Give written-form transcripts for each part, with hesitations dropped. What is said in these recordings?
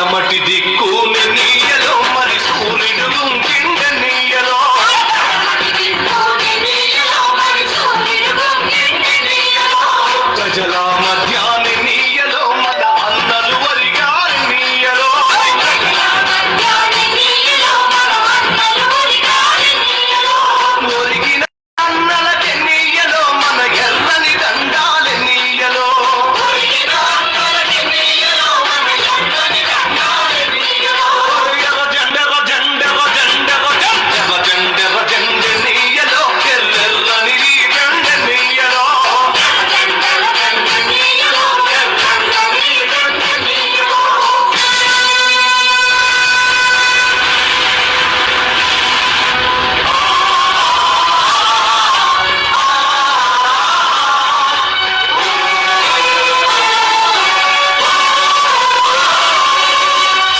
పడమటి దిక్కు నీయలో మరి సూర్యుడు నీయలో ప్రజల మధ్యాన్ని నీయలో మన అన్నలు వరిగారి నీయలో ఒరిగిన అన్నలకి నీయలో మన ఎర్రని దండాలి నీయలో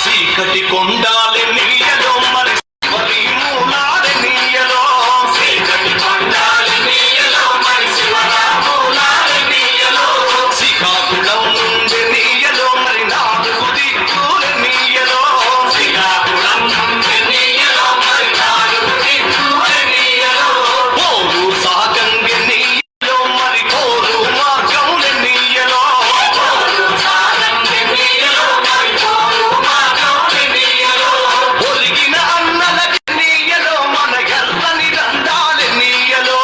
చీకటి కొండాలి నీయలో మరి శివరి మూలాలి నీయలో చీకటి కొండాలి నీయలో మరి శివరామూలాలి నీయలో శ్రీకాకుళం నుండి నీయలో మరి నాలుగు దిక్కులు నీయలో శ్రీకాకుళం నుండి నీయలో మరి నాలుగు దిక్కులు నీయలో పోరు సాగంగి నీయలో మరి పోరు మార్గంలి నీయలో ఒలిగిన అన్నలకి నీయలో మన ఎర్రని దండాలి నీయలో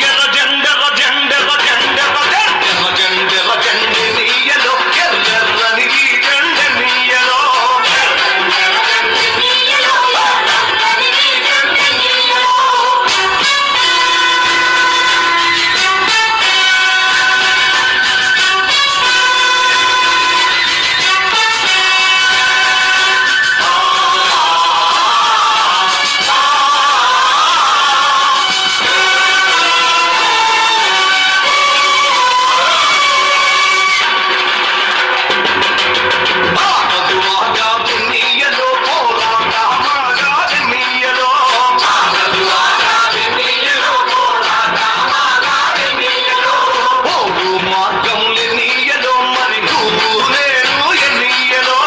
ఎర్ర జెండెర జెండెర జెండెర జెండెర జెండెర జెండె నీయలో ఎర్రని జెండె నీయలో ఆగదు ఆగాదు నీయలో పోరాట మాగాది నీయలో ఆగదు ఆగాది నీయలో పోరాట మాగాది నీయలో పోరు మార్గంలి నీయలో మరి నువ్వు నేను నీయలో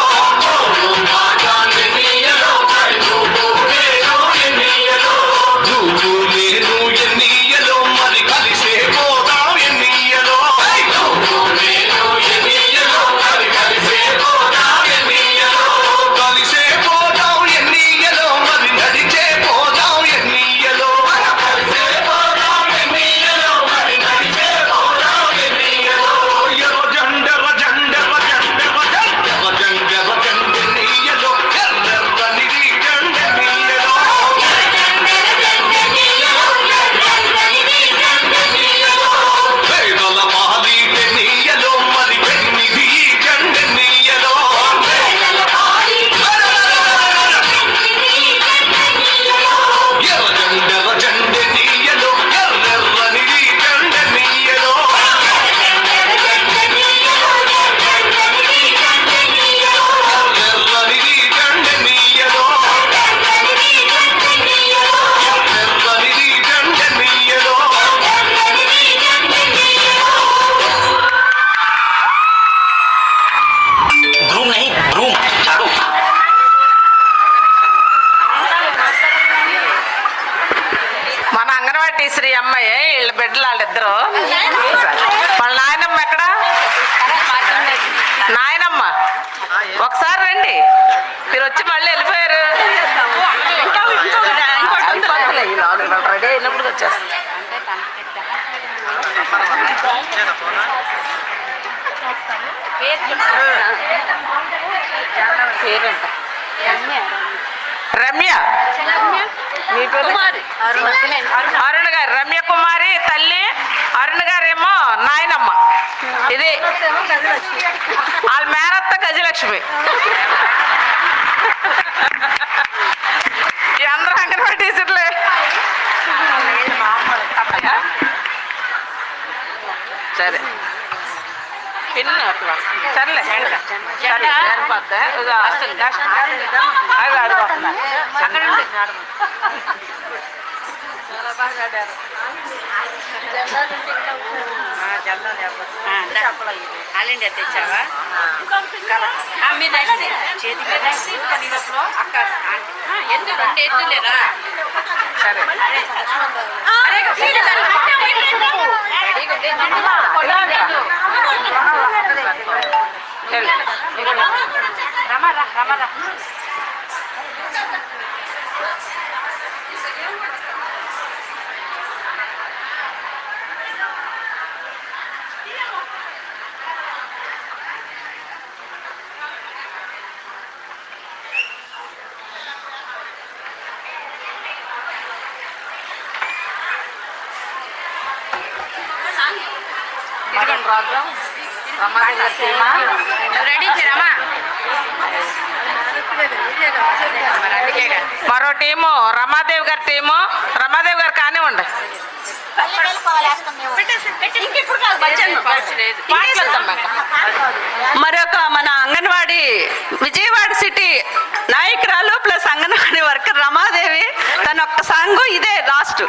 పోరు మార్గాన్ని నీయలో మరి నువ్వు నేను నీయలో నువ్వు నేను నీయలో మరి కలిసే పోదాం నీయలో నువ్వు నేను నీయలో మరి కలిసే పోదాం నీయలో కలిసే పోదాం నీయలో మరి నడిచే పోదాం నీయలో కలిసే పోదాం నీయలో మరి నడిచే పోదాం నీయలో ఎర్ర జెండెర జెండెర జెండెర జెండెర జెండెర జెండె నీయలో ఎర్రని జెండె నీయలో పేదల మాలీటె నీయలో మరి పెన్నిది జెండె నీయలో ఎర్ర జెండెర జెండె నీయలో ఎర్రని జెండె నీయలో ఎర్రని జెండె నీయలో ఎర్రని జెండె నీయలో ग्रूम नहीं ग्रूम झाड़ू మన అంగన్వాడీ టీచర్ ఈ అమ్మాయి వీళ్ళ బిడ్డలు వాళ్ళిద్దరు వాళ్ళ నాయనమ్మ ఎక్కడ నాయనమ్మ ఒకసారి రండి మీరు వచ్చి మళ్ళీ వెళ్ళిపోయారు రెడీ అయినప్పుడు వచ్చేస్తారు పేరంట రమ్య మీ పేరు అరుణ్ గారు రమ్య కుమారి తల్లి అరుణ్ గారేమో నాయనమ్మ ఇది వాళ్ళ మేనత్త గజలక్ష్మి ఈ అందరూ అంగన్వాడీ టీచర్లే సరే పిన్ సర్లే సరిపోద్దా అది ఆల్ ఇండియా తెచ్చావా మీద చేతి అక్క ఎందుకు ఎద్దు లేదా సరే రమారా రమారా మరో టీము రమాదేవి గారి టీము రమాదేవి గారు కానివ్వండి మరొక మన అంగన్వాడీ విజయవాడ సిటీ నాయకురాలు ప్లస్ అంగన్వాడీ వర్కర్ రమాదేవి తన ఒక్క సాంగ్ ఇదే లాస్ట్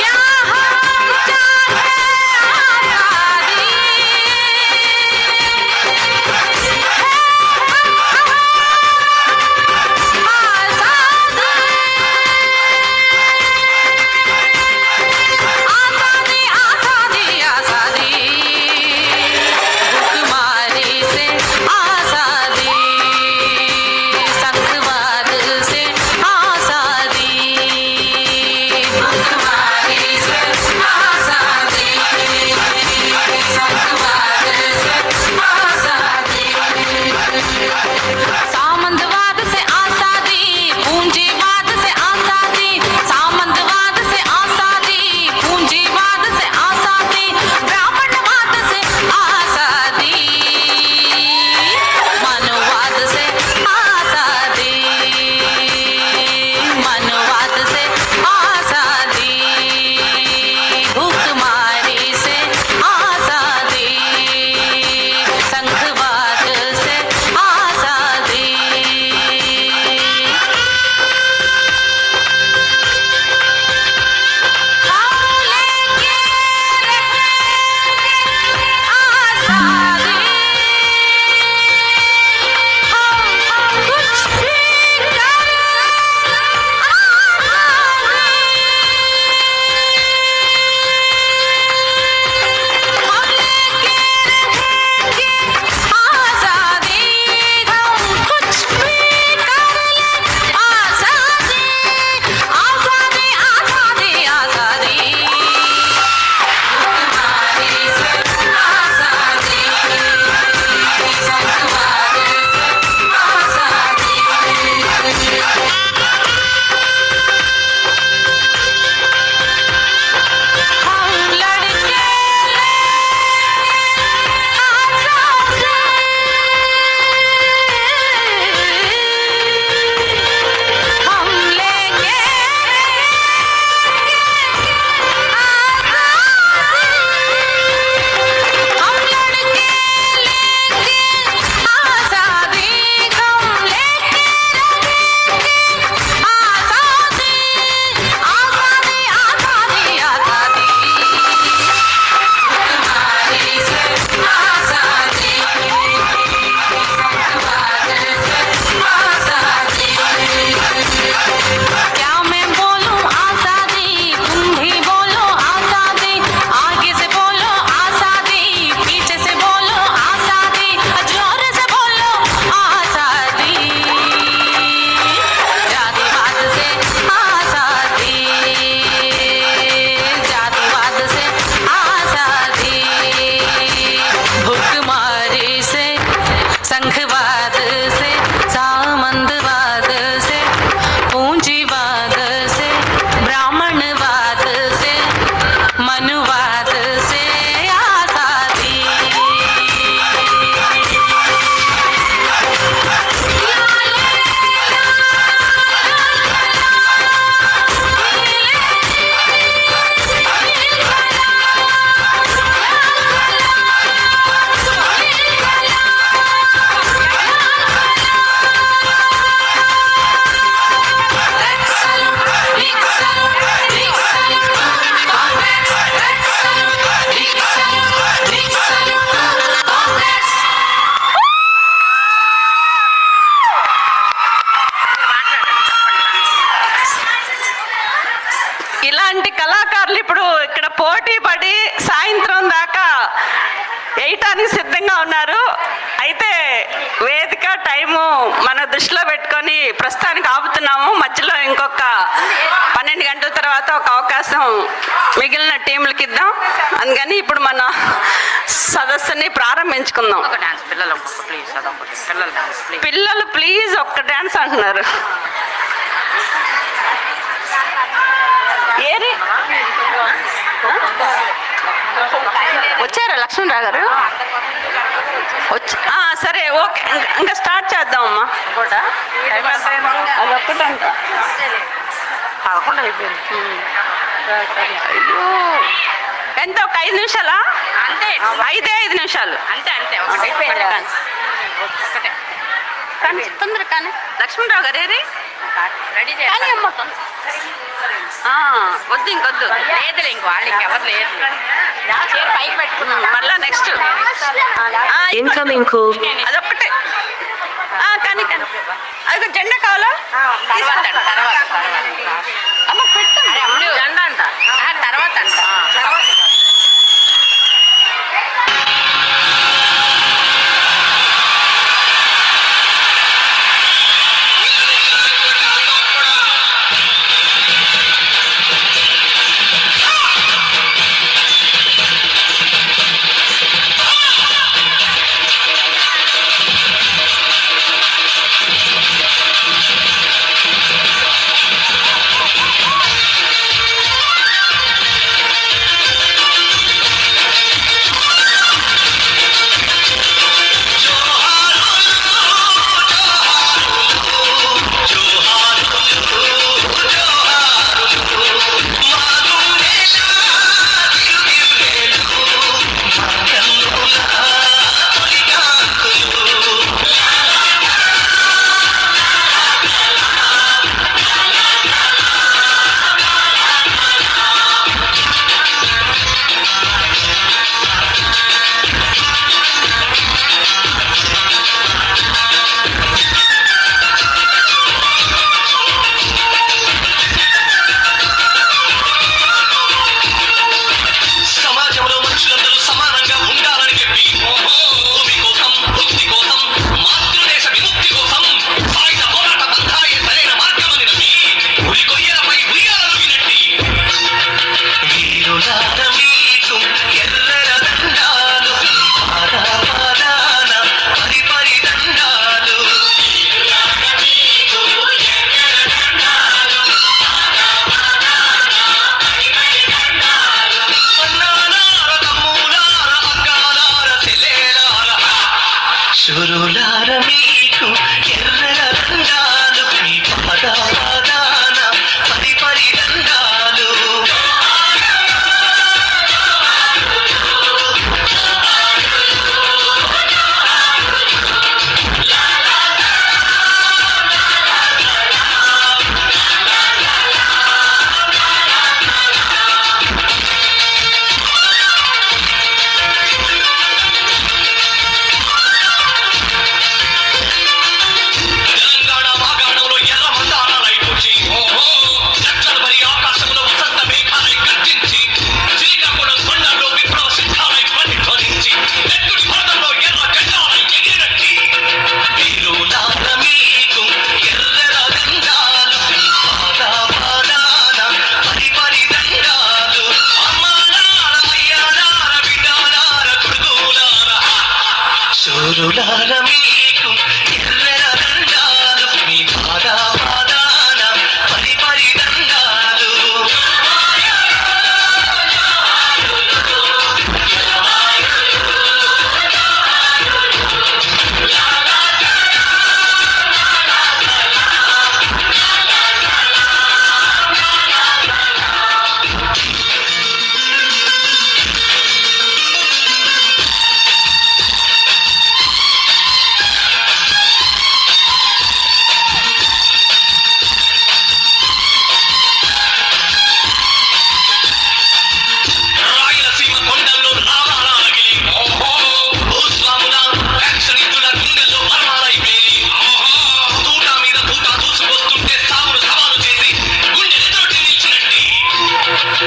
यहाँ ఇలాంటి కళాకారులు ఇప్పుడు ఇక్కడ పోటీ పడి సాయంత్రం దాకా వేయటానికి సిద్ధంగా ఉన్నారు. అయితే వేదిక టైము మన దృష్టిలో పెట్టుకొని ప్రస్తుతానికి ఆపుతున్నాము. మధ్యలో ఇంకొక 12 గంటల తర్వాత ఒక అవకాశం మిగిలిన టీంలకి ఇద్దాం. అందుకని ఇప్పుడు మన సదస్సుని ప్రారంభించుకుందాం. పిల్లలు ప్లీజ్ ఒక్క డాన్స్ అంటున్నారు. ఏరి వచ్చారా లక్ష్మణరావు గారు? సరే ఓకే, ఇంకా స్టార్ట్ చేద్దామమ్మా. అది ఒక్కటంట 11 అయిపోయింది. అయ్యో ఎంత, ఒక 5 నిమిషాలా? అంతే, 5 నిమిషాలు అంతే. కానీ తొందర కానీ లక్ష్మణరావు గారు ఏరి రెడీ చేయాలి. వద్దు, ఇంకొద్దు, లేదులే, ఇంకో వాళ్ళు ఇంకెవరు లేదు. పైకి పెట్టుకున్నాం మళ్ళా నెక్స్ట్ ఇన్కమింగ్ కాల్. అదొక్కటే. కానీ అది జెండా కావాలా? అమ్మ పెట్టు, జెండా అంట తర్వాత అంట.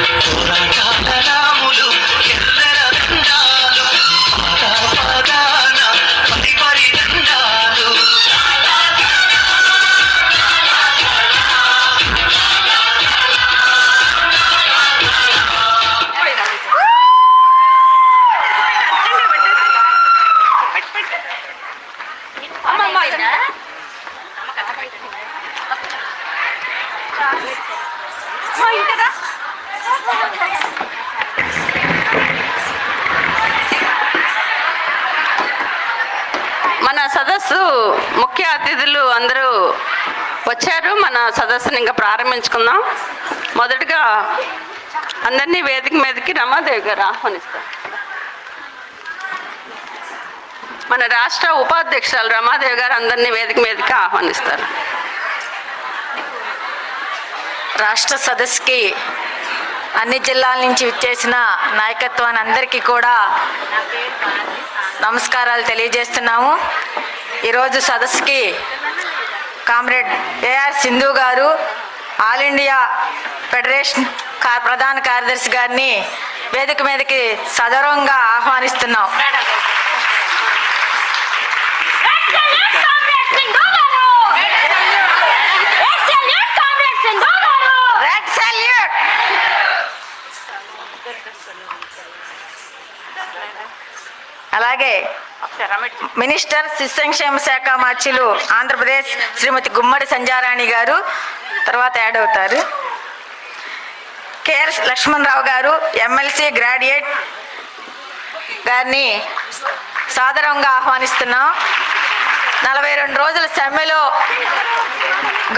పోరాటాల రాములు ఎర్రర దండాలు పాదాన పరి పరి దండాలు మన సదస్సు ముఖ్య అతిథులు అందరూ వచ్చారు. మన సదస్సుని ఇంకా ప్రారంభించుకుందాం. మొదటగా అందరినీ వేదిక మీదకి రమాదేవి గారు ఆహ్వానిస్తారు. మన రాష్ట్ర ఉపాధ్యక్షురాలు రమాదేవి గారు అందరినీ వేదిక మీదకి ఆహ్వానిస్తారు. రాష్ట్ర సదస్సుకి అన్ని జిల్లాల నుంచి విచ్చేసిన నాయకత్వాన్ని అందరికీ కూడా నమస్కారాలు తెలియజేస్తున్నాము. ఈరోజు సదస్సుకి కామ్రేడ్ ఏఆర్ సింధు గారు, ఆల్ ఇండియా ఫెడరేషన్ ప్రధాన కార్యదర్శి గారిని వేదిక మీదకి సదరంగా ఆహ్వానిస్తున్నాం. అలాగే మినిస్టర్ శిశు సంక్షేమ శాఖ మార్చిలు ఆంధ్రప్రదేశ్ శ్రీమతి గుమ్మడి సంజారాణి గారు తర్వాత యాడ్ అవుతారు. కేఎల్ లక్ష్మణరావు గారు ఎమ్మెల్సీ గ్రాడ్యుయేట్ గారిని సాదరంగా ఆహ్వానిస్తున్నాం. 42 రోజుల సమ్మెలో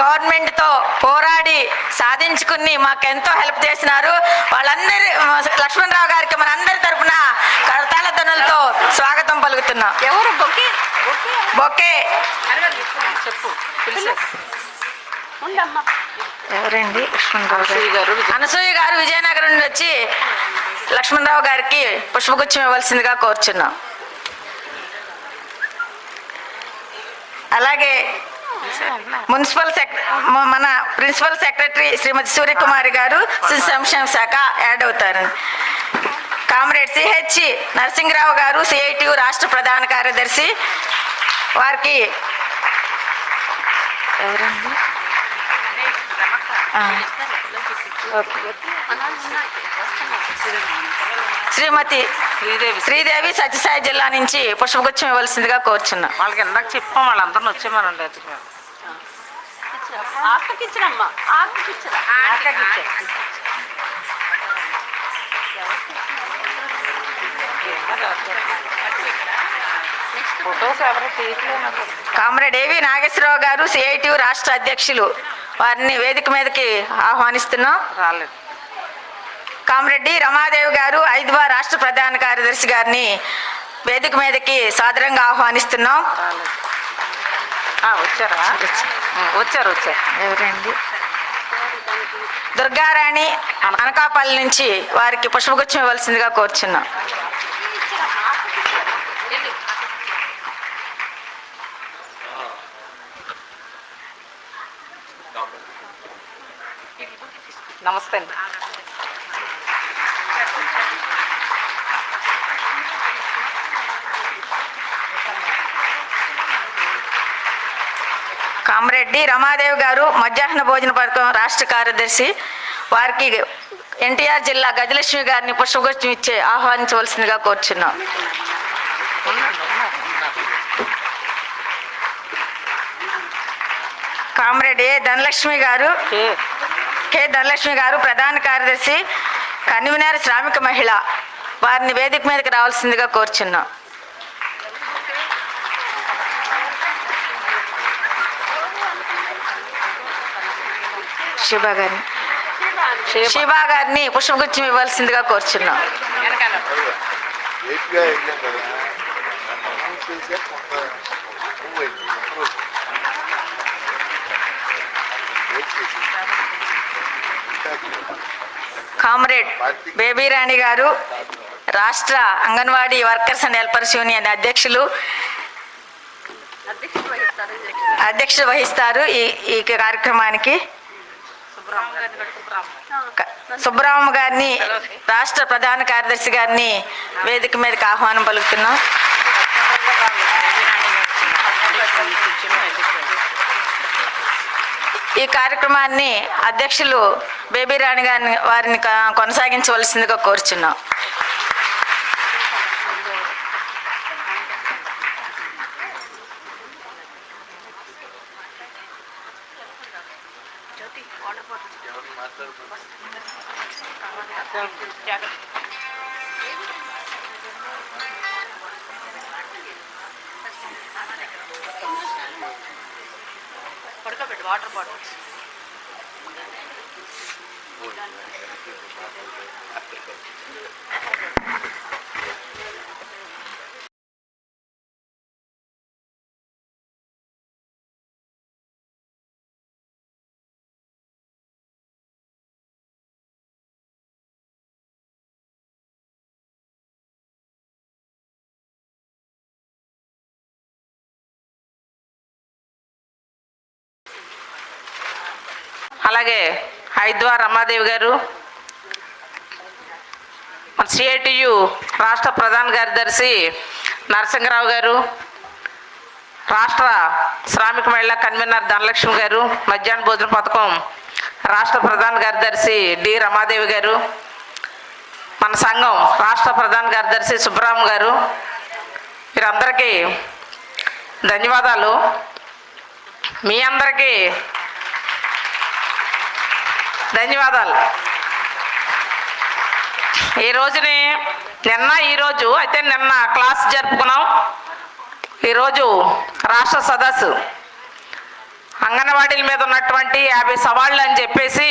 గవర్నమెంట్తో పోరాడి సాధించుకుని మాకెంతో హెల్ప్ చేసినారు. వాళ్ళందరి లక్ష్మణరావు గారికి మనందరి తరఫున కరతాళ ధ్వనులతో స్వాగతం పలుకుతున్నాం. ఎవరు బొకే చెప్పు ఎవరండి? లక్ష్మణరావు గారు. అనసూయ గారు విజయనగరం నుండి వచ్చి లక్ష్మణరావు గారికి పుష్పగుచ్చం ఇవ్వాల్సిందిగా కోరుచున్నాం. అలాగే మన ప్రిన్సిపల్ సెక్రటరీ శ్రీమతి సూర్యకుమారి గారు శిశు సంక్షేమ శాఖ యాడ్ అవుతారు. కామ్రేడ్ సిహెచ్ నరసింహరావు గారు సిఐటియు రాష్ట్ర ప్రధాన కార్యదర్శి వారికి ఎవరండి శ్రీమతి శ్రీదేవి సత్యసాయి జిల్లా నుంచి పుష్పగుచ్చం ఇవ్వాల్సిందిగా కోరుచున్నాం. వాళ్ళకి ఇందాక చెప్పాం, వాళ్ళందరిని వచ్చేమనండి. కామ్రేడ్ ఏవి నాగేశ్వరరావు గారు సిఐటియు రాష్ట్ర అధ్యక్షులు వారిని వేదిక మీదకి ఆహ్వానిస్తున్నాం. రాలేదు. కామ్రెడ్ డి రమాదేవి గారు ఐద్వా రాష్ట్ర ప్రధాన కార్యదర్శి గారిని వేదిక మీదకి సాదరంగా ఆహ్వానిస్తున్నాం. వచ్చారు. ఎవరండి? దుర్గారాణి అనకాపల్లి నుంచి వారికి పుష్పగుచ్చం ఇవ్వాల్సిందిగా కోరుచున్నాం. నమస్తే అండి. కామ్రెడ్ డి రమాదేవి గారు మధ్యాహ్న భోజన పథకం రాష్ట్ర కార్యదర్శి వారికి ఎన్టీఆర్ జిల్లా గజలక్ష్మి గారిని పుష్పగుచ్చం ఇచ్చే ఆహ్వానించవలసిందిగా కోరుచున్నాం. కామ్రెడ్ ఏ ధనలక్ష్మి గారు కె ధనలక్ష్మి గారు ప్రధాన కార్యదర్శి కన్వీనర్ శ్రామిక మహిళ వారిని వేదిక మీదకి రావాల్సిందిగా కోరుచున్నాం. శిబా గారిని పుష్పగుచ్చం ఇవ్వాల్సిందిగా కోరుచున్నాం. కామ్రేడ్ బేబీరాణి గారు రాష్ట్ర anganwadi workers and helpers union అధ్యక్షులు అధ్యక్షత వహిస్తారు ఈ కార్యక్రమానికి. సుబ్బరామ గారిని రాష్ట్ర ప్రధాన కార్యదర్శి గారిని వేదిక మీదకి ఆహ్వానం పలుకుతున్నాం. ఈ కార్యక్రమాన్ని అధ్యక్షులు బేబీ రాణి గారిని వారిని కొనసాగించవలసిందిగా కోరుచున్నాం. వాటర్ బాటిల్ అలాగే హైద్వార్ రమాదేవి గారు, మన సిఐటియు రాష్ట్ర ప్రధాన కార్యదర్శి నరసింహరావు గారు, రాష్ట్ర శ్రామిక మహిళా కన్వీనర్ ధనలక్ష్మి గారు, మధ్యాహ్న భోజన పథకం రాష్ట్ర ప్రధాన కార్యదర్శి డి రమాదేవి గారు, మన సంఘం రాష్ట్ర ప్రధాన కార్యదర్శి సుబ్బరామ్ గారు, వీరందరికీ ధన్యవాదాలు. మీ అందరికీ ధన్యవాదాలు. ఈ రోజుని ఈరోజు అయితే నిన్న క్లాస్ జరుపుకున్నాం. ఈరోజు రాష్ట్ర సదస్సు అంగన్వాడీల మీద ఉన్నటువంటి 50 సవాళ్ళు అని చెప్పేసి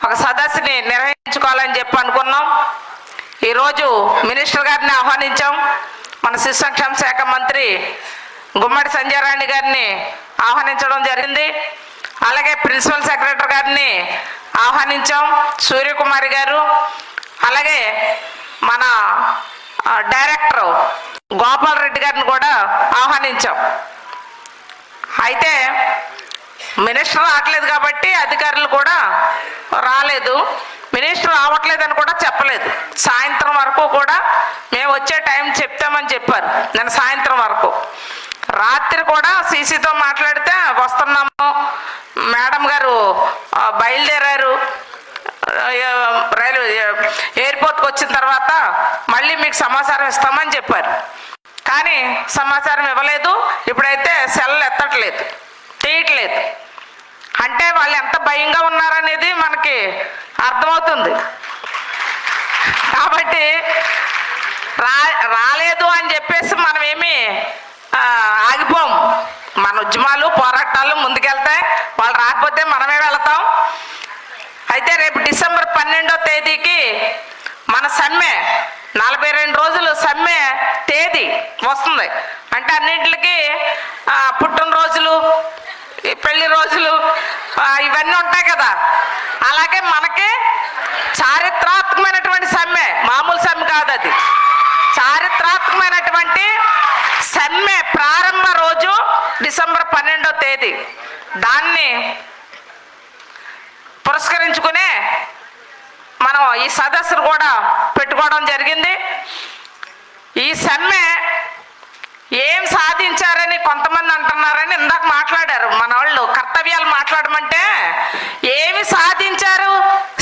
ఒక సదస్సుని నిర్వహించుకోవాలని చెప్పి అనుకున్నాం. ఈరోజు మినిస్టర్ గారిని ఆహ్వానించాం. మన శిశు సంక్షేమ శాఖ మంత్రి గుమ్మడి సంజయ్ రాణి గారిని ఆహ్వానించడం జరిగింది. అలాగే ప్రిన్సిపల్ సెక్రటరీ గారిని ఆహ్వానించాం, సూర్యకుమారి గారు. అలాగే మన డైరెక్టర్ గోపాల్ రెడ్డి గారిని కూడా ఆహ్వానించాం. అయితే మినిస్టర్ రావట్లేదు కాబట్టి అధికారులు కూడా రాలేదు. మినిస్టర్ రావట్లేదని కూడా చెప్పలేదు. సాయంత్రం వరకు కూడా మేము వచ్చే టైం చెప్తామని చెప్పారు. నేను సాయంత్రం వరకు, రాత్రి కూడా సీసీతో మాట్లాడితే వస్తున్నాము, మేడం గారు బయలుదేరారు, రైల్వే ఎయిర్పోర్ట్కి వచ్చిన తర్వాత మళ్ళీ మీకు సమాచారం ఇస్తామని చెప్పారు. కానీ సమాచారం ఇవ్వలేదు. ఇప్పుడైతే సెల్ ఎత్తట్లేదు, తీయట్లేదు. అంటే వాళ్ళు ఎంత భయంగా ఉన్నారనేది మనకి అర్థమవుతుంది. కాబట్టి రాలేదు అని చెప్పేసి మనమేమి ఆగిపోము. మన ఉద్యమాలు పోరాటాలు ముందుకెళ్తాయి. వాళ్ళు రాకపోతే మనమే వెళతాం. అయితే రేపు డిసెంబర్ 12వ తేదీకి మన సమ్మె 42 రోజులు సమ్మె తేదీ వస్తుంది. అంటే అన్నింటికి పుట్టినరోజులు, పెళ్లి రోజులు ఇవన్నీ ఉంటాయి కదా. అలాగే మనకి చారిత్రాత్మకమైనటువంటి సమ్మె, మామూలు సమ్మె కాదు, అది చారిత్రాత్మకమైనటువంటి సమ్మె ప్రారంభ రోజు డిసెంబర్ 12వ తేదీ. దాన్ని పురస్కరించుకునే మనం ఈ సదస్సును కూడా పెట్టుకోవడం జరిగింది. ఈ సమ్మె ఏం సాధించారని కొంతమంది అంటున్నారని ఇందాక మాట్లాడారు మన వాళ్ళు. కర్తవ్యాలు మాట్లాడమంటే ఏమి సాధించారు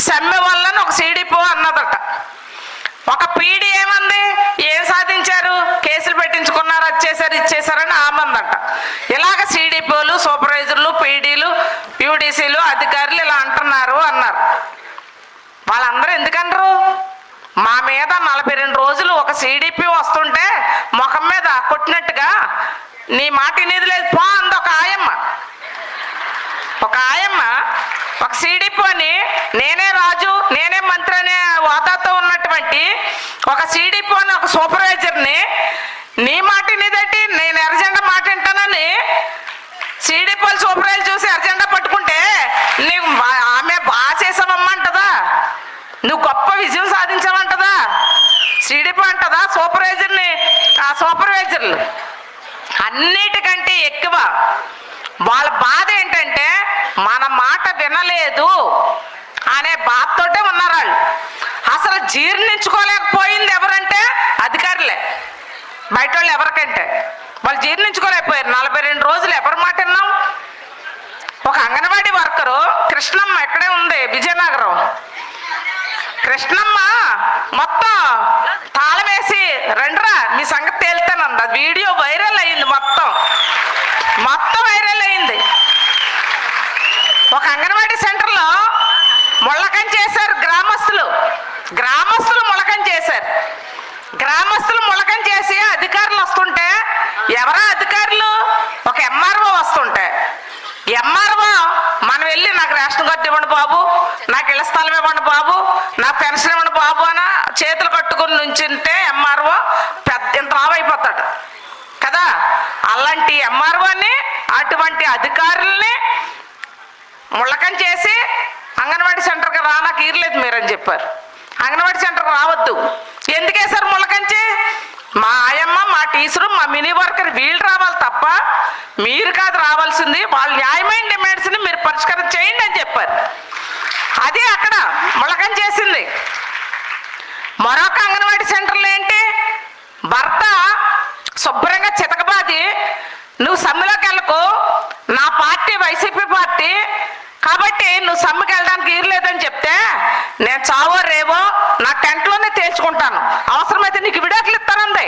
సమ్మె వల్ల ఒక సిడిపో అన్నదట. ఒక పీడీ ఏమంది, ఏం సాధించారు, కేసులు పెట్టించుకున్నారు, వచ్చేసారు ఇచ్చేసారని ఆమందట. ఇలాగ సిడిపోలు, సూపర్వైజర్లు, పీడీలు, యూడీసీలు, అధికారులు ఇలా అంటున్నారు అన్నారు. వాళ్ళందరూ ఎందుకనరు? మా మీద 42 రోజులు ఒక సిడిపి వస్తుంటే ముఖం మీద కొట్టినట్టుగా నీ మాట అనేది లేదు పో అంది ఒక ఆయమ్మ. ఒక సిడిపి అని నేనే రాజు నేనే మంత్రి అనే హోదాతో ఉన్నటువంటి ఒక సిడిపి అని ఒక సూపర్వైజర్ని నీ మాట నీదేంటి, నేను ఎర్రజెండా మాట వింటానని సిడిపోలు సూపర్వైజర్ చూసి ఎర్రజెండా పట్టుకుంటే నీకు ఆమె బాగా చేసావమ్మంటదా, నువ్వు గొప్ప విజయం సాధించావంటదా, సిడిపో అంటదా సూపర్వైజర్ని. ఆ సూపర్వైజర్లు అన్నిటికంటే ఎక్కువ వాళ్ళ బాధ ఏంటంటే మన మాట వినలేదు అనే బాధతోటే ఉన్నారు వాళ్ళు. అసలు జీర్ణించుకోలేకపోయింది ఎవరంటే అధికారులే, బయట వాళ్ళు ఎవరికంటే వాళ్ళు జీర్ణించుకోలేకపోయారు. 42 రోజులు ఎవరి మాట విన్నాం? ఒక అంగన్వాడీ వర్కరు కృష్ణమ్మ ఎక్కడే ఉంది, విజయనగరం కృష్ణమ్మ మొత్తం తాళం వేసి రండిరా మీ సంగతి తేలుతానంది. అది వీడియో వైరల్ అయింది, మొత్తం వైరల్ అయింది. ఒక అంగన్వాడీ సెంటర్లో ముళ్ళకం చేశారు గ్రామస్తులు ముళ్ళకం చేశారు. గ్రామస్తులు ముళ్ళకం చేసి అధికారులు వస్తుంటే ఎవరా అధికారులు? ఒక ఎంఆర్ఓ వస్తుంటే ఎంఆర్ఓ మనం వెళ్ళి నాకు రేషన్ కార్డు ఇవ్వండి బాబు, నాకు ఇళ్ల స్థలం ఇవ్వండి బాబు, నాకు పెన్షన్ ఇవ్వండి బాబు అని చేతులు కట్టుకుని నుంచుంటే ఎంఆర్ఓ ఇంత లావైపోతాడు కదా. అలాంటి ఎంఆర్ఓని అటువంటి అధికారుల్ని ముళ్ళకం చేసి అంగన్వాడీ సెంటర్కి నాకు ఈరలేదు మీరని చెప్పారు. అంగన్వాడీ సెంటర్కి రావద్దు. ఎందుకేసారు ముళ్ళకంచి? మా ఆయమ్మ, మా టీచరు, మా మినీ వర్కర్ వీళ్ళు రావాలి తప్ప మీరు కాదు రావాల్సింది. వాళ్ళ న్యాయమైన డిమాండ్స్ని మీరు పరిష్కారం చేయండి అని చెప్పారు. అది అక్కడ ముళ్ళకం చేసింది. మరొక అంగన్వాడీ సెంటర్లో ఏంటి, భర్త శుభ్రంగా చితకబాది నువ్వు సమ్మెలోకి వెళ్ళకు, నా పార్టీ వైసీపీ పార్టీ కాబట్టి నువ్వు సమ్మెకి వెళ్ళడానికి ఈరలేదని చెప్తే నేను చావో రేవో నా టెంట్లోనే తేల్చుకుంటాను, అవసరమైతే నీకు విడాకులు ఇస్తానంది.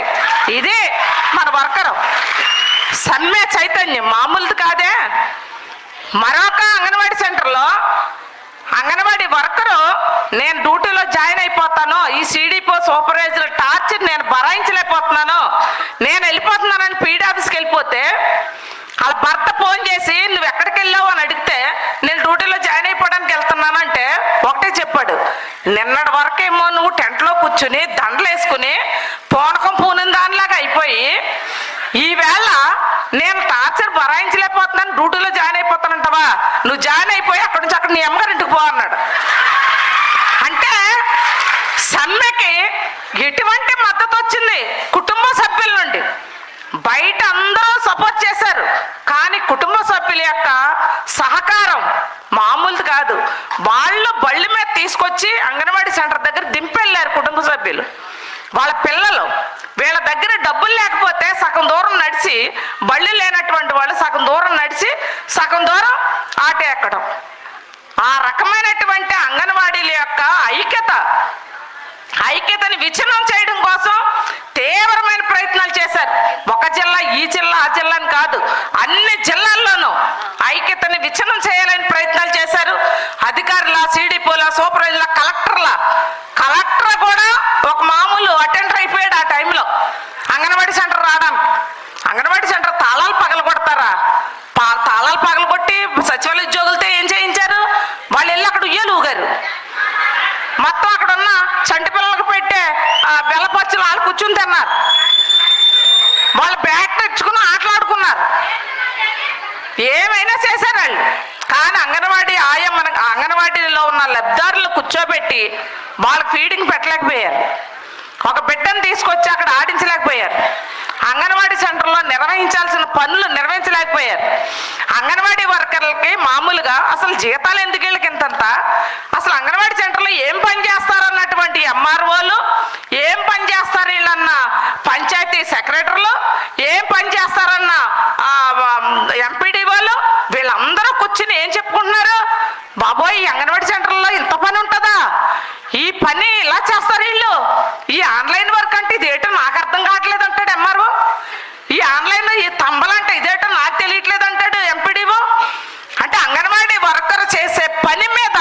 ఇది మన వర్కరు సమ్మె చైతన్యం, మామూలుది కాదే. మరొక అంగన్వాడీ సెంటర్లో అంగన్వాడీ వర్కరు నేను డ్యూటీలో జాయిన్ అయిపోతాను, ఈ సిడిపో సూపర్వైజర్ టార్చర్ నేను భరాయించలేకపోతున్నాను, నేను వెళ్ళిపోతున్నానని పీడీ ఆఫీస్కి వెళ్ళిపోతే వాళ్ళ భర్త ఫోన్ చేసి నువ్వు ఎక్కడికి వెళ్ళావు అని అడిగితే నేను డ్యూటీలో జాయిన్ అయిపోవడానికి వెళ్తున్నానంటే ఒకటే చెప్పాడు, నిన్నటి వరకేమో నువ్వు టెంట్లో కూర్చుని దండలు వేసుకుని పూనకం పూనిన దానిలాగా అయిపోయి ఈవేళ నేను టార్చర్ భరాయించలేకపోతున్నాను డ్యూటీలో జాయిన్ అయిపోతానంటావా, నువ్వు జాయిన్ అయిపోయి అక్కడి నుంచి అక్కడ నీ అమ్మగారింటికి పో అన్నాడు. అంటే సమ్మెకి ఎటువంటి మద్దతు వచ్చింది? కుటుంబ సభ్యుల నుండి. బయట అందరూ సపోర్ట్ చేశారు, కానీ కుటుంబ సభ్యుల యొక్క సహకారం మామూలుది కాదు. వాళ్ళు బళ్ళు మీద తీసుకొచ్చి అంగన్వాడీ సెంటర్ దగ్గర దింపెళ్ళారు కుటుంబ సభ్యులు. వాళ్ళ పిల్లలు వీళ్ళ దగ్గర డబ్బులు లేకపోతే సగం దూరం నడిచి, బళ్ళు లేనటువంటి వాళ్ళు సగం దూరం నడిచి సగం దూరం ఆటో ఎక్కడం. ఆ రకమైనటువంటి అంగన్వాడీల యొక్క ఐక్యతని విచ్ఛిన్నం చేయడం కోసం తీవ్రమైన ప్రయత్నాలు చేశారు. ఒక జిల్లా, ఈ జిల్లా, ఆ జిల్లా అని కాదు, అన్ని జిల్లాల్లోనూ ఐక్యతని విచ్ఛిన్నం చేయాలని ప్రయత్నాలు చేశారు. అధికారుల, సిడిపోల, సూపర్వైజర్ల, కలెక్టర్ కూడా ఒక మామూలు అటెండర్ అయిపోయాడు ఆ టైంలో అంగన్వాడీ సెంటర్ రావడానికి. అంగన్వాడీ సెంటర్ తాళాలు పగల కొడతారా? తాళాలు పగల కొట్టి సచివాలయ ఉద్యోగులతో ఏం చేయించారు? వాళ్ళు వెళ్ళి అక్కడ ఉయ్యాలు ఊగారు. మొత్తం అక్కడ ఉన్న చంటి పిల్లలకు పెట్టే బెల్లపచ్చులు వాళ్ళు కూర్చుని తిన్నారు, వాళ్ళు బ్యాట్ తెచ్చుకుని ఆటలాడుకున్నారు, ఏమైనా చేశారు వాళ్ళు. కానీ అంగన్వాడీలో ఉన్న లబ్ధారులు కూర్చోబెట్టి వాళ్ళకి ఫీడింగ్ పెట్టలేకపోయారు, ఒక బిడ్డను తీసుకొచ్చి అక్కడ ఆడించలేకపోయారు, అంగన్వాడీ సెంటర్లో నిర్వహించాల్సిన పనులు నిర్వహించలేకపోయారు. అంగన్వాడీ వర్కర్లకి మామూలుగా అసలు జీతాలు ఎందుకు వీళ్ళకి ఇంతంత, అసలు అంగన్వాడీ సెంటర్లో ఏం పని చేస్తారు అన్నటువంటి ఎంఆర్ఓలు, ఏం పని చేస్తారు వీళ్ళన్న పంచాయతీ సెక్రటరీలు, ఏం పని చేస్తారన్న ఎంపీడీఓలు, వీళ్ళందరూ కూర్చుని ఏం చెప్పుకుంటున్నారు, బాబోయ్ ఈ అంగన్వాడీ సెంటర్లో ఇంత పని ఉంటుందా, ఈ పని ఇలా చేస్తారు వీళ్ళు, ఈ ఆన్లైన్ వర్క్ అంటే ఇదేటో నాకు అర్థం కావట్లేదు అంటాడు ఎంఆర్ఓ, ఈ ఆన్లైన్ ఈ తంబలంటే ఇదేటో నాకు తెలియట్లేదు అంటాడు ఎంపీడీఓ. అంటే అంగన్వాడీ వర్కర్ చేసే పని మీద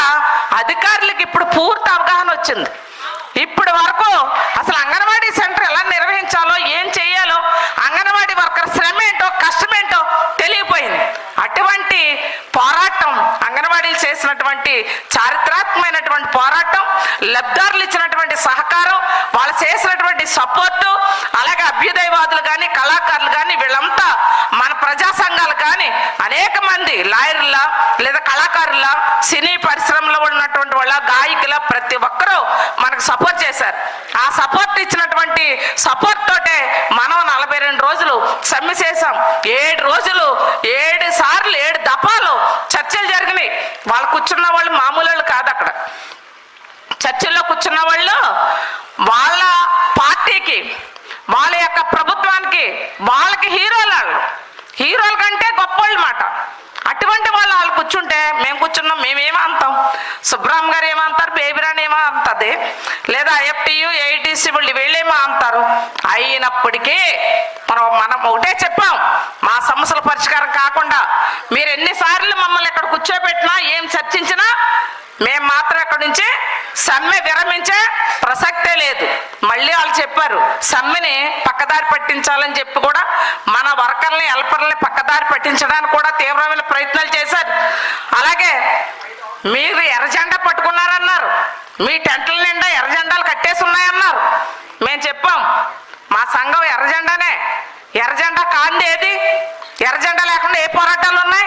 అధికారులకు ఇప్పుడు పూర్తి అవగాహన వచ్చింది. ఇప్పటి వరకు అసలు అంగన్వాడీ సెంటర్ ఎలా నిర్వహించాలో, ఏం చేయాలో, అంగన్వాడీ వర్కర్ శ్రమ ఏంటో, కష్టమేంటో తెలియపోయింది. అటువంటి పోరాటం అంగన్వాడీలు చేసినటువంటి చారిత్రాత్మకమైనటువంటి పోరాటం, లబ్ధారులు ఇచ్చినటువంటి సహకారం, వాళ్ళు చేసినటువంటి సపోర్టు, అలాగే అభ్యుదయవాదులు కానీ, కళాకారులు కానీ, వీళ్ళంతా మన ప్రజా సంఘాలు కానీ అనేక మంది లాయర్ల లేదా కళాకారుల, సినీ పరిశ్రమలో ఉన్నటువంటి వాళ్ళ, గాయకుల, ప్రతి ఒక్కరూ మన మనకు సపోర్ట్ చేశారు. ఆ సపోర్ట్ ఇచ్చినటువంటి సపోర్ట్ తోటే మనం 42 రోజులు సమ్మె చేసాం. 7 రోజులు 7 సార్లు 7 దఫాలు చర్చలు జరిగినాయి. వాళ్ళు కూర్చున్న వాళ్ళు మామూలు వాళ్ళు కాదు. అక్కడ చర్చల్లో కూర్చున్న వాళ్ళు వాళ్ళ పార్టీకి, వాళ్ళ యొక్క ప్రభుత్వానికి, వాళ్ళకి హీరోల కంటే గొప్పోళ్ళు మాట. అటువంటి వాళ్ళు కూర్చుంటే మేము కూర్చున్నాం, మేమేమో అంటాం, సుబ్రహ్మ గారు ఏమంటారు, బేబీరాణి ఏమో అంటది, లేదా ఐఎఫ్టియు ఏఐటీసీ వీళ్ళేమో అంటారు. అయినప్పటికీ మనం ఒకటే చెప్పాం, మా సమస్యల పరిష్కారం కాకుండా మీరు ఎన్నిసార్లు మమ్మల్ని ఇక్కడ కూర్చోబెట్టినా, ఏం చర్చించినా మేము మాత్రం ఇక్కడ నుంచి సమ్మె విరమించే ప్రసక్తే లేదు. మళ్ళీ వాళ్ళు చెప్పారు సమ్మెని పక్కదారి పట్టించాలని చెప్పి కూడా మన వర్కర్ని హెల్పర్ని పక్కదారి పట్టించడానికి కూడా తీవ్రమైన ప్రయత్నాలు చేశారు. అలాగే మీరు ఎర్రజెండా పట్టుకున్నారన్నారు, మీ టెంట్ల నిండా ఎర్రజెండాలు కట్టేసి ఉన్నాయన్నారు. మేము చెప్పాం మా సంఘం ఎర్రజెండానే, ఎర్రజెండా కాంది ఏది, ఎర్రజెండా లేకుండా ఏ పోరాటాలు ఉన్నాయి,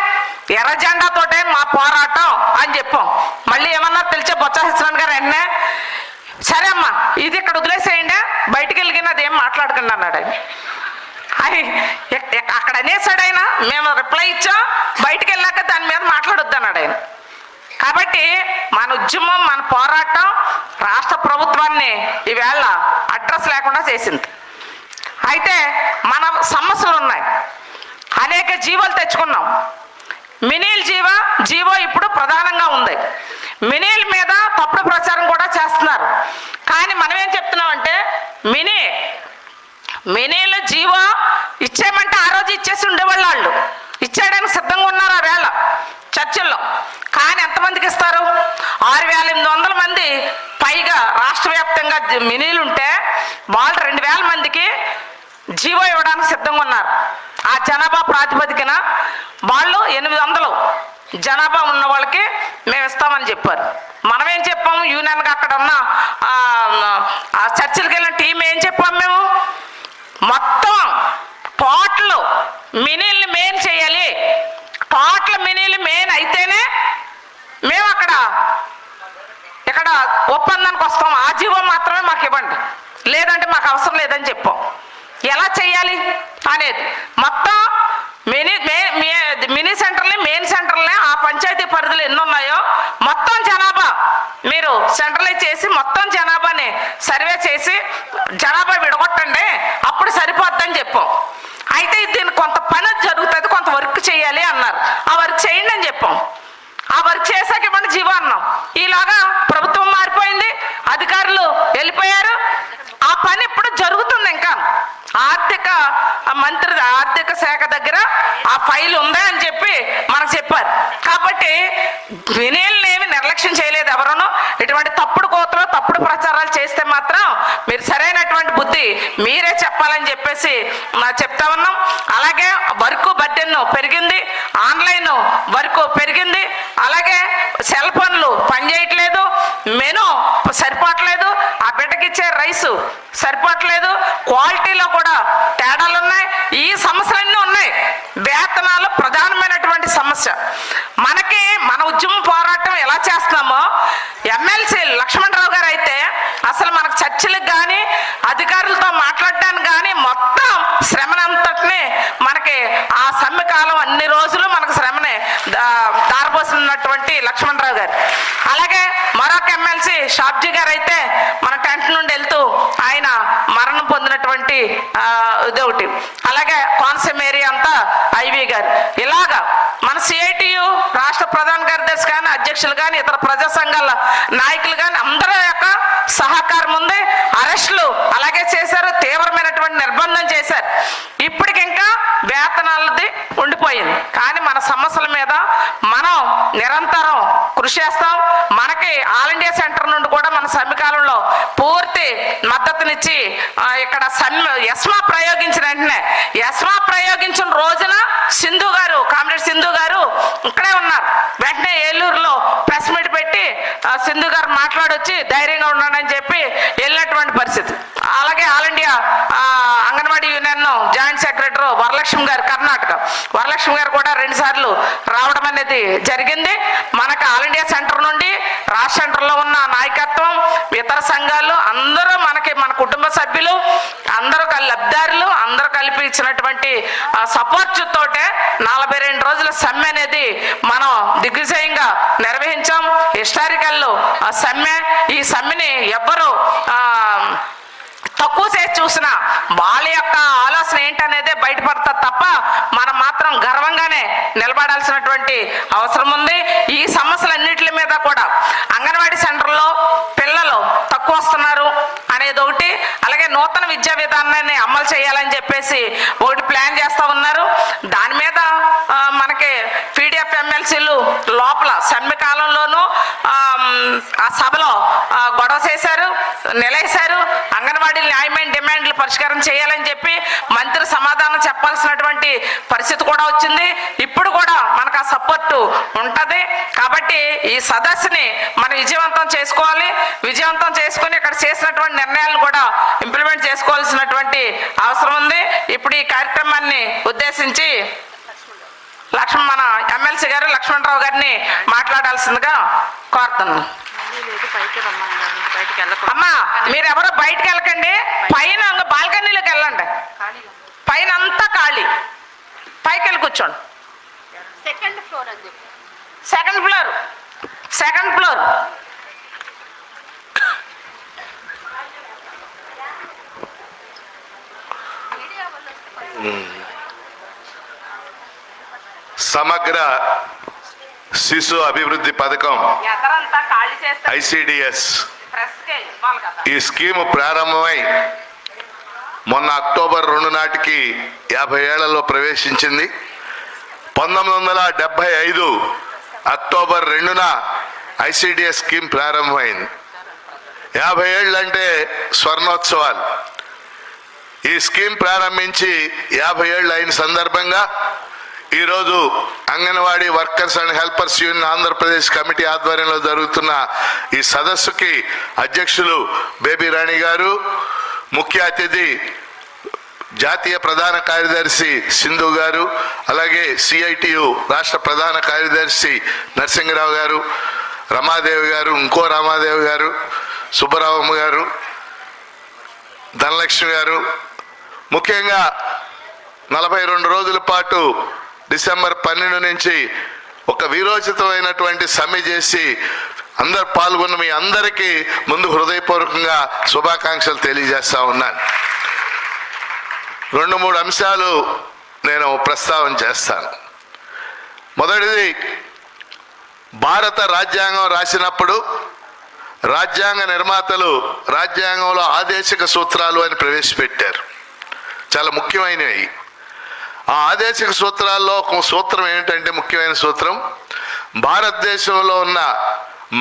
ఎర్రజెండాతోటే మా పోరాటం అని చెప్పాం. మళ్ళీ ఏమన్నా తెలిసే బొత్స సత్యనారాయణ గారు అన్నే, సరే అమ్మా ఇది ఇక్కడ వదిలేసేయండి, బయటికి వెళ్ళిన అదేం మాట్లాడుకున్నా అన్నాడు ఆయన. అక్కడ అనేసాడు ఆయన, మేము రిప్లై ఇచ్చాం, బయటికి వెళ్ళాక దాని మీద మాట్లాడొద్దు అన్నాడు ఆయన. కాబట్టి మన ఉద్యమం, మన పోరాటం రాష్ట్ర ప్రభుత్వాన్ని ఈవేళ అడ్రస్ లేకుండా చేసింది. అయితే మన సమస్యలు ఉన్నాయి, అనేక జీవోలు తెచ్చుకున్నాం. మినీల్ జీవో ఇప్పుడు ప్రధానంగా ఉంది. మినీల్ మీద తప్పుడు ప్రచారం కూడా చేస్తున్నారు. కానీ మనం ఏం చెప్తున్నామంటే మినీల్ జీవో ఇచ్చేయమంటే ఆ రోజు ఇచ్చేసి ఉండేవాళ్ళు, వాళ్ళు ఇచ్చేయడానికి సిద్ధంగా ఉన్నారు ఆ వేళ చర్చల్లో. కానీ ఎంతమందికి ఇస్తారు? 6800 మంది పైగా రాష్ట్ర వ్యాప్తంగా మినీలు ఉంటే వాళ్ళు 2000 మందికి జీవో ఇవ్వడానికి సిద్ధంగా ఉన్నారు. ఆ జనాభా ప్రాతిపదికన వాళ్ళు 800 జనాభా ఉన్న వాళ్ళకి మేము ఇస్తామని చెప్పారు. మనం ఏం చెప్పాము, యూనియన్గా అక్కడ ఉన్న ఆ చర్చలకు వెళ్ళిన టీం ఏం చెప్పాము, మేము మొత్తం టోటల్ మినీల్ని మెయిన్ చేయాలి, టోటల్ మినీలు మెయిన్ అయితేనే మేము ఇక్కడ ఒప్పందానికి వస్తాం, ఆ జీవో మాత్రమే మాకు ఇవ్వండి, లేదంటే మాకు అవసరం లేదని చెప్పాం. ఎలా చేయాలి అనేది మొత్తం మినీ సెంటర్ని, మెయిన్ సెంటర్ని, ఆ పంచాయతీ పరిధులు ఎన్ని ఉన్నాయో మొత్తం జనాభా మీరు సెంట్రలైజ్ చేసి మొత్తం జనాభాని సర్వే చేసి జనాభా విడగొట్టండి, అప్పుడు సరిపోద్దని చెప్పాం. అయితే దీనికి కొంత పని జరుగుతుంది, కొంత వర్క్ చేయాలి అన్నారు. ఆ వర్క్ చేయండి అని చెప్పాం. ఆ వర్క్ చేశాక ఇవ్వండి జీవో అన్నాం. ఈలాగా ప్రభుత్వం మారిపోయింది, అధికారులు వెళ్ళిపోయారు. ఆ పని ఇప్పుడు జరుగుతుంది. ఇంకా ఆర్థిక మంత్రి, ఆర్థిక శాఖ దగ్గర ఆ ఫైల్ ఉందా అని చెప్పి మనకు చెప్పారు. కాబట్టి వినీల్నేమి నిర్లక్ష్యం చేయలేదు ఎవరను. ఇటువంటి తప్పుడు కోతలు, తప్పుడు ప్రచారాలు చేస్తే మాత్రం మీరు సరైనటువంటి బుద్ధి మీరే చెప్పాలని చెప్పేసి చెప్తా ఉన్నాం. అలాగే వర్క్ బర్డెన్ పెరిగింది, ఆన్లైన్ వర్క్ పెరిగింది, అలాగే సెల్ ఫోన్లు పనిచేయట్లేదు, మెను సరిపోవట్లేదు, ఆ బిడ్డకిచ్చే రైసు సరిపోవట్లేదు, క్వాలిటీలో కూడా తేడాలు ఉన్నాయి. ఈ సమస్యలన్నీ ఉన్నాయి. వేతనాలు ప్రధానమైనటువంటి సమస్య. మనకి మన ఉద్యమ పోరాటం ఎలా చేస్తున్నామో ఎమ్మెల్సీ లక్ష్మణరావు గారు అయితే అసలు మనకు చర్చలకు కానీ అధికారులతో మాట్లాడడానికి కానీ మొత్తం శ్రమనంతటిని మనకి ఆ సమ్మె కాలం అన్ని రోజులు మనకు శ్రమని దారపోసినటువంటి లక్ష్మణరావు గారు. అలాగే మరొక ఎమ్మెల్సీ షాబ్జీ గారు అయితే మన టెంట్ నుండి వెళ్తూ ఆయన మరణం పొందినటువంటి ఇదొకటి. అలాగే కోనసీమ ఏరియా అంతా ఐవి గారు. ఇలాగా మన సిఐటియు రాష్ట్ర ప్రధాన కార్యదర్శి కానీ, అధ్యక్షులు కానీ, ఇతర ప్రజా సంఘాల నాయకులు కానీ అందరి యొక్క సహకారం ఉంది. అరెస్టులు అలాగే చేశారు, తీవ్రమైనటువంటి నిర్బంధం చేశారు. ఇప్పటికింకా వేతనాలది ఉండిపోయింది. కానీ మన సమస్యల మీద మనం నిరంతరం కృషి చేస్తాం. మనకి ఆల్ ఇండియా సెంటర్ నుండి కూడా మన సమ్మెకాలంలో పూర్తి మద్దతునిచ్చి ఇక్కడ ఎస్మా ప్రయోగించిన వెంటనే, ఎస్మా ప్రయోగించిన రోజున సింధు గారు, కామ్రేడ్ సింధు గారు ఇక్కడే ఉన్నారు. వెంటనే ఏలూరులో ప్రెస్ మీట్ పెట్టి సింధు గారు మాట్లాడొచ్చి ధైర్యంగా ఉన్నాడని చెప్పి వెళ్ళినటువంటి పరిస్థితి. అలాగే all India anganwadi union joint secretary Varalakshmi గారు, కర్ణాటక వరలక్ష్మి గారు కూడా 2 సార్లు రావడం అనేది జరిగింది. మనకు ఆల్ ఇండియా సెంటర్ నుండి రాష్ట్ర సెంటర్లో ఉన్న నాయకత్వం, ఇతర సంఘాలు, కలిపి ఇచ్చినటువంటి సపోర్ట్ తోటే 42 రోజుల సమ్మె అనేది మనం దిగ్విజయంగా నిర్వహించాం. హిస్టారికల్లో సమ్మె, ఈ సమ్మెని ఎవ్వరూ తక్కువ చేసి చూసినా వాళ్ళ యొక్క ఆలోచన ఏంటనేదే బయటపడతారు తప్ప మనం మాత్రం గర్వంగానే నిలబడాల్సినటువంటి అవసరం ఉంది. ఈ సమస్యలన్నిటి మీద కూడా అంగన్వాడీ సెంటర్లో పిల్లలు తక్కువ వస్తున్నారు అనేది ఒకటి, అలాగే నూతన విద్యా విధానాన్ని అమలు చేయాలని చెప్పేసి ఒకటి ప్లాన్ చేస్తూ ఉన్నారు. దాని మీద మనకి పీడిఎఫ్ ఎమ్మెల్సీలు లోపల సమ్మె కాలంలోనూ ఆ సభలో గొడవ చేశారు, నిలేశారు. అంగన్వాడీ న్యాయమైన డిమాండ్లు పరిష్కారం చేయాలని చెప్పి మంత్రి సమాధానం చెప్పాల్సినటువంటి పరిస్థితి కూడా వచ్చింది. ఇప్పుడు కూడా మనకు ఆ సపోర్టు ఉంటుంది. కాబట్టి ఈ సదస్సుని మనం విజయవంతం చేసుకోవాలి. విజయవంతం చేసుకుని ఇక్కడ చేసినటువంటి నిర్ణయాలు కూడా ఇంప్లిమెంట్ చేసుకోవాల్సినటువంటి అవసరం ఉంది. ఇప్పుడు ఈ కార్యక్రమాన్ని ఉద్దేశించి మన ఎమ్మెల్సీ గారు లక్ష్మణరావు గారిని మాట్లాడాల్సిందిగా కోరుతున్నాను. అమ్మా మీరెవరో బయటకు వెళ్ళకండి, పైన బాల్కనీలోకి వెళ్ళండి. పైన అంతా ఖాళీ, పైకి వెళ్ళి కూర్చోండి. సెకండ్ ఫ్లోర్ సమగ్ర శిశు అభివృద్ధి పథకం ICDS ఈ స్కీము ప్రారంభమై మొన్న అక్టోబర్ 2 నాటికి 50 ఏళ్లలో ప్రవేశించింది. 1975 అక్టోబర్ 2న ICDS స్కీమ్ ప్రారంభమైంది. 50 ఏళ్ళు అంటే స్వర్ణోత్సవాలు. ఈ స్కీమ్ ప్రారంభించి 50 ఏళ్ళు అయిన సందర్భంగా ఈరోజు anganwadi workers and helpers union Andhra Pradesh committee ఆధ్వర్యంలో జరుగుతున్న ఈ సదస్సుకి అధ్యక్షులు బేబీ రాణి గారు, ముఖ్య అతిథి జాతీయ ప్రధాన కార్యదర్శి సింధు గారు, అలాగే CITU రాష్ట్ర ప్రధాన కార్యదర్శి నరసింహరావు గారు, రమాదేవి గారు, ఇంకో రమాదేవి గారు, సుబ్బరావమ్మ గారు, ధనలక్ష్మి గారు, ముఖ్యంగా 42 రోజుల పాటు డిసెంబర్ 12 నుంచి ఒక వీరోచితమైనటువంటి సమ్మె చేసి అందరు పాల్గొన్న మీ అందరికీ ముందు హృదయపూర్వకంగా శుభాకాంక్షలు తెలియజేస్తా ఉన్నాను. 2-3 అంశాలు నేను ప్రస్తావన చేస్తాను. మొదటిది, భారత రాజ్యాంగం రాసినప్పుడు రాజ్యాంగ నిర్మాతలు రాజ్యాంగంలో ఆదేశిక సూత్రాలు అని ప్రవేశపెట్టారు. చాలా ముఖ్యమైనవి. ఆ ఆదేశిక సూత్రాల్లో ఒక సూత్రం ఏంటంటే, ముఖ్యమైన సూత్రం, భారతదేశంలో ఉన్న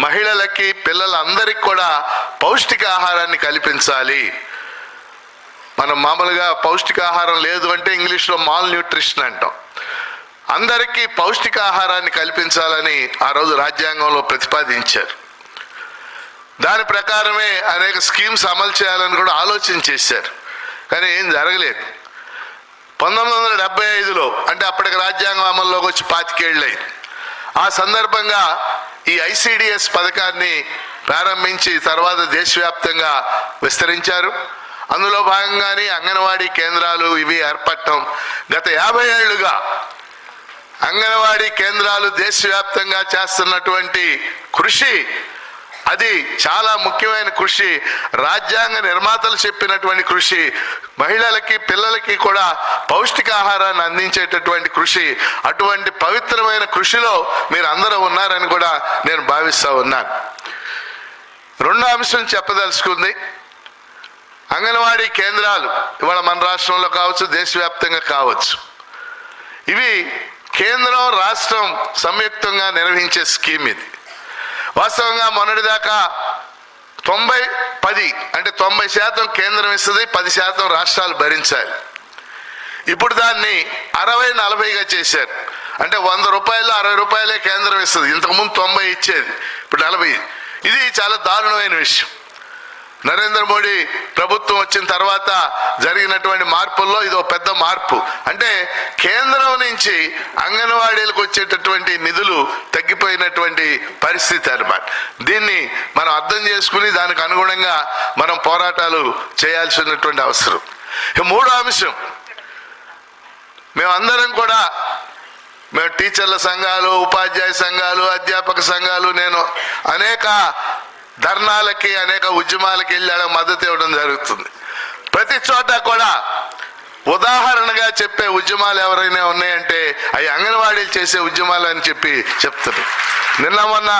మహిళలకి పిల్లలందరికీ కూడా పౌష్టికాహారాన్ని కల్పించాలి. మనం మామూలుగా పౌష్టికాహారం లేదు అంటే ఇంగ్లీష్లో మాల్ న్యూట్రిషన్ అంటాం. అందరికీ పౌష్టికాహారాన్ని కల్పించాలని ఆ రోజు రాజ్యాంగంలో ప్రతిపాదించారు. దాని ప్రకారమే అనేక స్కీమ్స్ అమలు చేయాలని కూడా ఆలోచన చేశారు. కానీ ఏం జరగలేదు. 1975లో అంటే అప్పటికి రాజ్యాంగం అమల్లోకి వచ్చి 25 ఏళ్ళు అయింది. ఆ సందర్భంగా ఈ ICDS పథకాన్ని ప్రారంభించి తర్వాత దేశవ్యాప్తంగా విస్తరించారు. అందులో భాగంగానే అంగన్వాడీ కేంద్రాలు ఇవి ఏర్పడటం. గత 50 ఏళ్లుగా అంగన్వాడీ కేంద్రాలు దేశవ్యాప్తంగా చేస్తున్నటువంటి కృషి, అది చాలా ముఖ్యమైన కృషి. రాజ్యాంగ నిర్మాతలు చెప్పినటువంటి కృషి, మహిళలకి పిల్లలకి కూడా పౌష్టికాహారాన్ని అందించేటటువంటి కృషి. అటువంటి పవిత్రమైన కృషిలో మీరు అందరూ ఉన్నారని కూడా నేను భావిస్తూ ఉన్నాను. రెండో అంశం చెప్పదలుచుకుంది, అంగన్వాడీ కేంద్రాలు ఇవాళ మన రాష్ట్రంలో కావచ్చు, దేశవ్యాప్తంగా కావచ్చు, ఇవి కేంద్రం రాష్ట్రం సంయుక్తంగా నిర్వహించే స్కీమ్. ఇది వాస్తవంగా మొన్నటిదాకా 90-10 అంటే 90% కేంద్రం ఇస్తుంది, 10% రాష్ట్రాలు భరించాలి. ఇప్పుడు దాన్ని 60-40గా చేశారు. అంటే 100 రూపాయలు 60 రూపాయలే కేంద్రం ఇస్తుంది. ఇంతకుముందు 90 ఇచ్చేది, ఇప్పుడు 40. ఇది చాలా దారుణమైన విషయం. నరేంద్ర మోడీ ప్రభుత్వం వచ్చిన తర్వాత జరిగినటువంటి మార్పుల్లో ఇది ఒక పెద్ద మార్పు. అంటే కేంద్రం నుంచి అంగన్వాడీలకు వచ్చేటటువంటి నిధులు తగ్గిపోయినటువంటి పరిస్థితి అన్నమాట. దీన్ని మనం అర్థం చేసుకుని దానికి అనుగుణంగా మనం పోరాటాలు చేయాల్సినటువంటి అవసరం. మూడో అంశం, మేమందరం కూడా మేము టీచర్ల సంఘాలు, ఉపాధ్యాయ సంఘాలు, అధ్యాపక సంఘాలు, నేను అనేక ధర్నాలకి, అనేక ఉద్యమాలకి వెళ్ళి మద్దతు ఇవ్వడం జరుగుతుంది. ప్రతి చోట కూడా ఉదాహరణగా చెప్పే ఉద్యమాలు ఎవరైనా ఉన్నాయంటే అవి అంగన్వాడీలు చేసే ఉద్యమాలు అని చెప్తారు. నిన్న మొన్న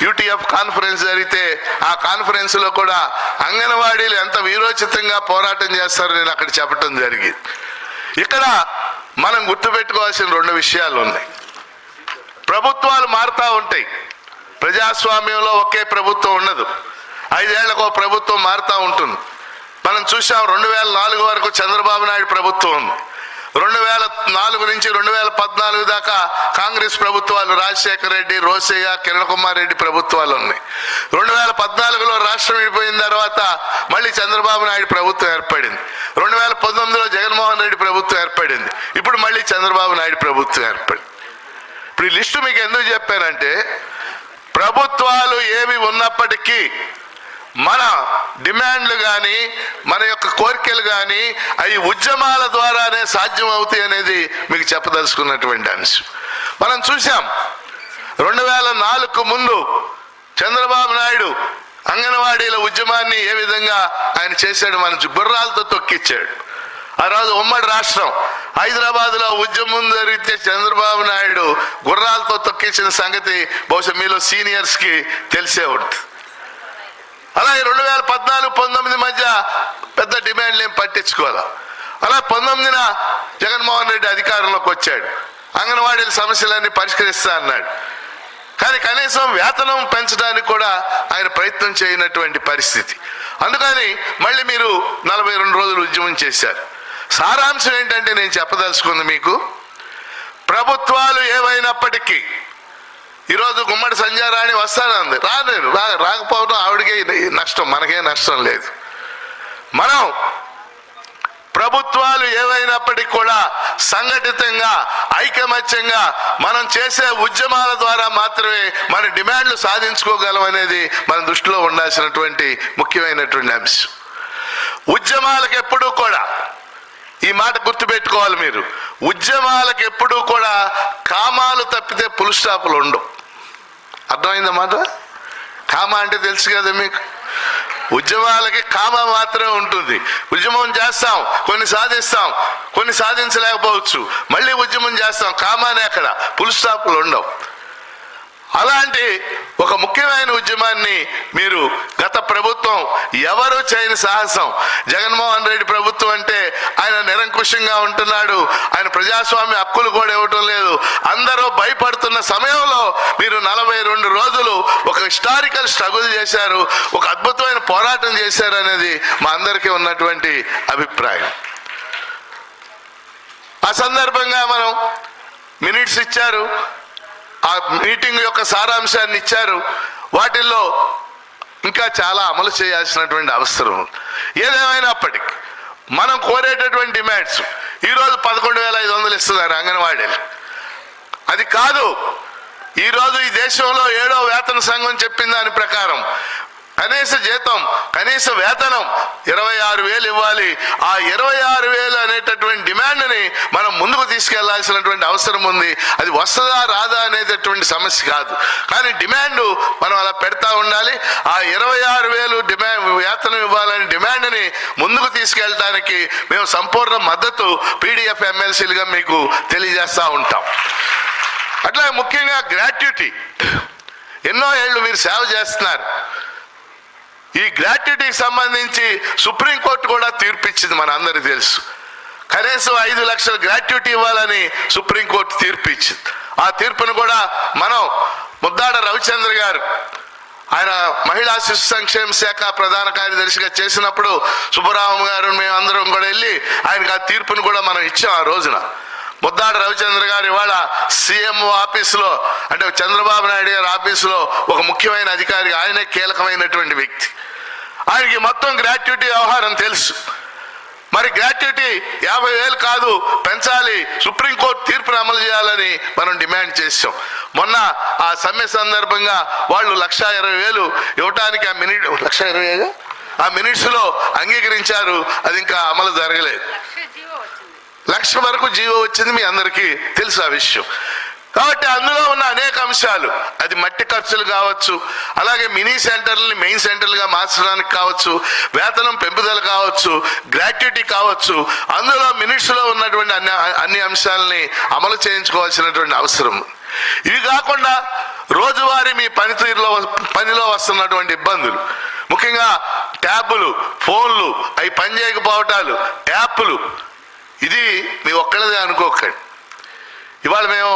యూటీఎఫ్ కాన్ఫరెన్స్ జరిగితే ఆ కాన్ఫరెన్స్లో కూడా అంగన్వాడీలు ఎంత వీరోచితంగా పోరాటం చేస్తారో నేను అక్కడ చెప్పడం జరిగింది. ఇక్కడ మనం గుర్తుపెట్టుకోవాల్సిన 2 విషయాలు ఉన్నాయి. ప్రభుత్వాలు మారుతూ ఉంటాయి. ప్రజాస్వామ్యంలో ఒకే ప్రభుత్వం ఉండదు. 5 ఏళ్లకు ఒక ప్రభుత్వం మారుతూ ఉంటుంది. మనం చూసాం 2004 వరకు చంద్రబాబు నాయుడు ప్రభుత్వం ఉంది. 2004 నుంచి 2014 దాకా కాంగ్రెస్ ప్రభుత్వాలు, రాజశేఖర రెడ్డి, రోసయ్య, కిరణ్ కుమార్ రెడ్డి ప్రభుత్వాలు ఉన్నాయి. 2014లో రాష్ట్రం విడిపోయిన తర్వాత మళ్ళీ చంద్రబాబు నాయుడు ప్రభుత్వం ఏర్పడింది. 2019లో జగన్మోహన్ రెడ్డి ప్రభుత్వం ఏర్పడింది. ఇప్పుడు మళ్ళీ చంద్రబాబు నాయుడు ప్రభుత్వం ఏర్పడింది. ఇప్పుడు ఈ లిస్టు మీకు ఎందుకు చెప్పానంటే, ప్రభుత్వాలు ఏవి ఉన్నప్పటికీ మన డిమాండ్లు కానీ, మన యొక్క కోరికలు కానీ అవి ఉద్యమాల ద్వారానే సాధ్యం అవుతాయి అనేది మీకు చెప్పదలుచుకున్నటువంటి అంశం. మనం చూసాం 2004కు ముందు చంద్రబాబు నాయుడు అంగన్వాడీల ఉద్యమాన్ని ఏ విధంగా ఆయన చేశాడు. మన గుర్రాలతో తొక్కిచ్చాడు. ఆ రోజు ఉమ్మడి రాష్ట్రం హైదరాబాద్లో ఉద్యమం జరిగితే చంద్రబాబు నాయుడు గుర్రాలతో తొక్కించిన సంగతి బహుశా మీలో సీనియర్స్కి తెలిసే ఉంటుంది. అలాగే 2014-19 మధ్య పెద్ద డిమాండ్లు ఏం పట్టించుకోవాలి. అలా 19న జగన్మోహన్ రెడ్డి అధికారంలోకి వచ్చాడు. అంగన్వాడీల సమస్యలన్నీ పరిష్కరిస్తా అన్నాడు. కానీ కనీసం వేతనం పెంచడానికి కూడా ఆయన ప్రయత్నం చేయనటువంటి పరిస్థితి. అందుకని మళ్ళీ మీరు 42 రోజులు ఉద్యమం చేశారు. సారాంశం ఏంటంటే నేను చెప్పదలుచుకుంది మీకు, ప్రభుత్వాలు ఏవైనప్పటికీ ఈరోజు గుమ్మడి సంజారాణి వస్తానంది, రాకపోవడం ఆవిడకే నష్టం, మనకే నష్టం లేదు. మనం ప్రభుత్వాలు ఏవైనప్పటికీ కూడా సంఘటితంగా, ఐకమత్యంగా మనం చేసే ఉద్యమాల ద్వారా మాత్రమే మన డిమాండ్లు సాధించుకోగలం అనేది మన దృష్టిలో ఉండాల్సినటువంటి ముఖ్యమైనటువంటి అంశం. ఉద్యమాలకు ఎప్పుడూ కూడా ఈ మాట గుర్తుపెట్టుకోవాలి మీరు, ఉద్యమాలకు ఎప్పుడూ కూడా కామాలు తప్పితే పుల్ స్టాపులు ఉండవు. అర్థమైందన్నమాట. కామ అంటే తెలుసు కదా మీకు. ఉద్యమాలకి కామ మాత్రమే ఉంటుంది. ఉద్యమం చేస్తాం, కొన్ని సాధిస్తాం, కొన్ని సాధించలేకపోవచ్చు, మళ్ళీ ఉద్యమం చేస్తాం. కామానే అక్కడ, పుల్ స్టాపులు ఉండవు. అలాంటి ఒక ముఖ్యమైన ఉద్యమాన్ని మీరు గత ప్రభుత్వం ఎవరు చేయని సాహసం. జగన్మోహన్ రెడ్డి ప్రభుత్వం అంటే ఆయన నిరంకుశంగా ఉంటున్నాడు, ఆయన ప్రజాస్వామ్య హక్కులు కూడా ఇవ్వటం లేదు, అందరూ భయపడుతున్న సమయంలో మీరు 42 రోజులు ఒక హిస్టారికల్ స్ట్రగుల్ చేశారు, ఒక అద్భుతమైన పోరాటం చేశారు అనేది మా అందరికీ ఉన్నటువంటి అభిప్రాయం. ఆ సందర్భంగా మనం మినిట్స్ ఇచ్చారు, ఆ మీటింగ్ యొక్క సారాంశాన్ని ఇచ్చారు. వాటిల్లో ఇంకా చాలా అమలు చేయాల్సినటువంటి అవసరం. ఏదేమైనప్పటికీ మనం కోరేటటువంటి డిమాండ్స్ ఈరోజు 11,500 ఇస్తున్నారు అంగన్వాడీలు. అది కాదు, ఈరోజు ఈ దేశంలో 7వ వేతన సంఘం చెప్పిన దాని ప్రకారం కనీస జీతం, కనీస వేతనం 26,000 ఇవ్వాలి. ఆ 26,000 అనేటటువంటి డిమాండ్ని మనం ముందుకు తీసుకెళ్లాల్సినటువంటి అవసరం ఉంది. అది వస్తుందా రాదా అనేటటువంటి సమస్య కాదు, కానీ డిమాండ్ మనం అలా పెడతా ఉండాలి. ఆ 26,000 డిమాండ్ వేతనం ఇవ్వాలని డిమాండ్ని ముందుకు తీసుకెళ్ళడానికి మేము సంపూర్ణ మద్దతు పీడీఎఫ్ ఎమ్మెల్సీలుగా మీకు తెలియజేస్తూ ఉంటాం. అట్లాగే ముఖ్యంగా గ్రాట్యుటీ, ఎన్నో ఏళ్ళు మీరు సేవ చేస్తున్నారు. ఈ గ్రాట్యుటీకి సంబంధించి సుప్రీంకోర్టు కూడా తీర్పు ఇచ్చింది, మన అందరికీ తెలుసు. కనీసం 5 లక్షల గ్రాట్యుటీ ఇవ్వాలని సుప్రీంకోర్టు తీర్పు ఇచ్చింది. ఆ తీర్పును కూడా మనం ముద్దాడ రవిచంద్ర గారు, ఆయన మహిళా శిశు సంక్షేమ శాఖ ప్రధాన కార్యదర్శిగా చేసినప్పుడు సుబ్బరామన్ గారు మేము అందరం కూడా వెళ్ళి ఆయనకు ఆ తీర్పును కూడా మనం ఇచ్చాం. ఆ రోజున ముద్దాడ రవిచంద్ర గారు ఇవాళ సీఎంఓ ఆఫీసులో, అంటే చంద్రబాబు నాయుడు గారి ఆఫీసులో ఒక ముఖ్యమైన అధికారి, ఆయనే కీలకమైనటువంటి వ్యక్తి. ఆయనకి మొత్తం గ్రాట్యుటీ వ్యవహారం తెలుసు. మరి గ్రాట్యుటీ 50,000 కాదు, పెంచాలి, సుప్రీంకోర్టు తీర్పును అమలు చేయాలని మనం డిమాండ్ చేసాం. మొన్న ఆ సమ్మె సందర్భంగా వాళ్ళు 1,20,000 ఇవ్వటానికి ఆ 1,20,000 ఆ మినిట్స్లో అంగీకరించారు. అది ఇంకా అమలు జరగలేదు. లక్ష వరకు జీవో వచ్చింది, మీ అందరికీ తెలుసు ఆ విషయం. కాబట్టి అందులో ఉన్న అనేక అంశాలు, అది మట్టి ఖర్చులు కావచ్చు, అలాగే మినీ సెంటర్లని మెయిన్ సెంటర్లుగా మార్చడానికి కావచ్చు, వేతనం పెంపుదల కావచ్చు, గ్రాట్యుటీ కావచ్చు, అందులో మినిట్స్లో ఉన్నటువంటి అన్ని అంశాలని అమలు చేయించుకోవాల్సినటువంటి అవసరం. ఇవి కాకుండా రోజువారీ మీ పనిలో వస్తున్నటువంటి ఇబ్బందులు, ముఖ్యంగా ట్యాబులు, ఫోన్లు అవి పనిచేయకపోవటాలు, యాప్లు, ఇది మీ ఒక్కళ్ళదే అనుకోకండి. ఇవాళ మేము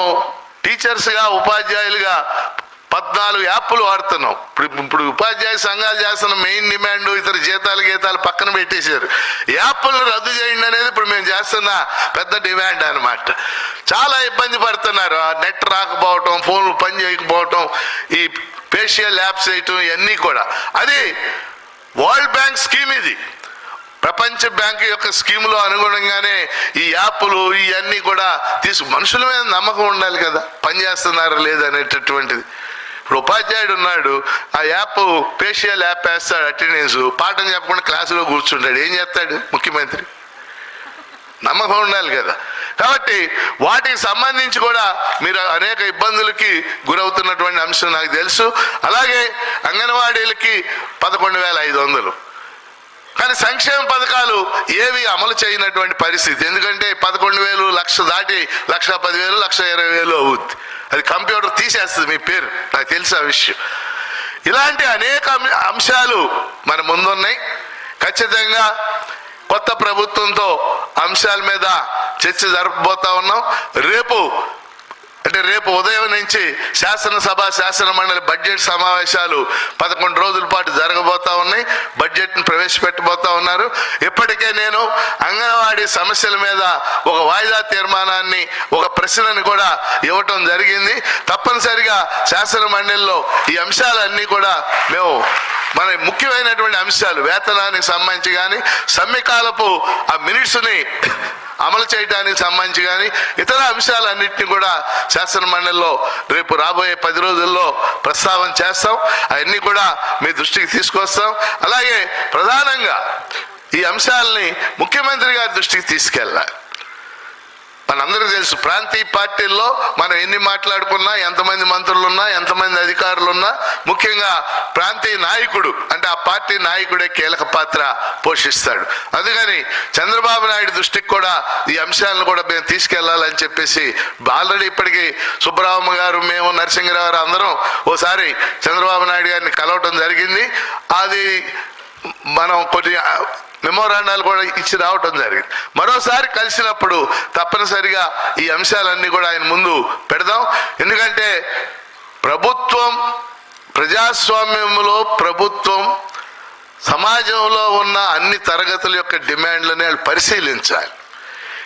టీచర్స్గా ఉపాధ్యాయులుగా 14 యాప్లు వాడుతున్నాం. ఇప్పుడు ఉపాధ్యాయ సంఘాలు చేస్తున్న మెయిన్ డిమాండ్ ఇతర గీతాలు పక్కన పెట్టేశారు. యాప్లను రద్దు చేయండి అనేది ఇప్పుడు మేము చేస్తున్న పెద్ద డిమాండ్ అన్నమాట. చాలా ఇబ్బంది పడుతున్నారు. నెట్ రాకపోవటం, ఫోన్లు పని చేయకపోవటం, ఈ ఫేషియల్ యాప్స్ వేయటం, ఇవన్నీ కూడా. అది వరల్డ్ బ్యాంక్ స్కీమ్, ఇది ప్రపంచ బ్యాంకు యొక్క స్కీములో అనుగుణంగానే ఈ యాప్లు ఇవన్నీ కూడా మనుషుల మీద నమ్మకం ఉండాలి కదా, పనిచేస్తున్నారా లేదనేటటువంటిది. ఇప్పుడు ఉపాధ్యాయుడు ఉన్నాడు, ఆ యాప్ ఫేషియల్ యాప్ వేస్తాడు, అటెండెన్స్ పాఠం చెప్పకుండా క్లాసులో కూర్చుంటాడు, ఏం చేస్తాడు ముఖ్యమంత్రి? నమ్మకం ఉండాలి కదా. కాబట్టి వాటికి సంబంధించి కూడా మీరు అనేక ఇబ్బందులకి గురవుతున్నటువంటి అంశం నాకు తెలుసు. అలాగే అంగన్వాడీలకి 11,500, కానీ సంక్షేమ పథకాలు ఏవి అమలు చేయనటువంటి పరిస్థితి. ఎందుకంటే 11,000 లక్ష దాటి 1,10,000 1,20,000 అవుద్ది. అది కంప్యూటర్ తీసేస్తుంది మీ పేరు, నాకు తెలుసు ఆ విషయం. ఇలాంటి అనేక అంశాలు మన ముందున్నాయి. ఖచ్చితంగా కొత్త ప్రభుత్వంతో అంశాల మీద చర్చ జరపబోతా ఉన్నాం. రేపు ఉదయం నుంచి శాసనసభ శాసన మండలి బడ్జెట్ సమావేశాలు 11 రోజుల పాటు జరగబోతా ఉన్నాయి. బడ్జెట్ను ప్రవేశపెట్టబోతా ఉన్నారు. ఇప్పటికే నేను అంగన్వాడీ సమస్యల మీద ఒక వాయిదా తీర్మానాన్ని, ఒక ప్రశ్నని కూడా ఇవ్వటం జరిగింది. తప్పనిసరిగా శాసన మండలిలో ఈ అంశాలన్నీ కూడా మేము మన ముఖ్యమైనటువంటి అంశాలు, వేతనానికి సంబంధించి కానీ, సమ్మెకాలపు ఆ మినిట్స్ని అమలు చేయడానికి సంబంధించి కానీ, ఇతర అంశాలన్నింటినీ కూడా శాసన మండలిలో రేపు రాబోయే 10 రోజుల్లో ప్రస్తావన చేస్తాం. అవన్నీ కూడా మీ దృష్టికి తీసుకొస్తాం. అలాగే ప్రధానంగా ఈ అంశాలని ముఖ్యమంత్రి గారి దృష్టికి తీసుకెళ్ళాలి. మనందరికీ తెలుసు, ప్రాంతీయ పార్టీల్లో మనం ఎన్ని మాట్లాడుకున్నా, ఎంతమంది మంత్రులు ఉన్నా, ఎంతమంది అధికారులు ఉన్నా, ముఖ్యంగా ప్రాంతీయ నాయకుడు అంటే ఆ పార్టీ నాయకుడే కీలక పాత్ర పోషిస్తాడు. అందుకని చంద్రబాబు నాయుడు దృష్టికి కూడా ఈ అంశాలను కూడా మేము తీసుకెళ్లాలని చెప్పేసి ఆల్రెడీ ఇప్పటికీ సుబ్బరామ గారు, మేము, నరసింహరావు గారు అందరం ఓసారి చంద్రబాబు నాయుడు గారిని కలవటం జరిగింది. అది మనం కొన్ని మెమోరాండాలు కూడా ఇచ్చి రావటం జరిగింది. మరోసారి కలిసినప్పుడు తప్పనిసరిగా ఈ అంశాలన్నీ కూడా ఆయన ముందు పెడదాం. ఎందుకంటే ప్రజాస్వామ్యంలో ప్రభుత్వం సమాజంలో ఉన్న అన్ని తరగతుల యొక్క డిమాండ్లని వాళ్ళు పరిశీలించాలి.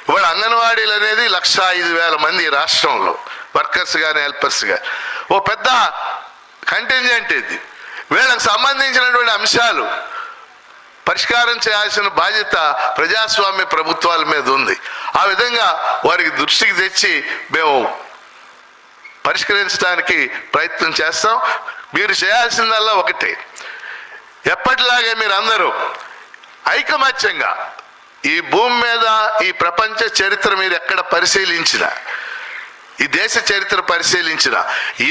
ఇవాళ అంగన్వాడీలు అనేది 105,000 మంది ఈ రాష్ట్రంలో, వర్కర్స్ కానీ హెల్పర్స్ కానీ, ఓ పెద్ద కంటింజెంట్ ఇది. వీళ్ళకి సంబంధించినటువంటి అంశాలు పరిష్కారం చేయాల్సిన బాధ్యత ప్రజాస్వామ్య ప్రభుత్వాల మీద ఉంది. ఆ విధంగా వారికి దృష్టికి తెచ్చి మేము పరిష్కరించడానికి ప్రయత్నం చేస్తాం. మీరు చేయాల్సిందల్లా ఒకటే, ఎప్పటిలాగే మీరు అందరూ ఐకమత్యంగా ఈ భూమి మీద ఈ ప్రపంచ చరిత్ర మీరు ఎక్కడ పరిశీలించినా, ఈ దేశ చరిత్ర పరిశీలించినా,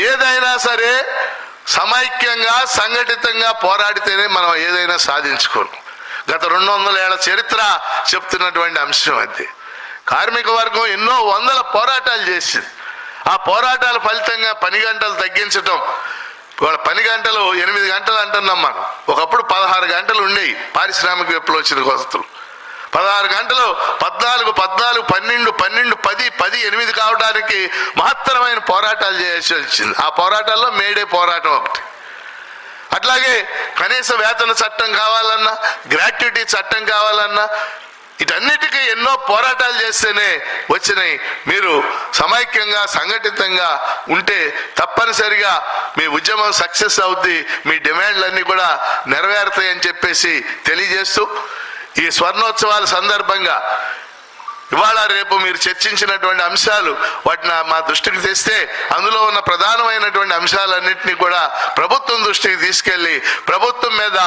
ఏదైనా సరే సమైక్యంగా సంఘటితంగా పోరాడితేనే మనం ఏదైనా సాధించుకోను. గత 200 ఏళ్ల చరిత్ర చెప్తున్నటువంటి అంశం అది. కార్మిక వర్గం ఎన్నో వందల పోరాటాలు చేసింది. ఆ పోరాటాల ఫలితంగా పని గంటలు తగ్గించటం, ఇవాళ పని గంటలు 8 గంటలు అంటున్నాం మనం. ఒకప్పుడు 16 గంటలు ఉండేవి. పారిశ్రామిక విప్లవం వచ్చిన కొత్తలు 16 గంటలు 14, 12, 12, 10, 10, 8 కావడానికి మహత్తరమైన పోరాటాలు చేయాల్సి వచ్చింది. ఆ పోరాటాల్లో మేడే పోరాటం ఒకటి. అట్లాగే కనీస వేతన చట్టం కావాలన్నా, గ్రాట్యుటీ చట్టం కావాలన్నా, వీటన్నిటికీ ఎన్నో పోరాటాలు చేస్తేనే వచ్చినాయి. మీరు సమైక్యంగా సంఘటితంగా ఉంటే తప్పనిసరిగా మీ ఉద్యమం సక్సెస్ అవుద్ది, మీ డిమాండ్లన్నీ కూడా నెరవేరుతాయని చెప్పేసి తెలియజేస్తూ, ఈ స్వర్ణోత్సవాల సందర్భంగా ఇవాళ రేపు మీరు చర్చించినటువంటి అంశాలు వాటిని మా దృష్టికి తెస్తే అందులో ఉన్న ప్రధానమైనటువంటి అంశాలన్నింటినీ కూడా ప్రభుత్వం దృష్టికి తీసుకెళ్లి ప్రభుత్వం మీద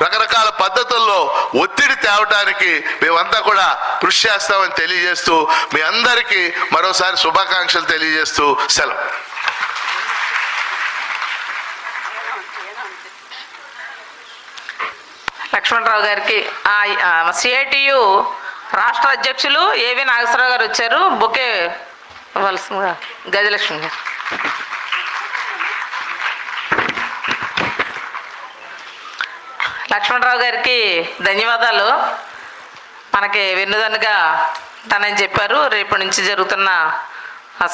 రకరకాల పద్ధతుల్లో ఒత్తిడి తేవటానికి మేమంతా కూడా కృషి చేస్తామని తెలియజేస్తూ మీ అందరికీ మరోసారి శుభాకాంక్షలు తెలియజేస్తూ సెలవు. లక్ష్మణరావు గారికి సిఐటియు రాష్ట్ర అధ్యక్షులు ఏవి నాగేశ్వరరావు గారు వచ్చారు. బొకే ఇవ్వాల్సిందిగా గజలక్ష్మి గారు. లక్ష్మణరావు గారికి ధన్యవాదాలు. మనకి వెన్నుదన్నుగా తనని చెప్పారు. రేపటి నుంచి జరుగుతున్న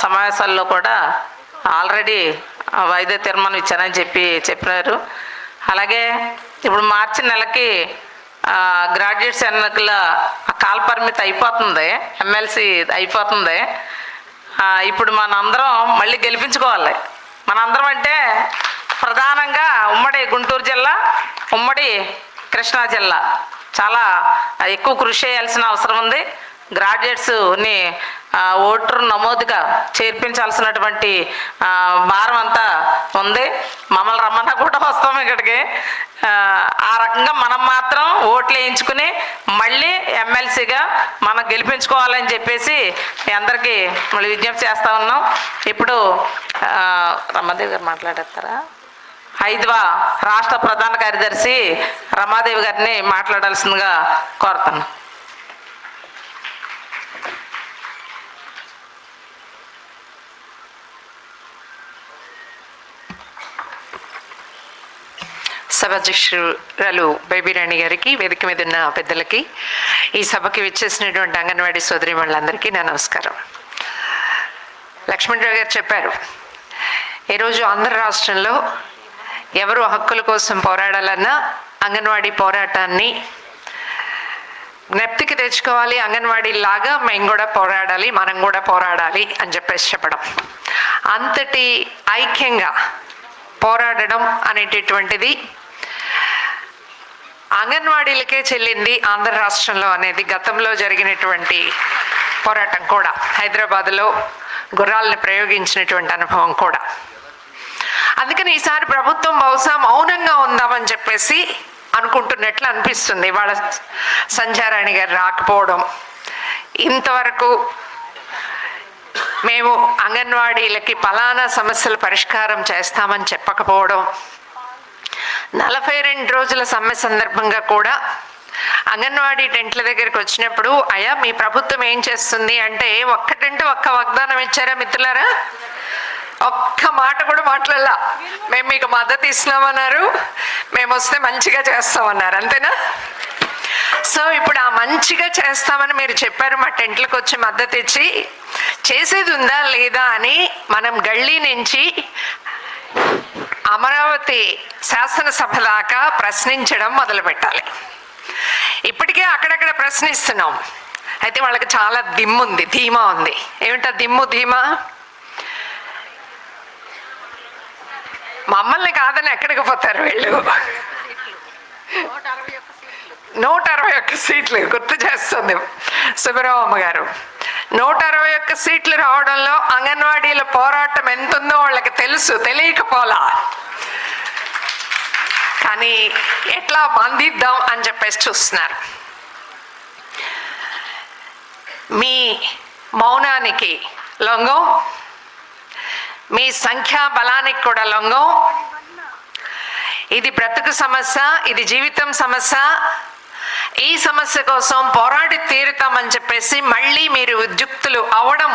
సమావేశాల్లో కూడా ఆల్రెడీ వాయిదా తీర్మానం ఇచ్చారని చెప్పినారు. అలాగే ఇప్పుడు మార్చి నెలకి గ్రాడ్యుయేట్స్ ఎన్నికల కాల పరిమితి అయిపోతుంది, ఎమ్మెల్సీ అయిపోతుంది. ఇప్పుడు మనందరం మళ్ళీ గెలిపించుకోవాలి. మనందరం అంటే ప్రధానంగా ఉమ్మడి గుంటూరు జిల్లా, ఉమ్మడి కృష్ణా జిల్లా చాలా ఎక్కువ కృషి చేయాల్సిన అవసరం ఉంది. గ్రాడ్యుయేట్స్ని ఓటర్ నమోదుగా చేర్పించాల్సినటువంటి భారం అంతా ఉంది. మమ్మల్ని రమ్మన్నా కూడా వస్తాం ఇక్కడికి. ఆ రకంగా మనం మాత్రం ఓట్లు వేయించుకుని మళ్ళీ ఎమ్మెల్సీగా మనం గెలిపించుకోవాలని చెప్పేసి మీ అందరికీ మళ్ళీ విజ్ఞప్తి చేస్తూ ఉన్నాం. ఇప్పుడు రమాదేవి గారు మాట్లాడేస్తారా? ఐదవ రాష్ట్ర ప్రధాన కార్యదర్శి రమాదేవి గారిని మాట్లాడాల్సిందిగా కోరుతున్నాను. సభాధ్యక్షురాలు బేబీరాణి గారికి, వేదిక మీద ఉన్న పెద్దలకి, ఈ సభకి విచ్చేసినటువంటి అంగన్వాడీ సోదరీమణులందరికీ నా నమస్కారం. లక్ష్మణరావు గారు చెప్పారు, ఈరోజు ఆంధ్ర రాష్ట్రంలో ఎవరు హక్కుల కోసం పోరాడాలన్నా అంగన్వాడీ పోరాటాన్ని జ్ఞప్తికి తెచ్చుకోవాలి. అంగన్వాడీ లాగా మేము కూడా పోరాడాలి, మనం కూడా పోరాడాలి అని చెప్పడం, అంతటి ఐక్యంగా పోరాడడం అనేటటువంటిది అంగన్వాడీలకే చెల్లింది ఆంధ్ర రాష్ట్రంలో అనేది గతంలో జరిగినటువంటి పోరాటం కూడా, హైదరాబాద్లో గుర్రాలను ప్రయోగించినటువంటి అనుభవం కూడా. అందుకని ఈసారి ప్రభుత్వం బహుశా మౌనంగా ఉందామని చెప్పేసి అనుకుంటున్నట్లు అనిపిస్తుంది. ఇవాళ సంధ్యారాణి గారు రాకపోవడం, ఇంతవరకు మేము అంగన్వాడీలకి ఫలానా సమస్యల పరిష్కారం చేస్తామని చెప్పకపోవడం, 42 రోజుల సమ్మె సందర్భంగా కూడా అంగన్వాడీ టెంట్ల దగ్గరికి వచ్చినప్పుడు, అయ్యా మీ ప్రభుత్వం ఏం చేస్తుంది అంటే ఒక్కటంటే ఒక్క వాగ్దానం ఇచ్చారా మిత్రులారా? ఒక్క మాట కూడా మాట్లాడలా. మేము మీకు మద్దతు ఇస్తున్నామన్నారు, మేము వస్తే మంచిగా చేస్తామన్నారు, అంతేనా? సో ఇప్పుడు ఆ మంచిగా చేస్తామని మీరు చెప్పారు, మా టెంట్లకు వచ్చి మద్దతు ఇచ్చి చేసేది ఉందా లేదా అని మనం గల్లీ నుంచి అమరావతి శాసనసభ దాకా ప్రశ్నించడం మొదలు పెట్టాలి. ఇప్పటికే అక్కడక్కడ ప్రశ్నిస్తున్నాం. అయితే వాళ్ళకి చాలా ధీమా ఉంది. ఏమిటా ధీమా? మమ్మల్ని కాదని ఎక్కడికి పోతారు వీళ్ళు? 161 సీట్లు గుర్తు చేస్తుంది సుబ్బరామమ్మ గారు. 161 సీట్లు రావడంలో అంగన్వాడీల పోరాటం ఎంతుందో వాళ్ళకి తెలుసు, తెలియకపోలా. కానీ ఎట్లా బంధిద్దాం అని చెప్పేసి చూస్తున్నారు. మీ మౌనానికి లొంగం, మీ సంఖ్యా బలానికి కూడా లొంగం. ఇది బ్రతుకు సమస్య, ఇది జీవితం సమస్య. ఈ సమస్య కోసం పోరాడి తీరుతామని చెప్పేసి మళ్ళీ మీరు ఉద్యుక్తులు అవడం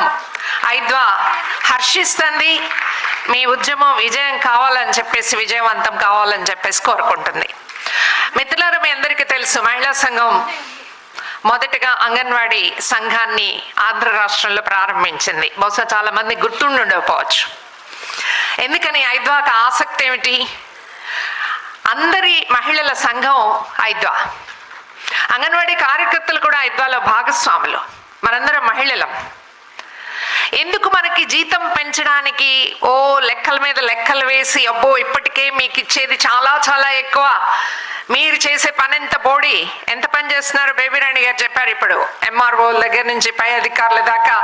ఐద్వా హర్షిస్తుంది. మీ ఉద్యమం విజయం కావాలని చెప్పేసి, విజయవంతం కావాలని చెప్పేసి కోరుకుంటుంది. మిత్రులారా, మీ అందరికీ తెలుసు, మహిళా సంఘం మొదటగా అంగన్వాడీ సంఘాన్ని ఆంధ్ర రాష్ట్రంలో ప్రారంభించింది. బహుశా చాలా మంది గుర్తుండకపోవచ్చు. ఎందుకని ఐద్వాకి ఆసక్తి ఏమిటి? అందరి మహిళల సంఘం ఐద్వా, అంగన్వాడీ కార్యకర్తలు కూడా ఐద్వాలో భాగస్వాములు, మనందరం మహిళలం. ఎందుకు మనకి జీతం పెంచడానికి లెక్కల మీద లెక్కలు వేసి, అబ్బో ఇప్పటికే మీకు ఇచ్చేది చాలా చాలా ఎక్కువ, మీరు చేసే పని ఎంత పని చేస్తున్నారు బేబీ రాణి గారు చెప్పారు. ఇప్పుడు ఎంఆర్ఓ దగ్గర నుంచి పై అధికారుల దాకా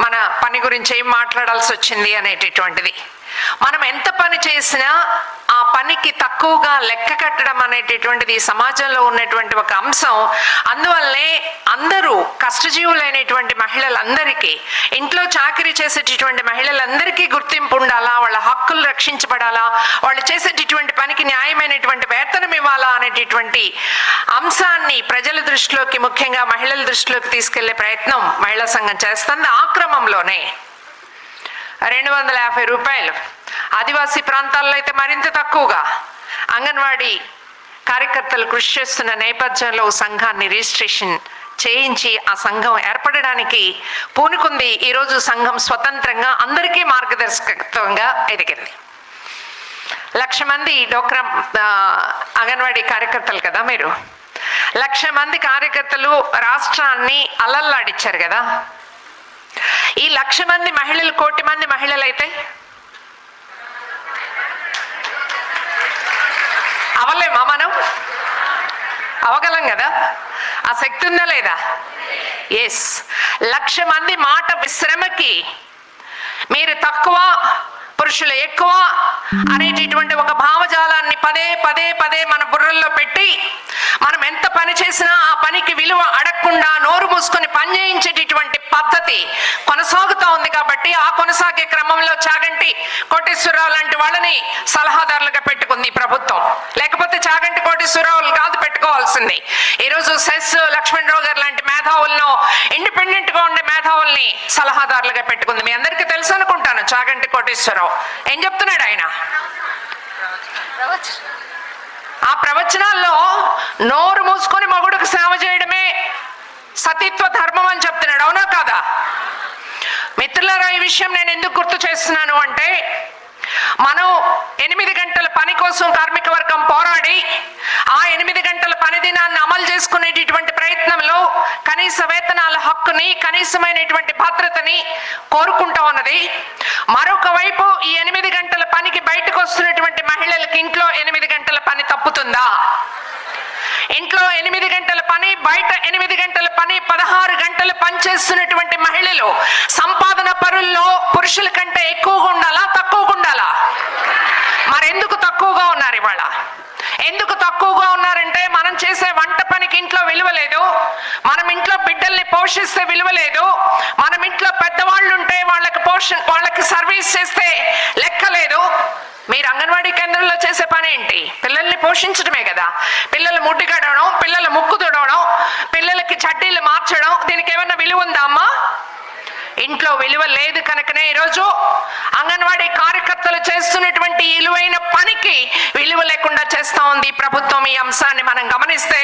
మన పని గురించి ఏం మాట్లాడాల్సి వచ్చింది అనేటటువంటిది. మనం ఎంత పని చేసినా ఆ పనికి తక్కువగా లెక్క కట్టడం అనేటటువంటిది సమాజంలో ఉన్నటువంటి ఒక అంశం. అందువల్లనే అందరూ కష్టజీవులైనటువంటి మహిళలందరికీ, ఇంట్లో చాకరీ చేసేటటువంటి మహిళలందరికీ గుర్తింపు ఉండాలా, వాళ్ళ హక్కులు రక్షించబడాలా, వాళ్ళు చేసేటటువంటి పనికి న్యాయమైనటువంటి వేతనం ఇవ్వాలా అనేటటువంటి అంశాన్ని ప్రజల దృష్టిలోకి, ముఖ్యంగా మహిళల దృష్టిలోకి తీసుకెళ్లే ప్రయత్నం మహిళా సంఘం చేస్తుంది. ఆ క్రమంలోనే 250 రూపాయలు, ఆదివాసీ ప్రాంతాల్లో అయితే మరింత తక్కువగా అంగన్వాడీ కార్యకర్తలు కృషి చేస్తున్న నేపథ్యంలో సంఘాన్ని రిజిస్ట్రేషన్ చేయించి ఆ సంఘం ఏర్పడడానికి పూనుకుంది. ఈరోజు సంఘం స్వతంత్రంగా అందరికీ మార్గదర్శకత్వంగా ఎదిగింది. 1,00,000 మంది డోక్రా అంగన్వాడీ కార్యకర్తలు కదా మీరు. 1,00,000 మంది కార్యకర్తలు రాష్ట్రాన్ని అలల్లాడిచ్చారు కదా. ఈ 1,00,000 మంది మహిళలు 1 కోటి మంది మహిళలు అయితే అవలేమా? మనం అవగలం కదా. ఆ శక్తి ఉందా లేదా? ఎస్. 1,00,000 మంది మాట శ్రమకి మీరు తక్కువ, పురుషులు ఎక్కువ అనేటటువంటి ఒక భావజాలాన్ని పదే మన బుర్రల్లో పెట్టి మనం ఎంత పని చేసినా ఆ పనికి విలువ అడగకుండా నోరు మూసుకొని పని చేయించేటటువంటి పద్ధతి కొనసాగుతూ ఉంది. కాబట్టి ఆ కొనసాగే క్రమంలో చాగంటి కోటేశ్వరరావు లాంటి వాళ్ళని సలహాదారులుగా పెట్టుకుంది ప్రభుత్వం. లేకపోతే చాగంటి కోటేశ్వరరావులు కాదు పెట్టుకోవాల్సింది. ఈరోజు సెస్ లక్ష్మణరావు గారు లాంటి మేధావులను, ఇండిపెండెంట్ గా ఉండే మేధావుల్ని సలహాదారులుగా పెట్టుకుంది. మీ అందరికీ తెలుసు అనుకుంటాను చాగంటి కోటేశ్వరరావు ఏం చెప్తున్నాడు. ఆయన ఆ ప్రవచనాల్లో నోరు మూసుకొని మగుడుకు సేవ చేయడమే సతీత్వ ధర్మం అని చెప్తున్నాడు. అవునా కాదా? మిత్రులారా, ఈ విషయం నేను ఎందుకు గుర్తు చేస్తున్నాను అంటే, మనం 8 గంటల పని కోసం కార్మిక వర్గం పోరాడి ఆ 8 గంటల పని దినాన్ని అమలు చేసుకునేటటువంటి ప్రయత్నంలో కనీస వేతనాల హక్కుని, కనీసమైనటువంటి భద్రతని కోరుకుంటా ఉన్నది. మరొక వైపు ఈ 8 గంటల పనికి బయటకు వస్తున్నటువంటి మహిళలకి ఇంట్లో 8 గంటల పని తప్పుతుందా? ఇంట్లో 8 గంటల పని, బయట 8 గంటల పని, 16 గంటలు పనిచేస్తున్నటువంటి మహిళలు సంపాదన పరుల్లో పురుషుల కంటే ఎక్కువగా ఉండాలా, తక్కువగా ఉండాలా? మరెందుకు తక్కువగా ఉన్నారు ఇవాళ? ఎందుకు తక్కువగా ఉన్నారంటే, మనం చేసే వంట పనికి ఇంట్లో విలువ లేదు, మనం ఇంట్లో బిడ్డల్ని పోషిస్తే విలువ లేదు, మనం ఇంట్లో పెద్దవాళ్ళు ఉంటే వాళ్ళకి సర్వీస్ చేస్తే లెక్క లేదు. మీరు అంగన్వాడీ కేంద్రంలో చేసే పని ఏంటి? పిల్లల్ని పోషించడమే కదా. పిల్లలు ముడ్డి కడవడం, పిల్లల ముక్కు తుడవడం, పిల్లలకి చట్టీలు మార్చడం, దీనికి ఏమన్నా విలువ ఉందా అమ్మా? ఇంట్లో విలువ లేదు కనుకనే ఈరోజు అంగన్వాడీ కార్యకర్తలు చేస్తున్నటువంటి విలువైన పనికి విలువ లేకుండా చేస్తా ఉంది ప్రభుత్వం. ఈ అంశాన్ని మనం గమనిస్తే,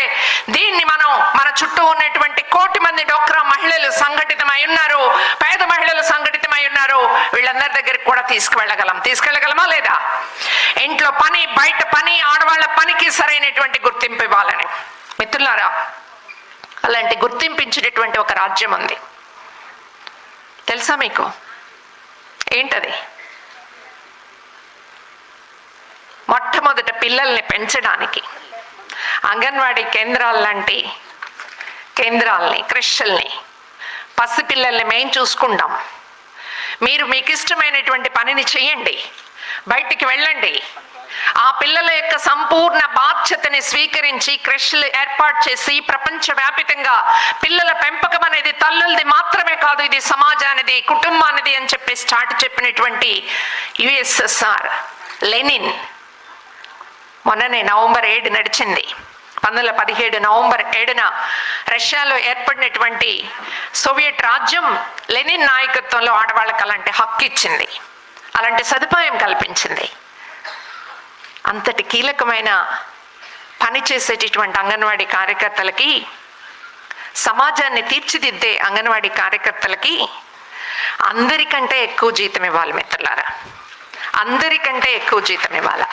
దీన్ని మనం మన చుట్టూ ఉన్నటువంటి 1 కోటి మంది డోక్రా మహిళలు సంఘటితమై ఉన్నారు, పేద మహిళలు సంఘటితమై ఉన్నారు. వీళ్ళందరి దగ్గరికి కూడా తీసుకెళ్ళగలమా లేదా? ఇంట్లో పని, బయట పని, ఆడవాళ్ల పనికి సరైనటువంటి గుర్తింపు ఇవ్వాలని. మిత్రులారా, అలాంటి గుర్తింపించేటటువంటి ఒక రాజ్యం ఉంది. తెలుసా మీకు? ఏంటది? మొట్టమొదట పిల్లల్ని పెంచడానికి అంగన్వాడీ కేంద్రాల లాంటి కేంద్రాలని, క్రిషల్ని, పసిపిల్లల్ని మేము చూసుకుంటాం. మీరు మీకు ఇష్టమైనటువంటి పనిని చెయ్యండి, బయటికి వెళ్ళండి. ఆ పిల్లల యొక్క సంపూర్ణ బాధ్యతని స్వీకరించి క్రిష్లు ఏర్పాటు చేసి ప్రపంచవ్యాపితంగా పిల్లల పెంపకం అనేది తల్లులది మాత్రమే కాదు, ఇది సమాజానిది, కుటుంబానిది అని చెప్పి చెప్పినటువంటి యుఎస్ఎస్ఆర్ లెనిన్ మొన్ననే నవంబర్ 7 నడిచింది. 1917 నవంబర్ 7న రష్యాలో ఏర్పడినటువంటి సోవియట్ రాజ్యం లెనిన్ నాయకత్వంలో ఆడవాళ్ళకి అలాంటి హక్కు ఇచ్చింది, అలాంటి సదుపాయం కల్పించింది. అంతటి కీలకమైన పని చేసేటటువంటి అంగన్వాడీ కార్యకర్తలకి, సమాజాన్ని తీర్చిదిద్దే అంగన్వాడీ కార్యకర్తలకి అందరికంటే ఎక్కువ జీతం ఇవ్వాలి మిత్రులారా, అందరికంటే ఎక్కువ జీతం ఇవ్వాలి.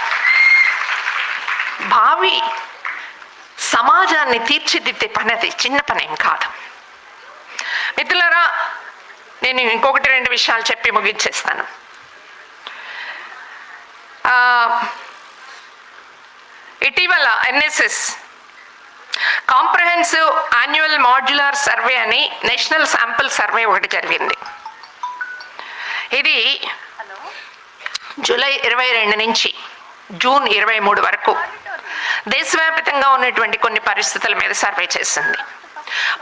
భావి సమాజాన్ని తీర్చిదిద్దే పని అది చిన్న పని ఏం కాదు మిత్రులారా. నేను ఇంకొకటి 2 విషయాలు చెప్పి ముగించేస్తాను. ఇటీవల NSS comprehensive annual modular survey అని నేషనల్ శాంపుల్ సర్వే ఒకటి జరిగింది. ఇది జూలై 22 నుంచి జూన్ 23 వరకు దేశవ్యాప్తంగా ఉన్నటువంటి కొన్ని పరిస్థితుల మీద సర్వే చేసింది.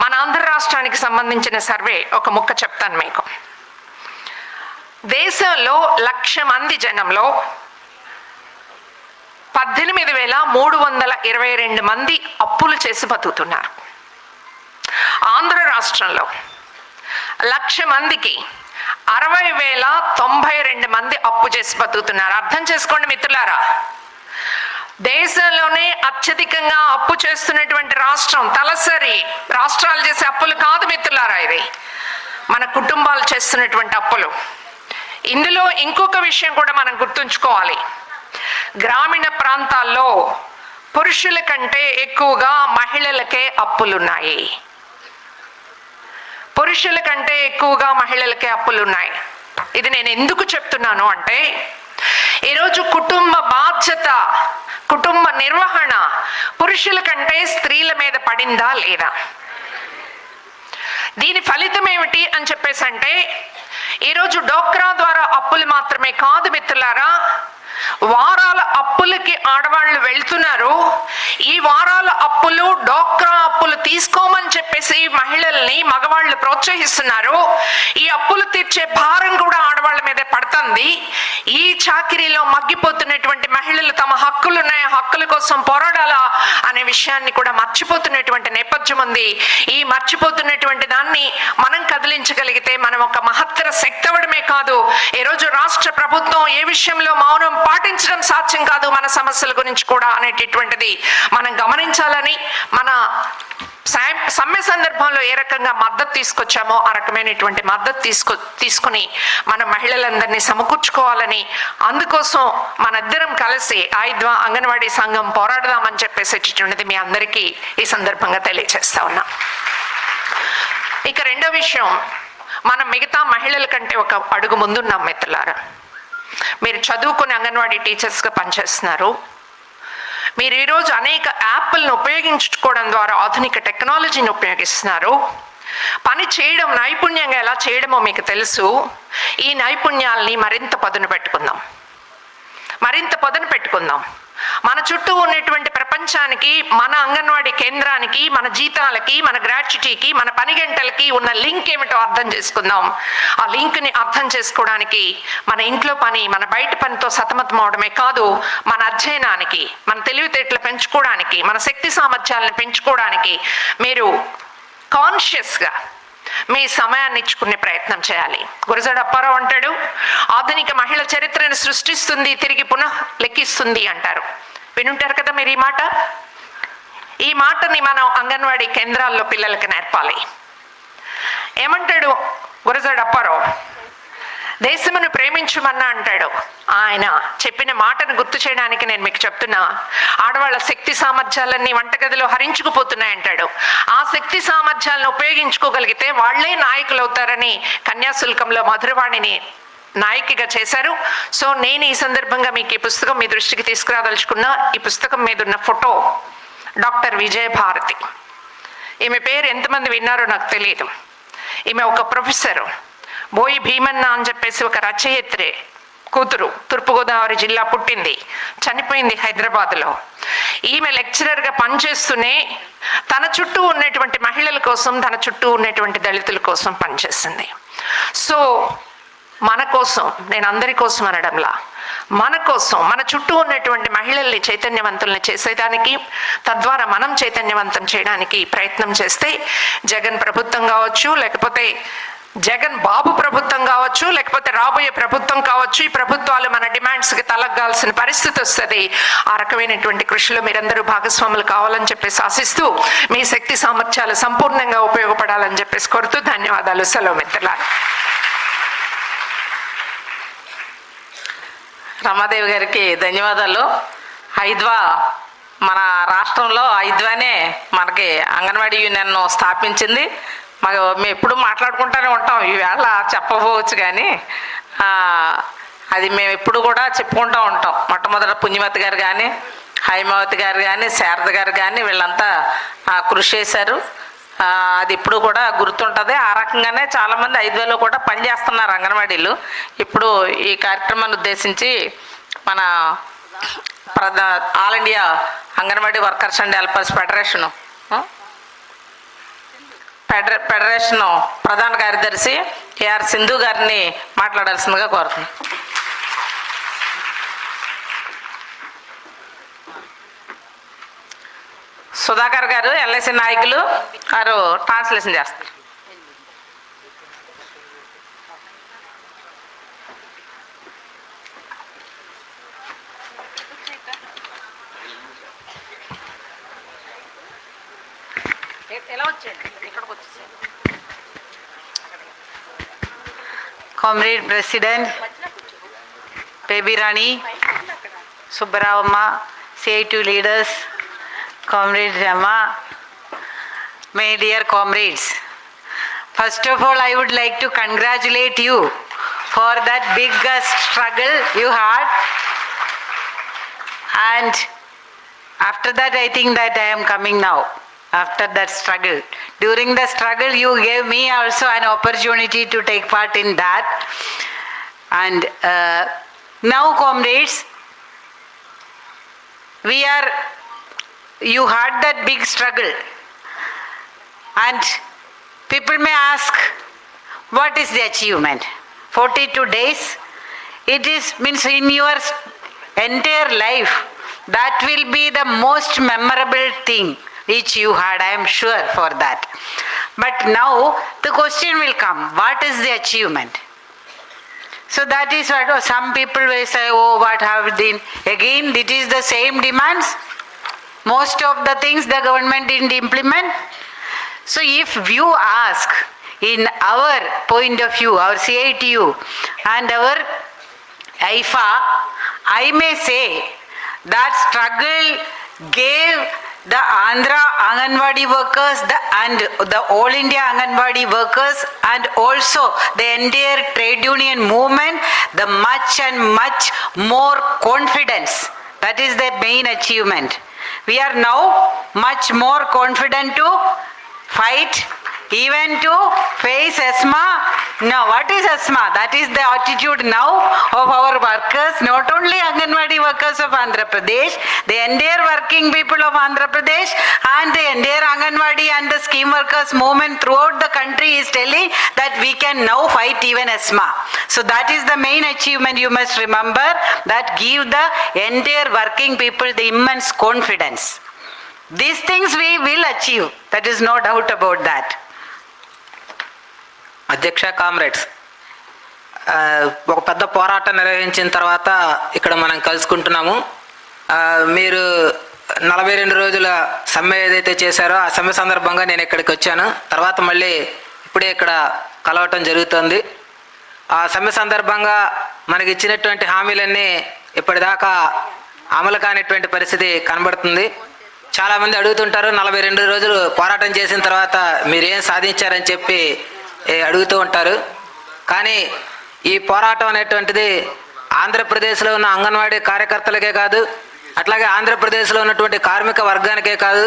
మన ఆంధ్ర రాష్ట్రానికి సంబంధించిన సర్వే ఒక ముక్క చెప్తాను మీకు. దేశంలో 1,00,000 మంది జనంలో 18,322 మంది అప్పులు చేసి బతుకుతున్నారు. ఆంధ్ర రాష్ట్రంలో 1,00,000 మందికి 60,092 మంది అప్పు చేసి బతుకుతున్నారు. అర్థం చేసుకోండి మిత్రులారా, దేశంలోనే అత్యధికంగా అప్పు చేస్తున్నటువంటి రాష్ట్రం తలసరి రాష్ట్రాలు చేసే అప్పులు కాదు మిత్రులారా, ఇది మన కుటుంబాలు చేస్తున్నటువంటి అప్పులు. ఇందులో ఇంకొక విషయం కూడా మనం గుర్తుంచుకోవాలి. గ్రామీణ ప్రాంతాల్లో పురుషుల కంటే ఎక్కువగా మహిళలకే అప్పులున్నాయి. పురుషుల కంటే ఎక్కువగా మహిళలకే అప్పులున్నాయి. ఇది నేను ఎందుకు చెప్తున్నాను అంటే, ఈరోజు కుటుంబ బాధ్యత, కుటుంబ నిర్వహణ పురుషుల కంటే స్త్రీల మీద పడిందా లేదా? దీని ఫలితం ఏమిటి అని చెప్పేసి అంటే, ఈరోజు డోక్రా ద్వారా అప్పులు మాత్రమే కాదు మిత్రులారా, వారాల అప్పులకి ఆడవాళ్ళు వెళ్తున్నారు. ఈ వారాల అప్పులు, డోక్రా అప్పులు తీసుకోమని చెప్పేసి మహిళల్ని మగవాళ్ళు ప్రోత్సహిస్తున్నారు. ఈ అప్పులు తీర్చే భారం కూడా ఆడవాళ్ళ మీదే పడుతుంది. ఈ చాకిరీలో మగ్గిపోతున్నటువంటి మహిళలు తమ హక్కులు ఉన్నాయి, హక్కుల కోసం పోరాడాలా అనే విషయాన్ని కూడా మర్చిపోతున్నటువంటి నేపథ్యం ఉంది. ఈ మర్చిపోతున్నటువంటి దాన్ని మనం కదిలించగలిగితే మనం ఒక మహత్తర శక్తి అవ్వడమే కాదు, ఈరోజు రాష్ట్ర ప్రభుత్వం ఏ విషయంలో మౌనం పాటించడం సాధ్యం కాదు మన సమస్యల గురించి కూడా అనేటటువంటిది మనం గమనించాలని, మన సమ్మె సందర్భంలో ఏ రకంగా మద్దతు తీసుకొచ్చామో ఆ రకమైనటువంటి మద్దతు తీసుకుని మన మహిళలందరినీ సమకూర్చుకోవాలని, అందుకోసం మనిద్దరం కలిసి ఆయిద్వా అంగన్వాడీ సంఘం పోరాడదామని చెప్పేసేటటువంటిది మీ అందరికీ ఈ సందర్భంగా తెలియజేస్తా ఉన్నా. ఇక రెండో విషయం, మనం మిగతా మహిళల కంటే ఒక అడుగు ముందున్నాం మిత్రులారా. మీరు చదువుకుని అంగన్వాడీ టీచర్స్గా పనిచేస్తున్నారు. మీరు ఈరోజు అనేక యాప్లను ఉపయోగించుకోవడం ద్వారా ఆధునిక టెక్నాలజీని ఉపయోగిస్తున్నారు. పని చేయడం నైపుణ్యంగా ఎలా చేయడమో మీకు తెలుసు. ఈ నైపుణ్యాలని మరింత పదును పెట్టుకుందాం. మన చుట్టూ ఉన్నటువంటి ప్రపంచానికి, మన అంగన్వాడీ కేంద్రానికి, మన జీతాలకి, మన గ్రాట్యుటీకి, మన పని గంటలకి ఉన్న లింక్ ఏమిటో అర్థం చేసుకుందాం. ఆ లింక్ని అర్థం చేసుకోవడానికి మన ఇంట్లో పని, మన బయట పనితో సతమతం అవడమే కాదు, మన అధ్యయనానికి, మన తెలివితేటలు పెంచుకోవడానికి, మన శక్తి సామర్థ్యాలను పెంచుకోవడానికి మీరు కాన్షియస్గా మీ సమయాన్ని ఇచ్చుకునే ప్రయత్నం చేయాలి. గురజాడ అప్పారావు అంటాడు, ఆధునిక మహిళ చరిత్రను సృష్టిస్తుంది, తిరిగి పునః లెక్కిస్తుంది అంటారు. వినుంటారు కదా మీరు ఈ మాటని మనం అంగన్వాడీ కేంద్రాల్లో పిల్లలకి నేర్పాలి. ఏమంటాడు గురజాడ అప్పారావు? దేశమును ప్రేమించమన్నా అంటాడు. ఆయన చెప్పిన మాటను గుర్తు చేయడానికి నేను మీకు చెప్తున్నా, ఆడవాళ్ళ శక్తి సామర్థ్యాలన్నీ వంటగదిలో హరించుకుపోతున్నాయంటాడు. ఆ శక్తి సామర్థ్యాలను ఉపయోగించుకోగలిగితే వాళ్లే నాయకులు అవుతారని కన్యాశుల్కంలో మధురవాణిని నాయకిగా చేశారు. సో నేను ఈ సందర్భంగా మీకు ఈ పుస్తకం మీ దృష్టికి తీసుకురాదలుచుకున్నా. ఈ పుస్తకం మీద ఉన్న ఫోటో డాక్టర్ విజయభారతి. ఈమె పేరు ఎంతమంది విన్నారో నాకు తెలియదు. ఈమె ఒక ప్రొఫెసరు. బోయి భీమన్న అని చెప్పేసి ఒక రచయిత్రి కూతురు, తూర్పుగోదావరి జిల్లా, పుట్టింది, చనిపోయింది హైదరాబాద్లో. ఈమె లెక్చరర్గా పనిచేస్తూనే తన చుట్టూ ఉన్నటువంటి మహిళల కోసం, తన చుట్టూ ఉన్నటువంటి దళితుల కోసం పనిచేస్తుంది. సో మన కోసం, నేను అందరి కోసం అనడంలా, మన కోసం, మన చుట్టూ ఉన్నటువంటి మహిళల్ని చైతన్యవంతుల్ని చేసేదానికి, తద్వారా మనం చైతన్యవంతం చేయడానికి ప్రయత్నం చేస్తే జగన్ ప్రభుత్వం కావచ్చు, లేకపోతే జగన్ బాబు ప్రభుత్వం కావచ్చు, లేకపోతే రాబోయే ప్రభుత్వం కావచ్చు, ఈ ప్రభుత్వాలు మన డిమాండ్స్కి తలగ్గాల్సిన పరిస్థితి వస్తుంది. ఆ రకమైనటువంటి కృషిలో మీరందరూ భాగస్వాములు కావాలని చెప్పేసి ఆశిస్తూ, మీ శక్తి సామర్థ్యాలు సంపూర్ణంగా ఉపయోగపడాలని చెప్పేసి కోరుతూ ధన్యవాదాలు. సెలవు మిత్రులారా. రమాదేవి గారికి ధన్యవాదాలు. ఐద్వా మన రాష్ట్రంలో ఐద్వానే మనకి అంగన్వాడీ యూనియన్ను స్థాపించింది. మేము ఎప్పుడు మాట్లాడుకుంటూనే ఉంటాం, ఈవేళ చెప్పకపోవచ్చు కానీ అది మేము ఎప్పుడు కూడా చెప్పుకుంటూ ఉంటాం. మొట్టమొదట పుణ్యవతి గారు కానీ, హైమావతి గారు కానీ శారద గారు కానీ వీళ్ళంతా కృషి చేశారు. అది ఇప్పుడు కూడా గుర్తుంటుంది. ఆ రకంగానే చాలామంది 5,000 కూడా పనిచేస్తున్నారు అంగన్వాడీలు. ఇప్పుడు ఈ కార్యక్రమాన్ని ఉద్దేశించి మన all India anganwadi workers and helpers federation ప్రధాన కార్యదర్శి ఏఆర్ సింధు గారిని మాట్లాడాల్సిందిగా కోరుతున్నాను. సుధాకర్ గారు ఎల్ఐసి నాయకులు వారు ట్రాన్స్లేషన్ చేస్తారు. Comrade President, Baby Rani, Subbaravamma, CITU leaders, Comrade Rama, my dear comrades. First of all, I would like to congratulate you for that big struggle you had. And after that, I think that I am coming now. After that struggle. During the struggle, you gave me also an opportunity to take part in that. And now, comrades, you had that big struggle. And people may ask, what is the achievement? 42 days? It means in your entire life, that will be the most memorable thing which you had, I am sure for that. But now the question will come, what is the achievement? So that is what some people will say, oh, what have been? Again, it is the same demands. Most of the things the government didn't implement. So if you ask, in our point of view, our CITU and our IFA, I may say that struggle gave the Andhra Anganwadi workers and the All India Anganwadi workers and also the entire trade union movement the much and much more confidence. That is the main achievement. We are now much more confident to fight, even to face asthma. Now, what is asthma? That is the attitude now of our workers, not only Anganwadi workers of Andhra Pradesh, the entire working people of Andhra Pradesh and the entire Anganwadi and the scheme workers movement throughout the country is telling that we can now fight even asthma. So that is the main achievement you must remember, that give the entire working people the immense confidence. These things we will achieve. That is no doubt about that. అధ్యక్ష, comrades, ఒక పెద్ద పోరాటం నిర్వహించిన తర్వాత ఇక్కడ మనం కలుసుకుంటున్నాము. మీరు 42 రోజుల సమ్మె ఏదైతే చేశారో ఆ సమ్మె సందర్భంగా నేను ఇక్కడికి వచ్చాను. తర్వాత మళ్ళీ ఇప్పుడే ఇక్కడ కలవటం జరుగుతుంది. ఆ సమ్మె సందర్భంగా మనకి ఇచ్చినటువంటి హామీలన్నీ ఇప్పటిదాకా అమలు కానిటువంటి పరిస్థితి కనబడుతుంది. చాలామంది అడుగుతుంటారు, 42 రోజులు పోరాటం చేసిన తర్వాత మీరేం సాధించారని చెప్పి అడుగుతూ ఉంటారు. కానీ ఈ పోరాటం అనేటువంటిది ఆంధ్రప్రదేశ్లో ఉన్న అంగన్వాడీ కార్యకర్తలకే కాదు, అట్లాగే ఆంధ్రప్రదేశ్లో ఉన్నటువంటి కార్మిక వర్గానికే కాదు,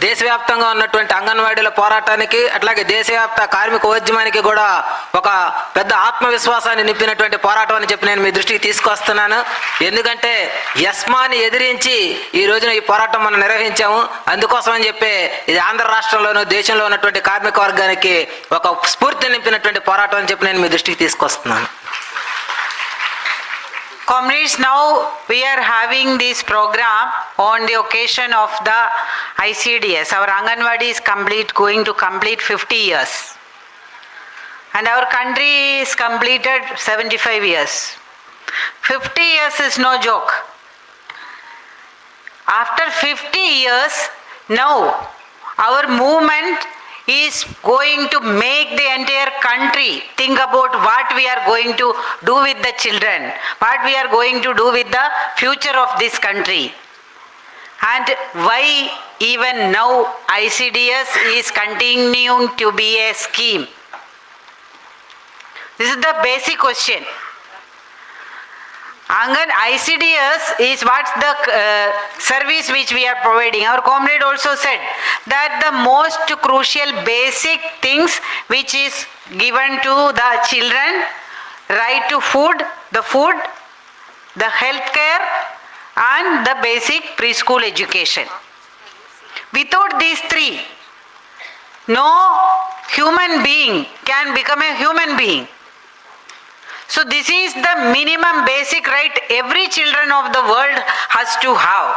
దేశవ్యాప్తంగా ఉన్నటువంటి అంగన్వాడీల పోరాటానికి, అట్లాగే దేశవ్యాప్త కార్మిక ఉద్యమానికి కూడా ఒక పెద్ద ఆత్మవిశ్వాసాన్ని నింపినటువంటి పోరాటం అని చెప్పి నేను మీ దృష్టికి తీసుకొస్తున్నాను. ఎందుకంటే యస్మాని ఎదిరించి ఈ రోజున ఈ పోరాటం మనం నిర్వహించాము. అందుకోసం అని చెప్పి ఇది ఆంధ్ర రాష్ట్రంలోనూ దేశంలో ఉన్నటువంటి కార్మిక వర్గానికి ఒక స్ఫూర్తి నింపినటువంటి పోరాటం అని చెప్పి నేను మీ దృష్టికి తీసుకొస్తున్నాను. Comrades, now we are having this program on the occasion of the ICDS. Our Anganwadi is going to complete 50 years. And our country is completed 75 years. 50 years is no joke. After 50 years, now our movement is going to make the entire country think about what we are going to do with the children, what we are going to do with the future of this country. And why even now ICDS is continuing to be a scheme? This is the basic question. ICDS is what's the service which we are providing. Our comrade also said that the most crucial basic things which is given to the children, right to food, the health care and the basic preschool education. Without these three, no human being can become a human being. So this is the minimum basic right every children of the world has to have.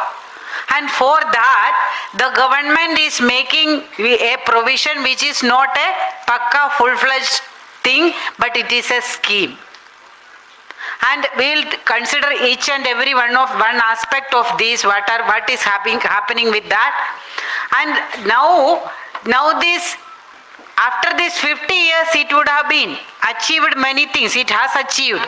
And for that, the government is making a provision which is not a pakka full-fledged thing, but it is a scheme. And we will consider each and every one aspect of these, what is happening with that. And now this, after this 50 years, it would have been achieved many things. It has achieved.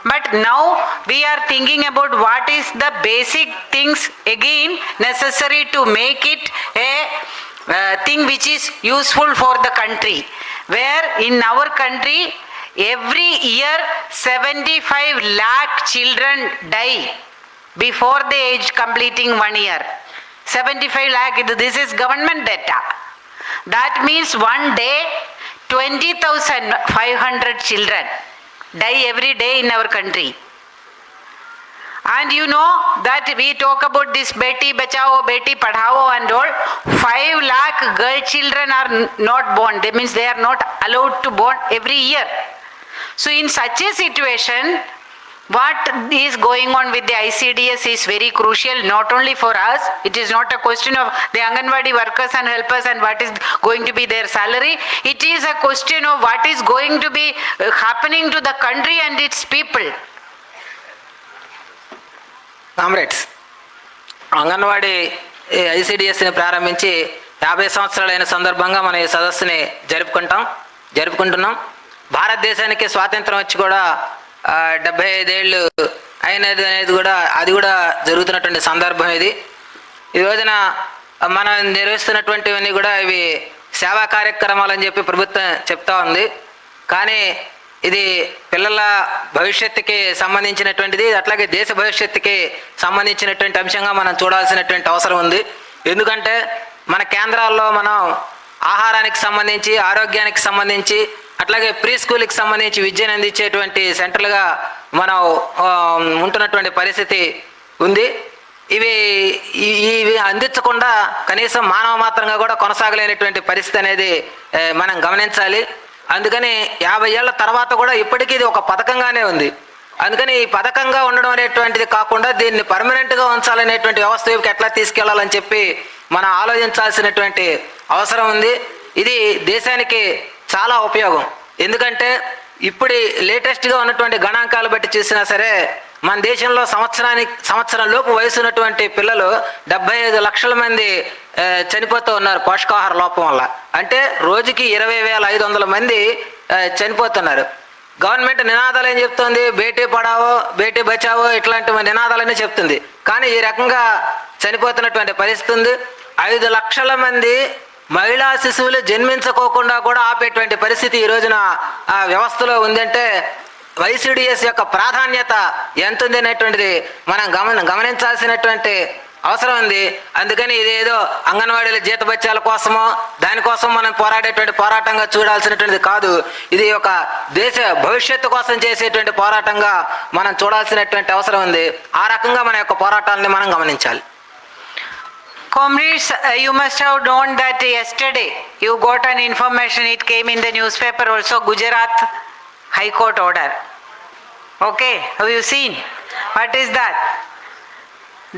But now we are thinking about what is the basic things again necessary to make it a thing which is useful for the country. Where in our country, every year 75 lakh children die before the age completing 1 year. 75 lakh, this is government data. That means one day 20,500 children die every day in our country. And you know that we talk about this Beti Bachao, Beti Padhao and all. 5 lakh girl children are not born. That means they are not allowed to born every year. So in such a situation, what is going on with the ICDS is very crucial, not only for us. It is not a question of the Anganwadi workers and helpers and what is going to be their salary. It is a question of what is going to be happening to the country and its people. Comrades, Anganwadi ఐసిడిఎస్ని ప్రారంభించి 50 సంవత్సరాలైన సందర్భంగా మనం ఈ సదస్సుని జరుపుకుంటున్నాం. భారతదేశానికి స్వాతంత్రం వచ్చి కూడా 75 ఏళ్ళు అయినది అనేది కూడా అది కూడా జరుగుతున్నటువంటి సందర్భం ఇది. ఈ రోజున మనం నిర్వహిస్తున్నటువంటివన్నీ కూడా ఇవి సేవా కార్యక్రమాలు అని చెప్పి ప్రభుత్వం చెప్తా ఉంది. కానీ ఇది పిల్లల భవిష్యత్తుకి సంబంధించినటువంటిది, అట్లాగే దేశ భవిష్యత్తుకి సంబంధించినటువంటి అంశంగా మనం చూడాల్సినటువంటి అవసరం ఉంది. ఎందుకంటే మన కేంద్రాల్లో మనం ఆహారానికి సంబంధించి, ఆరోగ్యానికి సంబంధించి, అట్లాగే ప్రీ స్కూల్కి సంబంధించి విద్యను అందించేటువంటి సెంటర్లుగా మనం ఉంటున్నటువంటి పరిస్థితి ఉంది. ఇవి అందించకుండా కనీసం మానవ మాత్రంగా కూడా కొనసాగలేనటువంటి పరిస్థితి అనేది మనం గమనించాలి. అందుకని 50 ఏళ్ల తర్వాత కూడా ఇప్పటికీ ఇది ఒక పథకంగానే ఉంది. అందుకని ఈ పథకంగా ఉండడం అనేటువంటిది కాకుండా దీన్ని పర్మనెంట్గా ఉంచాలనేటువంటి వ్యవస్థ వైపుకి ఎట్లా తీసుకెళ్లాలని చెప్పి మనం ఆలోచించాల్సినటువంటి అవసరం ఉంది. ఇది దేశానికి చాలా ఉపయోగం. ఎందుకంటే ఇప్పుడు లేటెస్ట్గా ఉన్నటువంటి గణాంకాలు బట్టి చూసినా సరే మన దేశంలో సంవత్సరం లోపు వయసు ఉన్నటువంటి పిల్లలు 75 లక్షల మంది చనిపోతూ ఉన్నారు పోషకాహార లోపం వల్ల. అంటే రోజుకి 20,500 మంది చనిపోతున్నారు. గవర్నమెంట్ నినాదాలు ఏం చెప్తుంది? బేటీ పడావో, బేటీ బచావో ఇట్లాంటి నినాదాలన్నీ చెప్తుంది. కానీ ఈ రకంగా చనిపోతున్నటువంటి పరిస్థితి ఉంది. 5 లక్షల మంది మహిళా శిశువులు జన్మించుకోకుండా కూడా ఆపేటువంటి పరిస్థితి ఈ రోజున ఆ వ్యవస్థలో ఉందంటే ఐసిడిఎస్ యొక్క ప్రాధాన్యత ఎంత ఉంది అనేటువంటిది మనం గమనించాల్సినటువంటి అవసరం ఉంది. అందుకని ఇదేదో అంగన్వాడీల జీతభత్యాల కోసమో దానికోసం మనం పోరాడేటువంటి పోరాటంగా చూడాల్సినటువంటిది కాదు. ఇది ఒక దేశ భవిష్యత్తు కోసం చేసేటువంటి పోరాటంగా మనం చూడాల్సినటువంటి అవసరం ఉంది. ఆ రకంగా మన యొక్క పోరాటాలని మనం గమనించాలి. Comrades, you must have known that yesterday you got an information, it came in the newspaper also, Gujarat High Court order. Okay, have you seen? What is that?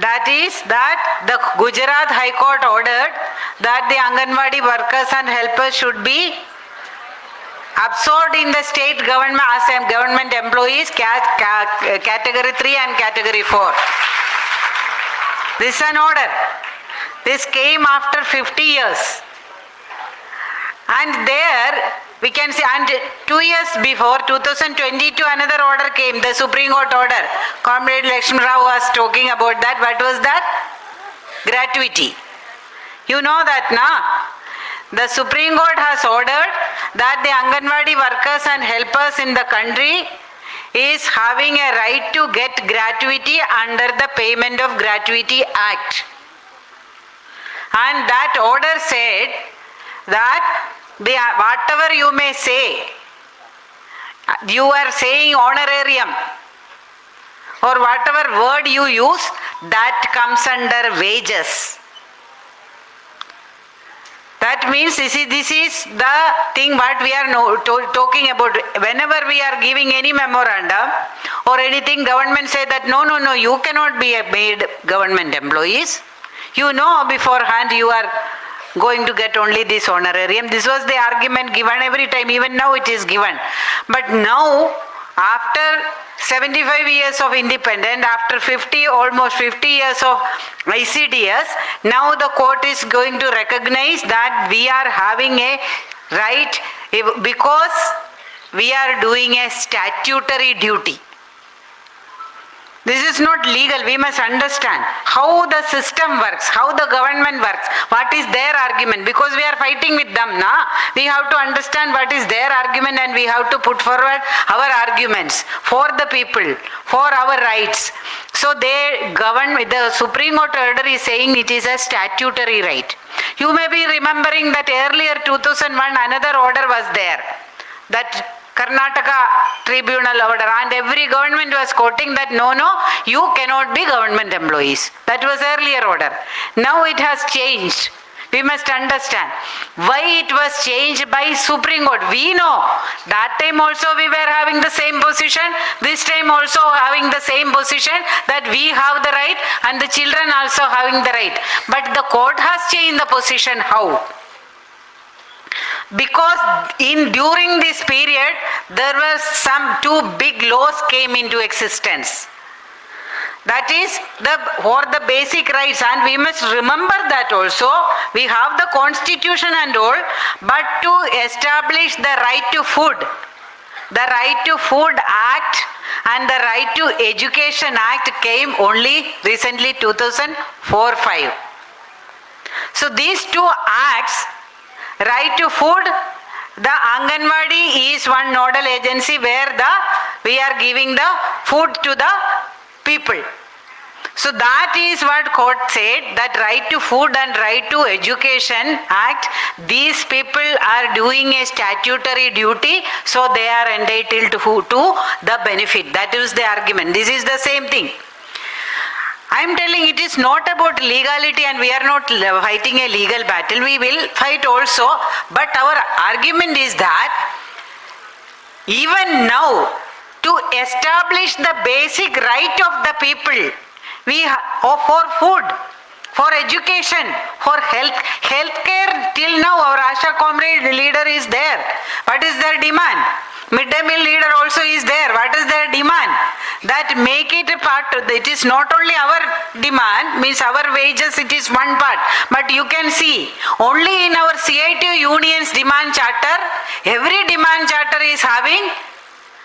That is that the Gujarat High Court ordered that the Anganwadi workers and helpers should be absorbed in the state government as government employees, category 3 and category 4. This is an order. This came after 50 years. And there we can see, and 2 years before, 2022, another order came, the Supreme Court order. Comrade Lakshmi Rao was talking about that. What was that? Gratuity. You know that, na? The Supreme Court has ordered that the Anganwadi workers and helpers in the country is having a right to get gratuity under the Payment of Gratuity Act. And that order said that whatever you may say, you are saying honorarium or whatever word you use, that comes under wages. That means this is the thing what we are talking about. Whenever we are giving any memorandum or anything, government say that no, you cannot be made government employees. You know beforehand you are going to get only this honorarium. This was the argument given every time, even now it is given. But now, after 75 years of independence, after almost 50 years of ICDS, now the court is going to recognize that we are having a right because we are doing a statutory duty. This is not legal. We must understand how the system works, how the government works, what is their argument. Because we are fighting with them, we have to understand what is their argument and we have to put forward our arguments for the people, for our rights. So the Supreme Court order is saying it is a statutory right. You may be remembering that earlier 2001 another order was there, that Karnataka tribunal order, and every government was quoting that no, you cannot be government employees. That was earlier order. Now it has changed. We must understand why it was changed by Supreme Court. We know that time also we were having the same position, this time also having the same position, that we have the right and the children also having the right. But the court has changed the position. How? Because during this period there were some two big laws came into existence. That is for the basic rights, and we must remember that also we have the constitution and all, but to establish the right to food, the Right to Food Act and the Right to Education Act came only recently 2004-05. So these two acts, Right to Food, the Anganwadi is one nodal agency where we are giving the food to the people. So that is what court said, that Right to Food and Right to Education Act, these people are doing a statutory duty, so they are entitled to the benefit. That is the argument. This is the same thing. I am telling it is not about legality, and we are not fighting a legal battle. We will fight also, but our argument is that even now to establish the basic right of the people, for food, for education, for healthcare, till now our Asha comrade leader is there. What is their demand? Midday meal leader also is there. What is their demand? That make it a part. It is not only our demand, means our wages, it is one part. But you can see, only in our CITU union's demand charter, every demand charter is having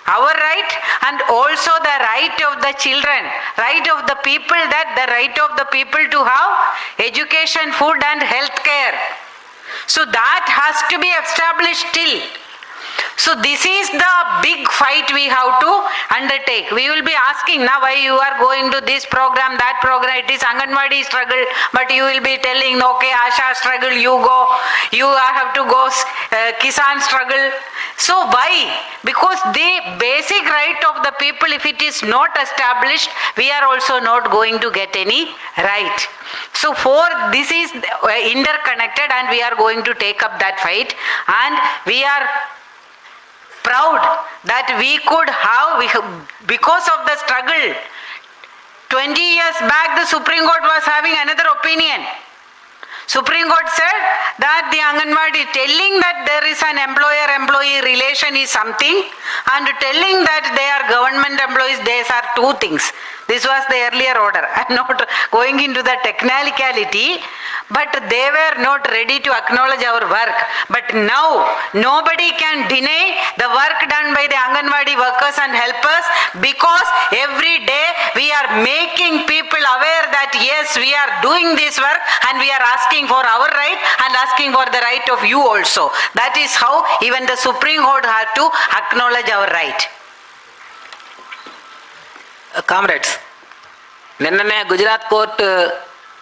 our right and also the right of the children, right of the people, that the right of the people to have education, food and health care. So that has to be established still. So this is the big fight we have to undertake. We will be asking now why you are going to this program, that program. It is Anganwadi struggle, but you will be telling, okay, Asha struggle, you go. You have to go Kisan struggle. So why? Because the basic right of the people, if it is not established, we are also not going to get any right. So this is interconnected, and we are going to take up that fight, and we are proud that we could have, because of the struggle. 20 years back the Supreme Court was having another opinion. Supreme Court said that the Anganwadi, telling that there is an employer-employee relation is something, and telling that they are government employees, these are two things. This was the earlier order. I am not going into the technicality, but they were not ready to acknowledge our work. But now, nobody can deny the work done by the Anganwadi workers and helpers, because every day we are making people aware that yes, we are doing this work and we are asking for our right and asking for the right of you also. That is how even the Supreme Court had to acknowledge our right. Comrades, నిన్ననే Gujarat court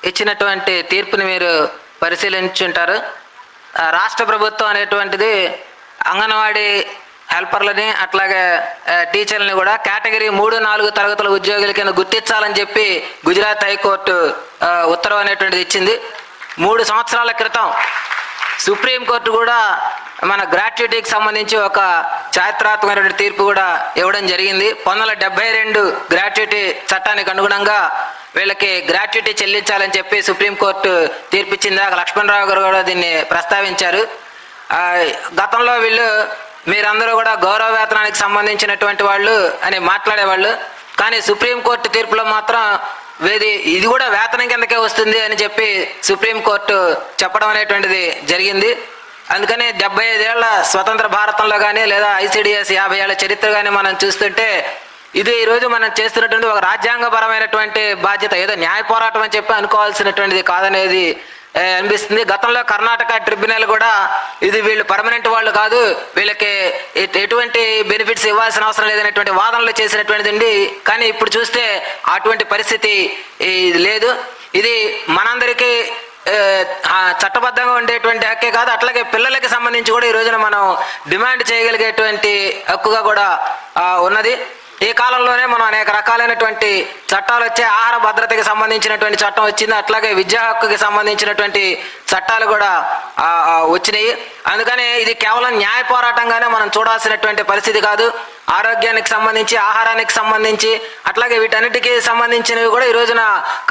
ఇచ్చినటువంటి తీర్పుని మీరు పరిశీలించుంటారు. రాష్ట్ర ప్రభుత్వం అనేటువంటిది అంగన్వాడీ హెల్పర్లని అట్లాగే టీచర్లని కూడా category 3-4 తరగతుల ఉద్యోగుల కింద గుర్తించాలని చెప్పి గుజరాత్ హైకోర్టు ఉత్తర్వు అనేటువంటిది ఇచ్చింది. 3 సంవత్సరాల క్రితం సుప్రీంకోర్టు కూడా మన గ్రాట్యుటీకి సంబంధించి ఒక చారిత్రాత్మకమైన తీర్పు కూడా ఇవ్వడం జరిగింది. 1972 గ్రాట్యుటీ చట్టానికి అనుగుణంగా వీళ్ళకి గ్రాట్యుటీ చెల్లించాలని చెప్పి సుప్రీంకోర్టు తీర్పిచ్చింది. లక్ష్మణరావు గారు కూడా దీన్ని ప్రస్తావించారు. గతంలో వీళ్ళు మీరందరూ కూడా గౌరవ వేతనానికి సంబంధించినటువంటి వాళ్ళు అని మాట్లాడేవాళ్ళు, కానీ సుప్రీంకోర్టు తీర్పులో మాత్రం ఇది కూడా వేతనం కిందకే వస్తుంది అని చెప్పి సుప్రీంకోర్టు చెప్పడం అనేటువంటిది జరిగింది. అందుకని 75 ఏళ్ల స్వతంత్ర భారతంలో కానీ లేదా ICDS 50 ఏళ్ల చరిత్ర కానీ మనం చూస్తుంటే ఇది ఈరోజు మనం చేస్తున్నటువంటి ఒక రాజ్యాంగపరమైనటువంటి బాధ్యత, ఏదో న్యాయ పోరాటం అని చెప్పి అనుకోవాల్సినటువంటిది కాదనేది అనిపిస్తుంది. గతంలో కర్ణాటక ట్రిబ్యునల్ కూడా ఇది వీళ్ళు పర్మనెంట్ వాళ్ళు కాదు, వీళ్ళకి ఎటువంటి బెనిఫిట్స్ ఇవ్వాల్సిన అవసరం లేదనేటువంటి వాదనలు చేసినటువంటిది ఉంది. కానీ ఇప్పుడు చూస్తే అటువంటి పరిస్థితి లేదు. ఇది మనందరికీ చట్టబద్ధంగా ఉండేటువంటి హక్కే కాదు, అట్లాగే పిల్లలకి సంబంధించి కూడా ఈ రోజున మనం డిమాండ్ చేయగలిగేటువంటి హక్కుగా కూడా ఉన్నది. ఈ కాలంలోనే మనం అనేక రకాలైనటువంటి చట్టాలు వచ్చాయి. ఆహార భద్రతకి సంబంధించినటువంటి చట్టం వచ్చింది, అట్లాగే విద్యా హక్కుకి సంబంధించినటువంటి చట్టాలు కూడా వచ్చినాయి. అందుకని ఇది కేవలం న్యాయ పోరాటంగానే మనం చూడాల్సినటువంటి పరిస్థితి కాదు. ఆరోగ్యానికి సంబంధించి, ఆహారానికి సంబంధించి, అట్లాగే వీటన్నిటికీ సంబంధించినవి కూడా ఈ రోజున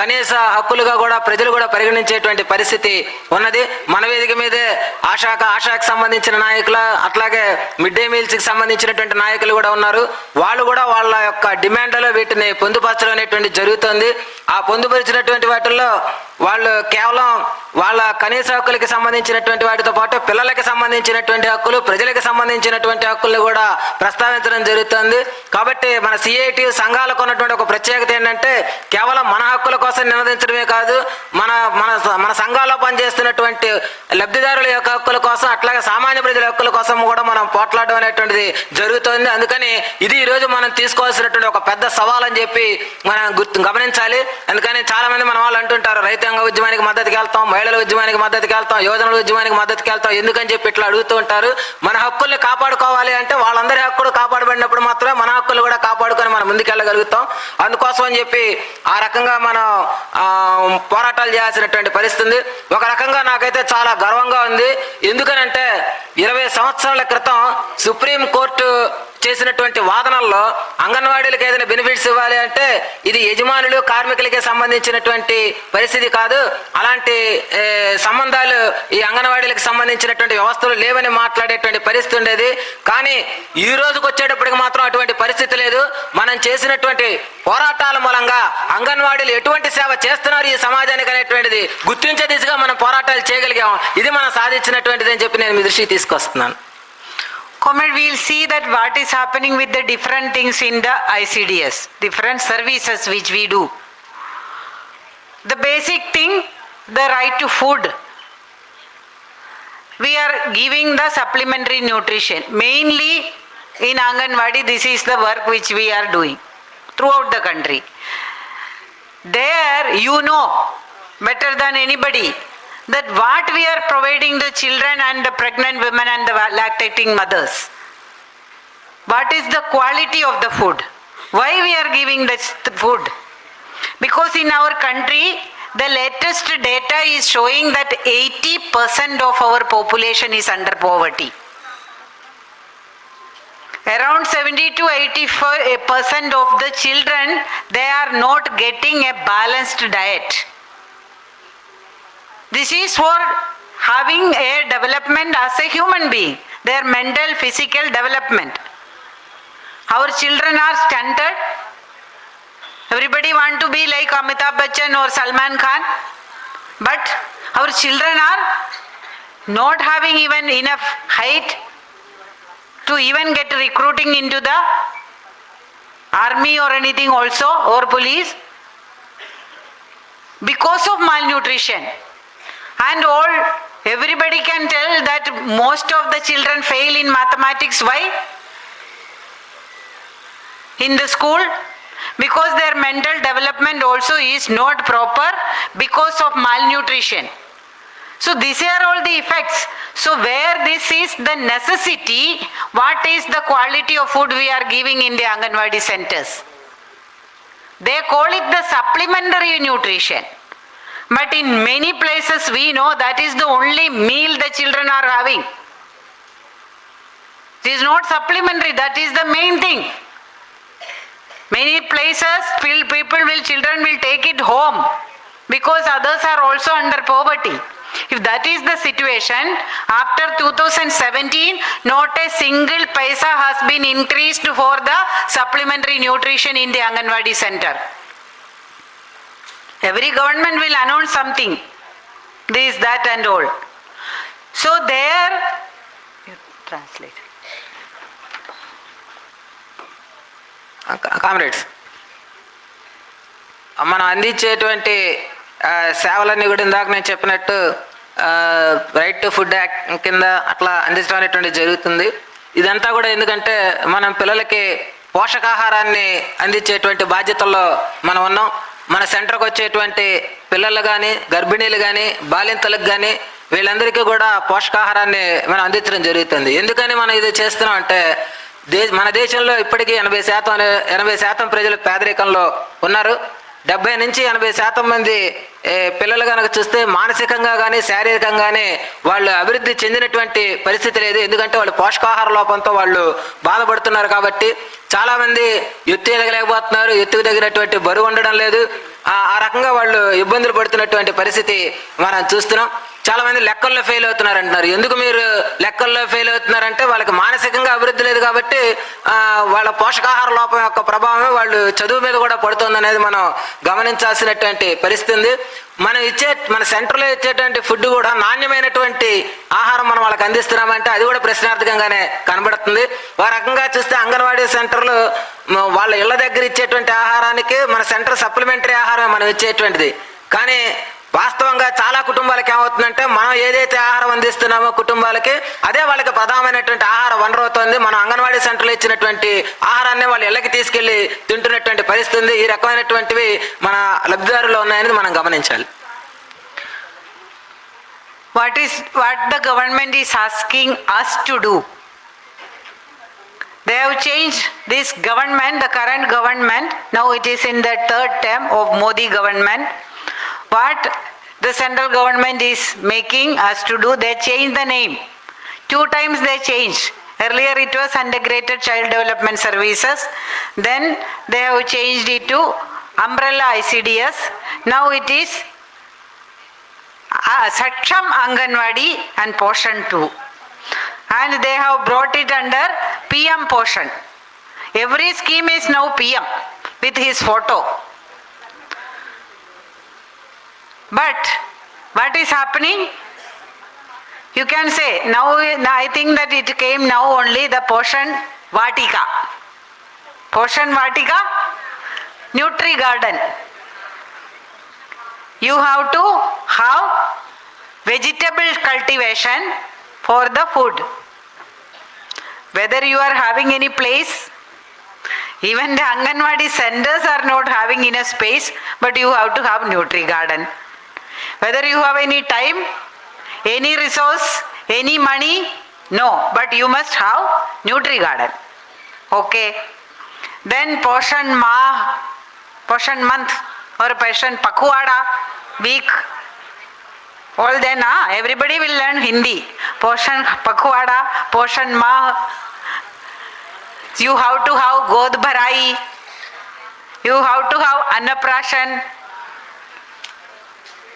కనీస హక్కులుగా కూడా ప్రజలు కూడా పరిగణించేటువంటి పరిస్థితి ఉన్నది. మన వేదిక మీదే ఆశాకి సంబంధించిన నాయకుల, అట్లాగే మిడ్ డే మీల్స్కి సంబంధించినటువంటి నాయకులు కూడా ఉన్నారు. వాళ్ళు కూడా వాళ్ళ యొక్క డిమాండ్లలో వీటిని పొందుపరచడం అనేటువంటి జరుగుతుంది. ఆ పొందుపరిచినటువంటి వాటిల్లో వాళ్ళు కేవలం వాళ్ళ కనీస హక్కులకి సంబంధించినటువంటి వాటితో పాటు పిల్లలకి సంబంధించినటువంటి హక్కులు, ప్రజలకు సంబంధించినటువంటి హక్కుల్ని కూడా ప్రస్తావించడం జరుగుతుంది. కాబట్టి మన CIT సంఘాలకు ఉన్నటువంటి ఒక ప్రత్యేకత ఏంటంటే కేవలం మన హక్కుల కోసం నినదించడమే కాదు, మన మన మన సంఘాల్లో పనిచేస్తున్నటువంటి లబ్ధిదారుల యొక్క హక్కుల కోసం, అట్లాగే సామాన్య ప్రజల హక్కుల కోసం కూడా మనం పోట్లాడడం అనేటువంటిది జరుగుతుంది. అందుకని ఇది ఈరోజు మనం తీసుకోవాల్సినటువంటి ఒక పెద్ద సవాల్ అని చెప్పి మనం గమనించాలి. అందుకని చాలా మంది మన వాళ్ళు అంటుంటారు, రైతాంగ ఉద్యమానికి మద్దతుకి వెళ్తాం, మహిళల ఉద్యమానికి మద్దతుకి వెళ్తాం, యువజనుల ఉద్యమానికి మద్దతుకి వెళ్తాం, ఎందుకని చెప్పి ఇట్లా అడుగుతూ ఉంటారు. మన హక్కుల్ని కాపాడుకోవాలి అంటే వాళ్ళందరి హక్కులు కాపాడబడినప్పుడు మాత్రమే మన హక్కులు కూడా కాపాడుకొని మనం ముందుకెళ్ళగలుగుతాం. అందుకోసం అని చెప్పి ఆ రకంగా మనం పోరాటాలు చేయాల్సినటువంటి పరిస్థితి. ఒక రకంగా నాకైతే చాలా గర్వంగా ఉంది. ఎందుకనంటే 20 సంవత్సరాల క్రితం సుప్రీంకోర్టు చేసినటువంటి వాదనల్లో అంగన్వాడీలకు ఏదైనా బెనిఫిట్స్ ఇవ్వాలి అంటే ఇది యజమానులు కార్మికులకి సంబంధించినటువంటి పరిస్థితి కాదు, అలాంటి సంబంధాలు ఈ అంగన్వాడీలకు సంబంధించినటువంటి వ్యవస్థలు లేవని మాట్లాడేటువంటి పరిస్థితి ఉండేది. కానీ ఈ రోజుకి వచ్చేటప్పటికి మాత్రం అటువంటి పరిస్థితి లేదు. మనం చేసినటువంటి పోరాటాల మూలంగా అంగన్వాడీలు ఎటువంటి సేవ చేస్తున్నారు ఈ సమాజానికి అనేటువంటిది గుర్తించే దిశగా మనం పోరాటాలు చేయగలిగాం. ఇది మనం సాధించినటువంటిది అని చెప్పి నేను మీ దృష్టికి తీసుకొస్తున్నాను. Comrade, we'll see that what is happening with the different things in the ICDS, different services which we do. The basic thing, the right to food. We are giving the supplementary nutrition. Mainly in Anganwadi, this is the work which we are doing throughout the country. There, you know better than anybody that what we are providing the children and the pregnant women and the lactating mothers, what is the quality of the food, why we are giving this food? Because in our country the latest data is showing that 80% of our population is under poverty. Around 70 to 85% of the children, they are not getting a balanced diet. This is for having a development as a human being, their mental, physical development. Our children are stunted. Everybody want to be like Amitabh Bachchan or Salman Khan. But our children are not having even enough height to even get recruiting into the army or anything also, or police, because of malnutrition. And all, everybody can tell that most of the children fail in mathematics. Why? In the school, because their mental development also is not proper because of malnutrition. So these are all the effects. So where this is the necessity, what is the quality of food we are giving in the Anganwadi centers? They call it the supplementary nutrition. But in many places we know that is the only meal the children are having. It is not supplementary, that is the main thing. Many places children will take it home because others are also under poverty. If that is the situation, after 2017, not a single paisa has been increased for the supplementary nutrition in the Anganwadi center. Every government will announce something, this, that and all. So there, you translate. Comrades, మనం అందించేటువంటి సేవలన్నీ కూడా ఇందాక నేను చెప్పినట్టు right to food act కింద అట్లా అందించడం అనేటువంటిది జరుగుతుంది. ఇదంతా కూడా ఎందుకంటే మనం పిల్లలకి పోషకాహారాన్ని అందించేటువంటి బాధ్యతల్లో మనం ఉన్నాం. మన సెంటర్కి వచ్చేటువంటి పిల్లలు కానీ, గర్భిణీలు కానీ, బాలింతలకు కానీ వీళ్ళందరికీ కూడా పోషకాహారాన్ని మనం అందించడం జరుగుతుంది. ఎందుకని మనం ఇది చేస్తున్నాం అంటే మన దేశంలో ఇప్పటికీ 80% ప్రజలు పేదరికంలో ఉన్నారు. 70 నుంచి 80% మంది పిల్లలు కనుక చూస్తే మానసికంగా కానీ శారీరకంగానే వాళ్ళు అభివృద్ధి చెందినటువంటి పరిస్థితి లేదు. ఎందుకంటే వాళ్ళు పోషకాహార లోపంతో వాళ్ళు బాధపడుతున్నారు. కాబట్టి చాలామంది ఎత్తు ఎదగలేకపోతున్నారు, ఎత్తుకు తగినటువంటి బరువు ఉండడం లేదు. ఆ రకంగా వాళ్ళు ఇబ్బందులు పడుతున్నటువంటి పరిస్థితి మనం చూస్తున్నాం. చాలామంది లెక్కల్లో ఫెయిల్ అవుతున్నారు అంటున్నారు. ఎందుకు మీరు లెక్కల్లో ఫెయిల్ అవుతున్నారంటే వాళ్ళకి మానసికంగా అభివృద్ధి లేదు కాబట్టి వాళ్ళ పోషకాహార లోపం యొక్క ప్రభావమే వాళ్ళు చదువు మీద కూడా పడుతుంది అనేది మనం గమనించాల్సినటువంటి పరిస్థితి ఉంది. మన సెంటర్లో ఇచ్చేటువంటి ఫుడ్ కూడా నాణ్యమైనటువంటి ఆహారం మనం వాళ్ళకి అందిస్తున్నామంటే అది కూడా ప్రశ్నార్థకంగానే కనబడుతుంది. ఆ రకంగా చూస్తే అంగన్వాడీ సెంటర్లు వాళ్ళ ఇళ్ల దగ్గర ఇచ్చేటువంటి ఆహారానికి మన సెంటర్ సప్లిమెంటరీ ఆహారం మనం ఇచ్చేటువంటిది. కానీ వాస్తవంగా చాలా కుటుంబాలకి ఏమవుతుందంటే మనం ఏదైతే ఆహారం అందిస్తున్నామో కుటుంబాలకి అదే వాళ్ళకి ప్రధానమైనటువంటి ఆహార వనరు అవుతుంది. మనం అంగన్వాడీ సెంటర్లో ఇచ్చినటువంటి ఆహారాన్ని వాళ్ళ ఇళ్ళకి తీసుకెళ్లి తింటున్నటువంటి పరిస్థితి ఉంది. ఈ రకమైనటువంటివి మన లబ్ధిదారులు ఉన్నాయని మనం గమనించాలి. What the government is asking us to do? They have changed this government, the current government. Now it is in the third term of Modi government. What the central government is making us to do, they changed the name. 2 times they changed. Earlier it was Integrated Child Development Services. Then they have changed it to Umbrella ICDS. Now it is Saksham Anganwadi and Poshan 2. And they have brought it under PM Poshan. Every scheme is now PM with his photo. But what is happening? You can say, now I think that it came now only the Poshan Vatika. Poshan Vatika, Nutri Garden. You have to have vegetable cultivation for the food. Whether you are having any place, even the Anganwadi centers are not having enough space, but you have to have Nutri Garden. Whether you have any time, any resource, any money, no, but you must have Nutri Garden. Okay. Then Poshan month or Poshan Pakwada week. All then everybody will learn Hindi. Poshan Pakwada, Poshan you have to have God Bharai. You have to have Annaprashan.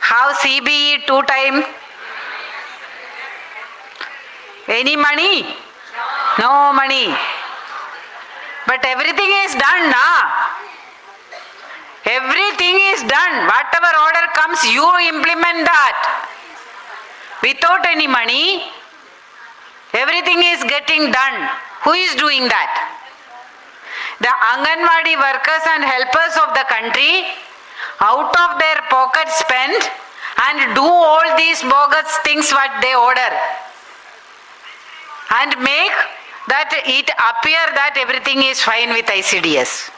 Have CBE 2 times. Any money? No money. But everything is done, na? Everything is done. Whatever order comes, you implement that. Without any money, everything is getting done. Who is doing that? The Anganwadi workers and helpers of the country, out of their pocket spend and do all these bogus things what they order and make that it appear that everything is fine with ICDS.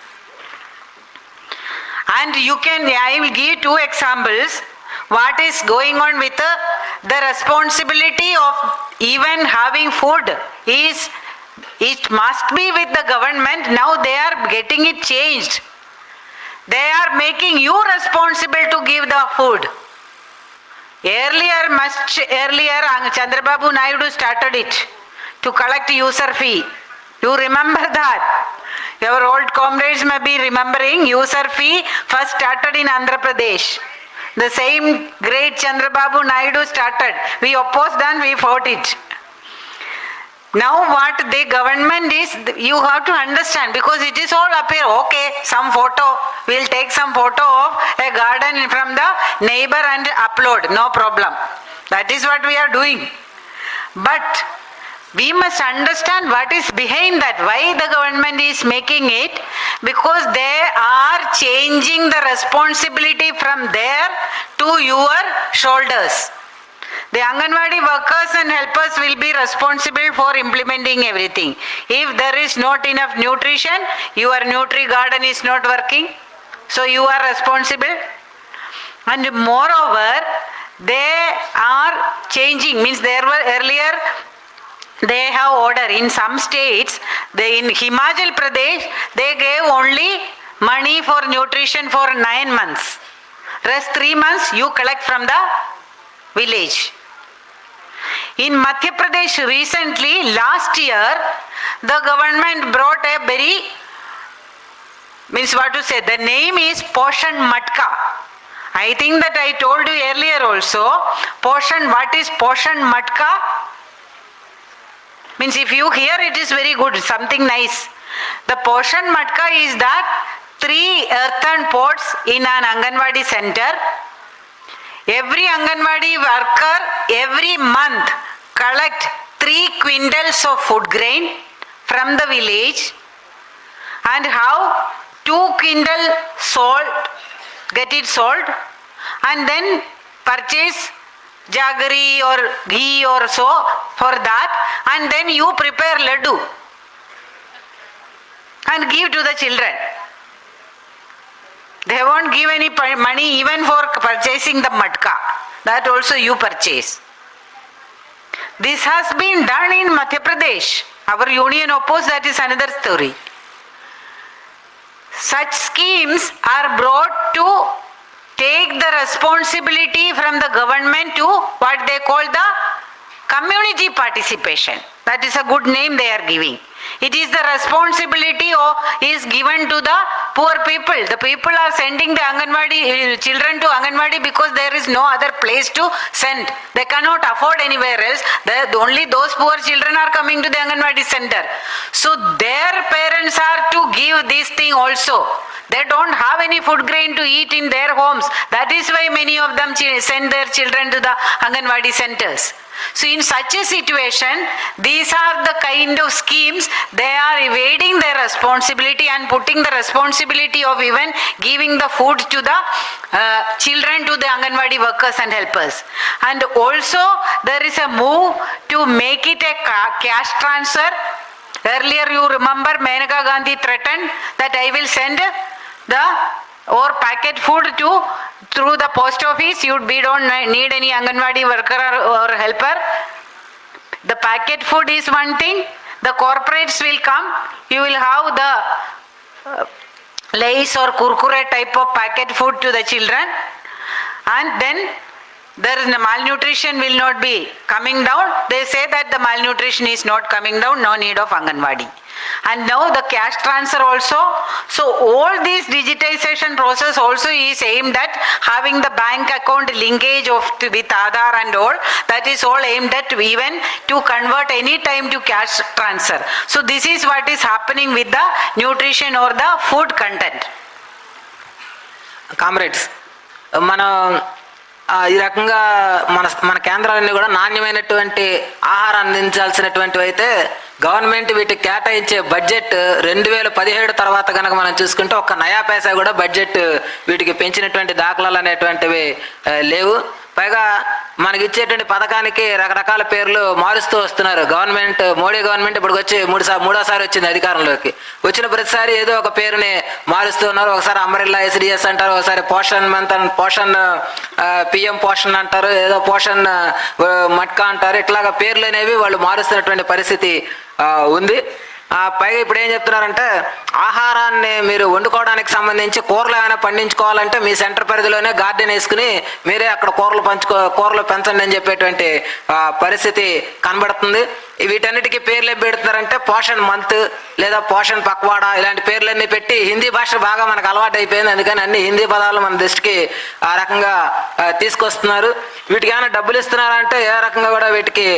And I will give two examples. What is going on with the responsibility of even having food is, it must be with the government. Now they are getting it changed. They are making you responsible to give the food. Earlier Chandrababu Naidu started it to collect user fee. You remember that? Your old comrades may be remembering user fee first started in Andhra Pradesh. The same great Chandrababu Naidu started. We opposed and we fought it. Now what the government is, you have to understand, because it is all up here. Okay, some photo, we'll take some photo of a garden from the neighbor and upload, no problem. That is what we are doing. But we must understand what is behind that, why the government is making it, because they are changing the responsibility from there to your shoulders. The Anganwadi workers and helpers will be responsible for implementing everything. If there is not enough nutrition, your Nutri garden is not working, so you are responsible. And moreover, they are changing, means there were earlier, they have order in some states, in Himachal Pradesh, they gave only money for nutrition for 9 months. Rest 3 months you collect from the village. In Madhya Pradesh recently, last year, the government brought a very, means what to say, the name is Poshan Matka. I think that I told you earlier also, Poshan, what is Poshan Matka? Means if you hear it is very good, something nice. The Poshan Matka is that 3 earthen pots in an Anganwadi center. Every Anganwadi worker every month collect 3 quintals of food grain from the village and have 2 quintal salt, get it salt, and then purchase jaggery or ghee or so for that, and then you prepare laddu and give to the children. They won't give any money even for purchasing the matka. That also you purchase. This has been done in Madhya Pradesh. Our union opposed, that is another story. Such schemes are brought to take the responsibility from the government to what they call the community participation. That is a good name they are giving. It is the responsibility is given to the poor people. The people are sending the Anganwadi children to Anganwadi because there is no other place to send. They cannot afford anywhere else. Only those poor children are coming to the Anganwadi center. So their parents are to give this thing also. They don't have any food grain to eat in their homes. That is why many of them send their children to the Anganwadi centers. So in such a situation, these are the kind of schemes, they are evading their responsibility and putting the responsibility of even giving the food to the children to the Anganwadi workers and helpers. And also there is a move to make it a cash transfer. Earlier you remember Maneka Gandhi threatened that I will send or packet food through the post office. We don't need any Anganwadi worker or helper. The packet food is one thing. The corporates will come. You will have the Lays or Kurkure type of packet food to the children. And then there is the malnutrition will not be coming down. They say that the malnutrition is not coming down. No need of Anganwadi. And now the cash transfer also. So all this digitization process also is aimed at having the bank account linkage with Aadhaar and all. That is all aimed at even to convert any time to cash transfer. So this is what is happening with the nutrition or the food content. Comrades, ఈ రకంగా మన కేంద్రాలన్నీ కూడా నాణ్యమైనటువంటి ఆహారాన్ని అందించాల్సినటువంటివి అయితే government వీటికి కేటాయించే budget 2017 తర్వాత కనుక మనం చూసుకుంటే ఒక్క నయా పైసా కూడా బడ్జెట్ వీటికి పెంచినటువంటి దాఖలాలు అనేటువంటివి లేవు. పైగా మనకి ఇచ్చేటువంటి పథకానికి రకరకాల పేర్లు మారుస్తూ వస్తున్నారు. గవర్నమెంట్, మోడీ గవర్నమెంట్ ఇప్పుడు వచ్చి మూడోసారి వచ్చింది అధికారంలోకి. వచ్చిన ప్రతిసారి ఏదో ఒక పేరుని మారుస్తూ ఉన్నారు. ఒకసారి అమరిల్లా ICDS అంటారు, ఒకసారి పోషణ్ మంత్, పోషణ్ PM పోషణ్ అంటారు, ఏదో పోషణ్ మట్కా అంటారు. ఇట్లాగా పేర్లు అనేవి వాళ్ళు మారుస్తున్నటువంటి పరిస్థితి ఉంది. పైగా ఇప్పుడు ఏం చెప్తున్నారంటే ఆహారాన్ని మీరు వండుకోవడానికి సంబంధించి కూరలు ఏమైనా పండించుకోవాలంటే మీ సెంటర్ పరిధిలోనే గార్డెన్ వేసుకుని మీరే అక్కడ కూరలు పెంచండి అని చెప్పేటువంటి పరిస్థితి కనబడుతుంది. వీటన్నిటికీ పేర్లు ఏం పెడుతున్నారంటే పోషణ్ మంత్ లేదా పోషణ్ పక్వాడా ఇలాంటి పేర్లన్నీ పెట్టి హిందీ భాష బాగా మనకు అలవాటు అయిపోయింది. అందుకని అన్ని హిందీ పదాలు మన దృష్టికి ఆ రకంగా తీసుకొస్తున్నారు. వీటికి ఏమైనా డబ్బులు ఇస్తున్నారంటే ఏ రకంగా కూడా వీటికి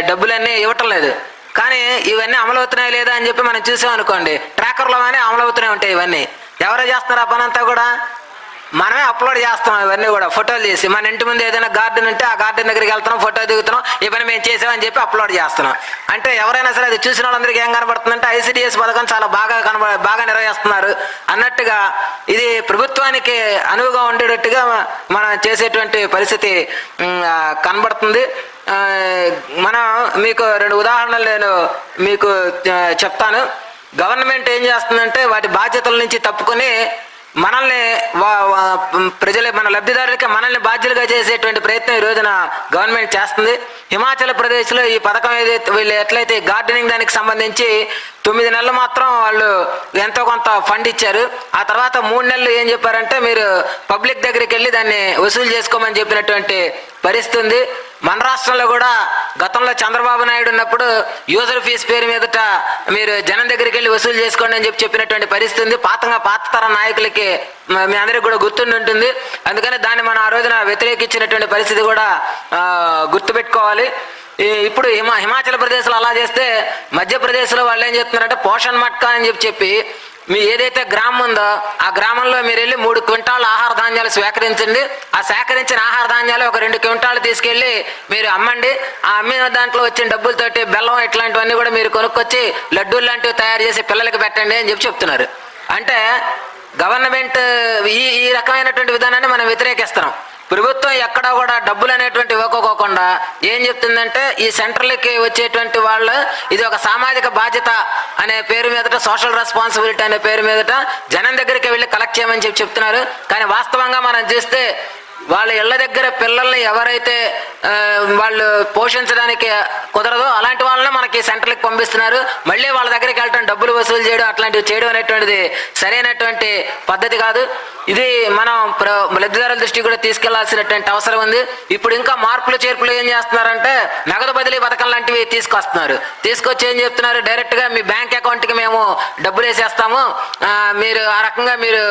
డబ్బులన్నీ ఇవ్వటం లేదు. కానీ ఇవన్నీ అమలవుతున్నాయి లేదా అని చెప్పి మనం చూసామనుకోండి, ట్రాకర్లోనే అమలవుతూనే ఉంటాయి. ఇవన్నీ ఎవరో చేస్తున్నారు ఆ పని అంతా కూడా? మనమే అప్లోడ్ చేస్తాం ఇవన్నీ కూడా ఫోటోలు చేసి. మన ఇంటి ముందు ఏదైనా గార్డెన్ ఉంటే ఆ గార్డెన్ దగ్గరికి వెళ్తున్నాం, ఫోటో దిగుతున్నాం, ఈ పని మేము చేసామని చెప్పి అప్లోడ్ చేస్తున్నాం. అంటే ఎవరైనా సరే అది చూసిన వాళ్ళందరికీ ఏం కనబడుతుందంటే ICDS పథకం చాలా బాగా నిర్వహిస్తున్నారు అన్నట్టుగా ఇది ప్రభుత్వానికి అనువుగా ఉండేటట్టుగా మనం చేసేటువంటి పరిస్థితి కనబడుతుంది. మనం మీకు 2 ఉదాహరణలు నేను మీకు చెప్తాను. గవర్నమెంట్ ఏం చేస్తుందంటే వాటి బాధ్యతల నుంచి తప్పుకొని మనల్ని మన లబ్ధిదారులకి మనల్ని బాధ్యులుగా చేసేటువంటి ప్రయత్నం ఈ రోజున గవర్నమెంట్ చేస్తుంది. హిమాచల్ ప్రదేశ్లో ఈ పథకం ఏదైతే వీళ్ళు ఎట్లయితే గార్డెనింగ్ దానికి సంబంధించి 9 నెలలు మాత్రం వాళ్ళు ఎంతో కొంత ఫండ్ ఇచ్చారు. ఆ తర్వాత 3 నెలలు ఏం చెప్పారంటే మీరు పబ్లిక్ దగ్గరికి వెళ్ళి దాన్ని వసూలు చేసుకోమని చెప్పినటువంటి పరిస్థితి ఉంది. మన రాష్ట్రంలో కూడా గతంలో చంద్రబాబు నాయుడు ఉన్నప్పుడు యూజర్ ఫీజు పేరు మీదట మీరు జనం దగ్గరికి వెళ్ళి వసూలు చేసుకోండి అని చెప్పినటువంటి పరిస్థితి ఉంది. పాత తరం నాయకులకి మీ అందరికి కూడా గుర్తుండి ఉంటుంది. అందుకని దాన్ని మనం ఆ రోజున వ్యతిరేకించినటువంటి పరిస్థితి కూడా గుర్తుపెట్టుకోవాలి. ఇప్పుడు హిమాచల్ ప్రదేశ్లో అలా చేస్తే మధ్యప్రదేశ్లో వాళ్ళు ఏం చెప్తున్నారంటే పోషణ్ మట్కా అని చెప్పి మీ ఏదైతే గ్రామం ఉందో ఆ గ్రామంలో మీరు వెళ్ళి 3 క్వింటాల ఆహార ధాన్యాలు సేకరించండి. ఆ సేకరించిన ఆహార ధాన్యాలు ఒక 2 క్వింటాలు తీసుకెళ్ళి మీరు అమ్మండి. ఆ అమ్మిన దాంట్లో వచ్చిన డబ్బులతోటి బెల్లం ఇట్లాంటివన్నీ కూడా మీరు కొనుక్కొచ్చి లడ్డూలు లాంటివి తయారు చేసి పిల్లలకి పెట్టండి అని చెప్తున్నారు. అంటే గవర్నమెంట్ ఈ రకమైనటువంటి విధానాన్ని మనం వ్యతిరేకిస్తున్నాం. ప్రభుత్వం ఎక్కడా కూడా డబ్బులు అనేటువంటి ఇవ్వకోకుండా ఏం చెప్తుందంటే ఈ సెంటర్లకి వచ్చేటువంటి వాళ్ళు ఇది ఒక సామాజిక బాధ్యత అనే పేరు మీదట, సోషల్ రెస్పాన్సిబిలిటీ అనే పేరు మీదట జనం దగ్గరికి వెళ్ళి కలెక్ట్ చేయమని చెప్తున్నారు. కానీ వాస్తవంగా మనం చూస్తే వాళ్ళ ఇళ్ల దగ్గర పిల్లల్ని ఎవరైతే వాళ్ళు పోషించడానికి కుదరదో అలాంటి వాళ్ళని మనకి సెంటర్లకు పంపిస్తున్నారు. మళ్ళీ వాళ్ళ దగ్గరికి వెళ్ళటం, డబ్బులు వసూలు చేయడం, అట్లాంటివి చేయడం అనేటువంటిది సరైనటువంటి పద్ధతి కాదు. ఇది మనం లబ్ధిదారుల దృష్టికి కూడా తీసుకెళ్లాల్సినటువంటి అవసరం ఉంది. ఇప్పుడు ఇంకా మార్పులు చేర్పులు ఏం చేస్తున్నారంటే నగదు బదిలీ పథకం లాంటివి తీసుకొచ్చి ఏం చెప్తున్నారు, డైరెక్ట్ గా మీ బ్యాంక్ అకౌంట్ కి మేము డబ్బులు వేసేస్తాము, మీరు ఆ రకంగా మీరు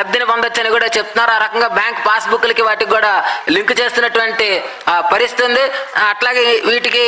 లబ్ధిని పొందొచ్చని కూడా చెప్తున్నారు. ఆ రకంగా బ్యాంక్ పాస్బుక్లకి వాటికి కూడా లింక్ చేస్తున్నటువంటి పరిస్థితి ఉంది. అట్లాగే వీటికి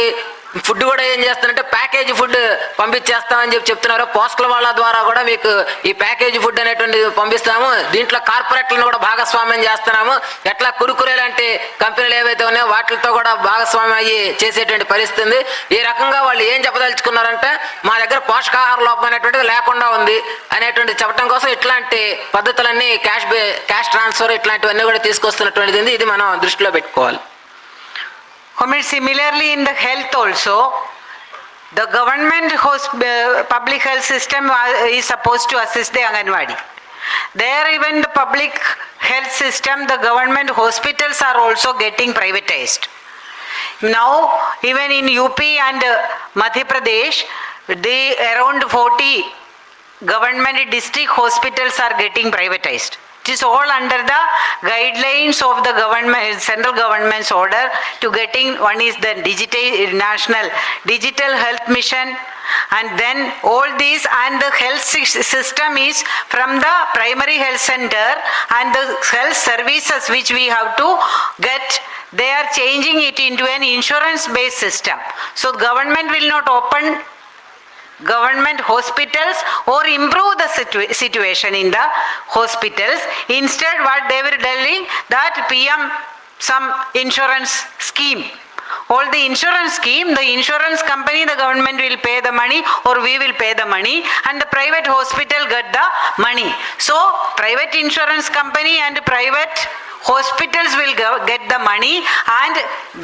ఫుడ్ కూడా ఏం చేస్తారంటే ప్యాకేజీ ఫుడ్ పంపించేస్తామని చెప్తున్నారు. పోస్టల్ వాళ్ళ ద్వారా కూడా మీకు ఈ ప్యాకేజీ ఫుడ్ అనేటువంటిది పంపిస్తాము. దీంట్లో కార్పొరేట్లను కూడా భాగస్వామ్యం చేస్తున్నాము. ఎట్లా కురుకురే లాంటి కంపెనీలు ఏవైతే ఉన్నాయో వాటితో కూడా భాగస్వామ్యం అయ్యి చేసేటువంటి పరిస్థితి ఉంది. ఈ రకంగా వాళ్ళు ఏం చెప్పదలుచుకున్నారంటే మా దగ్గర పోషకాహార లోపం అనేటువంటిది లేకుండా ఉంది అనేటువంటి చెప్పడం కోసం ఇట్లాంటి పద్ధతులన్నీ క్యాష్ ట్రాన్స్ఫర్ ఇట్లాంటివన్నీ కూడా తీసుకొస్తున్నటువంటిది. ఇది మనం దృష్టిలో పెట్టుకోవాలి. Similarly, in the health also, the government public health system is supposed to assist the Anganwadi. There, even the public health system, the government hospitals are also getting privatized. Now, even in UP and Madhya Pradesh, around 40 government district hospitals are getting privatized. It is all under the guidelines of the government, central government's order to getting. One is the national digital health mission, and then all these, and the health system is from the primary health center and the health services which we have to get. They are changing it into an insurance based system. So government will not open government hospitals or improve the situation in the hospitals. Instead, what they were telling that PM some insurance scheme. All the insurance scheme, the insurance company, the government will pay the money or we will pay the money and the private hospital get the money. So private insurance company and private hospitals will get the money, and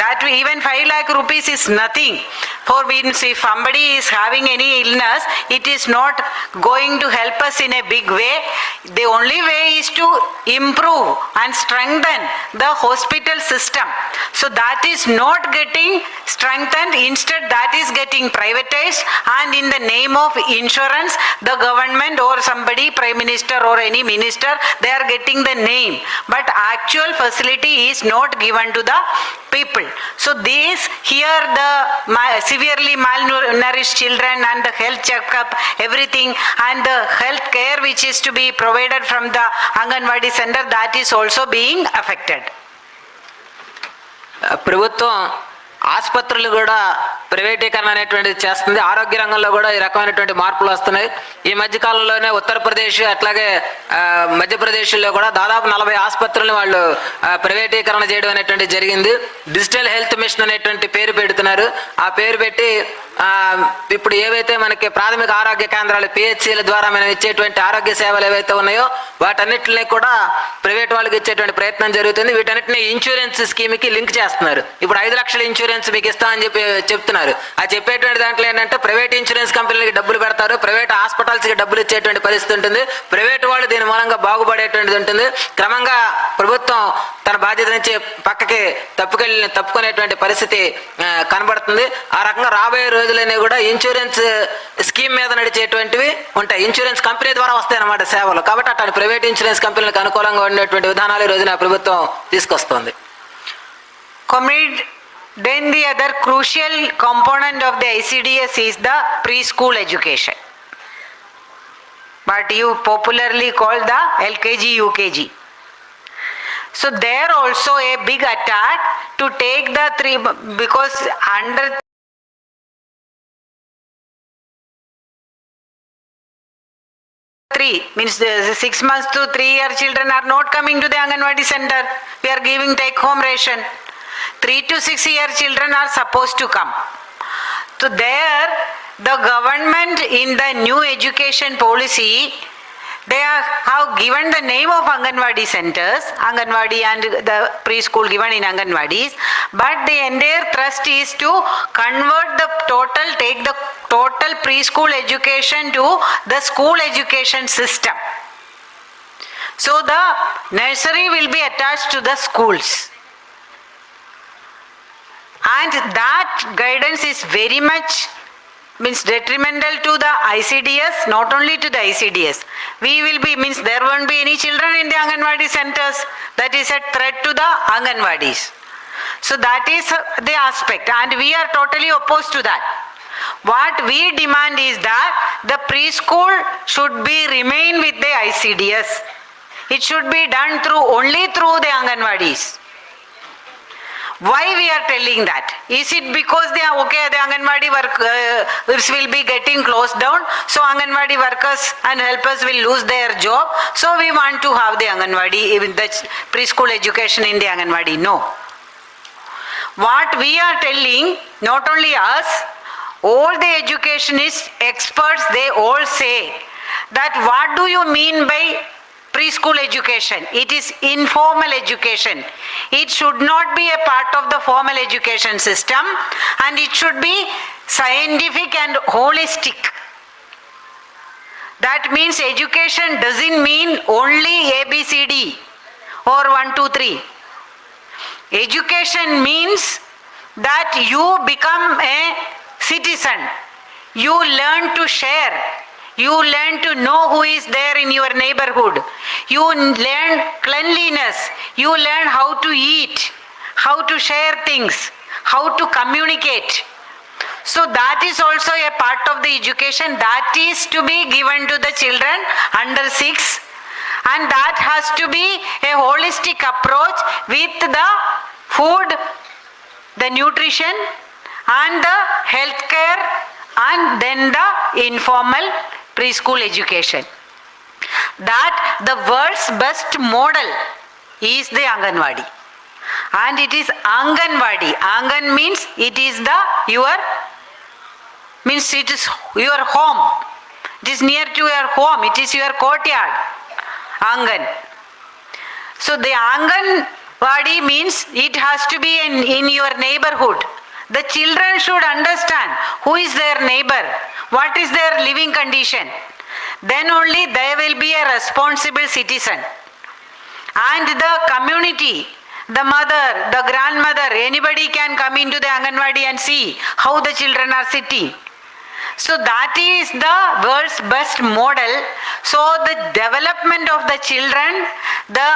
that even 5 lakh rupees is nothing. For means if somebody is having any illness, it is not going to help us in a big way. The only way is to improve and strengthen the hospital system. So that is not getting strengthened, instead that is getting privatized, and in the name of insurance, the government or somebody, prime minister or any minister, they are getting the name, but actual facility is not given to the people. So this here the severely malnourished children and the health checkup, everything, and the health care which is to be provided from the Anganwadi center, that is also being affected. ప్రభుత్వం ఆసుపత్రులు కూడా ప్రైవేటీకరణ అనేటువంటిది చేస్తుంది. ఆరోగ్య రంగంలో కూడా ఈ రకమైనటువంటి మార్పులు వస్తున్నాయి. ఈ మధ్యకాలంలోనే ఉత్తరప్రదేశ్ అట్లాగే మధ్యప్రదేశ్లో కూడా దాదాపు 40 ఆసుపత్రులను వాళ్ళు ప్రైవేటీకరణ చేయడం అనేటువంటిది జరిగింది. డిజిటల్ హెల్త్ మిషన్ అనేటువంటి పేరు పెడుతున్నారు. ఆ పేరు పెట్టి ఇప్పుడు ఏవైతే మనకి ప్రాథమిక ఆరోగ్య కేంద్రాలు పిహెచ్సిల ద్వారా మనం ఇచ్చేటువంటి ఆరోగ్య సేవలు ఏవైతే ఉన్నాయో వాటన్నిటిని కూడా ప్రైవేట్ వాళ్ళకి ఇచ్చేటువంటి ప్రయత్నం జరుగుతుంది. వీటన్నిటిని ఇన్సూరెన్స్ స్కీమ్కి లింక్ చేస్తున్నారు. ఇప్పుడు 5 లక్షల ఇన్సూరెన్స్ మీకు ఇస్తామని చెప్తున్నారు. ఆ చెప్పేటువంటి దాంట్లో ఏంటంటే ప్రైవేట్ ఇన్సూరెన్స్ కంపెనీలకి డబ్బులు పెడతారు, ప్రైవేట్ హాస్పిటల్స్కి డబ్బులు ఇచ్చేటువంటి పరిస్థితి ఉంటుంది. ప్రైవేట్ వాళ్ళు దీని మూలంగా బాగుపడేటువంటిది ఉంటుంది. క్రమంగా ప్రభుత్వం తన బాధ్యత నుంచి పక్కకి తప్పుకునేటువంటి పరిస్థితి కనబడుతుంది. ఆ రకంగా రాబోయే రోజులనే కూడా ఇన్సూరెన్స్ స్కీమ్ మీద నడిచేటువంటివి ఉంటాయి. ఇన్సూరెన్స్ కంపెనీ ద్వారా వస్తాయి అన్నమాట సేవలు. కాబట్టి అట్లాంటి ప్రైవేట్ ఇన్సూరెన్స్ కంపెనీలకు అనుకూలంగా ఉండేటువంటి విధానాలు ఈ రోజున ప్రభుత్వం తీసుకొస్తుంది. Comrade, then the other crucial component of the ICDS is the preschool education, but you popularly call the LKG, UKG. So there also a big attack to take the 3, because under means 6 months to 3 year children are not coming to the Anganwadi center. We are giving take home ration. 3 to 6 year children are supposed to come. So there the government in the new education policy, they have given the name of Anganwadi centers, Anganwadi and the preschool given in Anganwadis, but the entire thrust is to convert the total, take the total preschool education to the school education system. So the nursery will be attached to the schools. And that guidance is very much means detrimental to the ICDS, not only to the ICDS. We will be, means there won't be any children in the Anganwadi centers. That is a threat to the Anganwadis. So that is the aspect, and we are totally opposed to that. What we demand is that the preschool should be remain with the ICDS. It should be done only through the Anganwadis. Why we are telling that? Is it because the Anganwadi workers will be getting closed down, so Anganwadi workers and helpers will lose their job, so we want to have the Anganwadi, even the preschool education in the Anganwadi? No. What we are telling, not only us, all the educationist experts, they all say that what do you mean by preschool education? It is informal education. It should not be a part of the formal education system, and it should be scientific and holistic. That means education doesn't mean only ABCD or 1, 2, 3. Education means that you become a citizen. You learn to share. You learn to know who is there in your neighborhood. You learn cleanliness. You learn how to eat, how to share things, how to communicate. So that is also a part of the education that is to be given to the children under 6, and that has to be a holistic approach with the food, the nutrition and the health care, and then the informal preschool education. That the world's best model is the Anganwadi, and it is Anganwadi. Angan means it is the it is your home. It is near to your home. It is your courtyard. Angan. So the Anganwadi means it has to be in your neighborhood. The children should understand who is their neighbor, what is their living condition. Then only they will be a responsible citizen. And the community, the mother, the grandmother, anybody can come into the Anganwadi and see how the children are sitting. So that is the world's best model. So the development of the children, the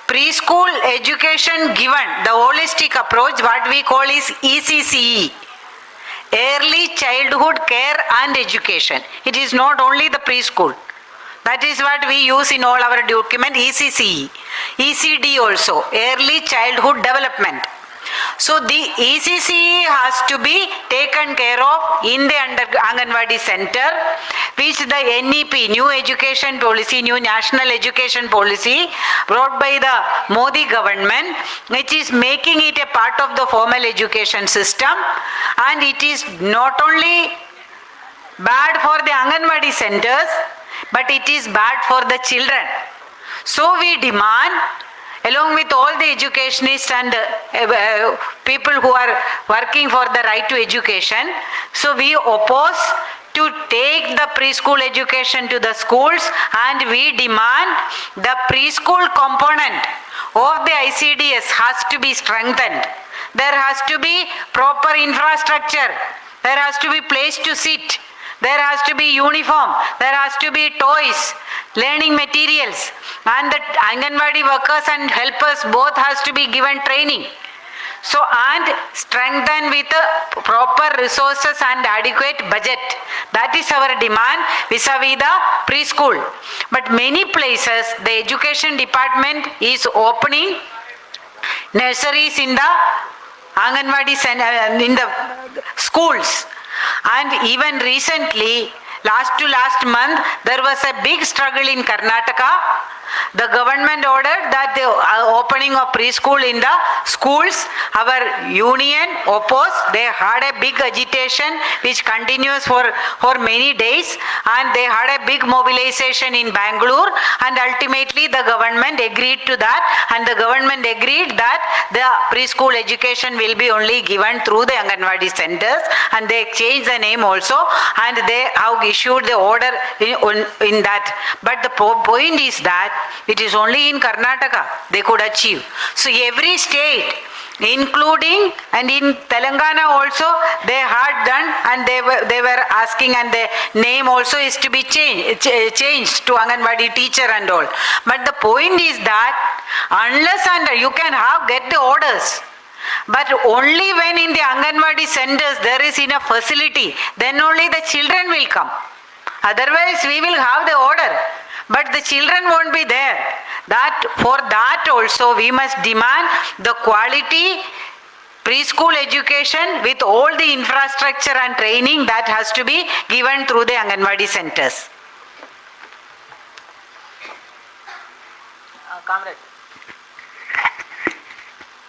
preschool education given, the holistic approach, what we call is ECCE, Early Childhood Care and Education. It is not only the preschool. That is what we use in all our document, ECCE. ECD also, Early Childhood Development. So the ECCE has to be taken care of in the Anganwadi center, which the NEP, New Education Policy, New National Education Policy, brought by the Modi government, which is making it a part of the formal education system. And it is not only bad for the Anganwadi centers, but it is bad for the children. So we demand, along with all the educationists and people who are working for the right to education, so we oppose to take the preschool education to the schools, and we demand the preschool component of the ICDS has to be strengthened. There has to be proper infrastructure. There has to be place to sit. There has to be uniform, there has to be toys, learning materials, and the Anganwadi workers and helpers both has to be given training. So, and strengthen with proper resources and adequate budget. That is our demand vis-a-vis the preschool. But many places the education department is opening nurseries in the Anganwadi in the schools. And even recently, last month, there was a big struggle in Karnataka. The government ordered that the opening of preschool in the schools, our union opposed. They had a big agitation which continues for many days, and they had a big mobilization in Bangalore, and ultimately the government agreed to that, and the government agreed that the preschool education will be only given through the Anganwadi centers, and they changed the name also, and they have issued the order in that. But the point is that it is only in Karnataka they could achieve. So every state, including and in Telangana also, they had done, and they were asking, and the name also is to be changed to Anganwadi teacher and all. But the point is that unless and you can get the orders, but only when in the Anganwadi centers there is enough facility, then only the children will come. Otherwise we will have the order, but the children won't be there. For that also we must demand the quality preschool education with all the infrastructure and training that has to be given through the Anganwadi centers.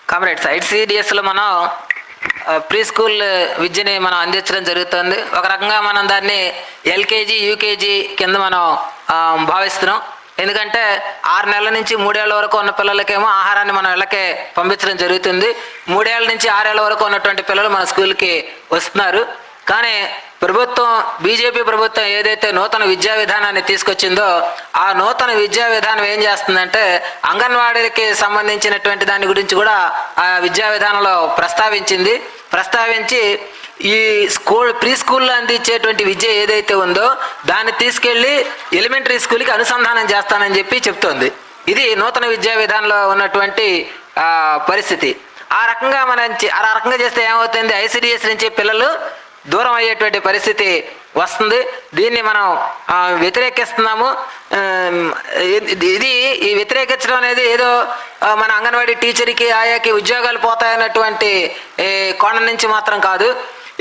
Comrades, ICDSలో మనం pre school విద్యని మనం అందించడం జరుగుతుంది. ఒక రకంగా మనం దాన్ని LKG, UKG కింద మనం భావిస్తున్నాం. ఎందుకంటే 6 నెలల నుంచి 3 ఏళ్ల వరకు ఉన్న పిల్లలకేమో ఆహారాన్ని మనం ఇళ్ళకే పంపించడం జరుగుతుంది. 3 ఏళ్ల నుంచి 6 ఏళ్ల వరకు ఉన్నటువంటి పిల్లలు మన స్కూల్కి వస్తున్నారు. కానీ ప్రభుత్వం, బీజేపీ ప్రభుత్వం ఏదైతే నూతన విద్యా విధానాన్ని తీసుకొచ్చిందో, ఆ నూతన విద్యా విధానం ఏం చేస్తుందంటే అంగన్వాడీకి సంబంధించినటువంటి దాని గురించి కూడా ఆ విద్యా విధానంలో ప్రస్తావించి ఈ ప్రీ స్కూల్లో అందించేటువంటి విద్య ఏదైతే ఉందో దాన్ని తీసుకెళ్లి ఎలిమెంటరీ స్కూల్కి అనుసంధానం చేస్తానని చెప్తోంది. ఇది నూతన విద్యా విధానంలో ఉన్నటువంటి పరిస్థితి. ఆ రకంగా చేస్తే ఏమవుతుంది, ICDS నుంచి పిల్లలు దూరం అయ్యేటువంటి పరిస్థితి వస్తుంది. దీన్ని మనం వ్యతిరేకిస్తున్నాము. ఈ వ్యతిరేకించడం అనేది ఏదో మన అంగన్వాడీ టీచర్కి, ఆయాకి ఉద్యోగాలు పోతాయన్నటువంటి కోణం నుంచి మాత్రం కాదు.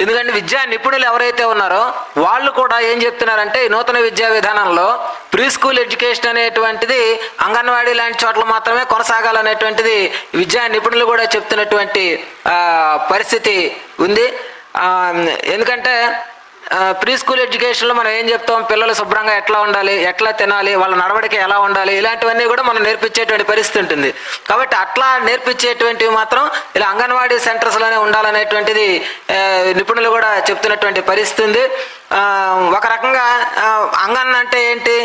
ఎందుకంటే విద్యా నిపుణులు ఎవరైతే ఉన్నారో వాళ్ళు కూడా ఏం చెప్తున్నారంటే, ఈ నూతన విద్యా విధానంలో ప్రీ స్కూల్ ఎడ్యుకేషన్ అనేటువంటిది అంగన్వాడీ లాంటి చోట్ల మాత్రమే కొనసాగాలనేటువంటిది విద్యా నిపుణులు కూడా చెప్తున్నటువంటి పరిస్థితి ఉంది. ఎందుకంటే ప్రీ స్కూల్ ఎడ్యుకేషన్లో మనం ఏం చెప్తాం, పిల్లలు శుభ్రంగా ఎట్లా ఉండాలి, ఎట్లా తినాలి, వాళ్ళ నడవడిక ఎలా ఉండాలి, ఇలాంటివన్నీ కూడా మనం నేర్పించేటువంటి పరిస్థితి ఉంటుంది. కాబట్టి అట్లా నేర్పించేటువంటివి మాత్రం ఇలా అంగన్వాడీ సెంటర్స్లోనే ఉండాలనేటువంటిది నిపుణులు కూడా చెప్తున్నటువంటి పరిస్థితి ఉంది. ఒక రకంగా అంగన్ అంటే ఏంటి,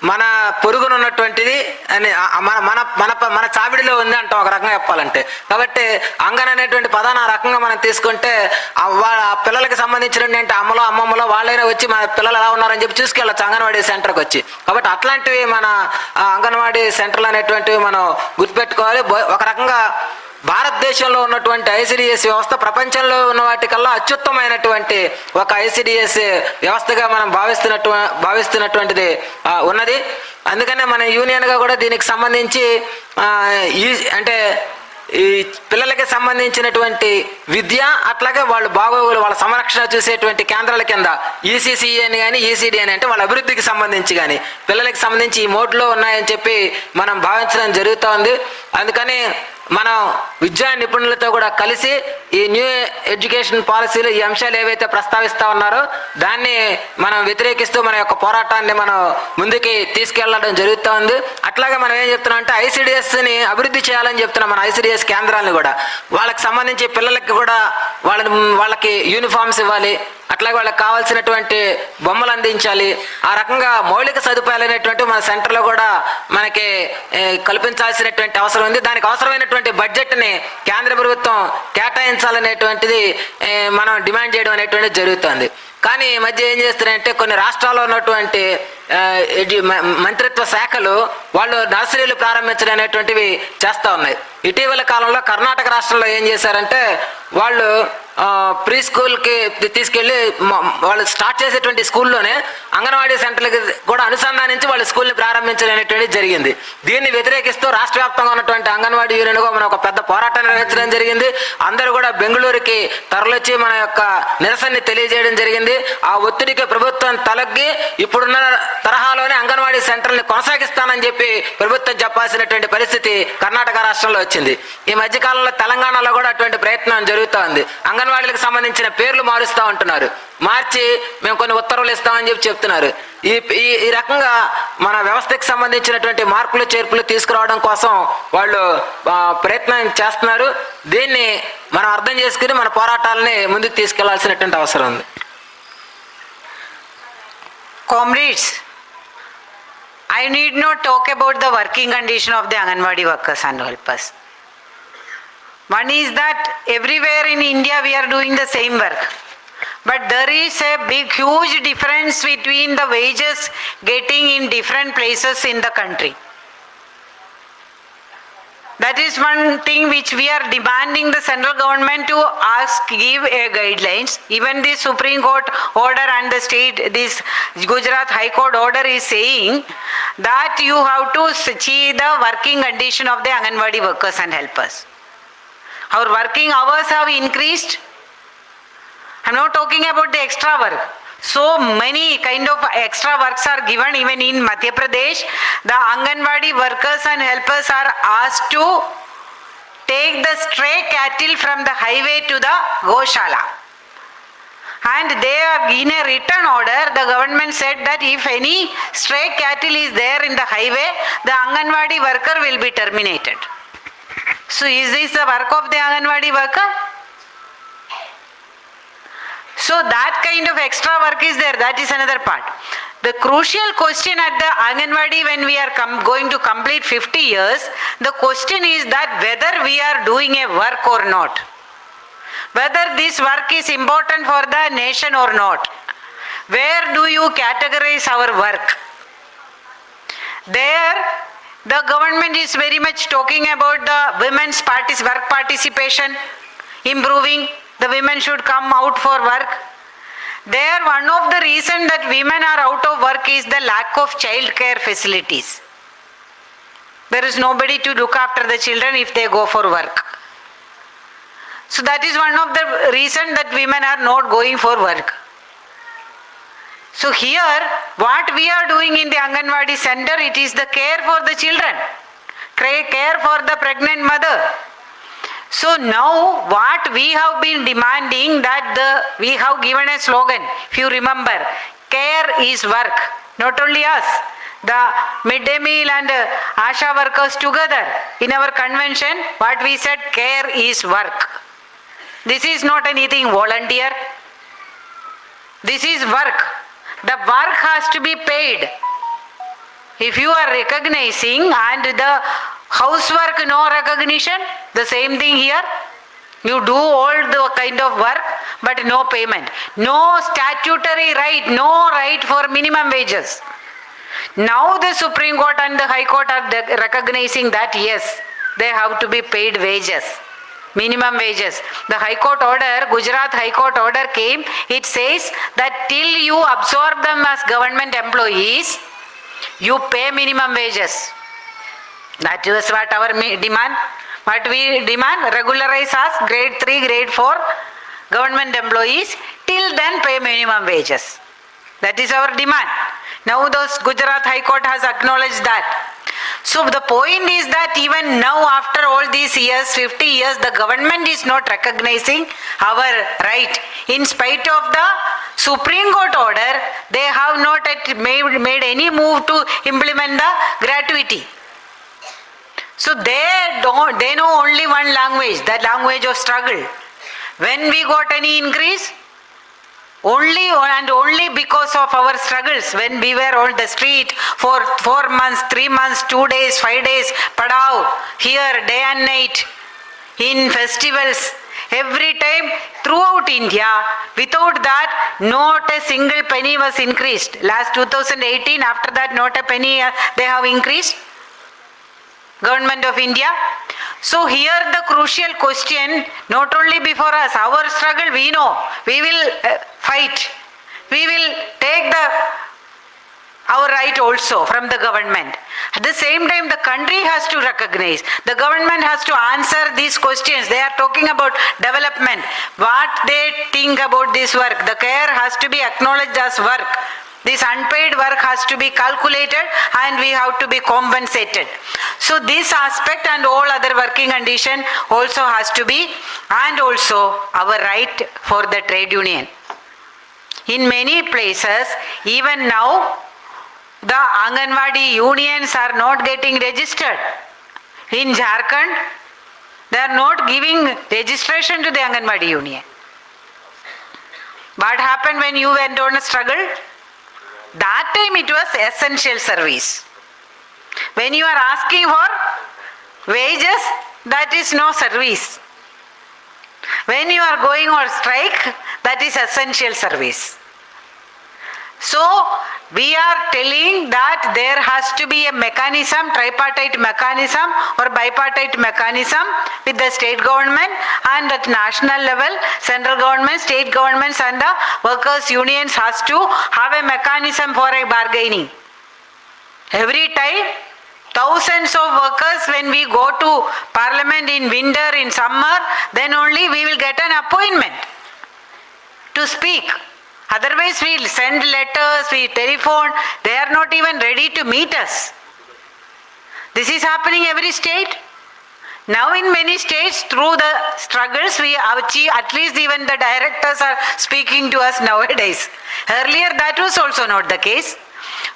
మన పొరుగునున్నటువంటిది అని మన మన మన మన చావిడిలో ఉంది అంటాం ఒక రకంగా చెప్పాలంటే. కాబట్టి అంగన్ అనేటువంటి పదాన్ని ఆ రకంగా మనం తీసుకుంటే పిల్లలకి సంబంధించినటువంటి అమ్మలో అమ్మమ్మలో వాళ్ళైనా వచ్చి మన పిల్లలు ఎలా ఉన్నారని చెప్పి చూసుకెళ్ళచ్చు అంగన్వాడీ సెంటర్కి వచ్చి. కాబట్టి అట్లాంటివి మన అంగన్వాడీ సెంటర్లు అనేటువంటివి మనం గుర్తుపెట్టుకోవాలి. ఒక రకంగా భారతదేశంలో ఉన్నటువంటి ICDS వ్యవస్థ ప్రపంచంలో ఉన్న వాటికల్లా అత్యుత్తమైనటువంటి ఒక ICDS వ్యవస్థగా మనం భావిస్తున్నటువంటిది ఉన్నది. అందుకనే మన యూనియన్గా కూడా దీనికి సంబంధించి అంటే ఈ పిల్లలకి సంబంధించినటువంటి విద్య అట్లాగే వాళ్ళు బాగోగులు వాళ్ళ సంరక్షణ చూసేటువంటి కేంద్రాల కింద ECCE అని కానీ ECD అని అంటే వాళ్ళ అభివృద్ధికి సంబంధించి కానీ పిల్లలకి సంబంధించి ఈ మోడ్లో ఉన్నాయని చెప్పి మనం భావించడం జరుగుతూ ఉంది. అందుకని మనం విద్యా నిపుణులతో కూడా కలిసి ఈ న్యూ ఎడ్యుకేషన్ పాలసీలు ఈ అంశాలు ఏవైతే ప్రస్తావిస్తూ ఉన్నారో దాన్ని మనం వ్యతిరేకిస్తూ మన యొక్క పోరాటాన్ని మనం ముందుకి తీసుకెళ్లడం జరుగుతూ ఉంది. అట్లాగే మనం ఏం చెప్తున్నాం అంటే ICDSని అభివృద్ధి చేయాలని చెప్తున్నాం. మన ICDS కేంద్రాలను కూడా వాళ్ళకి సంబంధించి పిల్లలకి కూడా వాళ్ళకి యూనిఫామ్స్ ఇవ్వాలి, అట్లాగే వాళ్ళకి కావాల్సినటువంటి బొమ్మలు అందించాలి. ఆ రకంగా మౌలిక సదుపాయాలు అనేటువంటివి మన సెంటర్లో కూడా మనకి కల్పించాల్సినటువంటి అవసరం ఉంది. దానికి అవసరమైనటువంటి బడ్జెట్ని కేంద్ర ప్రభుత్వం కేటాయించాలనేటువంటిది మనం డిమాండ్ చేయడం అనేటువంటిది జరుగుతుంది. కానీ ఈ మధ్య ఏం చేస్తున్నారంటే కొన్ని రాష్ట్రాల్లో ఉన్నటువంటి మంత్రిత్వ శాఖలు వాళ్ళు నర్సరీలు ప్రారంభించడం అనేటువంటివి చేస్తూ ఉన్నాయి. ఇటీవల కాలంలో కర్ణాటక రాష్ట్రంలో ఏం చేశారంటే వాళ్ళు ప్రీ స్కూల్కి తీసుకెళ్ళి వాళ్ళు స్టార్ట్ చేసేటువంటి స్కూల్లోనే అంగన్వాడీ సెంటర్లకి కూడా అనుసంధానించి వాళ్ళు స్కూల్ని ప్రారంభించడం అనేటువంటిది జరిగింది. దీన్ని వ్యతిరేకిస్తూ రాష్ట్ర వ్యాప్తంగా ఉన్నటువంటి అంగన్వాడీ యూనియన్గా మనం ఒక పెద్ద పోరాటం నిర్వహించడం జరిగింది. అందరూ కూడా బెంగళూరుకి తరలిచ్చి మన యొక్క నిరసనని తెలియజేయడం జరిగింది. ఆ ఒత్తిడికి ప్రభుత్వం తలగ్గి ఇప్పుడున్న తరహాలోనే అంగన్వాడీ సెంటర్ని కొనసాగిస్తానని చెప్పి ప్రభుత్వం చెప్పాల్సినటువంటి పరిస్థితి కర్ణాటక రాష్ట్రంలో వచ్చింది. ఈ మధ్యకాలంలో తెలంగాణలో కూడా అటువంటి ప్రయత్నం జరుగుతూ ఉంది. అంగన్వాడీలకు సంబంధించిన పేర్లు మారుస్తూ ఉంటున్నారు, మార్చి మేము కొన్ని ఉత్తర్వులు ఇస్తామని చెప్పి చెప్తున్నారు. ఈ రకంగా మన వ్యవస్థకి సంబంధించినటువంటి మార్పులు చేర్పులు తీసుకురావడం కోసం వాళ్ళు ప్రయత్నం చేస్తున్నారు. దీన్ని మనం అర్థం చేసుకుని మన పోరాటాలని ముందుకు తీసుకెళ్లాల్సినటువంటి అవసరం ఉంది. Comrades, I need not talk about the working condition of the Anganwadi workers and helpers. One is that everywhere in India we are doing the same work. But there is a big, huge difference between the wages getting in different places in the country. That is one thing which we are demanding the central government to give a guidelines. Even the Supreme Court order and the state, this Gujarat High Court order is saying that you have to see the working condition of the Anganwadi workers and helpers. Our working hours have increased. I'm not talking about the extra work. So many kind of extra works are given even in Madhya Pradesh. The Anganwadi workers and helpers are asked to take the stray cattle from the highway to the Goshala. And they are in a written order, the government said that if any stray cattle is there in the highway, the Anganwadi worker will be terminated. So is this the work of the Anganwadi worker? So that kind of extra work is there. That is another part. The crucial question at the Anganwadi when we are going to complete 50 years, the question is that whether we are doing a work or not. Whether this work is important for the nation or not. Where do you categorize our work? There, the government is very much talking about the women's work participation, improving. The women should come out for work. There, one of the reasons that women are out of work is the lack of child care facilities. There is nobody to look after the children if they go for work. So that is one of the reasons that women are not going for work. So here, what we are doing in the Anganwadi center, it is the care for the children, care for the pregnant mother. So now what we have been demanding, that we have given a slogan, if you remember, care is work. Not only us, the midday meal and ASHA workers together in our convention, what we said, care is work. This is not anything volunteer. This is work. The work has to be paid. If you are recognizing and the housework no recognition, the same thing here. You do all the kind of work but no payment. No statutory right, no right for minimum wages. Now the Supreme Court and the High Court are recognizing that yes, they have to be paid wages, minimum wages. The High Court order, Gujarat High Court order came, it says that till you absorb them as government employees, you pay minimum wages. That is what our demand. What we demand, regularize us grade 3, grade 4 government employees, till then pay minimum wages. That is our demand. Now those Gujarat High Court has acknowledged that. So the point is that even now after all these years, 50 years, the government is not recognizing our right. In spite of the Supreme Court order, they have not made any move to implement the gratuity. So they know only one language, the language of struggle. When we got any increase, only because of our struggles, when we were on the street for 4 months, 3 months, 2 days, 5 days, padav, here day and night, in festivals, every time throughout India, without that not a single penny was increased. Last 2018, after that not a penny they have increased. Government of India. So here the crucial question, not only before us, our struggle we know, we will fight, we will take our right also from the government. At the same time, the country has to recognize, the government has to answer these questions. They are talking about development, what they think about this work. The care has to be acknowledged as work. This unpaid work has to be calculated and we have to be compensated. So this aspect and all other working condition also has to be, and also our right for the trade union. In many places, even now, the Anganwadi unions are not getting registered. In Jharkhand, they are not giving registration to the Anganwadi union. What happened when you went on a struggle? That time it was essential service. When you are asking for wages, that is no service. When you are going on strike, that is essential service. So we are telling that there has to be a mechanism, tripartite mechanism or bipartite mechanism with the state government, and at national level, central government, state governments and the workers unions has to have a mechanism for a bargaining. Every time, thousands of workers, when we go to parliament in winter, in summer, then only we will get an appointment to speak. Otherwise, we send letters, we telephone, they are not even ready to meet us. This is happening every state. Now in many states, through the struggles, we achieve, at least even the directors are speaking to us nowadays. Earlier, that was also not the case.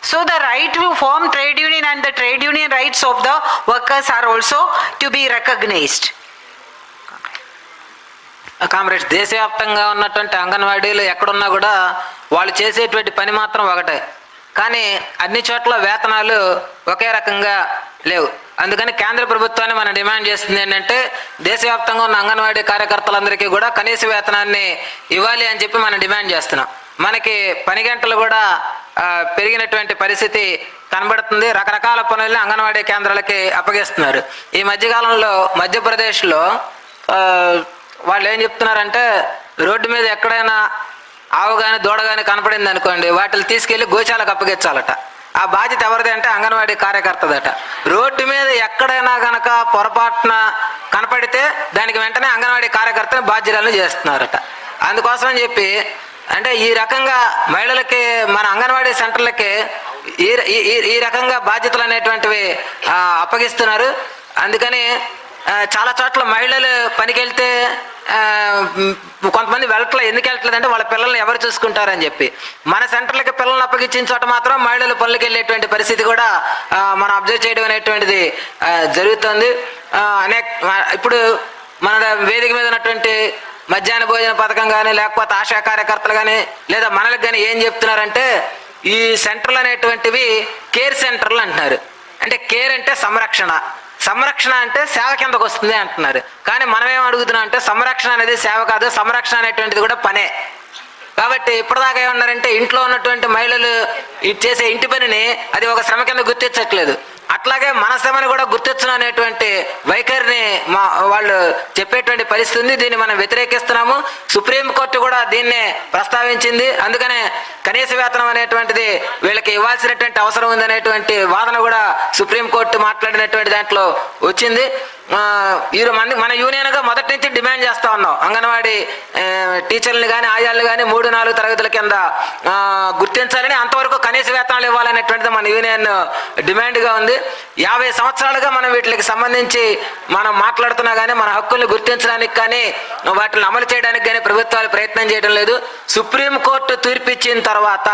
So the right to form trade union and the trade union rights of the workers are also to be recognized. Comrades, దేశవ్యాప్తంగా ఉన్నటువంటి అంగన్వాడీలు ఎక్కడున్నా కూడా వాళ్ళు చేసేటువంటి పని మాత్రం ఒకటే, కానీ అన్ని చోట్ల వేతనాలు ఒకే రకంగా లేవు. అందుకని కేంద్ర ప్రభుత్వాన్ని మనం డిమాండ్ చేస్తుంది ఏంటంటే, దేశవ్యాప్తంగా ఉన్న అంగన్వాడీ కార్యకర్తలందరికీ కూడా కనీస వేతనాన్ని ఇవ్వాలి అని చెప్పి మనం డిమాండ్ చేస్తున్నాం. మనకి పని గంటలు కూడా పెరిగినటువంటి పరిస్థితి కనబడుతుంది. రకరకాల పనుల్ని అంగన్వాడీ కేంద్రాలకి అప్పగిస్తున్నారు. ఈ మధ్యకాలంలో మధ్యప్రదేశ్లో వాళ్ళు ఏం చెప్తున్నారంటే, రోడ్డు మీద ఎక్కడైనా ఆవు కానీ దూడ కానీ కనపడింది అనుకోండి, వాటిని తీసుకెళ్లి గోశాలకు అప్పగించాలట. ఆ బాధ్యత ఎవరిది అంటే అంగన్వాడీ కార్యకర్తదట. రోడ్డు మీద ఎక్కడైనా గనక పొరపాటున కనపడితే దానికి వెంటనే అంగన్వాడీ కార్యకర్తని బాధ్యురాలను చేస్తున్నారట. అందుకోసం చెప్పి అంటే ఈ రకంగా మహిళలకి, మన అంగన్వాడీ సెంటర్లకి ఈ రకంగా బాధ్యతలు అనేటువంటివి అప్పగిస్తున్నారు. అందుకని చాలా చోట్ల మహిళలు పనికి వెళ్తే కొంతమంది వెళ్ళట్లేదు. ఎందుకు వెళ్ళట్లేదు అంటే వాళ్ళ పిల్లల్ని ఎవరు చూసుకుంటారని చెప్పి. మన సెంటర్లకి పిల్లల్ని అప్పగించిన చోట మాత్రం మహిళలు పనులకి వెళ్ళేటువంటి పరిస్థితి కూడా మనం అబ్జర్వ్ చేయడం అనేటువంటిది జరుగుతుంది. ఇప్పుడు మన వేదిక మీద ఉన్నటువంటి మధ్యాహ్న భోజన పథకం కానీ లేకపోతే ఆశా కార్యకర్తలు కానీ లేదా మనలకు కానీ ఏం చెప్తున్నారంటే ఈ సెంటర్లు అనేటువంటివి కేర్ సెంటర్లు అంటున్నారు. అంటే కేర్ అంటే సంరక్షణ, సంరక్షణ అంటే సేవ కిందకు వస్తుంది అంటున్నారు. కానీ మనం ఏం అడుగుతున్నాం అంటే సంరక్షణ అనేది సేవ కాదు, సంరక్షణ అనేటువంటిది కూడా పనే. కాబట్టి ఇప్పటిదాకా ఏమన్నారంటే ఇంట్లో ఉన్నటువంటి మహిళలు చేసే ఇంటి పనిని అది ఒక శ్రమ కింద గుర్తించట్లేదు. అట్లాగే మన శ్రమని కూడా గుర్తించడం అనేటువంటి వైఖరిని వాళ్ళు చెప్పేటువంటి పరిస్థితి ఉంది. దీన్ని మనం వ్యతిరేకిస్తున్నాము. సుప్రీంకోర్టు కూడా దీన్నే ప్రస్తావించింది. అందుకనే కనీస వేతనం అనేటువంటిది వీళ్ళకి ఇవ్వాల్సినటువంటి అవసరం ఉందనేటువంటి వాదన కూడా సుప్రీంకోర్టు మాట్లాడినటువంటి దాంట్లో వచ్చింది. మన యూనియన్గా మొదటి నుంచి డిమాండ్ చేస్తా ఉన్నాం. అంగన్వాడీ టీచర్లని కానీ ఆయాలను కానీ 3-4 తరగతుల కింద గుర్తించాలని, అంతవరకు కనీస వేతనాలు ఇవ్వాలనేటువంటిది మన యూనియన్ డిమాండ్గా ఉంది. 50 సంవత్సరాలుగా మనం వీటికి సంబంధించి మనం మాట్లాడుతున్నా కానీ మన హక్కుల్ని గుర్తించడానికి కానీ వాటిని అమలు చేయడానికి కానీ ప్రభుత్వాలు ప్రయత్నం చేయడం లేదు. సుప్రీంకోర్టు తీర్పిచ్చిన తర్వాత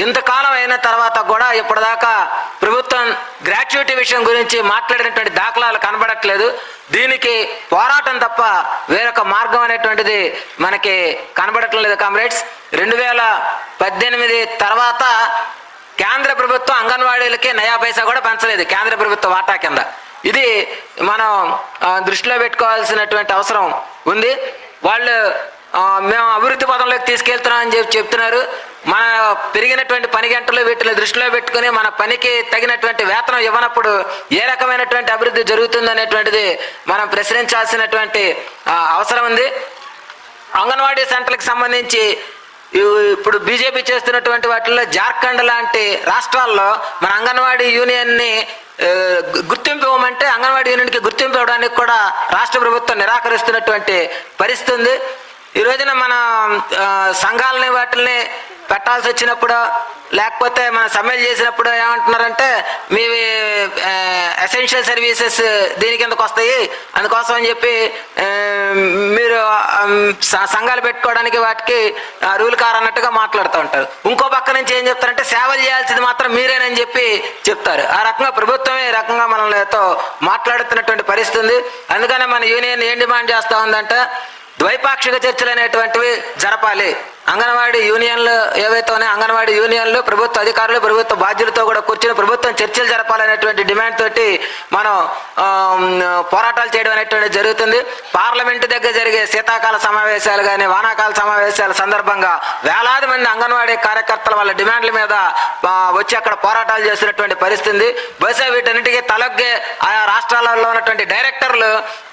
ఇంతకాలం అయిన తర్వాత కూడా ఇప్పటిదాకా ప్రభుత్వం గ్రాట్యుటీ విషయం గురించి మాట్లాడినటువంటి దాఖలాలు కనబడట్లేదు. దీనికి పోరాటం తప్ప వేరొక మార్గం అనేటువంటిది మనకి కనబడట్లేదు. కామ్రేడ్స్, 2018 తర్వాత కేంద్ర ప్రభుత్వం అంగన్వాడీలకి నయా పైసా కూడా పెంచలేదు కేంద్ర ప్రభుత్వ వాటా కింద. ఇది మనం దృష్టిలో పెట్టుకోవాల్సినటువంటి అవసరం ఉంది. వాళ్ళు మేము అభివృద్ధి పదంలోకి తీసుకెళ్తున్నాం అని చెప్తున్నారు. మన పెరిగినటువంటి పని గంటలు వీటిని దృష్టిలో పెట్టుకుని మన పనికి తగినటువంటి వేతనం ఇవ్వనప్పుడు ఏ రకమైనటువంటి అభివృద్ధి జరుగుతుంది అనేటువంటిది మనం ప్రశ్నించాల్సినటువంటి అవసరం ఉంది. అంగన్వాడీ సెంటర్లకు సంబంధించి ఇప్పుడు బీజేపీ చేస్తున్నటువంటి వాటిల్లో జార్ఖండ్ లాంటి రాష్ట్రాల్లో మన అంగన్వాడీ యూనియన్ని గుర్తింపు ఇవ్వమంటే అంగన్వాడీ యూనియన్కి గుర్తింపు ఇవ్వడానికి కూడా రాష్ట్ర ప్రభుత్వం నిరాకరిస్తున్నటువంటి పరిస్థితి ఉంది. ఈ రోజున మన సంఘాలని వాటిల్ని పెట్టాల్సి వచ్చినప్పుడు లేకపోతే మన సమ్మెలు చేసినప్పుడు ఏమంటున్నారంటే మీవి ఎసెన్షియల్ సర్వీసెస్ దీని కిందకు వస్తాయి, అందుకోసం అని చెప్పి మీరు సంఘాలు పెట్టుకోవడానికి వాటికి రూల్ కార్ అన్నట్టుగా మాట్లాడుతూ ఉంటారు. ఇంకో పక్క నుంచి ఏం చెప్తారంటే సేవలు చేయాల్సింది మాత్రం మీరేనని చెప్పి చెప్తారు. ఆ రకంగా ప్రభుత్వమే ఈ రకంగా మనతో మాట్లాడుతున్నటువంటి పరిస్థితి ఉంది. అందుకనే మన యూనియన్ ఏం డిమాండ్ చేస్తూ ఉందంటే ద్వైపాక్షిక చర్చలు అనేటువంటివి జరపాలి. అంగన్వాడీ యూనియన్లు ఏవైతే ఉన్నాయో అంగన్వాడీ యూనియన్లు ప్రభుత్వ అధికారులు ప్రభుత్వ బాధ్యులతో కూడా కూర్చొని ప్రభుత్వం చర్చలు జరపాలనేటువంటి డిమాండ్ తోటి మనం పోరాటాలు చేయడం అనేటువంటి జరుగుతుంది. పార్లమెంటు దగ్గర జరిగే శీతాకాల సమావేశాలు కానీ వానాకాల సమావేశాల సందర్భంగా వేలాది మంది అంగన్వాడీ కార్యకర్తలు వాళ్ళ డిమాండ్ల మీద వచ్చి అక్కడ పోరాటాలు చేస్తున్నటువంటి పరిస్థితి. బహుశా వీటన్నిటికీ తలొగ్గే ఆయా రాష్ట్రాలలో ఉన్నటువంటి డైరెక్టర్లు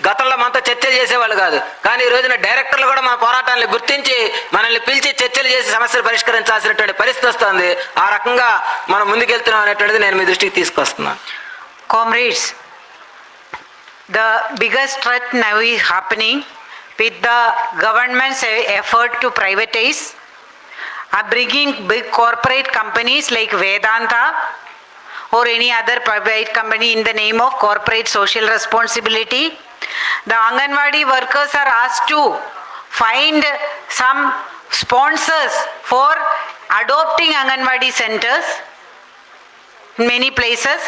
గతంలో మనతో చర్చలు చేసేవాళ్ళు కాదు. కానీ ఈ రోజున డైరెక్టర్లు కూడా మన పోరాటాన్ని గుర్తించి మనల్ని పిలిచి చర్చలు చేసి సమస్యలు పరిష్కరించాల్సినటువంటి పరిస్థితి వస్తుంది. ఆ రకంగా మనం ముందుకెళ్తున్నాం అనేటువంటిది నేను మీ దృష్టికి తీసుకొస్తున్నాను. Comrades, the biggest threat now is happening with the government's effort to privatize, bringing big corporate companies like Vedanta or any other private company in the name of corporate social responsibility. The Anganwadi workers are asked to find some sponsors for adopting Anganwadi centers in many places,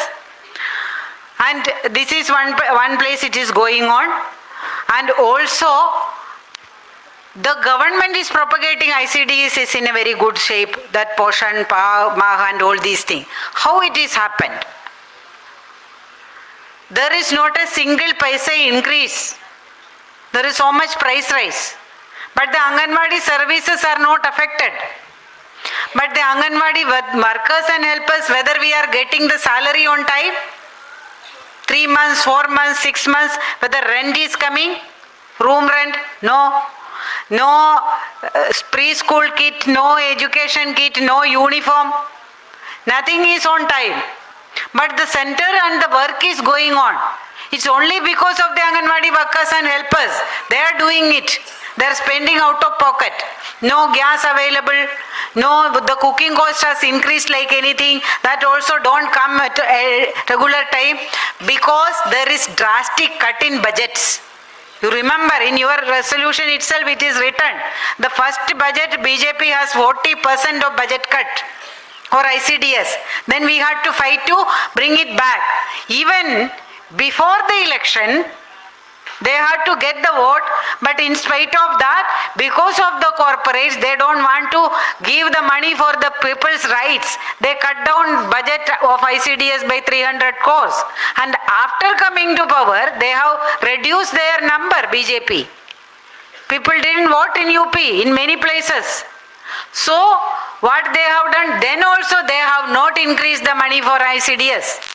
and this is one place it is going on. And also the government is propagating ICDS is in a very good shape, that Poshan, Mah and all these things. How it is happened? There is not a single paisa increase. There is so much price rise. But the Anganwadi services are not affected. But the Anganwadi workers and helpers, whether we are getting the salary on time, 3 months, 4 months, 6 months, whether rent is coming, room rent, no. No preschool kit, no education kit, no uniform. Nothing is on time. But the center and the work is going on. It's only because of the Anganwadi workers and helpers. They are doing it. They are spending out of pocket. No gas available, No, the cooking cost has increased like anything. That also don't come at a regular time because there is drastic cut in budgets. You remember in your resolution itself it is written. The first budget BJP has 40% of budget cut for ICDS. Then we had to fight to bring it back. Even before the election, they had to get the vote, but in spite of that, because of the corporates, they don't want to give the money for the people's rights. They cut down budget of ICDS by 300 crores. And after coming to power, they have reduced their number, BJP. People didn't vote in UP in many places. So, what they have done, then also they have not increased the money for ICDS.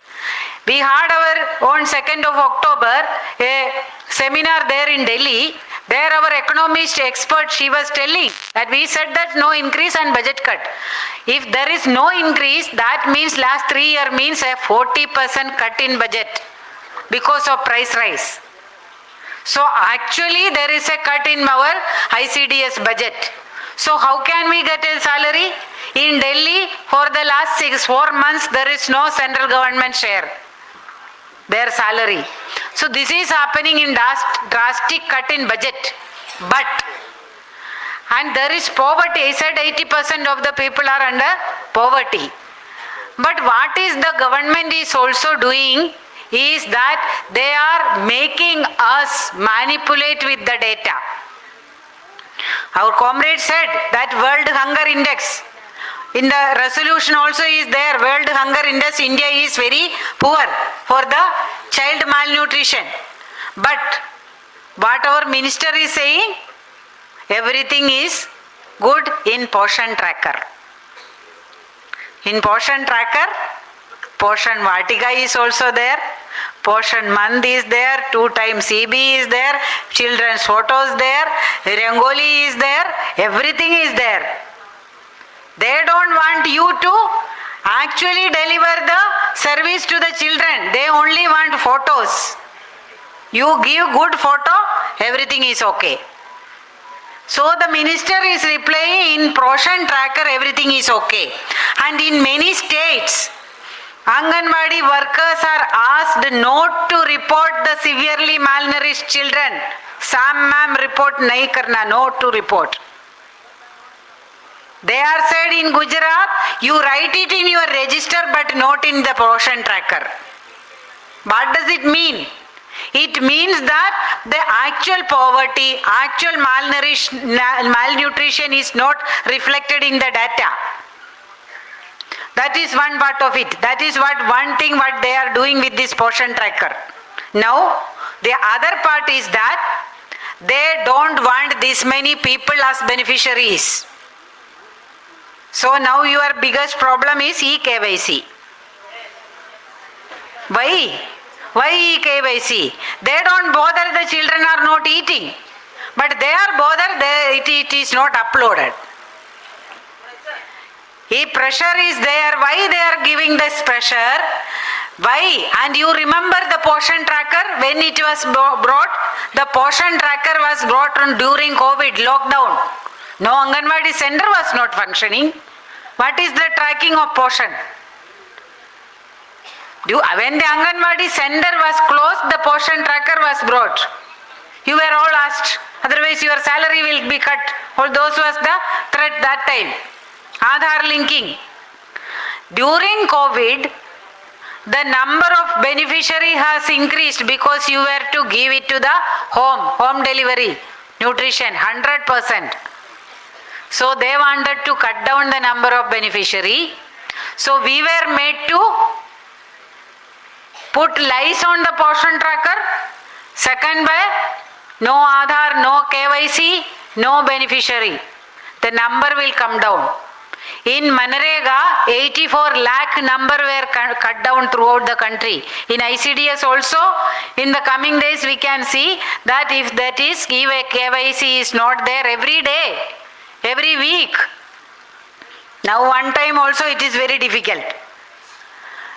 We had our own 2nd of October, a seminar there in Delhi. There our economist expert, she was telling that we said that no increase and budget cut. If there is no increase, that means last 3 years means a 40% cut in budget because of price rise. So actually there is a cut in our ICDS budget. So how can we get a salary? In Delhi, for the last 4 months, there is no central government share their salary. So this is happening in drastic cut in budget. And there is poverty. I said 80% of the people are under poverty. But what is the government is also doing is that they are making us manipulate with the data. Our comrade said that World Hunger Index, in the resolution also is there, World Hunger Index, India is very poor for the child malnutrition. But what our minister is saying, everything is good in Portion Tracker. In Portion Tracker, Portion Vatika is also there, Portion Month is there, 2 times CB is there, children's photos there, Rangoli is there, everything is there. They don't want you to actually deliver the service to the children. They only want photos. You give good photo, everything is okay. So the minister is replying in Portion Tracker, everything is okay. And in many states, Anganwadi workers are asked not to report the severely malnourished children. Sam ma'am report nahi karna, not to report. They are said in Gujarat, you write it in your register but not in the Portion Tracker. What does it mean? It means that the actual poverty, actual malnutrition is not reflected in the data. That is one part of it. That is one thing what they are doing with this Portion Tracker. Now, the other part is that they don't want this many people as beneficiaries. So now your biggest problem is e-KYC. Why? Why e-KYC? They don't bother, the children are not eating. But they are bothered, it is not uploaded. If pressure is there, why they are giving this pressure? Why? And you remember the Portion Tracker when it was brought? The Portion Tracker was brought on during COVID lockdown. No Anganwadi center was not functioning. What is the tracking of portion? When the Anganwadi center was closed, the Portion Tracker was brought. You were all asked, otherwise your salary will be cut. All those was the threat that time. Aadhaar linking. During COVID, the number of beneficiary has increased because you were to give it to the home delivery, nutrition, 100%. So they wanted to cut down the number of beneficiary. So we were made to put lies on the Portion Tracker. Second by no Aadhaar, no KYC, no beneficiary. The number will come down. In Manrega, 84 lakh number were cut down throughout the country. In ICDS also, in the coming days we can see that if that is, if a KYC is not there every day, every week. Now one time also it is very difficult.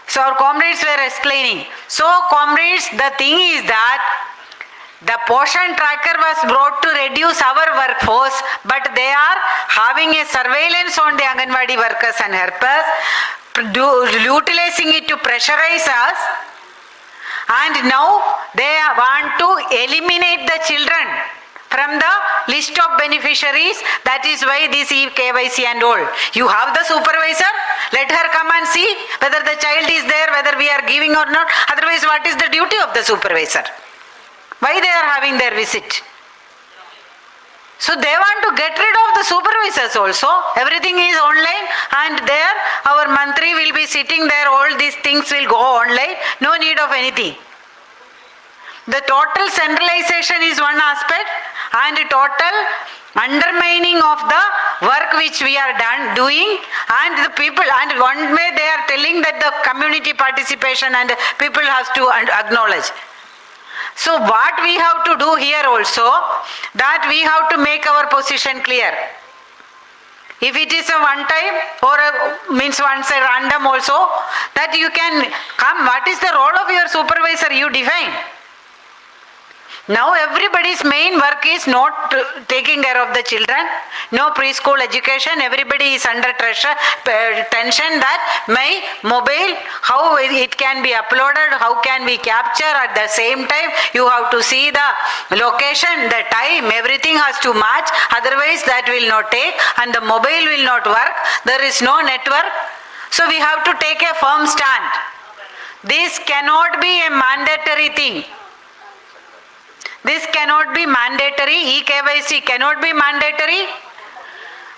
So our comrades were explaining. So comrades, the thing is that The portion tracker was brought to reduce our workforce, but they are having a surveillance on the Anganwadi workers and helpers, utilizing it to pressurize us, and now they want to eliminate the children from the list of beneficiaries. That is why this KYC and all. You have the supervisor, let her come and see whether the child is there, whether we are giving or not. Otherwise, what is the duty of the supervisor? Why they are having their visit? So they want to get rid of the supervisors also. Everything is online, and there our mantri will be sitting there. All these things will go online. No need of anything. The total centralization is one aspect, and total undermining of the work which we are doing, and the people, and one way they are telling that the community participation and people have to acknowledge. So what we have to do here also, that we have to make our position clear. If it is a one time or means once a random also, that you can come, what is the role of your supervisor, you define. Now everybody's main work is not taking care of the children, no preschool education, everybody is under tension that my mobile, how it can be uploaded, how can we capture, at the same time you have to see the location, the time, everything has to match, otherwise that will not take, and the mobile will not work, there is no network. So we have to take a firm stand. This cannot be a mandatory thing. This cannot be mandatory, eKYC cannot be mandatory,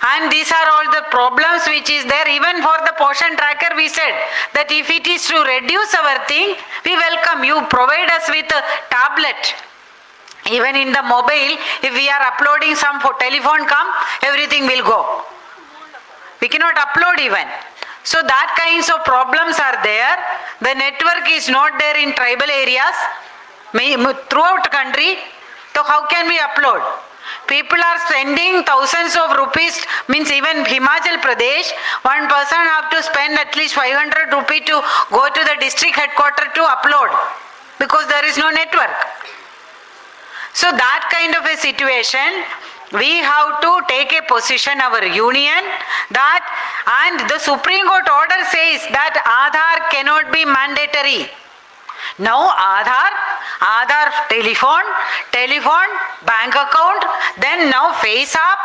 and these are all the problems which is there. Even for the portion tracker we said that if it is to reduce our thing, we welcome you, provide us with a tablet. Even in the mobile, if we are uploading some for telephone come, everything will go. We cannot upload even. So that kinds of problems are there. The network is not there in tribal areas. Throughout the country, so how can we upload? People are spending thousands of rupees, means even Himachal Pradesh, one person have to spend at least 500 rupees to go to the district headquarters to upload, because there is no network. So that kind of a situation, we have to take a position, our union, that, and the Supreme Court order says that Aadhaar cannot be mandatory. Now Aadhaar telephone, bank account, then now face up,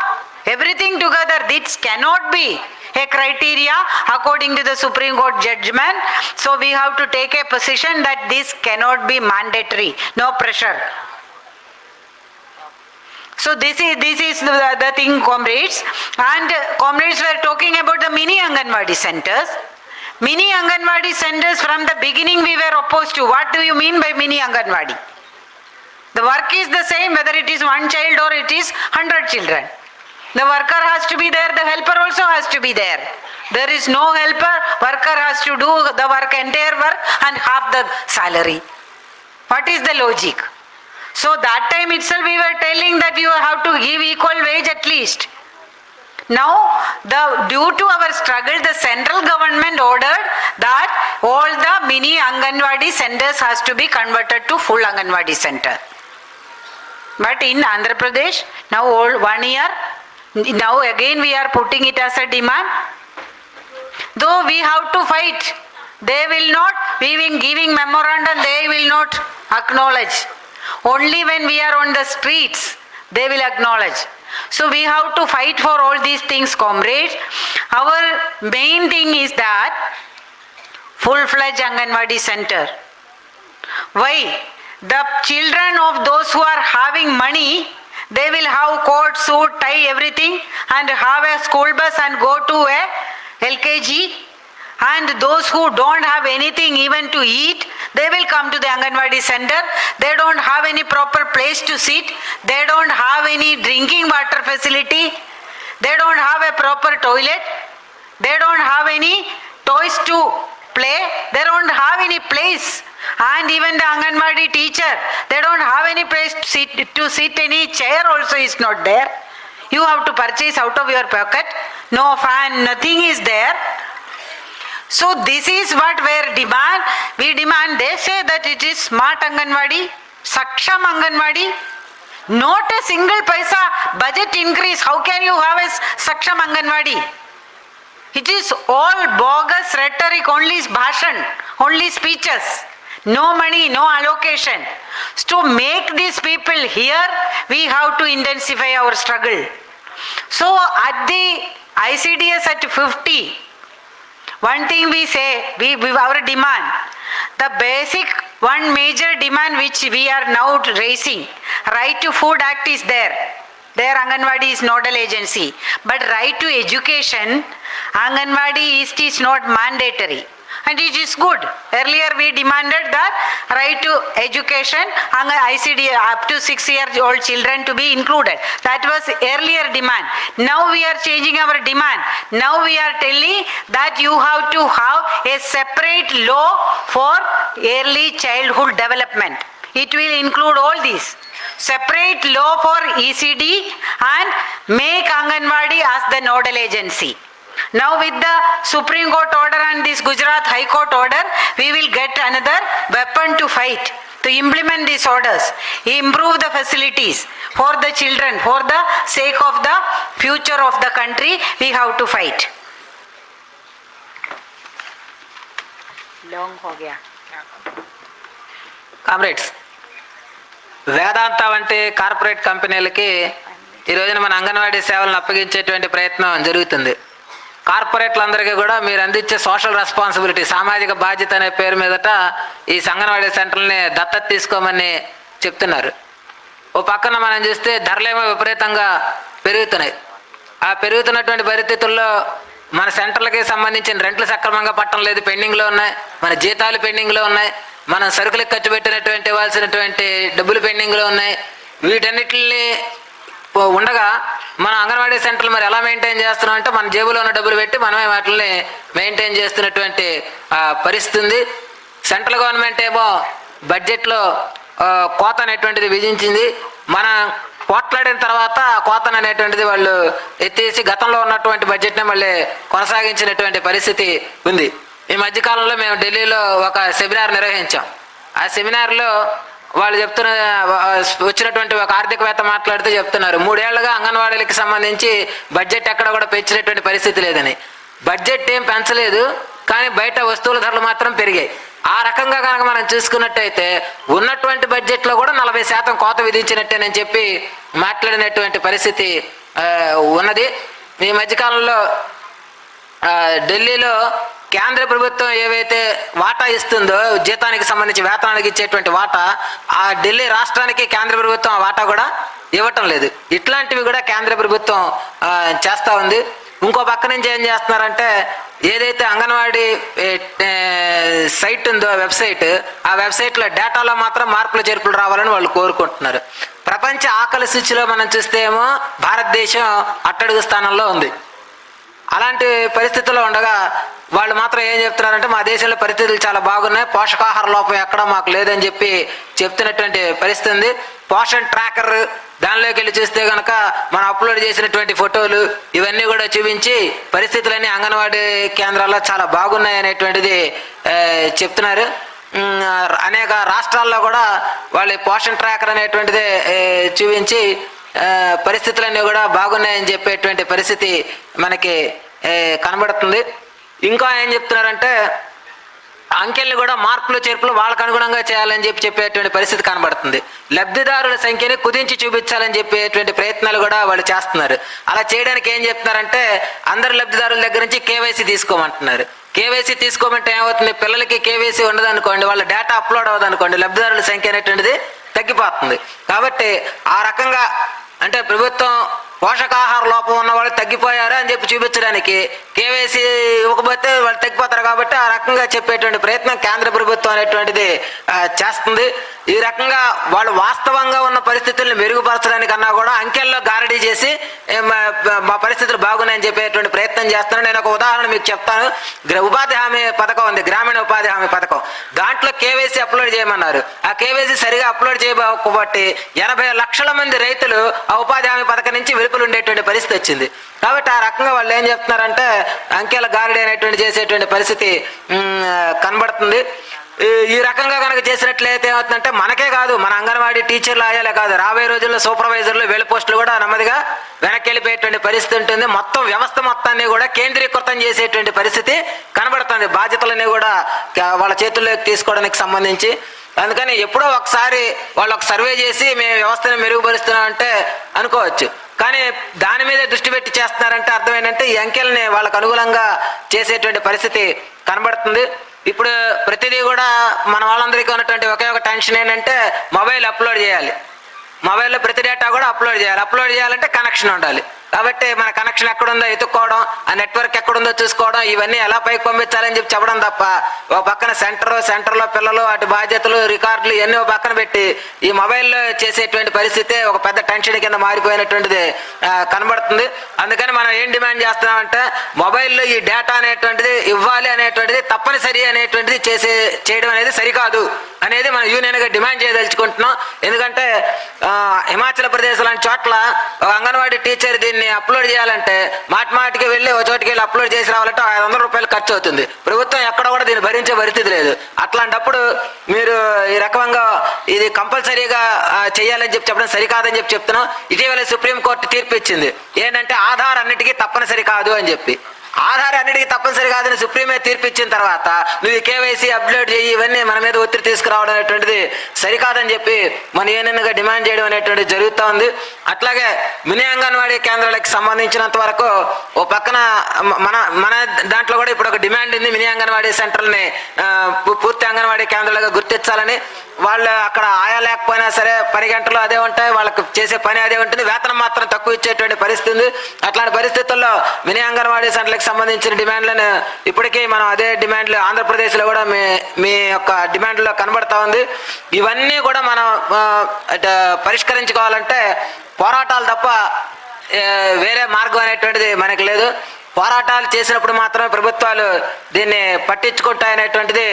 everything together. This cannot be a criteria according to the Supreme Court judgment. So we have to take a position that this cannot be mandatory, no pressure. So this is the thing, comrades. And comrades were talking about the mini Anganwadi centers. Mini Anganwadi centers, from the beginning we were opposed to. What do you mean by mini Anganwadi? The work is the same whether it is one child or it is 100 children. The worker has to be there, the helper also has to be there. There is no helper, worker has to do the work, entire work, and half the salary. What is the logic? So that time itself we were telling that you have to give equal wage at least. Now, due to our struggle, the central government ordered that all the mini Anganwadi centers has to be converted to full Anganwadi center. But in Andhra Pradesh, now 1 year, now again we are putting it as a demand. Though we have to fight, they will not, we will giving memorandum, they will not acknowledge. Only when we are on the streets, they will acknowledge. So we have to fight for all these things, comrades. Our main thing is that full-fledged Anganwadi center. Why? The children of those who are having money, they will have coat, suit, tie, everything, and have a school bus and go to a LKG. And those who don't have anything even to eat, they will come to the Anganwadi center. They don't have any proper place to sit. They don't have any drinking water facility. They don't have a proper toilet. They don't have any toys to play. They don't have any place. And even the Anganwadi teacher, they don't have any place to sit. Any chair also is not there. You have to purchase out of your pocket. No fan, nothing is there. So this is what we demand. They say that it is smart Anganwadi. Saksham Anganwadi, not a single paisa budget increase. How can you have a Saksham Anganwadi? It is all bogus rhetoric, only bhashan, only speeches. No money, no allocation. So to make these people here, we have to intensify our struggle. So at the ICDS at 50, one thing we say, our demand, the basic one major demand which we are now raising, Right to Food Act is there. There Anganwadi is nodal agency. But right to education, Anganwadi is not mandatory. And it is good. Earlier we demanded that right to education, ICDS up to 6-year-old children to be included. That was earlier demand. Now we are changing our demand. Now we are telling that you have to have a separate law for early childhood development. It will include all these. Separate law for ECD and make Anganwadi as the nodal agency. Now with the Supreme Court order and this Gujarat High Court order, we will get another weapon to fight, to implement these orders, improve the facilities for the children, for the sake of the future of the country, we have to fight. Long ho gaya. Comrades, Vedanta వంటి corporate కంపెనీలకి ఈ రోజున మన అంగన్వాడీ సేవలను అప్పగించేటువంటి ప్రయత్నం జరుగుతుంది. కార్పొరేట్లందరికీ కూడా మీరు అందించే సోషల్ రెస్పాన్సిబిలిటీ, సామాజిక బాధ్యత అనే పేరు మీదట ఈ అంగన్వాడీ సెంటర్ని దత్తత తీసుకోమని చెప్తున్నారు. ఓ పక్కన మనం చూస్తే ధరలేమో విపరీతంగా పెరుగుతున్నాయి. ఆ పెరుగుతున్నటువంటి పరిస్థితుల్లో మన సెంటర్లకి సంబంధించిన రెంట్లు సక్రమంగా పట్టడం లేదు, పెండింగ్లో ఉన్నాయి. మన జీతాలు పెండింగ్లో ఉన్నాయి. మనం సరుకులకు ఖర్చు పెట్టినటువంటి ఇవ్వాల్సినటువంటి డబ్బులు పెండింగ్లో ఉన్నాయి. వీటన్నిటిని ఉండగా మన అంగన్వాడీ సెంటర్లు మరి ఎలా మెయింటైన్ చేస్తున్నాం అంటే మన జేబులో ఉన్న డబ్బులు పెట్టి మనమే వాటిని మెయింటైన్ చేస్తున్నటువంటి పరిస్థితి ఉంది. సెంట్రల్ గవర్నమెంట్ ఏమో బడ్జెట్లో కోత అనేటువంటిది విధించింది. మన పోట్లాడిన తర్వాత కోతను అనేటువంటిది వాళ్ళు ఎత్తేసి గతంలో ఉన్నటువంటి బడ్జెట్ని మళ్ళీ కొనసాగించినటువంటి పరిస్థితి ఉంది. ఈ మధ్యకాలంలో మేము ఢిల్లీలో ఒక సెమినార్ నిర్వహించాం. ఆ సెమినార్లో వాళ్ళు చెప్తున్న వచ్చినటువంటి ఒక ఆర్థికవేత్త మాట్లాడుతూ చెప్తున్నారు, 3 ఏళ్లుగా అంగన్వాడీలకు సంబంధించి బడ్జెట్ ఎక్కడ కూడా పెంచినటువంటి పరిస్థితి లేదని. బడ్జెట్ ఏం పెంచలేదు, కానీ బయట వస్తువుల ధరలు మాత్రం పెరిగాయి. ఆ రకంగా కనుక మనం చూసుకున్నట్టయితే ఉన్నటువంటి బడ్జెట్లో కూడా 40% కోత విధించినట్టేనని చెప్పి మాట్లాడినటువంటి పరిస్థితి ఉన్నది. ఈ మధ్యకాలంలో ఢిల్లీలో కేంద్ర ప్రభుత్వం ఏవైతే వాటా ఇస్తుందో జీతానికి సంబంధించి వేతనానికి ఇచ్చేటువంటి వాటా, ఆ ఢిల్లీ రాష్ట్రానికి కేంద్ర ప్రభుత్వం ఆ వాటా కూడా ఇవ్వటం లేదు. ఇట్లాంటివి కూడా కేంద్ర ప్రభుత్వం చేస్తూ ఉంది. ఇంకో పక్క నుంచి ఏం చేస్తున్నారంటే ఏదైతే అంగన్వాడీ సైట్ ఉందో వెబ్సైట్, ఆ వెబ్సైట్లో డేటాలో మాత్రం మార్పులు చేర్పులు రావాలని వాళ్ళు కోరుకుంటున్నారు. ప్రపంచ ఆకలి సూచిలో మనం చూస్తే ఏమో భారతదేశం అట్టడుగు స్థానంలో ఉంది. అలాంటి పరిస్థితుల్లో ఉండగా వాళ్ళు మాత్రం ఏం చెప్తున్నారంటే మా దేశంలో పరిస్థితులు చాలా బాగున్నాయి, పోషకాహార లోపం ఎక్కడ మాకు లేదని చెప్పి చెప్తున్నటువంటి పరిస్థితి ఉంది. పోషణ్ ట్రాకర్ దానిలోకి వెళ్ళి చూస్తే కనుక మనం అప్లోడ్ చేసినటువంటి ఫోటోలు ఇవన్నీ కూడా చూపించి పరిస్థితులన్నీ అంగన్వాడీ కేంద్రాల్లో చాలా బాగున్నాయి అనేటువంటిది చెప్తున్నారు. అనేక రాష్ట్రాల్లో కూడా వాళ్ళు పోషణ్ ట్రాకర్ అనేటువంటిది చూపించి పరిస్థితులన్నీ కూడా బాగున్నాయని చెప్పేటువంటి పరిస్థితి మనకి కనబడుతుంది. ఇంకా ఏం చెప్తున్నారంటే అంకెల్ని కూడా మార్పులు చేర్పులు వాళ్ళకు అనుగుణంగా చేయాలని చెప్పేటువంటి పరిస్థితి కనబడుతుంది. లబ్ధిదారుల సంఖ్యని కుదించి చూపించాలని చెప్పేటువంటి ప్రయత్నాలు కూడా వాళ్ళు చేస్తున్నారు. అలా చేయడానికి ఏం చెప్తున్నారంటే అందరు లబ్ధిదారుల దగ్గర నుంచి కేవైసీ తీసుకోమంటున్నారు. కేవైసీ తీసుకోమంటే ఏమవుతుంది, పిల్లలకి కేవైసీ ఉండదు అనుకోండి, వాళ్ళ డేటా అప్లోడ్ అవ్వదు అనుకోండి, లబ్ధిదారుల సంఖ్య అనేటువంటిది తగ్గిపోతుంది. కాబట్టి ఆ రకంగా అంటే ప్రభుత్వం పోషకాహార లోపం ఉన్న వాళ్ళు తగ్గిపోయారు అని చెప్పి చూపించడానికి కేవైసీ ఇవ్వకపోతే వాళ్ళు తగ్గిపోతారు. కాబట్టి ఆ రకంగా చెప్పేటువంటి ప్రయత్నం కేంద్ర ప్రభుత్వం అనేటువంటిది చేస్తుంది. ఈ రకంగా వాళ్ళు వాస్తవంగా ఉన్న పరిస్థితులను మెరుగుపరచడానికన్నా కూడా అంకెల్లో గారడీ చేసి మా పరిస్థితులు బాగున్నాయని చెప్పేటువంటి ప్రయత్నం చేస్తున్నాను. నేను ఒక ఉదాహరణ మీకు చెప్తాను. ఉపాధి హామీ పథకం ఉంది, గ్రామీణ ఉపాధి హామీ పథకం. దాంట్లో కేవైసీ అప్లోడ్ చేయమన్నారు. ఆ కేవైసీ సరిగా అప్లోడ్ చేయకపోబట్టి 80 లక్షల మంది రైతులు ఆ ఉపాధి హామీ పథకం నుంచి వెలుపలు ఉండేటువంటి పరిస్థితి వచ్చింది. కాబట్టి ఆ రకంగా వాళ్ళు ఏం చెప్తున్నారంటే అంకెల గారడీ అనేటువంటి చేసేటువంటి పరిస్థితి కనబడుతుంది. ఈ రకంగా కనుక చేసినట్లయితే ఏమవుతుందంటే మనకే కాదు, మన అంగన్వాడీ టీచర్లు ఆయాలే కాదు, రాబోయే రోజుల్లో సూపర్వైజర్లు వీళ్ళ పోస్టులు కూడా నెమ్మదిగా వెనక్కి వెళ్ళిపోయేటువంటి పరిస్థితి ఉంటుంది. మొత్తం వ్యవస్థ మొత్తాన్ని కూడా కేంద్రీకృతం చేసేటువంటి పరిస్థితి కనబడుతుంది, బాధ్యతలన్నీ కూడా వాళ్ళ చేతుల్లోకి తీసుకోవడానికి సంబంధించి. అందుకని ఎప్పుడో ఒకసారి వాళ్ళు ఒక సర్వే చేసి మేము వ్యవస్థను మెరుగుపరుస్తున్నామంటే అనుకోవచ్చు, కానీ దాని మీద దృష్టి పెట్టి చేస్తున్నారంటే అర్థం ఏంటంటే ఈ అంకెల్ని వాళ్ళకు అనుకూలంగా చేసేటువంటి పరిస్థితి కనబడుతుంది. ఇప్పుడు ప్రతిదీ కూడా మన వాళ్ళందరికీ ఉన్నటువంటి ఒకే ఒక టెన్షన్ ఏంటంటే మొబైల్ అప్లోడ్ చేయాలి, మొబైల్లో ప్రతి డేటా కూడా అప్లోడ్ చేయాలి. అప్లోడ్ చేయాలంటే కనెక్షన్ ఉండాలి. కాబట్టి మన కనెక్షన్ ఎక్కడుందో ఎత్తుక్కోవడం, ఆ నెట్వర్క్ ఎక్కడుందో చూసుకోవడం, ఇవన్నీ ఎలా పైకి పంపించాలని చెప్పి చెప్పడం తప్ప ఒక పక్కన సెంటర్లో పిల్లలు వాటి బాధ్యతలు రికార్డులు ఇవన్నీ ఒక పక్కన పెట్టి ఈ మొబైల్లో చేసేటువంటి పరిస్థితి ఒక పెద్ద టెన్షన్ కింద మారిపోయినటువంటిది కనబడుతుంది. అందుకని మనం ఏం డిమాండ్ చేస్తున్నామంటే మొబైల్లో ఈ డేటా అనేటువంటిది ఇవ్వాలి అనేటువంటిది తప్పనిసరి అనేటువంటిది చేయడం అనేది సరికాదు అనేది మన యూనియన్గా డిమాండ్ చేయదలుచుకుంటున్నాం. ఎందుకంటే హిమాచల్ ప్రదేశ్ లాంటి చోట్ల ఒక అంగన్వాడీ టీచర్ దీన్ని అప్లోడ్ చేయాలంటే మాటికి వెళ్ళి ఒక చోటికి వెళ్ళి అప్లోడ్ చేసి రావాలంటే 500 రూపాయలు ఖర్చు అవుతుంది. ప్రభుత్వం ఎక్కడ కూడా దీన్ని భరించే పరిస్థితి లేదు. అట్లాంటప్పుడు మీరు ఈ రకంగా ఇది కంపల్సరీగా చేయాలని చెప్పడం సరికాదని చెప్తున్నాం. ఇటీవల సుప్రీంకోర్టు తీర్పు ఇచ్చింది ఏంటంటే ఆధార్ అన్నిటికీ తప్పనిసరి కాదు అని చెప్పి. ఆధార్ అన్నిటికీ తప్పనిసరి కాదని సుప్రీమే తీర్పు ఇచ్చిన తర్వాత నువ్వు కేవైసీ అప్లోడ్ చేయి ఇవన్నీ మన మీద ఒత్తిడి తీసుకురావడం అనేటువంటిది సరికాదని చెప్పి మన యూనియన్గా డిమాండ్ చేయడం అనేటువంటిది జరుగుతూ ఉంది. అట్లాగే మినీ అంగన్వాడీ కేంద్రాలకు సంబంధించినంత వరకు ఓ పక్కన మన దాంట్లో కూడా ఇప్పుడు ఒక డిమాండ్ ఉంది, మినీ అంగన్వాడీ సెంటర్ని పూర్తి అంగన్వాడీ కేంద్రాలుగా గుర్తించాలని. వాళ్ళు అక్కడ ఆయా లేకపోయినా సరే 10 గంటలు అదే ఉంటాయి, వాళ్ళకి చేసే పని అదే ఉంటుంది, వేతనం మాత్రం తక్కువ ఇచ్చేటువంటి పరిస్థితి ఉంది. అట్లాంటి పరిస్థితుల్లో మినీ అంగన్వాడీ సెంటర్లకు సంబంధించిన డిమాండ్లను ఇప్పటికీ మనం అదే డిమాండ్లు ఆంధ్రప్రదేశ్లో కూడా మీ యొక్క డిమాండ్లో కనబడతా ఉంది. ఇవన్నీ కూడా మనం పరిష్కరించుకోవాలంటే పోరాటాలు తప్ప వేరే మార్గం అనేటువంటిది మనకి లేదు. పోరాటాలు చేసినప్పుడు మాత్రమే ప్రభుత్వాలు దీన్ని పట్టించుకుంటాయనేటువంటిది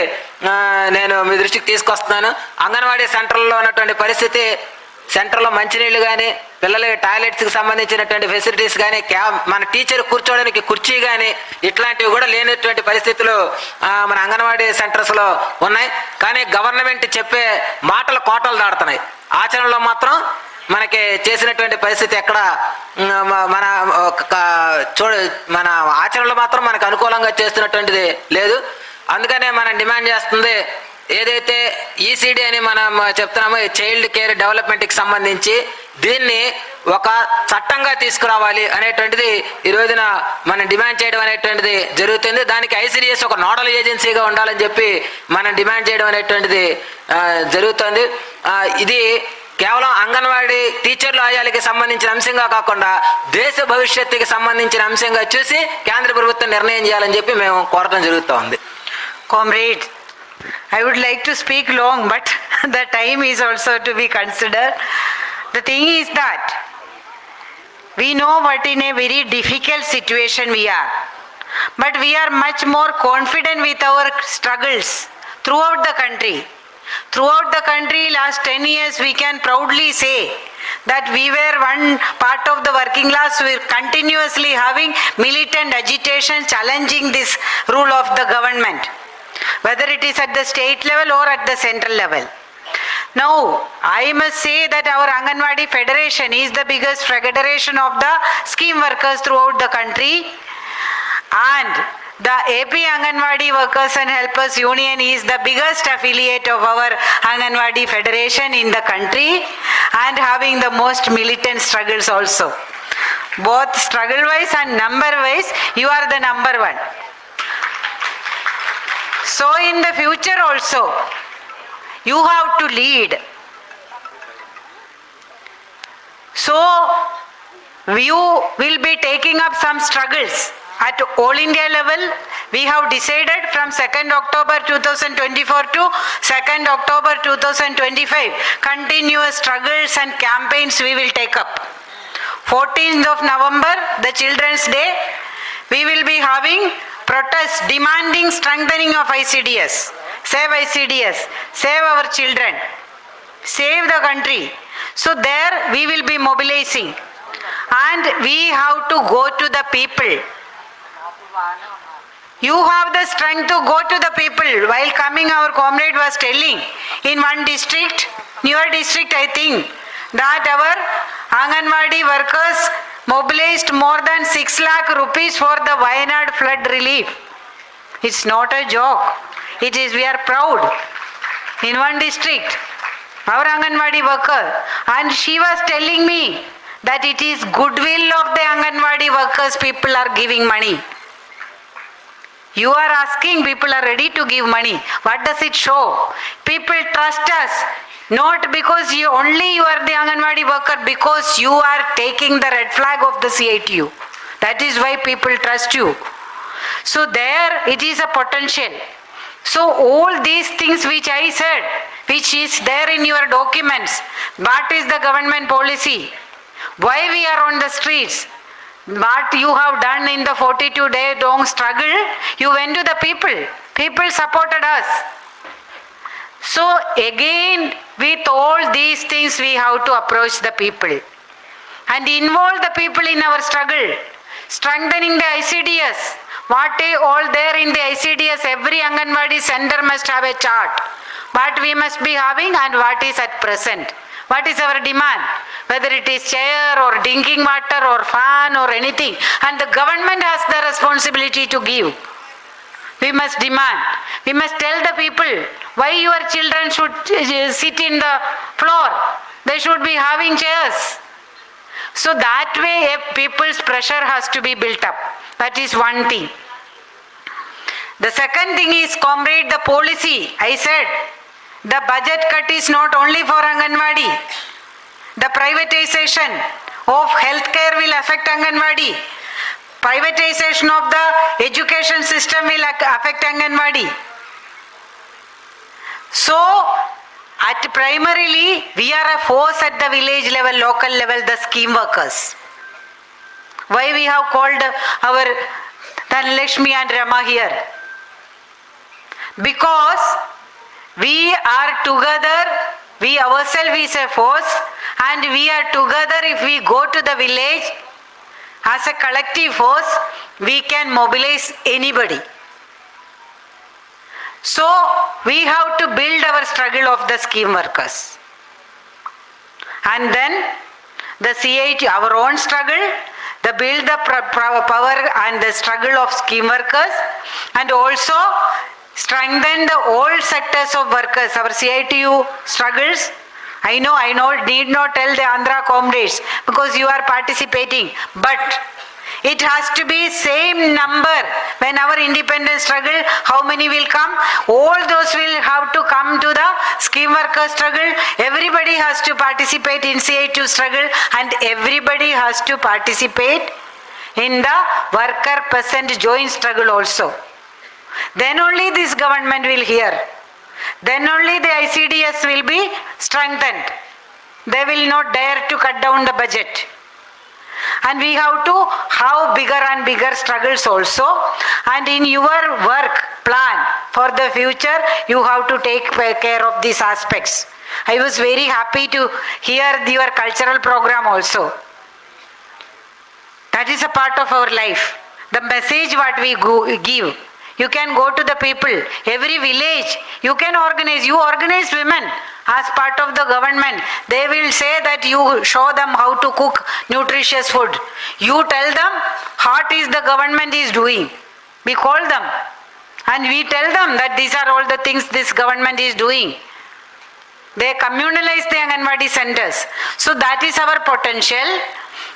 నేను మీ దృష్టికి తీసుకొస్తున్నాను. అంగన్వాడీ సెంటర్లో ఉన్నటువంటి పరిస్థితి, సెంటర్లో మంచినీళ్ళు కానీ పిల్లల టాయిలెట్స్కి సంబంధించినటువంటి ఫెసిలిటీస్ కానీ మన టీచర్ కూర్చోవడానికి కుర్చీ కానీ ఇట్లాంటివి కూడా లేనటువంటి పరిస్థితులు మన అంగన్వాడీ సెంటర్స్లో ఉన్నాయి. కానీ గవర్నమెంట్ చెప్పే మాటలు కోటలు దాడుతున్నాయి, ఆచరణలో మాత్రం మనకి చేసినటువంటి పరిస్థితి ఎక్కడ మన ఆచరణలో మాత్రం మనకు అనుకూలంగా చేస్తున్నటువంటిది లేదు. అందుకనే మనం డిమాండ్ చేస్తుంది ఏదైతే ఈసీడీ అని మనం చెప్తున్నామో చైల్డ్ కేర్ డెవలప్మెంట్కి సంబంధించి దీన్ని ఒక చట్టంగా తీసుకురావాలి అనేటువంటిది ఈ రోజున మనం డిమాండ్ చేయడం అనేటువంటిది జరుగుతుంది. దానికి ICDS ఒక నోడల్ ఏజెన్సీగా ఉండాలని చెప్పి మనం డిమాండ్ చేయడం అనేటువంటిది జరుగుతుంది. ఇది కేవలం అంగన్వాడీ టీచర్లు ఆయాలకి సంబంధించిన అంశంగా కాకుండా దేశ భవిష్యత్తుకి సంబంధించిన అంశంగా చూసి కేంద్ర ప్రభుత్వం నిర్ణయం చేయాలని చెప్పి మేము కోరడం జరుగుతూ ఉంది. Comrade, I would like to speak long, but the time is also to be considered. The thing is that we know what in a very difficult situation we are, but we are much more confident with our struggles throughout the country. Throughout the country, last 10 years, we can proudly say that we were one part of the working class. We were continuously having militant agitation challenging this rule of the government, whether it is at the state level or at the central level. Now, I must say that our Anganwadi Federation is the biggest federation of the scheme workers throughout the country, and the AP Anganwadi Workers and Helpers Union is the biggest affiliate of our Anganwadi Federation in the country and having the most militant struggles also. Both struggle wise and number wise, you are the number one. So in the future also, you have to lead. So you will be taking up some struggles. At all India level, we have decided from 2nd October 2024 to 2nd October 2025, continuous struggles and campaigns we will take up. 14th of November, the Children's Day, we will be having protests demanding strengthening of ICDS. Save ICDS, save our children, save the country. So there we will be mobilizing, and we have to go to the people. You have the strength to go to the people. While coming, our comrade was telling, in one district, newer district I think, that our Anganwadi workers mobilized more than 6 lakh rupees for the Wayanad flood relief. It's not a joke. It is, we are proud. In one district, our Anganwadi worker, and she was telling me that it is goodwill of the Anganwadi workers, people are giving money. You are asking, people are ready to give money. What does it show? People trust us, not because you are the Anganwadi worker, because you are taking the red flag of the CITU. That is why people trust you. So there it is a potential. So all these things which I said, which is there in your documents, what is the government policy? Why we are on the streets? What you have done in the 42-day long struggle, you went to the people. People supported us. So again, with all these things, we have to approach the people and involve the people in our struggle. Strengthening the ICDS. What is all there in the ICDS? Every Anganwadi center must have a chart. What we must be having and what is at present. What is our demand? Whether it is chair or drinking water or fan or anything. And the government has the responsibility to give. We must demand. We must tell the people why your children should sit in the floor. They should be having chairs. So that way people's pressure has to be built up. That is one thing. The second thing is, comrade, the policy. I said, the budget cut is not only for Anganwadi. The privatization of healthcare will affect Anganwadi. Privatization of the education system will affect Anganwadi. So, primarily, we are a force at the village level, local level, the scheme workers. Why we have called our Dhanlakshmi and Rama here? Because we are together, we ourselves is a force, and we are together. If we go to the village as a collective force, we can mobilize anybody. So we have to build our struggle of the scheme workers. And then the CIT, our own struggle, the build the power and the struggle of scheme workers, and also strengthen the all sectors of workers, our CITU struggles. I know, need not tell the Andhra comrades because you are participating, but it has to be same number. When our independence struggle, how many will come? All those will have to come to the scheme worker struggle. Everybody has to participate in CITU struggle, and everybody has to participate in the worker peasant joint struggle also. Then only this government will hear. Then only the ICDS will be strengthened. They will not dare to cut down the budget. And we have to have bigger and bigger struggles also. And in your work plan for the future, you have to take care of these aspects. I was very happy to hear your cultural program also. That is a part of our life. The message what we give. You can go to the people, every village, you can organize, you organize women as part of the government. They will say that you show them how to cook nutritious food. You tell them what is the government is doing. We call them and we tell them that these are all the things this government is doing. They communalize the Anganwadi centers. So that is our potential.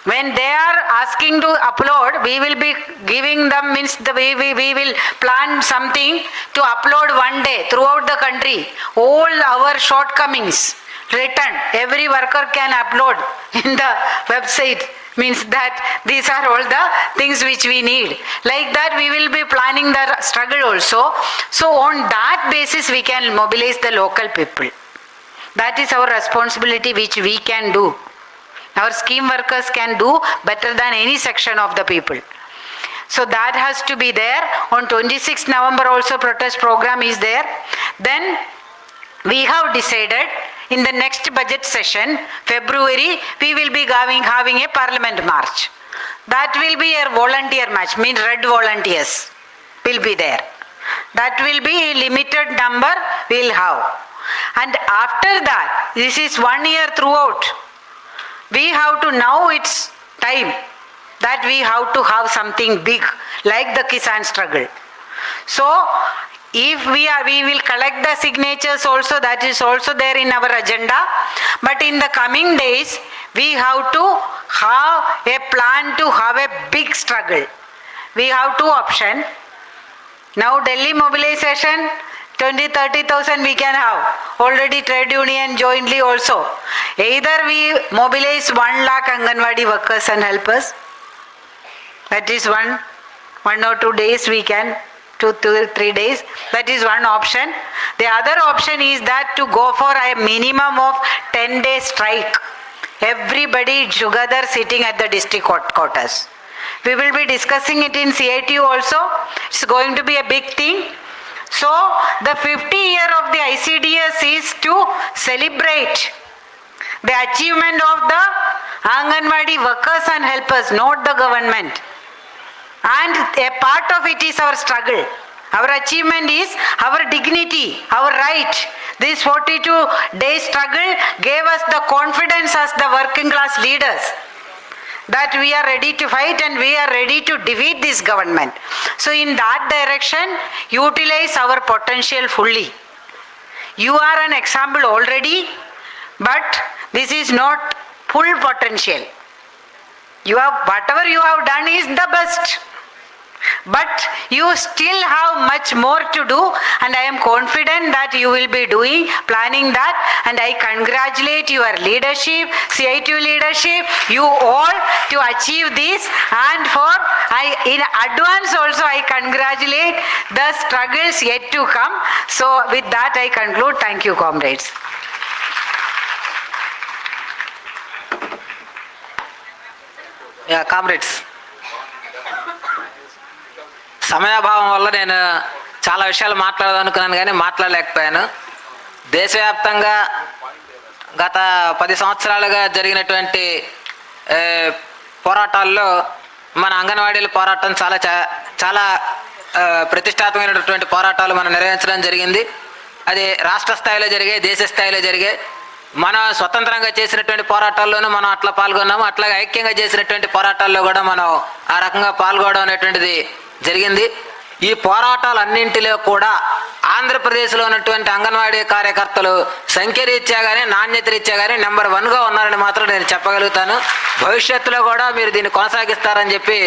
When they are asking to upload, we will be giving them, means we will plan something to upload one day throughout the country. All our shortcomings written, every worker can upload in the website. Means that these are all the things which we need. Like that we will be planning the struggle also. So on that basis we can mobilize the local people. That is our responsibility which we can do. Our scheme workers can do better than any section of the people. So that has to be there. On 26th November also protest program is there. Then we have decided in the next budget session, February, we will be having a parliament march. That will be a volunteer march, means red volunteers. will be there. That will be limited number we'll have. And after that, this is 1 year throughout. We have to, now it's time that we have to have something big like the Kisan struggle. So if we will collect the signatures also, that is also there in our agenda. But in the coming days, we have to have a plan to have a big struggle. We have two options. Now Delhi mobilization, 20,000-30,000 we can have. Already trade union jointly also. Either we mobilize 1 lakh Anganwadi workers and helpers. That is one or 2 days we can, 2 to 3 days. That is one option. The other option is that to go for a minimum of 10-day strike. Everybody together sitting at the district quarters. We will be discussing it in CITU also. It's going to be a big thing. So the 50 year of the ICDS is to celebrate the achievement of the Anganwadi workers and helpers, not the government. And a part of it is our struggle. Our achievement is our dignity, our right. This 42-day struggle gave us the confidence as the working class leaders that we are ready to fight and we are ready to defeat this government. So in that direction, utilize our potential fully. You are an example already, but this is not full potential. Whatever you have done is the best. But you still have much more to do, and I am confident that you will be planning that, and I congratulate your leadership, CITU leadership, you all to achieve this, and in advance also I congratulate the struggles yet to come. So with that I conclude. Thank you, comrades. Yeah, comrades. సమయాభావం వల్ల నేను చాలా విషయాలు మాట్లాడాలనుకున్నాను కానీ మాట్లాడలేకపోయాను. దేశవ్యాప్తంగా గత 10 సంవత్సరాలుగా జరిగినటువంటి పోరాటాల్లో మన అంగన్వాడీల పోరాటం చాలా ప్రతిష్టాత్మకమైనటువంటి పోరాటాలు మనం నిర్వహించడం జరిగింది. అది రాష్ట్ర స్థాయిలో జరిగాయి, దేశ స్థాయిలో జరిగాయి. మనం స్వతంత్రంగా చేసినటువంటి పోరాటాల్లోనూ మనం అట్లా పాల్గొన్నాము. అట్లాగే ఐక్యంగా చేసినటువంటి పోరాటాల్లో కూడా మనం ఆ రకంగా పాల్గొనడం అనేటువంటిది జరిగింది. ఈ పోరాటాలన్నింటిలో కూడా ఆంధ్రప్రదేశ్లో ఉన్నటువంటి అంగన్వాడీ కార్యకర్తలు సంఖ్యరీత్యా కానీ నాణ్యత రీత్యా కానీ నెంబర్ 1గా ఉన్నారని మాత్రం నేను చెప్పగలుగుతాను. భవిష్యత్తులో కూడా మీరు దీన్ని కొనసాగిస్తారని చెప్పి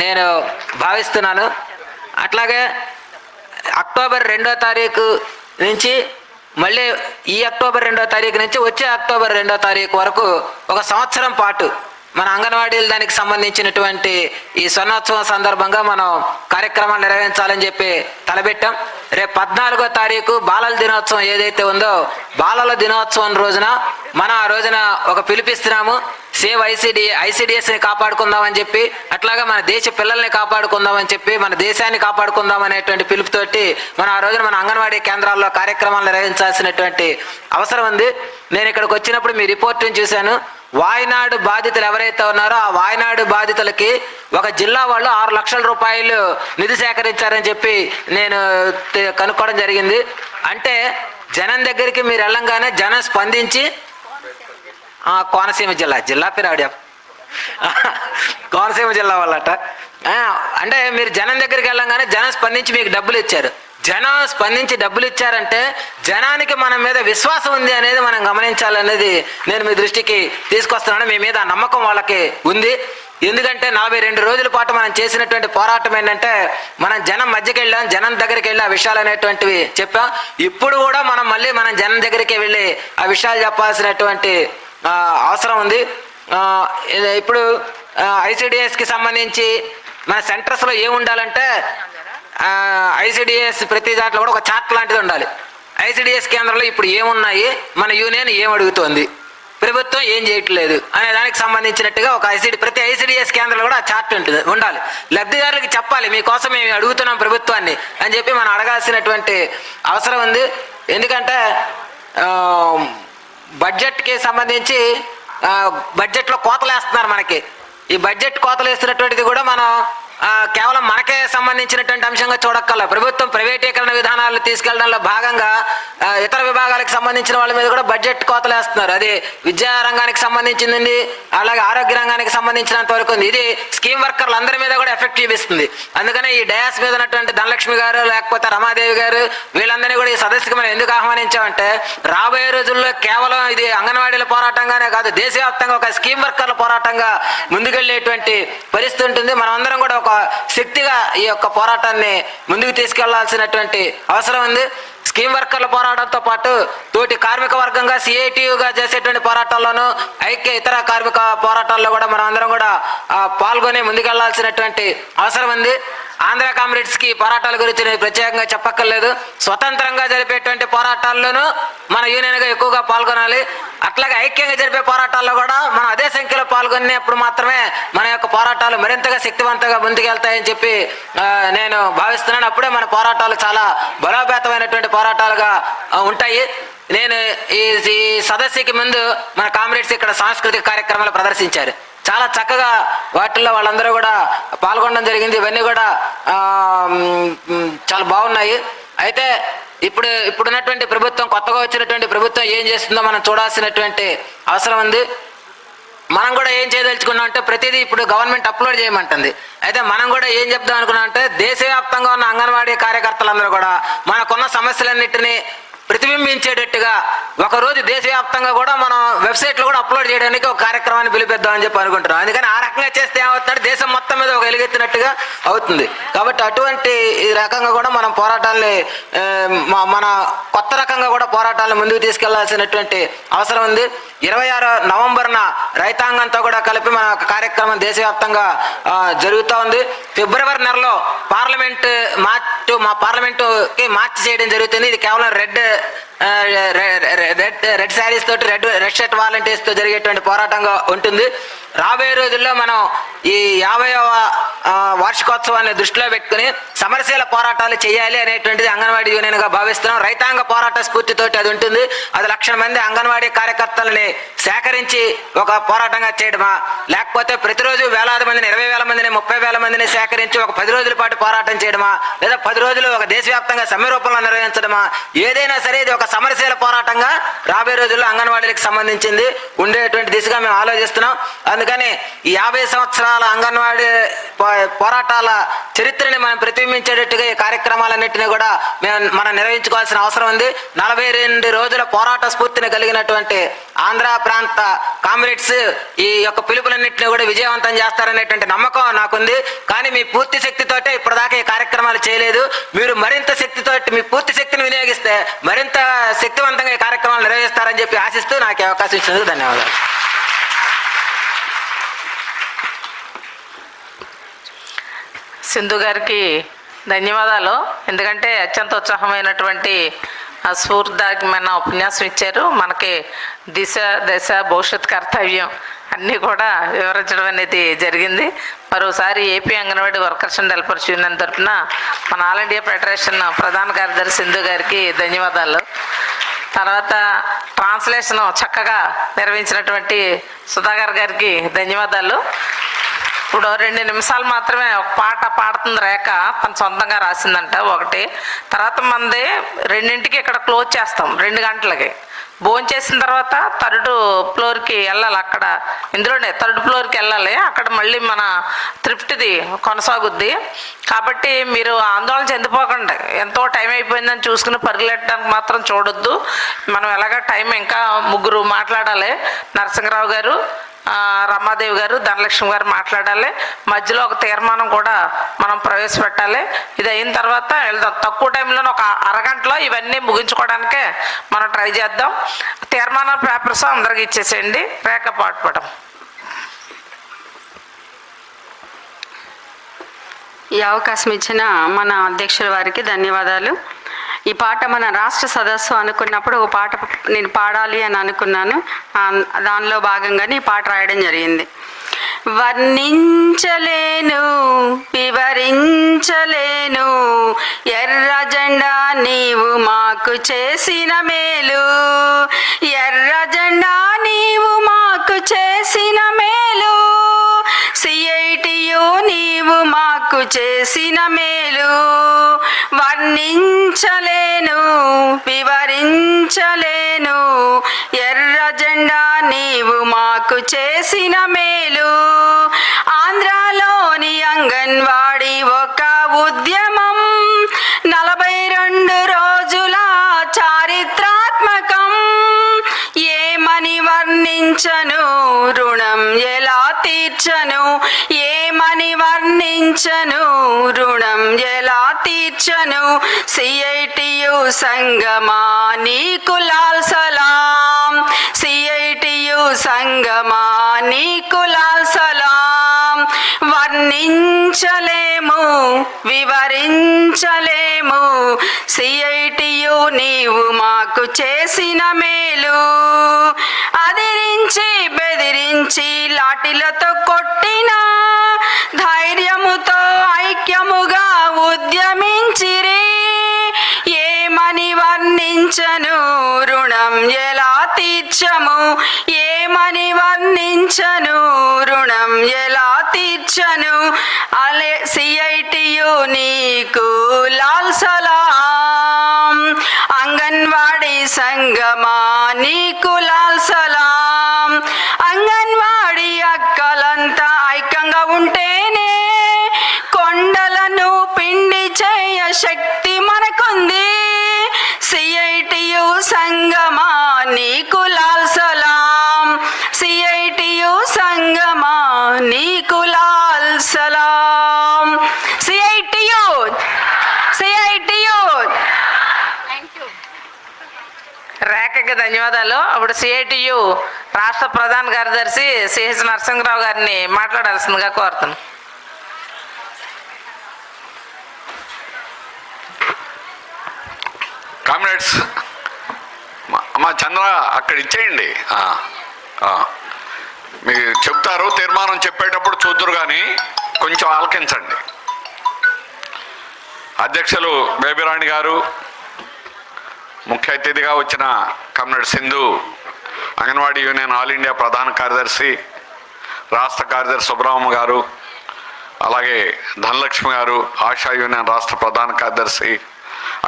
నేను భావిస్తున్నాను. అట్లాగే అక్టోబర్ 2వ తారీఖు నుంచి మళ్ళీ ఈ అక్టోబర్ 2వ తారీఖు నుంచి వచ్చే అక్టోబర్ 2వ తారీఖు వరకు ఒక సంవత్సరం పాటు మన అంగన్వాడీలు దానికి సంబంధించినటువంటి ఈ స్వర్ణోత్సవం సందర్భంగా మనం కార్యక్రమాలు నిర్వహించాలని చెప్పి తలపెట్టాం. రేపు 14వ తారీఖు బాలల దినోత్సవం ఏదైతే ఉందో, బాలల దినోత్సవం రోజున మనం ఆ రోజున ఒక పిలిపిస్తున్నాము. సేవ్ ఐసిడిఎస్ని కాపాడుకుందామని చెప్పి, అట్లాగా మన దేశ పిల్లల్ని కాపాడుకుందామని చెప్పి, మన దేశాన్ని కాపాడుకుందాం అనేటువంటి పిలుపుతోటి మనం ఆ రోజున మన అంగన్వాడీ కేంద్రాల్లో కార్యక్రమాలు నిర్వహించాల్సినటువంటి అవసరం ఉంది. నేను ఇక్కడికి వచ్చినప్పుడు మీ రిపోర్ట్ని చూశాను. వాయనాడు బాధితులు ఎవరైతే ఉన్నారో ఆ వాయనాడు బాధితులకి ఒక జిల్లా వాళ్ళు 6 లక్షల రూపాయలు నిధి సేకరించారని చెప్పి నేను కనుక్కోవడం జరిగింది. అంటే జనం దగ్గరికి మీరు వెళ్ళంగానే జనం స్పందించి, కోనసీమ జిల్లా పేరు ఆవిడ కోనసీమ జిల్లా వాళ్ళట, అంటే మీరు జనం దగ్గరికి వెళ్ళంగానే జనం స్పందించి మీకు డబ్బులు ఇచ్చారు. జనం స్పందించి డబ్బులు ఇచ్చారంటే జనానికి మన మీద విశ్వాసం ఉంది అనేది మనం గమనించాలనేది నేను మీ దృష్టికి తీసుకొస్తున్నాను. మీ మీద నమ్మకం వాళ్ళకి ఉంది. ఎందుకంటే 42 రోజుల పాటు మనం చేసినటువంటి పోరాటం ఏంటంటే మనం జనం మధ్యకి వెళ్ళాం, జనం దగ్గరికి వెళ్ళి ఆ విషయాలు అనేటువంటివి చెప్పాం. ఇప్పుడు కూడా మనం మళ్ళీ మనం జనం దగ్గరికి వెళ్ళి ఆ విషయాలు చెప్పాల్సినటువంటి అవసరం ఉంది. ఇప్పుడు ఐసిడిఎస్కి సంబంధించి మన సెంటర్స్లో ఏముండాలంటే ఐసిడిఎస్ ప్రతి దాంట్లో కూడా ఒక చార్ట్ లాంటిది ఉండాలి. ఐసిడిఎస్ కేంద్రంలో ఇప్పుడు ఏమున్నాయి, మన యూనియన్ ఏం అడుగుతోంది, ప్రభుత్వం ఏం చేయట్లేదు అనే దానికి సంబంధించినట్టుగా ఒక ప్రతి ఐసిడిఎస్ కేంద్రంలో కూడా ఆ చార్ట్ ఉండాలి. లబ్ధిదారులకి చెప్పాలి, మీకోసం మేము అడుగుతున్నాం ప్రభుత్వాన్ని అని చెప్పి మనం అడగాల్సినటువంటి అవసరం ఉంది. ఎందుకంటే బడ్జెట్కి సంబంధించి బడ్జెట్లో కోతలు వేస్తున్నారు మనకి. ఈ బడ్జెట్ కోతలు వేస్తున్నటువంటిది కూడా మనం కేవలం మనకే సంబంధించినటువంటి అంశంగా చూడక్కర్లా. ప్రభుత్వం ప్రైవేటీకరణ విధానాలు తీసుకెళ్లడంలో భాగంగా ఇతర విభాగాలకు సంబంధించిన వాళ్ళ మీద కూడా బడ్జెట్ కోతలు వేస్తున్నారు. అది విద్యా రంగానికి సంబంధించింది, అలాగే ఆరోగ్య రంగానికి సంబంధించినంత వరకు ఉంది. ఇది స్కీమ్ వర్కర్లు అందరి మీద కూడా ఎఫెక్ట్ చూపిస్తుంది. అందుకనే ఈ డయాస్ మీద ఉన్నటువంటి ధనలక్ష్మి గారు లేకపోతే రమాదేవి గారు వీళ్ళందరినీ కూడా ఈ సదస్సుకి మనం ఎందుకు ఆహ్వానించామంటే, రాబోయే రోజుల్లో కేవలం ఇది అంగన్వాడీల పోరాటంగానే కాదు, దేశవ్యాప్తంగా ఒక స్కీమ్ వర్కర్ల పోరాటంగా ముందుకెళ్లేటువంటి పరిస్థితి ఉంటుంది. మనం అందరం కూడా ఒక శక్తిగా ఈ యొక్క పోరాటాన్ని ముందుకు తీసుకెళ్లాల్సినటువంటి అవసరం ఉంది. స్కీమ్ వర్కర్ల పోరాటంతో పాటు తోటి కార్మిక వర్గంగా సిఐటియుగా చేసేటువంటి పోరాటాల్లోనూ ఇతర కార్మిక పోరాటాల్లో కూడా మనం అందరం కూడా పాల్గొని ముందుకెళ్లాల్సినటువంటి అవసరం ఉంది. ఆంధ్ర కామ్రేడ్స్ కి పోరాటాల గురించి నేను ప్రత్యేకంగా చెప్పక్కర్లేదు. స్వతంత్రంగా జరిపేటువంటి పోరాటాల్లోనూ మన యూనియన్గా ఎక్కువగా పాల్గొనాలి. అట్లాగే ఐక్యంగా జరిపే పోరాటాల్లో కూడా మనం అదే సంఖ్యలో పాల్గొనేప్పుడు మాత్రమే మన యొక్క పోరాటాలు మరింతగా శక్తివంతంగా ముందుకెళ్తాయని చెప్పి నేను భావిస్తున్నాను. అప్పుడే మన పోరాటాలు చాలా బలోపేతమైనటువంటి పోరాటాలుగా ఉంటాయి. నేను ఈ సదస్సుకి ముందు మన కామ్రేడ్స్ ఇక్కడ సాంస్కృతిక కార్యక్రమాలు ప్రదర్శించారు. చాలా చక్కగా వాటిల్లో వాళ్ళందరూ కూడా పాల్గొనడం జరిగింది. ఇవన్నీ కూడా చాలా బాగున్నాయి. అయితే ఇప్పుడున్నటువంటి ప్రభుత్వం, కొత్తగా వచ్చినటువంటి ప్రభుత్వం ఏం చేస్తుందో మనం చూడాల్సినటువంటి అవసరం ఉంది. మనం కూడా ఏం చేయదలుచుకున్నాం అంటే, ప్రతిదీ ఇప్పుడు గవర్నమెంట్ అప్లోడ్ చేయమంటుంది. అయితే మనం కూడా ఏం చెప్దాం అనుకున్నాం అంటే, దేశవ్యాప్తంగా ఉన్న అంగన్వాడీ కార్యకర్తలందరూ కూడా మనకున్న సమస్యలన్నింటినీ ప్రతిబింబించేటట్టుగా ఒకరోజు దేశవ్యాప్తంగా కూడా మనం వెబ్సైట్లో కూడా అప్లోడ్ చేయడానికి ఒక కార్యక్రమాన్ని పిలిపిద్దామని చెప్పి అనుకుంటున్నాం. అందుకని ఆ రకంగా చేస్తే ఏమవుతుందంటే దేశం మొత్తం మీద ఒక ఎలుగెత్తినట్టుగా అవుతుంది. కాబట్టి అటువంటి ఈ రకంగా కూడా మనం పోరాటాలని మన కొత్త రకంగా కూడా పోరాటాలను ముందుకు తీసుకెళ్లాల్సినటువంటి అవసరం ఉంది. 26 నవంబర్న రైతాంగంతో కూడా కలిపి మన కార్యక్రమం దేశవ్యాప్తంగా జరుగుతూ ఉంది. ఫిబ్రవరి నెలలో పార్లమెంటుకి మార్చి చేయడం జరుగుతుంది. ఇది కేవలం రెడ్ శారీస్ తోటి రెడ్ షర్ట్ వాలంటీర్స్ తో జరిగేటువంటి పోరాటంగా ఉంటుంది. రాబోయే రోజుల్లో మనం ఈ 50వ వార్షికోత్సవాన్ని దృష్టిలో పెట్టుకుని సమరశీల పోరాటాలు చేయాలి అనేటువంటిది అంగన్వాడీ యూనియన్ గా భావిస్తున్నాం. రైతాంగ పోరాట స్ఫూర్తితోటి అది ఉంటుంది. అది 1,00,000 మంది అంగన్వాడీ కార్యకర్తలని సేకరించి ఒక పోరాటంగా చేయడమా, లేకపోతే ప్రతిరోజు వేలాది మందిని, 20,000 మందిని, 30,000 మందిని సేకరించి ఒక 10 రోజుల పాటు పోరాటం చేయడమా, లేదా 10 రోజులు ఒక దేశవ్యాప్తంగా సమ్మె రూపంలో నిర్వహించడమా, ఏదైనా సరే ఇది ఒక సమరశీల పోరాటంగా రాబోయే రోజుల్లో అంగన్వాడీలకు సంబంధించింది ఉండేటువంటి దిశగా మేము ఆలోచిస్తున్నాం. అందుకని ఈ 50 సంవత్సరాల అంగన్వాడీ పోరాటాల చరిత్రని మనం ప్రతిబింబించేటట్టుగా ఈ కార్యక్రమాలన్నింటినీ కూడా మనం నిర్వహించుకోవాల్సిన అవసరం ఉంది. 42 రోజుల పోరాట స్ఫూర్తిని కలిగినటువంటి ఆంధ్ర ప్రాంత కామ్రేడ్స్ ఈ యొక్క పిలుపులన్నింటినీ కూడా విజయవంతం చేస్తారనేటువంటి నమ్మకం నాకుంది. కానీ మీ పూర్తి శక్తితోటే ఇప్పటిదాకా ఈ కార్యక్రమాలు చేయలేదు. మీరు మరింత శక్తితోటి మీ పూర్తి శక్తిని వినియోగిస్తే మరింత శక్తివంతంగా ఈ కార్యక్రమాలు నిర్వహిస్తారని చెప్పి ఆశిస్తూ నాకు అవకాశం ఇచ్చినందుకు ధన్యవాదాలు. సింధు గారికి ధన్యవాదాలు. ఎందుకంటే అత్యంత ఉత్సాహమైనటువంటి స్ఫూర్తిదాయకమైన ఉపన్యాసం ఇచ్చారు. మనకి దశ భవిష్యత్ కర్తవ్యం అన్నీ కూడా వివరించడం అనేది జరిగింది. మరోసారి AP anganwadi workers and helpers union తరఫున మన ఆల్ ఇండియా ఫెడరేషన్ ప్రధాన కార్యదర్శి సింధు గారికి ధన్యవాదాలు. తర్వాత ట్రాన్స్లేషన్ చక్కగా నిర్వహించినటువంటి సుధాకర్ గారికి ధన్యవాదాలు. ఇప్పుడు 2 నిమిషాలు మాత్రమే ఒక పాట పాడుతుంది రేఖ, తన సొంతంగా రాసిందంట ఒకటి. తర్వాత మనది 2ంటికి ఇక్కడ క్లోజ్ చేస్తాం, 2 గంటలకి. భోజనం చేసిన తర్వాత 3rd ఫ్లోర్కి వెళ్ళాలి. అక్కడ ఇందులోనే 3rd ఫ్లోర్కి వెళ్ళాలి. అక్కడ మళ్ళీ మన త్రిప్టిది కొనసాగుద్ది. కాబట్టి మీరు ఆందోళన చెందిపోకండి. ఎంతో టైం అయిపోయిందని చూసుకుని పరిగెట్టడానికి మాత్రం చూడొద్దు. మనం ఎలాగ టైం ఇంకా 3 మాట్లాడాలి. నరసింహరావు గారు, రమాదేవి గారు, ధనలక్ష్మి గారు మాట్లాడాలి. మధ్యలో ఒక తీర్మానం కూడా మనం ప్రవేశపెట్టాలి. ఇది అయిన తర్వాత వెళ్దాం. తక్కువ టైంలో ఒక అరగంటలో ఇవన్నీ ముగించుకోవడానికే మనం ట్రై చేద్దాం. తీర్మానం పేపర్స్ అందరికి ఇచ్చేసేయండి. రేఖ పాటుపడం. ఈ అవకాశం ఇచ్చిన మన అధ్యక్షుల వారికి ధన్యవాదాలు. ఈ పాట మన రాష్ట్ర సదస్సు అనుకున్నప్పుడు ఒక పాట నేను పాడాలి అని అనుకున్నాను. దానిలో భాగంగానే ఈ పాట రాయడం జరిగింది. వర్ణించలేను, వివరించలేను, ఎర్ర జెండా నీవు మాకు చేసిన మేలు, ఎర్ర జెండా నీవు మాకు చేసిన మేలు, CITU నీవు మాకు మాకు చేసిన మేలు వర్ణించలేను వివరించలేను ఎర్ర జెండా నీవు మాకు చేసిన మేలు ఆంధ్రాలోని అంగన్వాడీ ఒక ఉద్యమం 42 రోజుల చారిత్రాత్మకం ఏమని వర్ణించను రుణం ఎలా తీర్చను ఏమని వర్ణించను రుణం ఎలా తీర్చను సిఐటియు సంగమా నీకు లాల్ సలాం సిఐటియు సంగమా నీకు లాల్ సలాం వర్ణించలేము వివరించలేము సిఐటియు నీవు మాకు చేసిన మేలు అదిరించి బెదిరించి లాఠీలతో కొట్టిన ధైర్యముతో ఐక్యముగా ఉద్యమించిరి ఏమని వర్ణించను రుణం ఎలా తీర్చము ఏమని వర్ణించను రుణం ఎలా తీర్చను అలే సిఐటియు నీకు లాల్ సలాం అంగన్వాడీ సంగమా నీకు లాల్ సలాం అంగన్వాడీ అక్కలంతా ఐక్యంగా ఉంటేనే కొండలను పిండి చేయ శక్తి మనకుంది సిఐటియు సంగమా నీకు లాల్ సలాం సిఐటియు సంగమా నీకు లాల్ సలాం సిఐటియు సిఐటియు రేఖకి ధన్యవాదాలు. అప్పుడు సిఐటియు రాష్ట్ర ప్రధాన కార్యదర్శి సిహెచ్ నరసింహరావు గారిని మాట్లాడాల్సిందిగా కోరుతున్నాను. కామ్రేడ్స్, మా చంద్ర అక్కడ ఇచ్చేయండి. మీరు చెప్తారు, తీర్మానం చెప్పేటప్పుడు చూద్దరు కానీ కొంచెం ఆలకించండి. అధ్యక్షులు బేబీరాణి గారు, ముఖ్య అతిథిగా వచ్చిన comrade Sindhu, anganwadi union all India ప్రధాన కార్యదర్శి, రాష్ట్ర కార్యదర్శి సుబ్రహ్మ గారు, అలాగే ధనలక్ష్మి గారు, ఆశా యూనియన్ రాష్ట్ర ప్రధాన కార్యదర్శి,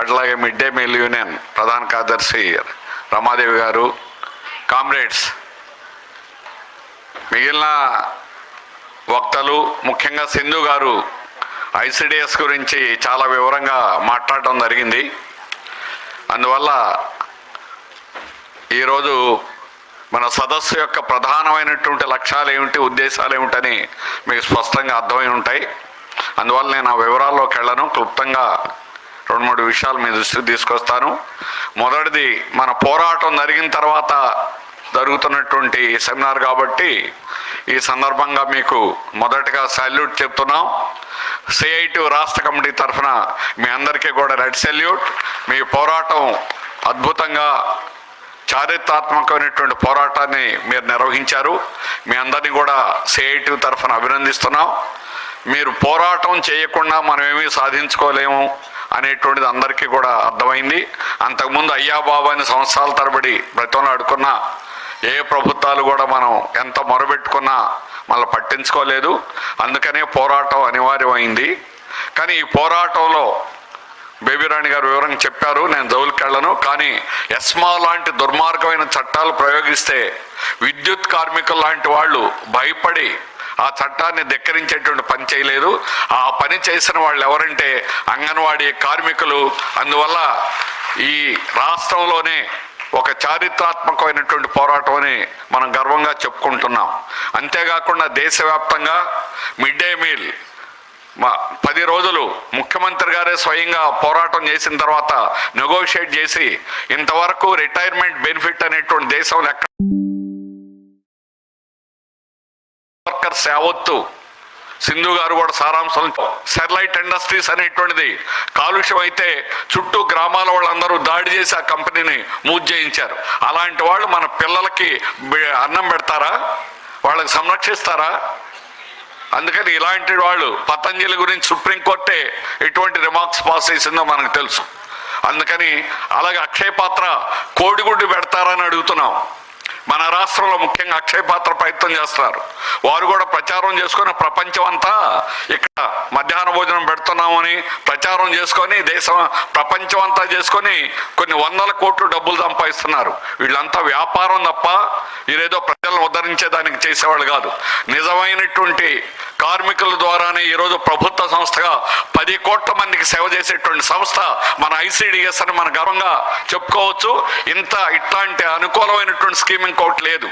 అట్లాగే మిడ్ డే మీల్ యూనియన్ ప్రధాన కార్యదర్శి రమాదేవి గారు, కామ్రేడ్స్, మిగిలిన వక్తలు, ముఖ్యంగా సింధు గారు ICDS గురించి చాలా వివరంగా మాట్లాడటం జరిగింది. అందువల్ల ఈరోజు మన సదస్సు యొక్క ప్రధానమైనటువంటి లక్ష్యాలు ఏమిటి, ఉద్దేశాలు ఏమిటని మీకు స్పష్టంగా అర్థమై ఉంటాయి. అందువల్ల నేను ఆ వివరాల్లోకి వెళ్ళను, క్లుప్తంగా 2-3 విషయాలు మీ దృష్టికి తీసుకొస్తాను. మొదటిది, మన పోరాటం జరిగిన తర్వాత జరుగుతున్నటువంటి సెమినార్ కాబట్టి ఈ సందర్భంగా మీకు మొదటగా సాల్యూట్ చెప్తున్నాం. సిఐటి రాష్ట్ర కమిటీ తరఫున మీ అందరికీ కూడా రెడ్ సాల్యూట్. మీ పోరాటం అద్భుతంగా చారిత్రాత్మకమైనటువంటి పోరాటాన్ని మీరు నిర్వహించారు. మీ అందరినీ కూడా సిఐటి తరఫున అభినందిస్తున్నాం. మీరు పోరాటం చేయకుండా మనం ఏమీ సాధించుకోలేము అనేటువంటిది అందరికీ కూడా అర్థమైంది. అంతకుముందు అయ్యా బాబా అని సంవత్సరాల తరబడి బ్రతిమలాడుకున్నా ఏ ప్రభుత్వాలు కూడా మనం ఎంత మొరబెట్టుకున్నా మళ్ళీ పట్టించుకోలేదు. అందుకనే పోరాటం అనివార్యమైంది. కానీ ఈ పోరాటంలో బేబీరాణి గారు వివరంగా చెప్పారు, నేను జౌలుకెళ్ళను. కానీ ఎస్మా లాంటి దుర్మార్గమైన చట్టాలు ప్రయోగిస్తే విద్యుత్ కార్మికులు లాంటి వాళ్ళు భయపడి ఆ చట్టాన్ని ధిక్కరించేటువంటి పని చేయలేదు. ఆ పని చేసిన వాళ్ళు ఎవరంటే అంగన్వాడీ కార్మికులు. అందువల్ల ఈ రాష్ట్రంలోనే ఒక చారిత్రాత్మకమైనటువంటి పోరాటం అని మనం గర్వంగా చెప్పుకుంటున్నాం. అంతేకాకుండా దేశవ్యాప్తంగా మిడ్ డే మీల్ 10 రోజులు ముఖ్యమంత్రి గారే స్వయంగా పోరాటం చేసిన తర్వాత నెగోషియేట్ చేసి ఇంతవరకు రిటైర్మెంట్ బెనిఫిట్ అనేటువంటి దేశంలో ఎక్కడ వర్కర్స్ యావత్తు సింధు గారు కూడా సారాంశం, స్టెర్లైట్ ఇండస్ట్రీస్ అనేటువంటిది కాలుష్యం అయితే చుట్టూ గ్రామాల వాళ్ళందరూ దాడి చేసి ఆ కంపెనీని మూవ్ చేయించారు. అలాంటి వాళ్ళు మన పిల్లలకి అన్నం పెడతారా, వాళ్ళకి సంరక్షిస్తారా? అందుకని ఇలాంటి వాళ్ళు, పతంజలి గురించి సుప్రీంకోర్టే ఎటువంటి రిమార్క్స్ పాస్ చేసిందో మనకు తెలుసు. అందుకని అలాగే అక్షయ పాత్ర కోడిగుడ్డు పెడతారని అడుగుతున్నాం. మన రాష్ట్రంలో ముఖ్యంగా అక్షయ పాత్ర ప్రయత్నం చేస్తున్నారు. వారు కూడా ప్రచారం చేసుకొని ప్రపంచం అంతా ఇక్కడ మధ్యాహ్న భోజనం పెడుతున్నామని ప్రచారం చేసుకొని ప్రపంచం అంతా చేసుకొని కొన్ని వందల కోట్లు డబ్బులు సంపాదిస్తున్నారు. వీళ్ళంతా వ్యాపారం తప్ప వీరేదో ప్రజలను ఉద్ధరించేదానికి చేసేవాళ్ళు కాదు. నిజమైనటువంటి కార్మికుల ద్వారానే ఈరోజు ప్రభుత్వ సంస్థగా 10 కోట్ల మందికి సేవ చేసేటువంటి సంస్థ మన ICDS అని మన గర్వంగా చెప్పుకోవచ్చు. ఇట్లాంటి అనుకూలమైనటువంటి స్కీమ్ ఇంకోటి లేదు.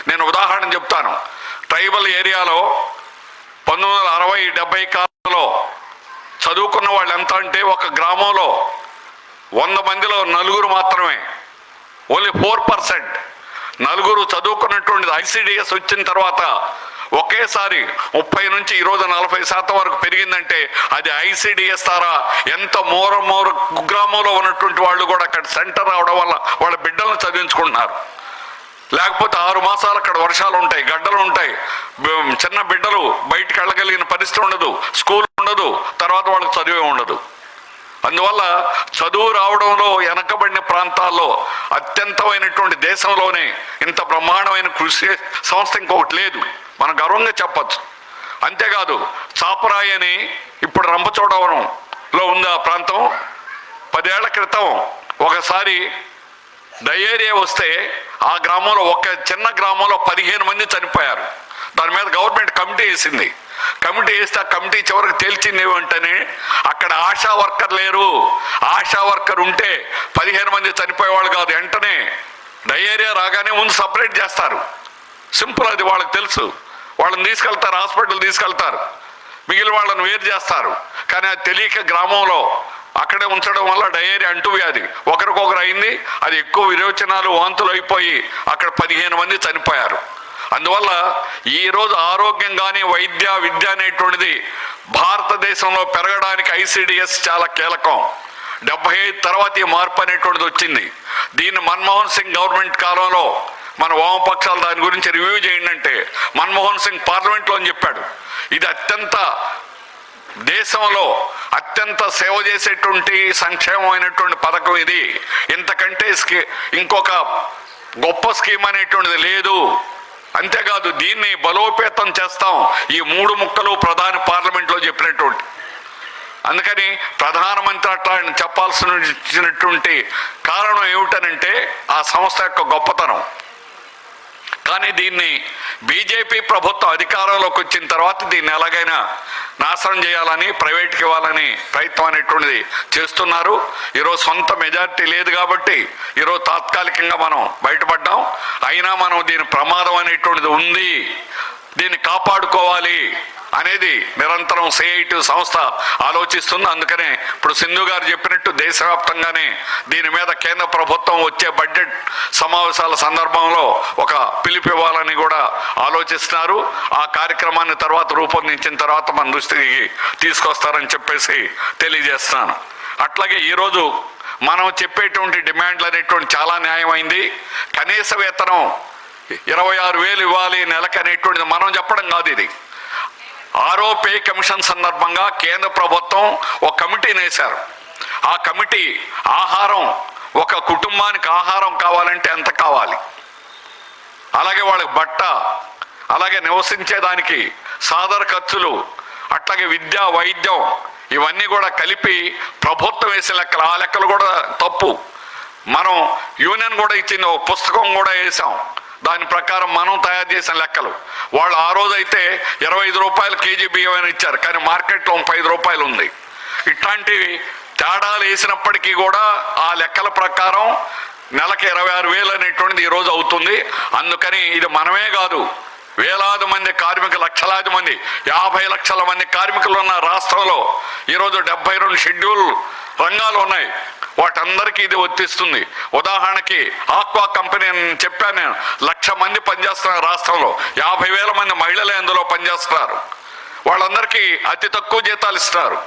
నేను ఉదాహరణ చెప్తాను. ట్రైబల్ ఏరియాలో 1960-70 కాలంలో చదువుకున్న వాళ్ళు ఎంత అంటే ఒక గ్రామంలో 100 మందిలో 4 మాత్రమే, ఓన్లీ 4%. 4 చదువుకున్నటువంటిది ICDS వచ్చిన తర్వాత ఒకేసారి 30 నుంచి ఈరోజు 40% వరకు పెరిగిందంటే అది ICDS ద్వారా ఎంత మోర కుగ్రామంలో ఉన్నటువంటి వాళ్ళు కూడా అక్కడ సెంటర్ అవడం వల్ల వాళ్ళ బిడ్డలను చదివించుకుంటున్నారు. లేకపోతే 6 మాసాలు అక్కడ వర్షాలు ఉంటాయి, గడ్డలు ఉంటాయి, చిన్న బిడ్డలు బయటికి వెళ్ళగలిగిన పరిస్థితి ఉండదు, స్కూల్ ఉండదు, తర్వాత వాళ్ళకి చదివే ఉండదు. అందువల్ల చదువు రావడంలో వెనకబడిన ప్రాంతాల్లో అత్యంతమైనటువంటి దేశంలోనే ఇంత బ్రహ్మాండమైన కృషి సంస్థ ఇంకొకటి లేదు, మనం గర్వంగా చెప్పచ్చు. అంతేకాదు చాపరాయి అని ఇప్పుడు రంపచోడవరంలో ఉంది ఆ ప్రాంతం. 10 ఏళ్ల క్రితం ఒకసారి డయేరియా వస్తే ఆ గ్రామంలో ఒక చిన్న గ్రామంలో 15 మంది చనిపోయారు. దాని మీద గవర్నమెంట్ కమిటీ వేసింది. కమిటీ వేస్తే ఆ కమిటీ చివరికి తేల్చింది ఏమంటేనే అక్కడ ఆశా వర్కర్ లేరు, ఆశా వర్కర్ ఉంటే 15 మంది చనిపోయేవాళ్ళు కాదు, వెంటనే డయేరియా రాగానే ముందు సపరేట్ చేస్తారు. సింపుల్, అది వాళ్ళకి తెలుసు. వాళ్ళని తీసుకెళ్తారు, హాస్పిటల్ తీసుకెళ్తారు, మిగిలిన వాళ్ళని వేరు చేస్తారు. కానీ అది తెలియక గ్రామంలో అక్కడే ఉంచడం వల్ల డయేరియా అంటువ్యాధి ఒకరికొకరు అయింది. అది ఎక్కువ విరోచనాలు, వాంతులు అయిపోయి అక్కడ 15 మంది చనిపోయారు. అందువల్ల ఈరోజు ఆరోగ్యం కానీ విద్య అనేటువంటిది భారతదేశంలో పెరగడానికి ICDS చాలా కీలకం. 75 తర్వాత ఈ మార్పు అనేటువంటిది వచ్చింది. దీన్ని మన్మోహన్ సింగ్ గవర్నమెంట్ కాలంలో మన వామపక్షాలు దాని గురించి రివ్యూ చేయండి అంటే మన్మోహన్ సింగ్ పార్లమెంట్లో అని చెప్పాడు, ఇది దేశంలో అత్యంత సేవ చేసేటువంటి సంక్షేమమైనటువంటి పథకం ఇది, ఇంతకంటే ఇంకొక గొప్ప స్కీమ్ అనేటువంటిది లేదు. అంతేకాదు దీన్ని బలోపేతం చేస్తాం. ఈ 3 ముక్కలు ప్రధాని పార్లమెంట్లో చెప్పినటువంటి. అందుకని ప్రధానమంత్రి అట్లా చెప్పాల్సినటువంటి కారణం ఏమిటనంటే ఆ సంస్థ యొక్క గొప్పతనం. కానీ దీన్ని బీజేపీ ప్రభుత్వం అధికారంలోకి వచ్చిన తర్వాత దీన్ని ఎలాగైనా నాశనం చేయాలని, ప్రైవేట్కి ఇవ్వాలని ప్రయత్నం అనేటువంటిది చేస్తున్నారు. ఈరోజు సొంత మెజారిటీ లేదు కాబట్టి ఈరోజు తాత్కాలికంగా మనం బయటపడ్డాం. అయినా మనం దీని ప్రమాదం అనేటువంటిది ఉంది, దీన్ని కాపాడుకోవాలి అనేది నిరంతరం CIT సంస్థ ఆలోచిస్తుంది. అందుకనే ఇప్పుడు సింధు గారు చెప్పినట్టు దేశవ్యాప్తంగానే దీని మీద కేంద్ర ప్రభుత్వం వచ్చే బడ్జెట్ సమావేశాల సందర్భంలో ఒక పిలుపు ఇవ్వాలని కూడా ఆలోచిస్తున్నారు. ఆ కార్యక్రమాన్ని తర్వాత రూపొందించిన తర్వాత మన దృష్టికి తీసుకొస్తారని చెప్పేసి తెలియజేస్తున్నాను. అట్లాగే ఈరోజు మనం చెప్పేటువంటి డిమాండ్లు అనేటువంటి చాలా న్యాయమైంది. కనీస వేతనం 26,000 ఇవ్వాలి నెలకు అనేటువంటిది మనం చెప్పడం కాదు. ఇది ఆరోపే కమిషన్ సందర్భంగా కేంద్ర ప్రభుత్వం ఒక కమిటీని వేశారు. ఆ కమిటీ ఆహారం, ఒక కుటుంబానికి ఆహారం కావాలంటే ఎంత కావాలి, అలాగే వాళ్ళకి బట్ట, అలాగే నివసించేదానికి సాదర ఖర్చులు, అట్లాగే విద్య, వైద్యం, ఇవన్నీ కూడా కలిపి ప్రభుత్వం వేసిన లెక్కలు. ఆ లెక్కలు కూడా తప్పు. మనం యూనియన్ కూడా ఇచ్చింది, ఒక పుస్తకం కూడా వేసాం. దాని ప్రకారం మనం తయారు చేసిన లెక్కలు. వాళ్ళు ఆ రోజైతే 25 రూపాయలు కేజీ బియ్యం అని ఇచ్చారు, కానీ మార్కెట్లో 35 రూపాయలు ఉంది. ఇట్లాంటి తేడాలు వేసినప్పటికీ కూడా ఆ లెక్కల ప్రకారం నెలకి 26,000 అనేటువంటిది ఈరోజు అవుతుంది. అందుకని ఇది మనమే కాదు, వేలాది మంది కార్మికులు, లక్షలాది మంది, 50 లక్షల మంది కార్మికులు ఉన్న రాష్ట్రంలో ఈరోజు 72 షెడ్యూల్ రంగాలు ఉన్నాయి. వాటందరికీ ఇది వర్తిస్తుంది. ఉదాహరణకి ఆక్వా కంపెనీ చెప్పాను నేను, 1,00,000 మంది పనిచేస్తున్నారు రాష్ట్రంలో, 50,000 మంది మహిళలే అందులో పనిచేస్తున్నారు. వాళ్ళందరికీ అతి తక్కువ జీతాలు ఇస్తున్నారు.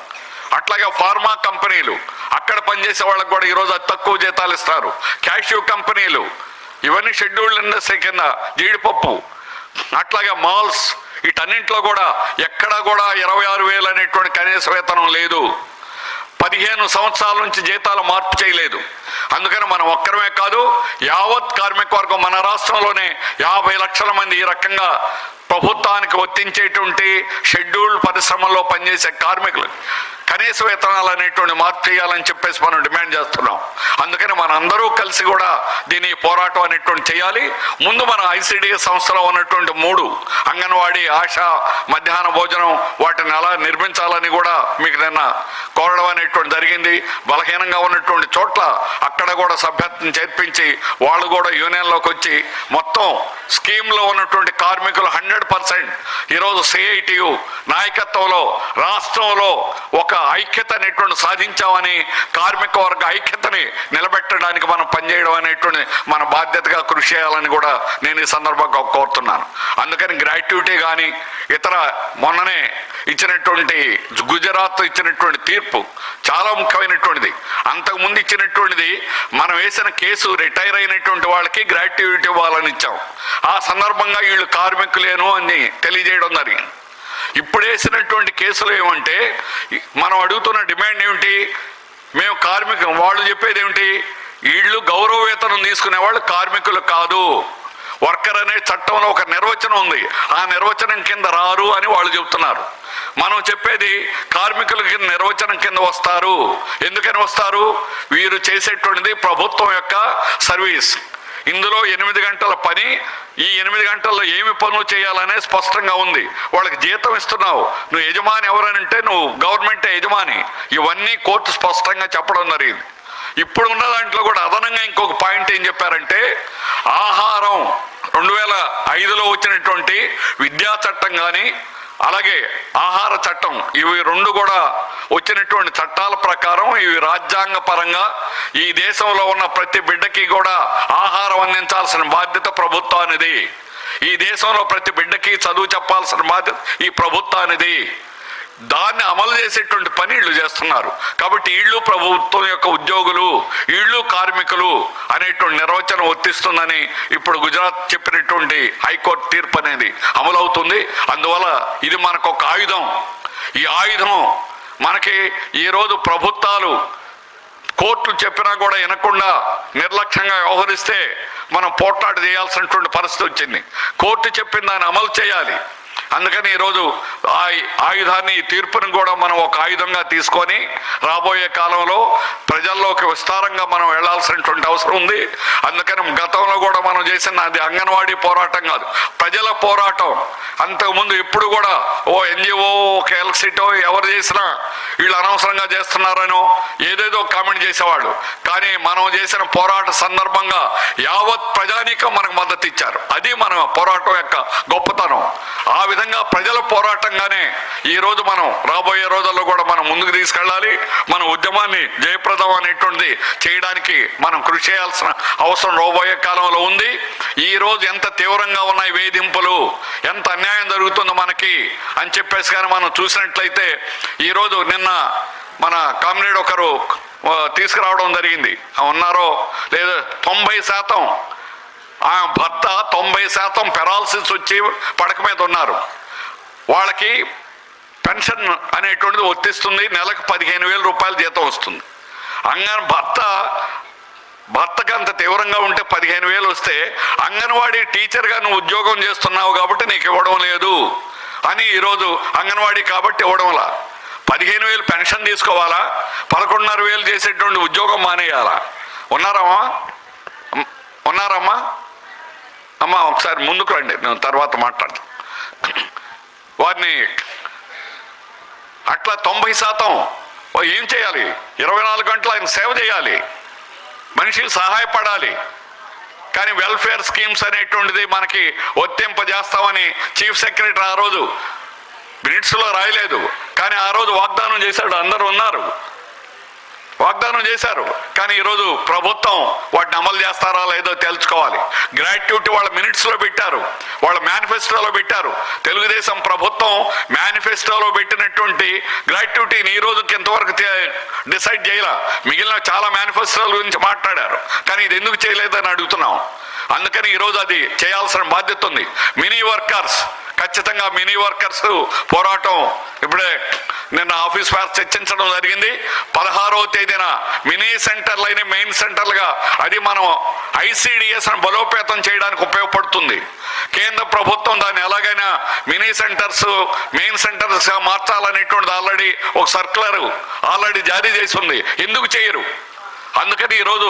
అట్లాగే ఫార్మా కంపెనీలు, అక్కడ పనిచేసే వాళ్ళకి కూడా ఈరోజు అతి తక్కువ జీతాలు ఇస్తారు. క్యాష్యూ కంపెనీలు, ఇవన్నీ షెడ్యూల్డ్ ఇండస్ట్రీ కింద, జీడిపప్పు, అట్లాగే మాల్స్, వీటన్నింటిలో కూడా ఎక్కడా కూడా 26,000 అనేటువంటి కనీస వేతనం లేదు. 15 సంవత్సరాల నుంచి జీతాలు మార్పు చేయలేదు. అందుకని మనం ఒక్కరమే కాదు, యావత్ కార్మిక వర్గం మన రాష్ట్రంలోనే 50 లక్షల మంది ఈ రకంగా ప్రభుత్వానికి వర్తించేటువంటి షెడ్యూల్డ్ పరిశ్రమల్లో పనిచేసే కార్మికులు కనీస వేతనాలు అనేటువంటి మార్పు చేయాలని చెప్పేసి మనం డిమాండ్ చేస్తున్నాం. అందుకని మన అందరూ కలిసి కూడా దీని పోరాటం అనేటువంటి చేయాలి. ముందు మన ICDS సంస్థలో ఉన్నటువంటి 3 అంగన్వాడీ, ఆశా, మధ్యాహ్న భోజనం వాటిని ఎలా నిర్మించాలని కూడా మీకు నిన్న కోరడం అనేటువంటి జరిగింది. బలహీనంగా ఉన్నటువంటి చోట్ల అక్కడ కూడా సభ్యత్వం చేర్పించి వాళ్ళు కూడా యూనియన్లోకి వచ్చి మొత్తం స్కీమ్లో ఉన్నటువంటి కార్మికులు 100% ఈరోజు CITU నాయకత్వంలో రాష్ట్రంలో ఒక ఐక్యత అనేటువంటి సాధించామని, కార్మిక వర్గ ఐక్యతని నిలబెట్టడానికి మనం పనిచేయడం అనేటువంటి మన బాధ్యతగా కృషి చేయాలని కూడా నేను ఈ సందర్భంగా కోరుతున్నాను. అందుకని గ్రాట్యుటీ కానీ ఇతర మొన్ననే ఇచ్చినటువంటి గుజరాత్ ఇచ్చినటువంటి తీర్పు చాలా ముఖ్యమైనటువంటిది. అంతకుముందు ఇచ్చినటువంటిది మనం వేసిన కేసు రిటైర్ అయినటువంటి వాళ్ళకి గ్రాట్యుటీ ఇవ్వాలని ఇచ్చాం. ఆ సందర్భంగా వీళ్ళు కార్మికులేను అని తెలియజేయడం జరిగింది. ఇప్పుడు వేసినటువంటి కేసులు ఏమంటే మనం అడుగుతున్న డిమాండ్ ఏమిటి? మేము కార్మికులు, వాళ్ళు చెప్పేది ఏమిటి? వీళ్ళు గౌరవ వేతనం తీసుకునే వాళ్ళు కార్మికులు కాదు, వర్కర్ అనే చట్టంలో ఒక నిర్వచనం ఉంది, ఆ నిర్వచనం కింద రారు అని వాళ్ళు చెబుతున్నారు. మనం చెప్పేది కార్మికులకి నిర్వచనం కింద వస్తారు. ఎందుకని వస్తారు? వీరు చేసేటువంటిది ప్రభుత్వం యొక్క సర్వీస్. ఇందులో 8 గంటల పని, ఈ 8 గంటల్లో ఏమి పనులు చేయాలనే స్పష్టంగా ఉంది. వాళ్ళకి జీతం ఇస్తున్నావు, నువ్వు యజమాని ఎవరనంటే నువ్వు గవర్నమెంటే యజమాని. ఇవన్నీ కోర్టు స్పష్టంగా చెప్పడం జరిగింది. ఇప్పుడు ఉన్న దాంట్లో కూడా అదనంగా ఇంకొక పాయింట్ ఏం చెప్పారంటే, ఆహారం 2005లో వచ్చినటువంటి విద్యా చట్టం కానీ అలాగే ఆహార చట్టం, ఇవి 2 కూడా వచ్చినటువంటి చట్టాల ప్రకారం ఇవి రాజ్యాంగ పరంగా ఈ దేశంలో ఉన్న ప్రతి బిడ్డకి కూడా ఆహారం అందించాల్సిన బాధ్యత ప్రభుత్వానిది. ఈ దేశంలో ప్రతి బిడ్డకి చదువు చెప్పాల్సిన బాధ్యత ఈ ప్రభుత్వానిది. దాన్ని అమలు చేసేటువంటి పని వీళ్ళు చేస్తున్నారు. కాబట్టి వీళ్ళు ప్రభుత్వం యొక్క ఉద్యోగులు, వీళ్ళు కార్మికులు అనేటువంటి నిర్వచనం వర్తిస్తుందని ఇప్పుడు గుజరాత్ చెప్పినటువంటి హైకోర్టు తీర్పు అనేది అమలవుతుంది. అందువల్ల ఇది మనకు ఒక ఆయుధం. ఈ ఆయుధం మనకి ఈరోజు ప్రభుత్వాలు కోర్టు చెప్పినా కూడా వినకుండా నిర్లక్ష్యంగా వ్యవహరిస్తే మనం పోట్లాట చేయాల్సినటువంటి పరిస్థితి వచ్చింది. కోర్టు చెప్పిన దాన్ని అమలు చేయాలి. అందుకని ఈరోజు ఆ ఆయుధాన్ని, ఈ తీర్పుని కూడా మనం ఒక ఆయుధంగా తీసుకొని రాబోయే కాలంలో ప్రజల్లోకి విస్తారంగా మనం వెళ్లాల్సినటువంటి అవసరం ఉంది. అందుకని గతంలో కూడా మనం చేసిన అది అంగన్వాడీ పోరాటం కాదు, ప్రజల పోరాటం. అంతకుముందు ఎప్పుడు కూడా NGO, ఒక ఎలక్సిటో ఎవరు చేసినా వీళ్ళు అనవసరంగా చేస్తున్నారనో ఏదేదో కామెంట్ చేసేవాళ్ళు. కానీ మనం చేసిన పోరాట సందర్భంగా యావత్ ప్రజానీకం మనకు మద్దతు ఇచ్చారు. అది మన పోరాటం యొక్క గొప్పతనం. ఆ విధంగా ప్రజల పోరాటంగానే ఈరోజు మనం రాబోయే రోజుల్లో కూడా మనం ముందుకు తీసుకెళ్ళాలి. మన ఉద్యమాన్ని జయప్రదం అనేటువంటిది చేయడానికి మనం కృషి చేయాల్సిన అవసరం రాబోయే కాలంలో ఉంది. ఈ రోజు ఎంత తీవ్రంగా ఉన్నాయి వేధింపులు, ఎంత అన్యాయం జరుగుతుందో మనకి అని చెప్పేసి కానీ మనం చూసినట్లయితే ఈరోజు నిన్న మన కామ్రేడ్ ఒకరు తీసుకురావడం జరిగింది. ఉన్నారో లేదా 90% ఆ భర్త 90% పెరాలసిస్ వచ్చి పడక మీద ఉన్నారు. వాళ్ళకి పెన్షన్ అనేటువంటిది వర్తిస్తుంది. నెలకు 15,000 రూపాయల జీతం వస్తుంది. భర్తకు అంత తీవ్రంగా ఉంటే 15,000 వస్తే అంగన్వాడీ టీచర్గా నువ్వు ఉద్యోగం చేస్తున్నావు కాబట్టి నీకు ఇవ్వడం లేదు అని ఈరోజు అంగన్వాడీ కాబట్టి ఇవ్వడంలా 15,000 పెన్షన్ తీసుకోవాలా, 11,500 చేసేటువంటి ఉద్యోగం మానేయాలా? ఉన్నారమ్మా? అమ్మ ఒకసారి ముందుకు రండి, నేను తర్వాత మాట్లాడతాను. వారిని అట్లా 90% ఏం చేయాలి? 24 గంటలు ఆయన సేవ చేయాలి, మనిషికి సహాయపడాలి. కానీ వెల్ఫేర్ స్కీమ్స్ అనేటువంటిది మనకి వర్తింపజేస్తామని చీఫ్ సెక్రటరీ ఆ రోజు మినిట్స్లో రాయలేదు. కానీ ఆ రోజు వాగ్దానం చేశాడు, అందరూ ఉన్నారు, వాగ్దానం చేశారు. కానీ ఈరోజు ప్రభుత్వం వాటిని అమలు చేస్తారా లేదో తెలుసుకోవాలి. గ్రాట్యుటీ వాళ్ళ మినిట్స్లో పెట్టారు, వాళ్ళ మేనిఫెస్టోలో పెట్టారు. తెలుగుదేశం ప్రభుత్వం మేనిఫెస్టోలో పెట్టినటువంటి గ్రాట్యుటీని ఈ రోజుకి ఎంతవరకు డిసైడ్ చేయాల. మిగిలిన చాలా మేనిఫెస్టోల గురించి మాట్లాడారు, కానీ ఇది ఎందుకు చేయలేదని అడుగుతున్నాం. అందుకని ఈరోజు అది చేయాల్సిన బాధ్యత ఉంది. మినీ వర్కర్స్ ఖచ్చితంగా మినీ వర్కర్స్ పోరాటం ఇప్పుడే నిన్న ఆఫీస్ ఫేర్ చర్చించడం జరిగింది. 16వ తేదీన మినీ సెంటర్లైన మెయిన్ సెంటర్లుగా అది మనం ICDS బలోపేతం చేయడానికి ఉపయోగపడుతుంది. కేంద్ర ప్రభుత్వం దాన్ని ఎలాగైనా మినీ సెంటర్స్ మెయిన్ సెంటర్స్గా మార్చాలనేటువంటిది ఆల్రెడీ ఒక సర్క్యులర్ ఆల్రెడీ జారీ చేసి ఉంది. ఎందుకు చేయరు? అందుకని ఈరోజు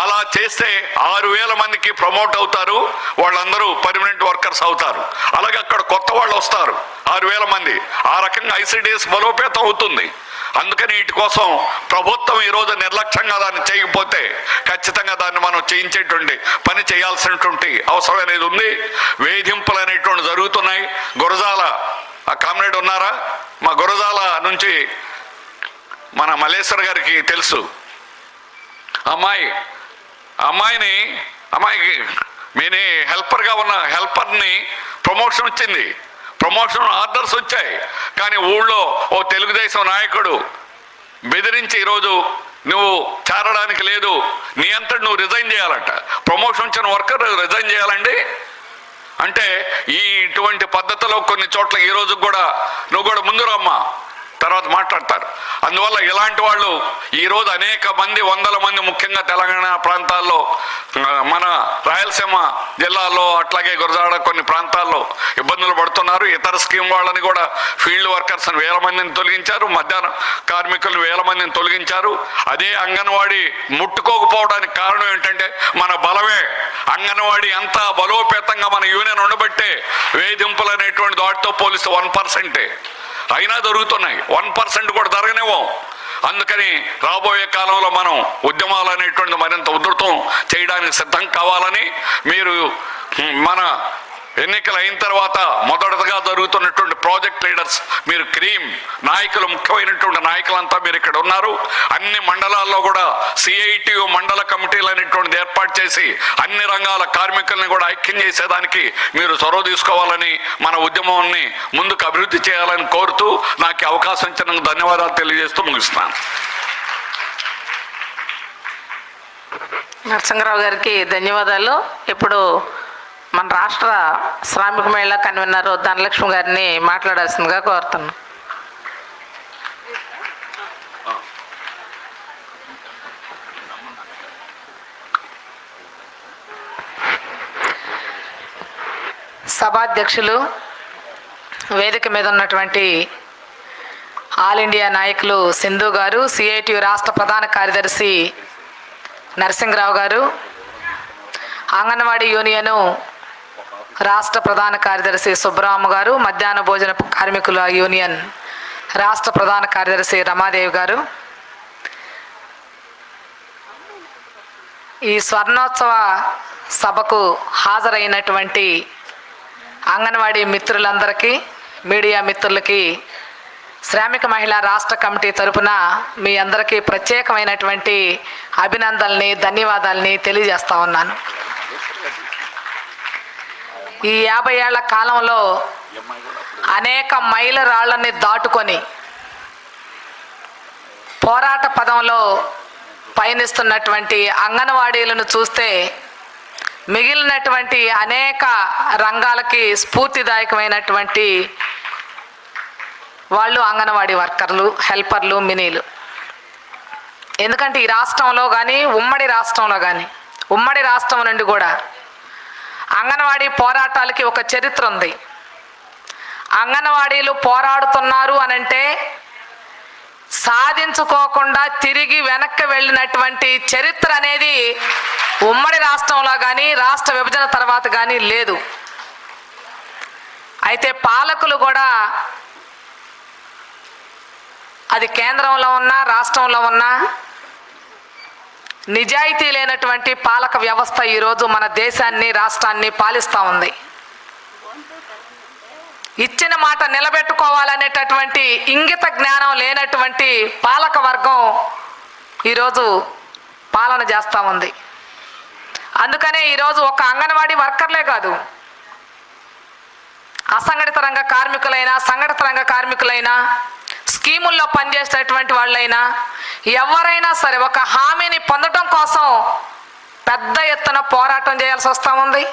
అలా చేస్తే 6,000 మందికి ప్రమోట్ అవుతారు, వాళ్ళందరూ పర్మనెంట్ వర్కర్స్ అవుతారు. అలాగే అక్కడ కొత్త వాళ్ళు వస్తారు 6,000 మంది. ఆ రకంగా ICDS బలోపేతం అవుతుంది. అందుకని వీటి కోసం ప్రభుత్వం ఈరోజు నిర్లక్ష్యంగా దాన్ని చేయకపోతే ఖచ్చితంగా దాన్ని మనం చేయించేటువంటి పని చేయాల్సినటువంటి అవసరం అనేది ఉంది. వేధింపులు అనేటువంటి జరుగుతున్నాయి. గురజాల ఆ కామ్రేడ్ ఉన్నారా? మా గురజాల నుంచి మన మల్లేశ్వర్ గారికి తెలుసు. అమ్మాయికి మీని హెల్పర్గా ఉన్న హెల్పర్ని ప్రమోషన్ వచ్చింది, ప్రమోషన్ ఆర్డర్స్ వచ్చాయి. కానీ ఊళ్ళో ఓ తెలుగుదేశం నాయకుడు బెదిరించి ఈరోజు నువ్వు చేరడానికి లేదు, నీ అంతటి నువ్వు రిజైన్ చేయాలంట. ప్రమోషన్ వచ్చిన వర్కర్ రిజైన్ చేయాలండి అంటే ఇటువంటి పద్ధతిలో కొన్ని చోట్ల ఈరోజు కూడా నువ్వు కూడా ముందు రమ్మా, తర్వాత మాట్లాడతారు. అందువల్ల ఇలాంటి వాళ్ళు ఈరోజు అనేక మంది, వందల మంది, ముఖ్యంగా తెలంగాణ ప్రాంతాల్లో, మన రాయలసీమ జిల్లాలో, అట్లాగే గురజాడ కొన్ని ప్రాంతాల్లో ఇబ్బందులు పడుతున్నారు. ఇతర స్కీమ్ వాళ్ళని కూడా ఫీల్డ్ వర్కర్స్ని 1000 మందిని తొలగించారు, మధ్యాహ్న కార్మికులను 1000 మందిని తొలగించారు. అదే అంగన్వాడీ ముట్టుకోకపోవడానికి కారణం ఏంటంటే మన బలమే. అంగన్వాడీ అంత బలోపేతంగా మన యూనియన్ ఉండబట్టే వేధింపులు అనేటువంటి వాటితో పోలిస్తే 1% అయినా జరుగుతున్నాయి. 1% కూడా జరగనివ్వం. అందుకని రాబోయే కాలంలో మనం ఉద్యమాలు అనేటువంటి మరింత ఉధృతం చేయడానికి సిద్ధం కావాలని, మీరు మన ఎన్నికలు అయిన తర్వాత మొదటగా జరుగుతున్నటువంటి ప్రాజెక్ట్ లీడర్స్, మీరు క్రీమ్ నాయకులు, ముఖ్యమైనటువంటి నాయకులంతా మీరు ఇక్కడ ఉన్నారు. అన్ని మండలాల్లో కూడా CITU మండల కమిటీలు అనేటువంటిది ఏర్పాటు చేసి అన్ని రంగాల కార్మికుల్ని కూడా ఐక్యం చేసేదానికి మీరు చొరవ తీసుకోవాలని, మన ఉద్యమాన్ని ముందుకు అభివృద్ధి చేయాలని కోరుతూ నాకు అవకాశం ఇచ్చినందుకు ధన్యవాదాలు తెలియజేస్తూ ముగిస్తున్నాను. నరసింహరావు గారికి ధన్యవాదాలు. ఇప్పుడు మన రాష్ట్ర శ్రామిక మహిళా కన్వీనర్ ధనలక్ష్మి గారిని మాట్లాడాల్సిందిగా కోరుతున్నాను. సభాధ్యక్షులు, వేదిక మీద ఉన్నటువంటి ఆల్ ఇండియా నాయకులు సింధు గారు, CITU రాష్ట్ర ప్రధాన కార్యదర్శి నరసింహరావు గారు, అంగన్వాడీ యూనియను రాష్ట్ర ప్రధాన కార్యదర్శి సుబ్బరామ గారు, మధ్యాహ్న భోజన కార్మికుల యూనియన్ రాష్ట్ర ప్రధాన కార్యదర్శి రమాదేవి గారు, ఈ స్వర్ణోత్సవ సభకు హాజరైనటువంటి అంగన్వాడీ మిత్రులందరికీ, మీడియా మిత్రులకి శ్రామిక మహిళా రాష్ట్ర కమిటీ తరపున మీ అందరికీ ప్రత్యేకమైనటువంటి అభినందనల్ని, ధన్యవాదాలని తెలియజేస్తా ఉన్నాను. ఈ 50 ఏళ్ల కాలంలో అనేక మైలురాళ్ళని దాటుకొని పోరాట పదంలో పయనిస్తున్నటువంటి అంగన్వాడీలను చూస్తే మిగిలినటువంటి అనేక రంగాలకి స్ఫూర్తిదాయకమైనటువంటి వాళ్ళు అంగన్వాడీ వర్కర్లు, హెల్పర్లు, మినీలు. ఎందుకంటే ఈ రాష్ట్రంలో కానీ, ఉమ్మడి రాష్ట్రంలో కానీ, ఉమ్మడి రాష్ట్రం నుండి కూడా అంగన్వాడీ పోరాటాలకి ఒక చరిత్ర ఉంది. అంగన్వాడీలు పోరాడుతున్నారు అనంటే సాధించుకోకుండా తిరిగి వెనక్కి వెళ్ళినటువంటి చరిత్ర అనేది ఉమ్మడి రాష్ట్రంలో కానీ, రాష్ట్ర విభజన తర్వాత కానీ లేదు. అయితే పాలకులు కూడా, అది కేంద్రంలో ఉన్నా రాష్ట్రంలో ఉన్నా, నిజాయితీ లేనటువంటి పాలక వ్యవస్థ ఈరోజు మన దేశాన్ని, రాష్ట్రాన్ని పాలిస్తూ ఉంది. ఇచ్చిన మాట నిలబెట్టుకోవాలనేటటువంటి ఇంగిత జ్ఞానం లేనటువంటి పాలక వర్గం ఈరోజు పాలన చేస్తూ ఉంది. అందుకనే ఈరోజు ఒక అంగన్వాడీ వర్కర్లే కాదు, అసంఘటిత రంగ కార్మికులైనా, సంఘటిత రంగ కార్మికులైనా, స్కీముల్లో పనిచేసేటటువంటి వాళ్ళైనా, ఎవరైనా సరే ఒక హామీని పొందడం కోసం పెద్ద ఎత్తున పోరాటం చేయాల్సి వస్తూ ఉంది.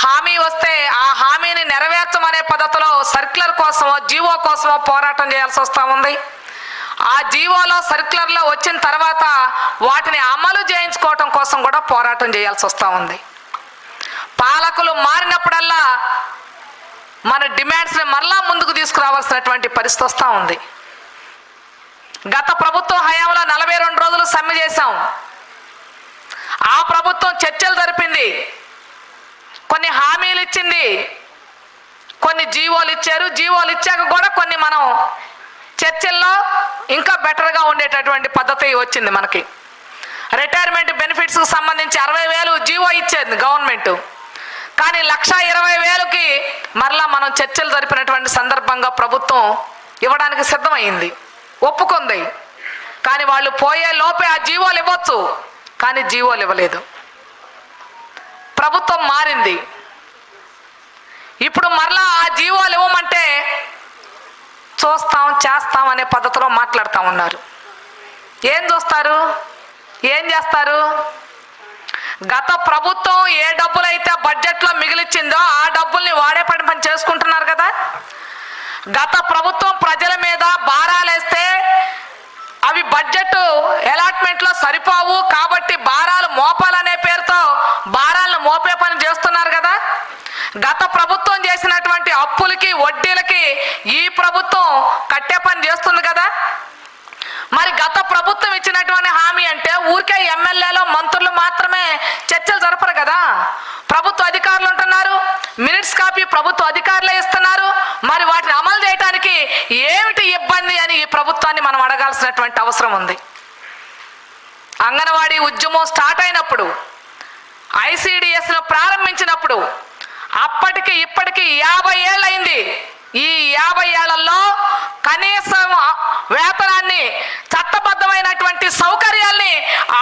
హామీ వస్తే ఆ హామీని నెరవేర్చమనే పద్ధతిలో సర్క్యులర్ కోసమో జీవో కోసమో పోరాటం చేయాల్సి వస్తూ ఉంది. ఆ జీవోలో సర్క్యులర్లో వచ్చిన తర్వాత వాటిని అమలు చేయించుకోవటం కోసం కూడా పోరాటం చేయాల్సి వస్తూ ఉంది. పాలకులు మారినప్పుడల్లా మన డిమాండ్స్ని మరలా ముందుకు తీసుకురావాల్సినటువంటి పరిస్థితి వస్తూ ఉంది. గత ప్రభుత్వం హయాంలో 42 రోజులు సమ్మె చేశాం. ఆ ప్రభుత్వం చర్చలు జరిపింది, కొన్ని హామీలు ఇచ్చింది, కొన్ని జీవోలు ఇచ్చారు. జీవోలు ఇచ్చాక కూడా కొన్ని మనం చర్చల్లో ఇంకా బెటర్గా ఉండేటటువంటి పద్ధతి వచ్చింది మనకి. రిటైర్మెంట్ బెనిఫిట్స్కి సంబంధించి 60,000 జీవో ఇచ్చేది గవర్నమెంట్, కానీ 1,20,000కి మరలా మనం చర్చలు జరిపినటువంటి సందర్భంగా ప్రభుత్వం ఇవ్వడానికి సిద్ధమైంది, ఒప్పుకుంది. కానీ వాళ్ళు పోయే లోపే ఆ జీవోలు ఇవ్వచ్చు, కానీ జీవోలు ఇవ్వలేదు. ప్రభుత్వం మారింది, ఇప్పుడు మరలా ఆ జీవోలు ఇవ్వమంటే చూస్తాం చేస్తాం అనే పద్ధతిలో మాట్లాడుతూ ఉన్నారు. ఏం చూస్తారు, ఏం చేస్తారు? గత ప్రభుత్వం ఏ డబ్బులైతే బడ్జెట్లో మిగిలిచ్చిందో ఆ డబ్బుల్ని వాడే పని చేసుకుంటున్నారు కదా. గత ప్రభుత్వం ప్రజల మీద భారాలేస్తే అవి బడ్జెట్ అలాట్మెంట్లో సరిపోవు కాబట్టి భారాలు మోపాలనే పేరుతో భారాలను మోపే పని చేస్తున్నారు కదా. గత ప్రభుత్వం చేసినటువంటి అప్పులకి వడ్డీలకి ఈ ప్రభుత్వం కట్టే పని చేస్తుంది కదా. మరి గత ప్రభుత్వం ఇచ్చినటువంటి హామీ అంటే ఊరికే ఎమ్మెల్యేలో మంత్రులు మాత్రమే చర్చలు జరపరు కదా. ప్రభుత్వ అధికారులు ఉంటున్నారు, మినిట్స్ కాపీ ప్రభుత్వ అధికారులే ఇస్తున్నారు. మరి వాటిని అమలు చేయడానికి ఏమిటి ఇబ్బంది అని ఈ ప్రభుత్వాన్ని మనం అడగాల్సినటువంటి అవసరం ఉంది. అంగన్వాడీ ఉద్యమం స్టార్ట్ అయినప్పుడు, ICDSను ప్రారంభించినప్పుడు అప్పటికి ఇప్పటికి 50 ఏళ్ళు అయింది. ఈ 50 ఏళ్లలో కనీసం వేతనాన్ని, చట్టబద్ధమైనటువంటి సౌకర్యాల్ని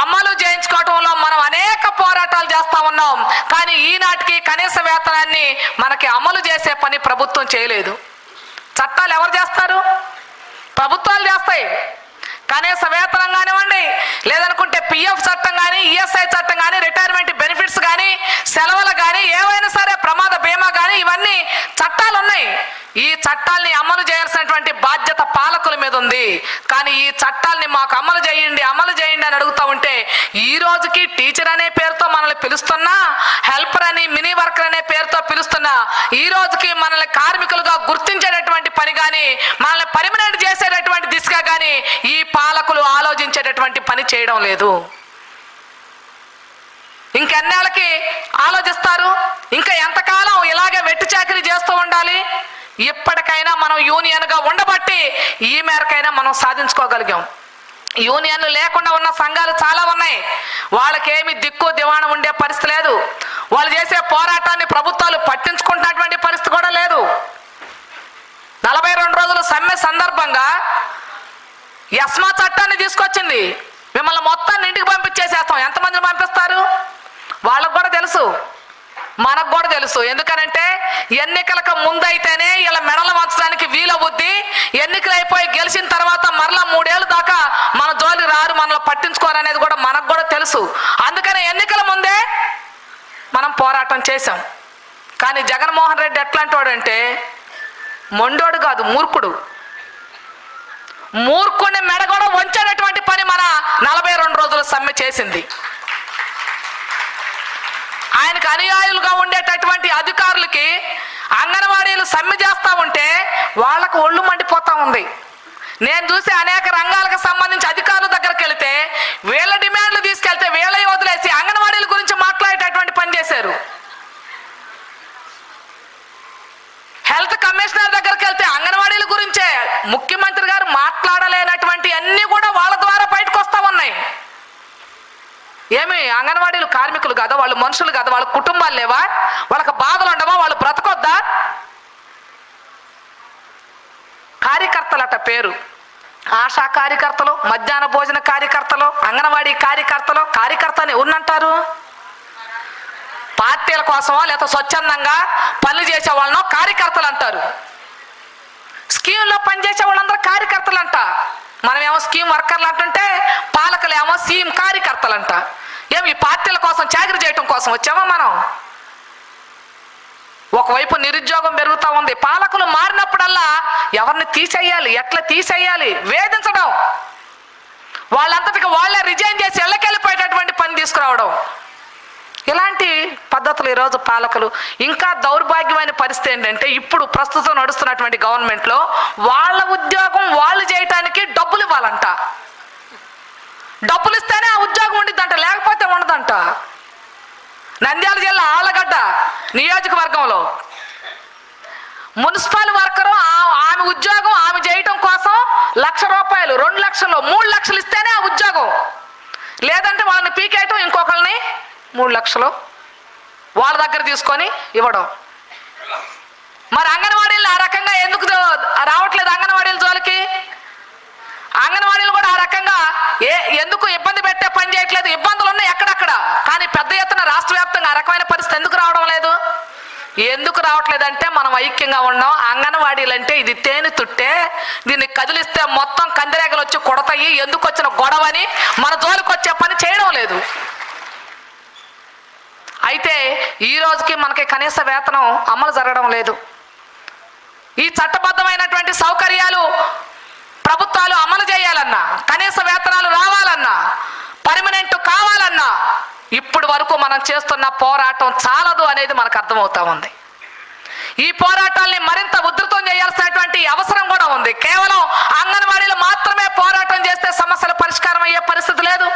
అమలు చేయించుకోవటంలో మనం అనేక పోరాటాలు చేస్తా ఉన్నాం. కానీ ఈనాటికి కనీస వేతనాన్ని మనకి అమలు చేసే పని ప్రభుత్వం చేయలేదు. చట్టాలు ఎవరు చేస్తారు? ప్రభుత్వాలు చేస్తాయి. కనీస వేతనం కానివ్వండి, లేదనుకుంటే PF చట్టం కానీ, ESI చట్టం కానీ, రిటైర్మెంట్ బెనిఫిట్స్ కానీ, సెలవులు కానీ, ఏవైనా సరే ప్రమాద బీమా కానీ, ఇవన్నీ చట్టాలు ఉన్నాయి. ఈ చట్టాల్ని అమలు చేయాల్సినటువంటి బాధ్యత పాలకుల మీద ఉంది. కానీ ఈ చట్టాల్ని మాకు అమలు చేయండి అని అడుగుతూ ఉంటే ఈ రోజుకి టీచర్ అనే పేరుతో మనల్ని పిలుస్తున్నా, హెల్పర్ అని, మినీ వర్కర్ అనే పేరుతో పిలుస్తున్నా, ఈ రోజుకి మనల్ని కార్మికులుగా గుర్తించేటటువంటి పని కానీ, మనల్ని పర్మనెంట్ చేసేటటువంటి దిశగా కానీ ఈ పాలకులు ఆలోచించేటటువంటి పని చేయడం లేదు. ఇంకెన్నేళ్ళకి ఆలోచిస్తారు? ఇంకా ఎంతకాలం ఇలాగే వెట్టి చాకరీ చేస్తూ ఉండాలి? ఇప్పటికైనా మనం యూనియన్గా ఉండబట్టి ఈ మేరకైనా మనం సాధించుకోగలిగాం. యూనియన్లు లేకుండా ఉన్న సంఘాలు చాలా ఉన్నాయి. వాళ్ళకేమి దిక్కు దివాణం ఉండే పరిస్థితి లేదు. వాళ్ళు చేసే పోరాటాన్ని ప్రభుత్వాలు పట్టించుకుంటున్నటువంటి పరిస్థితి కూడా లేదు. 42 రోజుల సమ్మె సందర్భంగా ఎస్మా చట్టాన్ని తీసుకొచ్చింది. మిమ్మల్ని మొత్తాన్ని ఇంటికి పంపించేసేస్తాం. ఎంతమందిని పంపిస్తారు? వాళ్ళకు కూడా తెలుసు, మనకు కూడా తెలుసు. ఎందుకనంటే ఎన్నికలకు ముందైతేనే ఇలా మెడలు వంచడానికి వీలవుద్ది. ఎన్నికలు అయిపోయి గెలిచిన తర్వాత మరలా 3 ఏళ్ళ దాకా మన జోలికి రారు, మనల్ని పట్టించుకోరనేది కూడా మనకు కూడా తెలుసు. అందుకనే ఎన్నికల ముందే మనం పోరాటం చేశాం. కానీ జగన్మోహన్ రెడ్డి ఎట్లాంటి వాడంటే మొండోడు కాదు, మూర్ఖుడు. మూర్ఖుడిని మెడ కూడా వంచేటటువంటి పని మన 42 రోజుల సమ్మె చేసింది. ఆయనకు అనుయాయులుగా ఉండేటటువంటి అధికారులకి అంగన్వాడీలు సమ్మె చేస్తూ ఉంటే వాళ్ళకు ఒళ్ళు మండిపోతూ ఉంది. నేను చూసి అనేక రంగాలకు సంబంధించి అధికారుల దగ్గరికి వెళితే వీళ్ళ డిమాండ్లు తీసుకెళ్తే వీళ్ళ వదిలేసి అంగన్వాడీల గురించి మాట్లాడేటటువంటి పని చేశారు. హెల్త్ కమిషనర్ దగ్గరికి వెళ్తే అంగన్వాడీల గురించే ముఖ్యమంత్రి గారు మాట్లాడలేనటువంటి అన్ని కూడా వాళ్ళ ద్వారా బయటకు వస్తూ ఉన్నాయి. ఏమి అంగన్వాడీలు కార్మికులు కాదా? వాళ్ళు మనుషులు కాదా? వాళ్ళ కుటుంబాలు లేవా? వాళ్ళకి బాధలు ఉండవా? వాళ్ళు బ్రతకొద్దా? కార్యకర్తలట పేరు. ఆశా కార్యకర్తలు, మధ్యాహ్న భోజన కార్యకర్తలు, అంగన్వాడీ కార్యకర్తలు. కార్యకర్త అని ఉన్నంటారు? పార్టీల కోసమో లేకపోతే స్వచ్ఛందంగా పనులు చేసే వాళ్ళనో కార్యకర్తలు అంటారు. స్కీమ్లో పనిచేసే వాళ్ళందరూ కార్యకర్తలు అంట. మనమేమో స్కీమ్ వర్కర్లు అంటుంటే పాలకులేమో సీఎం కార్యకర్తలు అంట. ఏమి ఈ పార్టీల కోసం చాకరీ చేయటం కోసం వచ్చామా మనం? ఒకవైపు నిరుద్యోగం పెరుగుతూ ఉంది. పాలకులు మారినప్పుడల్లా ఎవరిని తీసేయాలి, ఎట్లా తీసేయాలి, వేధించడం, వాళ్ళంతటికి వాళ్ళే రిజైన్ చేసి ఇళ్ళకెళ్ళిపోయేటటువంటి పని తీసుకురావడం, ఇలాంటి పద్ధతులు ఈరోజు పాలకులు. ఇంకా దౌర్భాగ్యమైన పరిస్థితి ఏంటంటే ఇప్పుడు ప్రస్తుతం నడుస్తున్నటువంటి గవర్నమెంట్లో వాళ్ళ ఉద్యోగం వాళ్ళు చేయటానికి డబ్బులు ఇవ్వాలంట. డబ్బులు ఇస్తేనే ఆ ఉద్యోగం ఉండిద్దంట, లేకపోతే ఉండదంట. నంద్యాల జిల్లా ఆళ్లగడ్డ నియోజకవర్గంలో మున్సిపల్ వర్కరు ఆమె ఉద్యోగం ఆమె చేయటం కోసం ₹1,00,000, 2 లక్షలు, 3 లక్షలు ఇస్తేనే ఆ ఉద్యోగం, లేదంటే వాళ్ళని పీకేయటం, ఇంకొకరిని 3 లక్షలు వాళ్ళ దగ్గర తీసుకొని ఇవ్వడం. మరి అంగన్వాడీలు ఆ రకంగా ఎందుకు రావట్లేదు? అంగన్వాడీల జోలికి అంగన్వాడీలు కూడా ఆ రకంగా ఎందుకు ఇబ్బంది పెట్టే పని చేయట్లేదు? ఇబ్బందులు ఉన్నాయి ఎక్కడక్కడ, కానీ పెద్ద ఎత్తున రాష్ట్ర వ్యాప్తంగా ఆ రకమైన పరిస్థితి ఎందుకు రావడం లేదు? ఎందుకు రావట్లేదంటే మనం ఐక్యంగా ఉన్నాం. అంగన్వాడీలు అంటే ఇది తేనె తుట్టే, దీన్ని కదిలిస్తే మొత్తం కందిరేగలు వచ్చి కొడతాయి, ఎందుకు వచ్చిన గొడవని మన జోలికి వచ్చే పని చేయడం లేదు. అయితే ఈ రోజుకి మనకి కనీస వేతనం అమలు జరగడం లేదు. ఈ చట్టబద్ధమైనటువంటి సౌకర్యాలు ప్రభుత్వాలు అమలు చేయాలన్నా, కనీస వేతనాలు రావాలన్నా, పర్మనెంట్ కావాలన్నా ఇప్పుడు వరకు మనం చేస్తున్న పోరాటం చాలదు అనేది మనకు అర్థమవుతా ఉంది. ఈ పోరాటాల్ని మరింత ఉధృతం చేయాల్సినటువంటి అవసరం కూడా ఉంది. కేవలం అంగన్వాడీలు మాత్రమే పోరాటం చేస్తే సమస్యల పరిష్కారం అయ్యే పరిస్థితి లేదు.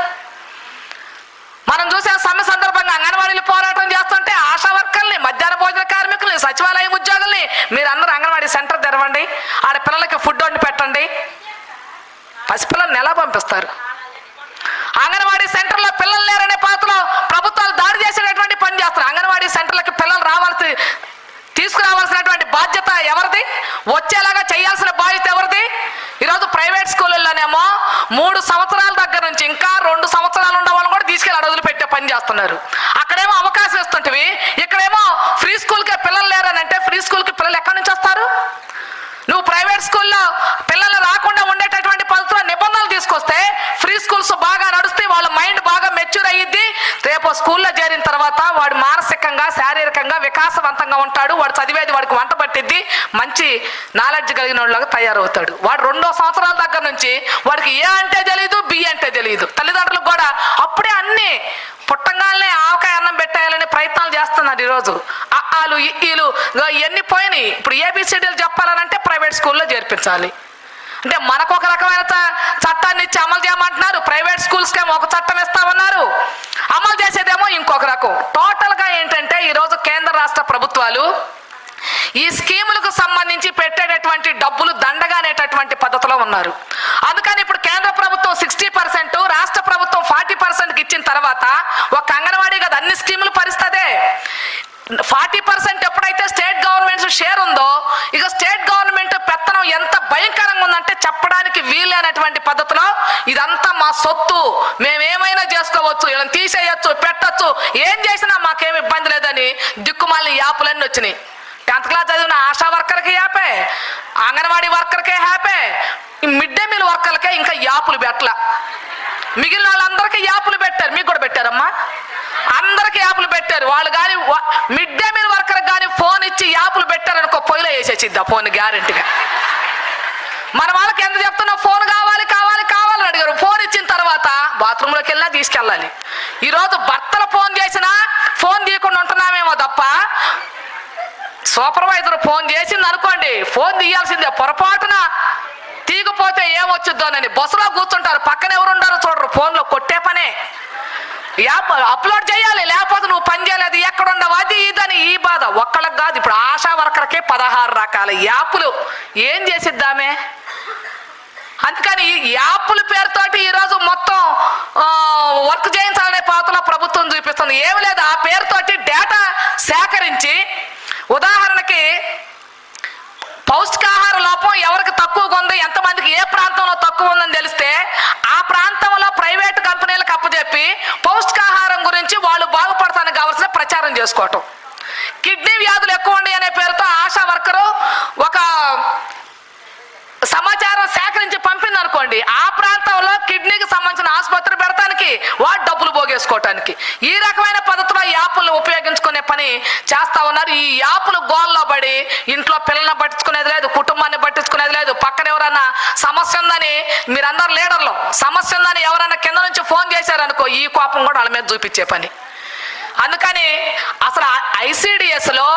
మనం చూసే సమ్మె సందర్భంగా అంగన్వాడీలు పోరాటం చేస్తుంటే ఆశా వర్కర్ని, మధ్యాహ్న భోజన కార్మికుల్ని, సచివాలయం ఉద్యోగుల్ని మీరందరూ అంగన్వాడీ సెంటర్ తెరవండి, ఆడ పిల్లలకి ఫుడ్ వండి పెట్టండి, పసిపిల్లల్ని ఎలా పంపిస్తారు? అంగన్వాడీ సెంటర్లో పిల్లలు లేరనే పాత్రలో ప్రభుత్వాలు దాడి చేసేటటువంటి పని చేస్తారు. అంగన్వాడీ సెంటర్లకి పిల్లలు తీసుకురావాల్సినటువంటి బాధ్యత ఎవరిది? వచ్చేలాగా చేయాల్సిన బాధ్యత ఎవరిది? ఈరోజు ప్రైవేట్ స్కూళ్ళలోనేమో 3 సంవత్సరాల దగ్గర నుంచి ఇంకా 2 సంవత్సరాలు ఉన్న వాళ్ళు కూడా తీసుకెళ్ళి అడుగులు పెట్టే పని చేస్తున్నారు. అక్కడేమో అవకాశం ఇస్తుంటివి, ఇక్కడేమో ఫ్రీ స్కూల్కే పిల్లలు లేరనంటే ఫ్రీ స్కూల్కి పిల్లలు ఎక్కడి నుంచి వస్తారు? నువ్వు ప్రైవేట్ స్కూల్లో పిల్లలు రాకుండా ఉండేటటువంటి పద్ధతిలో నిబంధనలు తీసుకొస్తే ఫ్రీ స్కూల్స్ బాగా నడుస్తే వాళ్ళ మైండ్ బాగా మెచ్యూర్ అయ్యిద్ది. రేపు స్కూల్లో చేరిన తర్వాత వాడు మానసికంగా, శారీరకంగా వికాసవంతంగా ఉంటాడు. వాడు చదివేది వాడికి వంట పట్టిద్ది, మంచి నాలెడ్జ్ కలిగిన వాళ్ళగా తయారవుతాడు. వాడు 2వ సంవత్సరాల దగ్గర నుంచి వాడికి ఏ అంటే తెలియదు, బి అంటే తెలియదు. తల్లిదండ్రులకు కూడా అప్పుడే అన్ని పుట్టంగానే ఆవకాయ అన్నం పెట్టేయాలని ప్రయత్నాలు చేస్తున్నారు. ఈరోజు అఆలు ఇఈలు ఇవన్నీ పోయినాయి. ఇప్పుడు ఏబిసిడీలు చెప్పాలనంటే ప్రైవేట్ స్కూల్లో చేర్పించాలి. అంటే మనకు ఒక రకమైన చట్టాన్ని ఇచ్చి అమలు చేయమంటున్నారు, ప్రైవేట్ స్కూల్స్కి ఏమో ఒక చట్టం ఇస్తామన్నారు, అమలు చేసేదేమో ఇంకొక రకం. టోటల్గా ఏంటంటే ఈరోజు కేంద్ర రాష్ట్ర ప్రభుత్వాలు ఈ స్కీములకు సంబంధించి పెట్టేటటువంటి డబ్బులు దండగా అనేటటువంటి పద్ధతిలో ఉన్నారు. అందుకని ఇప్పుడు కేంద్ర ప్రభుత్వం 60%, రాష్ట్ర ప్రభుత్వం 40% ఇచ్చిన తర్వాత ఒక అంగన్వాడీ కదా అన్ని స్కీములు పరిస్థితే. 40% ఎప్పుడైతే స్టేట్ గవర్నమెంట్స్ షేర్ ఉందో, ఇక స్టేట్ గవర్నమెంట్ పెత్తనం ఎంత భయంకరంగా ఉందంటే చెప్పడానికి వీలైనటువంటి పద్ధతిలో ఇదంతా మా సొత్తు, మేమేమైనా చేసుకోవచ్చు, ఇలా తీసేయచ్చు, పెట్టచ్చు, ఏం చేసినా మాకేం ఇబ్బంది లేదని దిక్కుమాలిన యాపులన్నీ వచ్చినాయి. 10th క్లాస్ చదివిన ఆశా వర్కర్కి యాపే, అంగన్వాడీ వర్కర్కే హ్యాపే, మిడ్ డే మీల్ వర్కర్లకే ఇంకా యాపులు పెట్టల. మిగిలిన వాళ్ళందరికీ యాపులు పెట్టారు, మీకు కూడా పెట్టారమ్మా, అందరికి యాపులు పెట్టారు. వాళ్ళు కానీ మిడ్ డే మీల్ వర్కర్ కానీ ఫోన్ ఇచ్చి యాపులు పెట్టారనుకో పొయ్యిలో వేసేసిద్ది ఆ ఫోన్ గ్యారెంటీగా. మన వాళ్ళకి ఎంత చెప్తున్నా ఫోన్ కావాలి కావాలి కావాలని అడిగారు. ఫోన్ ఇచ్చిన తర్వాత బాత్రూంలోకి వెళ్ళినా తీసుకెళ్ళాలి. ఈరోజు భర్తలు ఫోన్ చేసినా ఫోన్ తీయకుండా ఉంటున్నామేమో తప్ప, సూపర్వైజర్ ఫోన్ చేసింది అనుకోండి ఫోన్ తీయాల్సిందే. పొరపాటున తీయకపోతే ఏమొచ్చుద్దోనని బస్సులో కూర్చుంటారు, పక్కన ఎవరు ఉండారో చూడరు, ఫోన్లో కొట్టే పనే. యాప్ అప్లోడ్ చేయాలి, లేకపోతే నువ్వు పని చేయలేదు, ఎక్కడ ఉండవు, అది ఇదని ఈ బాధ. ఒక్కళ్ళకి కాదు, ఇప్పుడు ఆశా వర్కర్కే 16 రకాల యాప్లు. ఏం చేసిద్దామే? అందుకని ఈ యాప్ల పేరుతోటి ఈరోజు మొత్తం వర్క్ చేయించాలనే పాత్రలో ప్రభుత్వం చూపిస్తుంది. ఏమి లేదు, ఆ పేరుతోటి డేటా సేకరించి, ఉదాహరణకి పౌష్టికాహార లోపం ఎవరికి తక్కువగా ఉంది, ఎంతమందికి ఏ ప్రాంతంలో తక్కువ ఉందని తెలిస్తే ఆ ప్రాంతంలో ప్రైవేటు కంపెనీలకు అప్పచెప్పి పౌష్టికాహారం గురించి వాళ్ళు బాగుపడతానికి కావాల్సిన ప్రచారం చేసుకోవటం. కిడ్నీ వ్యాధులు ఎక్కువ ఉన్నాయి అనే పేరుతో ఆశా వర్కరు ఒక సమాచారం సేకరించి పంపింది అనుకోండి, ఆ ప్రాంతంలో కిడ్నీకి సంబంధించిన ఆసుపత్రి పెడతానికి వాడు డబ్బులు పోగేసుకోవటానికి ఈ రకమైన పద్ధతిలో యాప్లను ఉపయోగించుకునే పని చేస్తా చేస్తా ఉన్నారు. ఈ యాపులు గోల్లో పడి ఇంట్లో పిల్లల్ని పట్టించుకునేది లేదు, కుటుంబాన్ని పట్టించుకునేది లేదు. పక్కన ఎవరన్నా సమస్య ఉందని, మీరందరూ లీడర్లు, సమస్య ఉందని ఎవరన్నా కింద నుంచి ఫోన్ చేశారనుకో, ఈ కోపం కూడా వాళ్ళ మీద చూపించే పని. అందుకని అసలు ICDS లో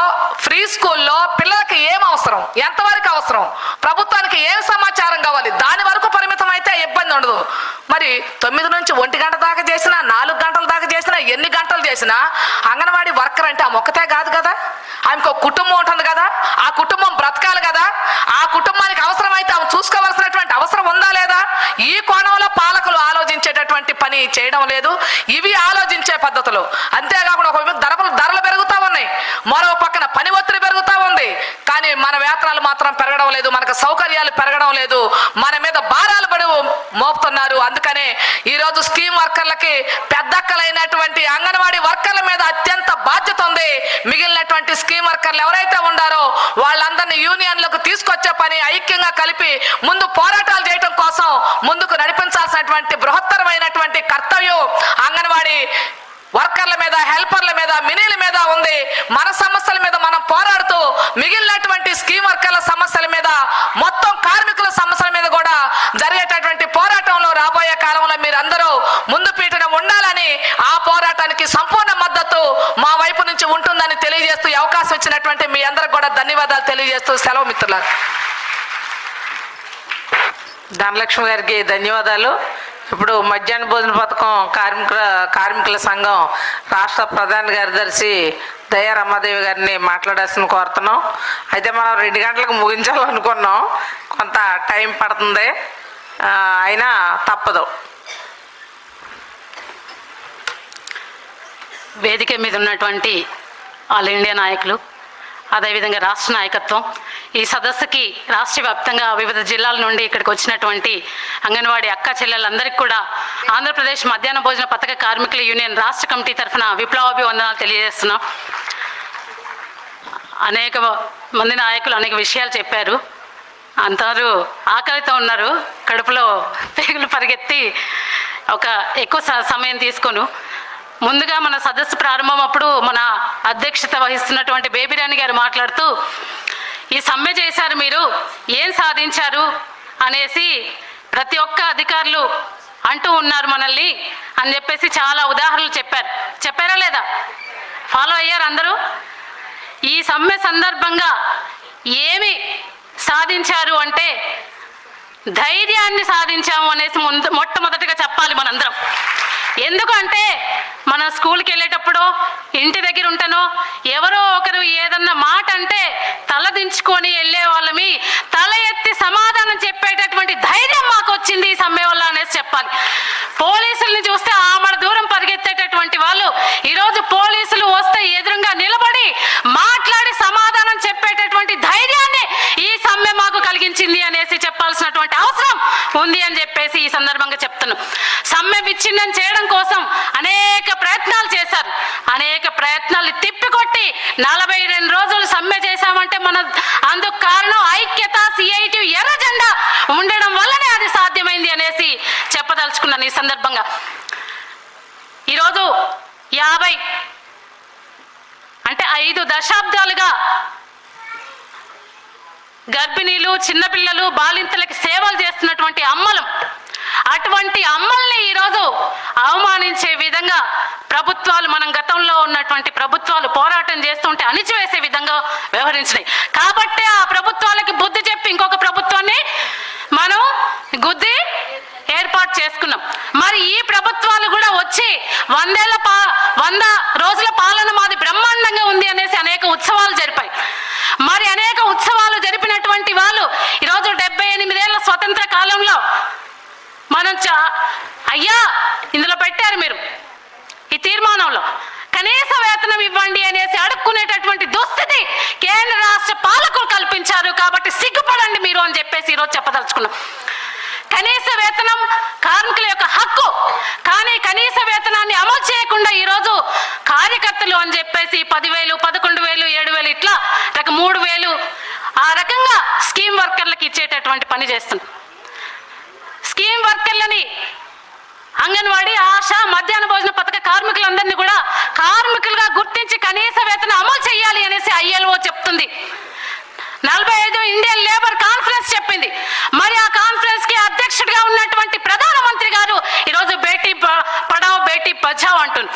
ఫ్రీ స్కూల్లో పిల్లలకి ఏం అవసరం, ఎంతవరకు అవసరం, ప్రభుత్వానికి ఏం సమాచారం కావాలి, దాని వరకు పరిమితం అయితే ఇబ్బంది ఉండదు. మరి 9 నుంచి 1 గంట దాకా చేసినా, 4 గంటల దాకా చేసినా, ఎన్ని గంటలు చేసినా అంగన్వాడీ వర్కర్ అంటే ఆమె ఒక్కతే కాదు కదా, ఆమెకు ఒక కుటుంబం ఉంటుంది కదా, ఆ కుటుంబం బ్రతకాలి కదా, ఆ కుటుంబానికి అవసరమైతే ఆమె చూసుకోవాల్సినటువంటి అవసరం ఉందా లేదా? ఈ కోణంలో పాలకులు ఆలోచించేటటువంటి పని చేయడం లేదు. ఇవి ఆలోచించే పద్ధతులు. అంతేకాకుండా ఒక ధరలు పెరుగుతా ఉన్నాయి, మరో పక్కన పని ఒత్తిడి పెరుగుతా ఉంది. కానీ మన వేతనాలు మాత్రం పెరగడం లేదు, మనకు సౌకర్యాలు పెరగడం లేదు, మన మీద భారాలు పడి మోపుతున్నారు. అందుకనే ఈరోజు స్కీమ్ వర్కర్లకి పెద్దక్కలైనటువంటి అంగన్వాడీ వర్కర్ల మీద అత్యంత బాధ్యత ఉంది. మిగిలినటువంటి స్కీమ్ వర్కర్లు ఎవరైతే ఉండారో వాళ్ళందరినీ యూనియన్లకు తీసుకొచ్చే పని ఐక్యంగా కలిపి ముందు పోరాటాలు చేయడం కోసం ముందుకు నడిపించాల్సినటువంటి బృహత్తరమైనటువంటి కర్తవ్యం అంగన్వాడీ వర్కర్ల మీద, హెల్పర్ల మీద, మినీల మీద ఉంది. మన సమస్యల మీద మనం పోరాడుతూ మిగిలినటువంటి స్కీమ్ వర్కర్ల సమస్యల మీద, మొత్తం కార్మికుల సమస్యల మీద కూడా జరిగేటటువంటి పోరాటంలో రాబోయే కాలంలో మీరందరూ ముందు పీటన ఉండాలని, ఆ పోరాటానికి సంపూర్ణ మద్దతు మా వైపు నుంచి ఉంటుందని తెలియజేస్తూ ఈ అవకాశం ఇచ్చినటువంటి మీ అందరికి కూడా ధన్యవాదాలు తెలియజేస్తూ సెలవు మిత్రులారా. ధనలక్ష్మి గారికి ధన్యవాదాలు. ఇప్పుడు మధ్యాహ్న భోజన పథకం కార్మికుల సంఘం రాష్ట్ర ప్రధాన కార్యదర్శి దయా రమాదేవి గారిని మాట్లాడాల్సిన కోరుతున్నాం. అయితే మనం 2 గంటలకు ముగించాలనుకున్నాం, కొంత టైం పడుతుంది, అయినా తప్పదు. వేదిక మీద ఉన్నటువంటి ఆల్ ఇండియా నాయకులు, అదేవిధంగా రాష్ట్ర నాయకత్వం, ఈ సదస్సుకి రాష్ట్ర వ్యాప్తంగా వివిధ జిల్లాల నుండి ఇక్కడికి వచ్చినటువంటి అంగన్వాడీ అక్క చెల్లెలందరికీ కూడా ఆంధ్రప్రదేశ్ మధ్యాహ్న భోజన పథక కార్మికుల యూనియన్ రాష్ట్ర కమిటీ తరఫున విప్లవాభివందనాలు తెలియజేస్తున్నాం. అనేక మంది నాయకులు అనేక విషయాలు చెప్పారు. అందరూ ఆకలితో ఉన్నారు, కడుపులో పేగులు పరిగెత్తి ఎక్కువ సమయం తీసుకొను. ముందుగా మన సదస్సు ప్రారంభం అప్పుడు మన అధ్యక్షత వహిస్తున్నటువంటి బేబీరాణి గారు మాట్లాడుతూ, ఈ సమ్మె చేశారు, మీరు ఏం సాధించారు అనేసి ప్రతి ఒక్క అధికారులు అంటూ ఉన్నారు మనల్ని అని చెప్పేసి చాలా ఉదాహరణలు చెప్పారా లేదా? ఫాలో అయ్యారు అందరూ? ఈ సమ్మె సందర్భంగా ఏమి సాధించారు అంటే ధైర్యాన్ని సాధించాము అనేసి మొట్టమొదటిగా చెప్పాలి మనందరం. ఎందుకంటే మన స్కూల్కి వెళ్ళేటప్పుడు, ఇంటి దగ్గర ఉంటానో ఎవరో ఒకరు ఏదన్నా మాట అంటే తలదించుకొని వెళ్ళే వాళ్ళమి, తల ఎత్తి సమాధానం చెప్పేటటువంటి ధైర్యం మాకు వచ్చింది ఈ సమ్మె వల్ల అనేసి చెప్పాలి. పోలీసుల్ని చూస్తే ఆమడ దూరం పరిగెత్తేటటువంటి వాళ్ళు ఈరోజు పోలీసులు వస్తే ఎదురుగా నిలబడి మాట్లాడి సమాధానం చెప్పేటటువంటి ధైర్యాన్ని ఈ సమ్మె మాకు కలిగించింది అనేసి చెప్పాల్సినటువంటి అవసరం ఉంది అని చెప్పేసి ఈ సందర్భంగా చెప్తున్నాం. సమ్మె విచ్ఛిన్నం చేయడం కోసం అనేక ప్రయత్నాలు చేశారు. అనేక ప్రయత్నాలు తిప్పికొట్టి 42 రోజులు సమ్మె చేశామంటే అందుకు కారణం ఐక్యత, CIT ఎర్ర జెండా ఉండడం వల్లనే అది సాధ్యమైంది అనేసి చెప్పదలుచుకున్నాను ఈ సందర్భంగా. ఈరోజు 50 అంటే 5 దశాబ్దాలుగా గర్భిణీలు, చిన్నపిల్లలు, బాలింతలకి సేవలు చేస్తున్నటువంటి అమ్మలు, అటువంటి అమ్మల్ని ఈరోజు అవమానించే విధంగా ప్రభుత్వాలు, మనం గతంలో ఉన్నటువంటి ప్రభుత్వాలు పోరాటం చేస్తుంటే అణిచివేసే విధంగా వ్యవహరించినాయి. కాబట్టి ఆ ప్రభుత్వాలకి బుద్ధి చెప్పి ఇంకొక ప్రభుత్వాన్ని మనం గుద్ది ఏర్పాటు చేసుకున్నాం. మరి ఈ ప్రభుత్వాలు కూడా వచ్చి 100 రోజుల పాలన మాది బ్రహ్మాండంగా ఉంది అనేసి అనేక ఉత్సవాలు జరిపాయి. మరి అనేక ఉత్సవాలు జరిపినటువంటి వాళ్ళు ఈరోజు 78 ఏళ్ల స్వతంత్ర కాలంలో మనం అయ్యా ఇందులో పెట్టారు మీరు ఈ తీర్మానంలో కనీస వేతనం ఇవ్వండి అనేసి అడుక్కునేటటువంటి దుస్థితి కేంద్ర రాష్ట్ర పాలకులు కల్పించారు. కాబట్టి సిగ్గుపడండి మీరు అని చెప్పేసి ఈరోజు చెప్పదలుచుకున్నాం. కనీస వేతనం కార్మికుల యొక్క హక్కు, కానీ కనీస వేతనాన్ని అమలు చేయకుండా ఈరోజు కార్యకర్తలు అని చెప్పేసి 10,000, 11,000, 7,000 ఇట్లా 3,000 ఆ రకంగా స్కీమ్ వర్కర్లకు ఇచ్చేటటువంటి పని చేస్తుంది. స్కీమ్ వర్కర్లని అంగన్వాడీ ఆశ మధ్యాహ్న భోజన పథక కార్మికులందరినీ కూడా కార్మికులుగా గుర్తించి కనీస వేతనం అమలు చేయాలి అనేసి ILO చెప్తుంది. 45 ఇండియన్ లేబర్ కాన్ఫరెన్స్ చెప్పింది. మరి ఆ కాన్ఫరెన్స్ కి అధ్యక్షుడిగా ఉన్నటువంటి ప్రధానమంత్రి గారు ఈరోజు బేటీ పడావ్ బేటీ బచావ్ అంటున్నారు.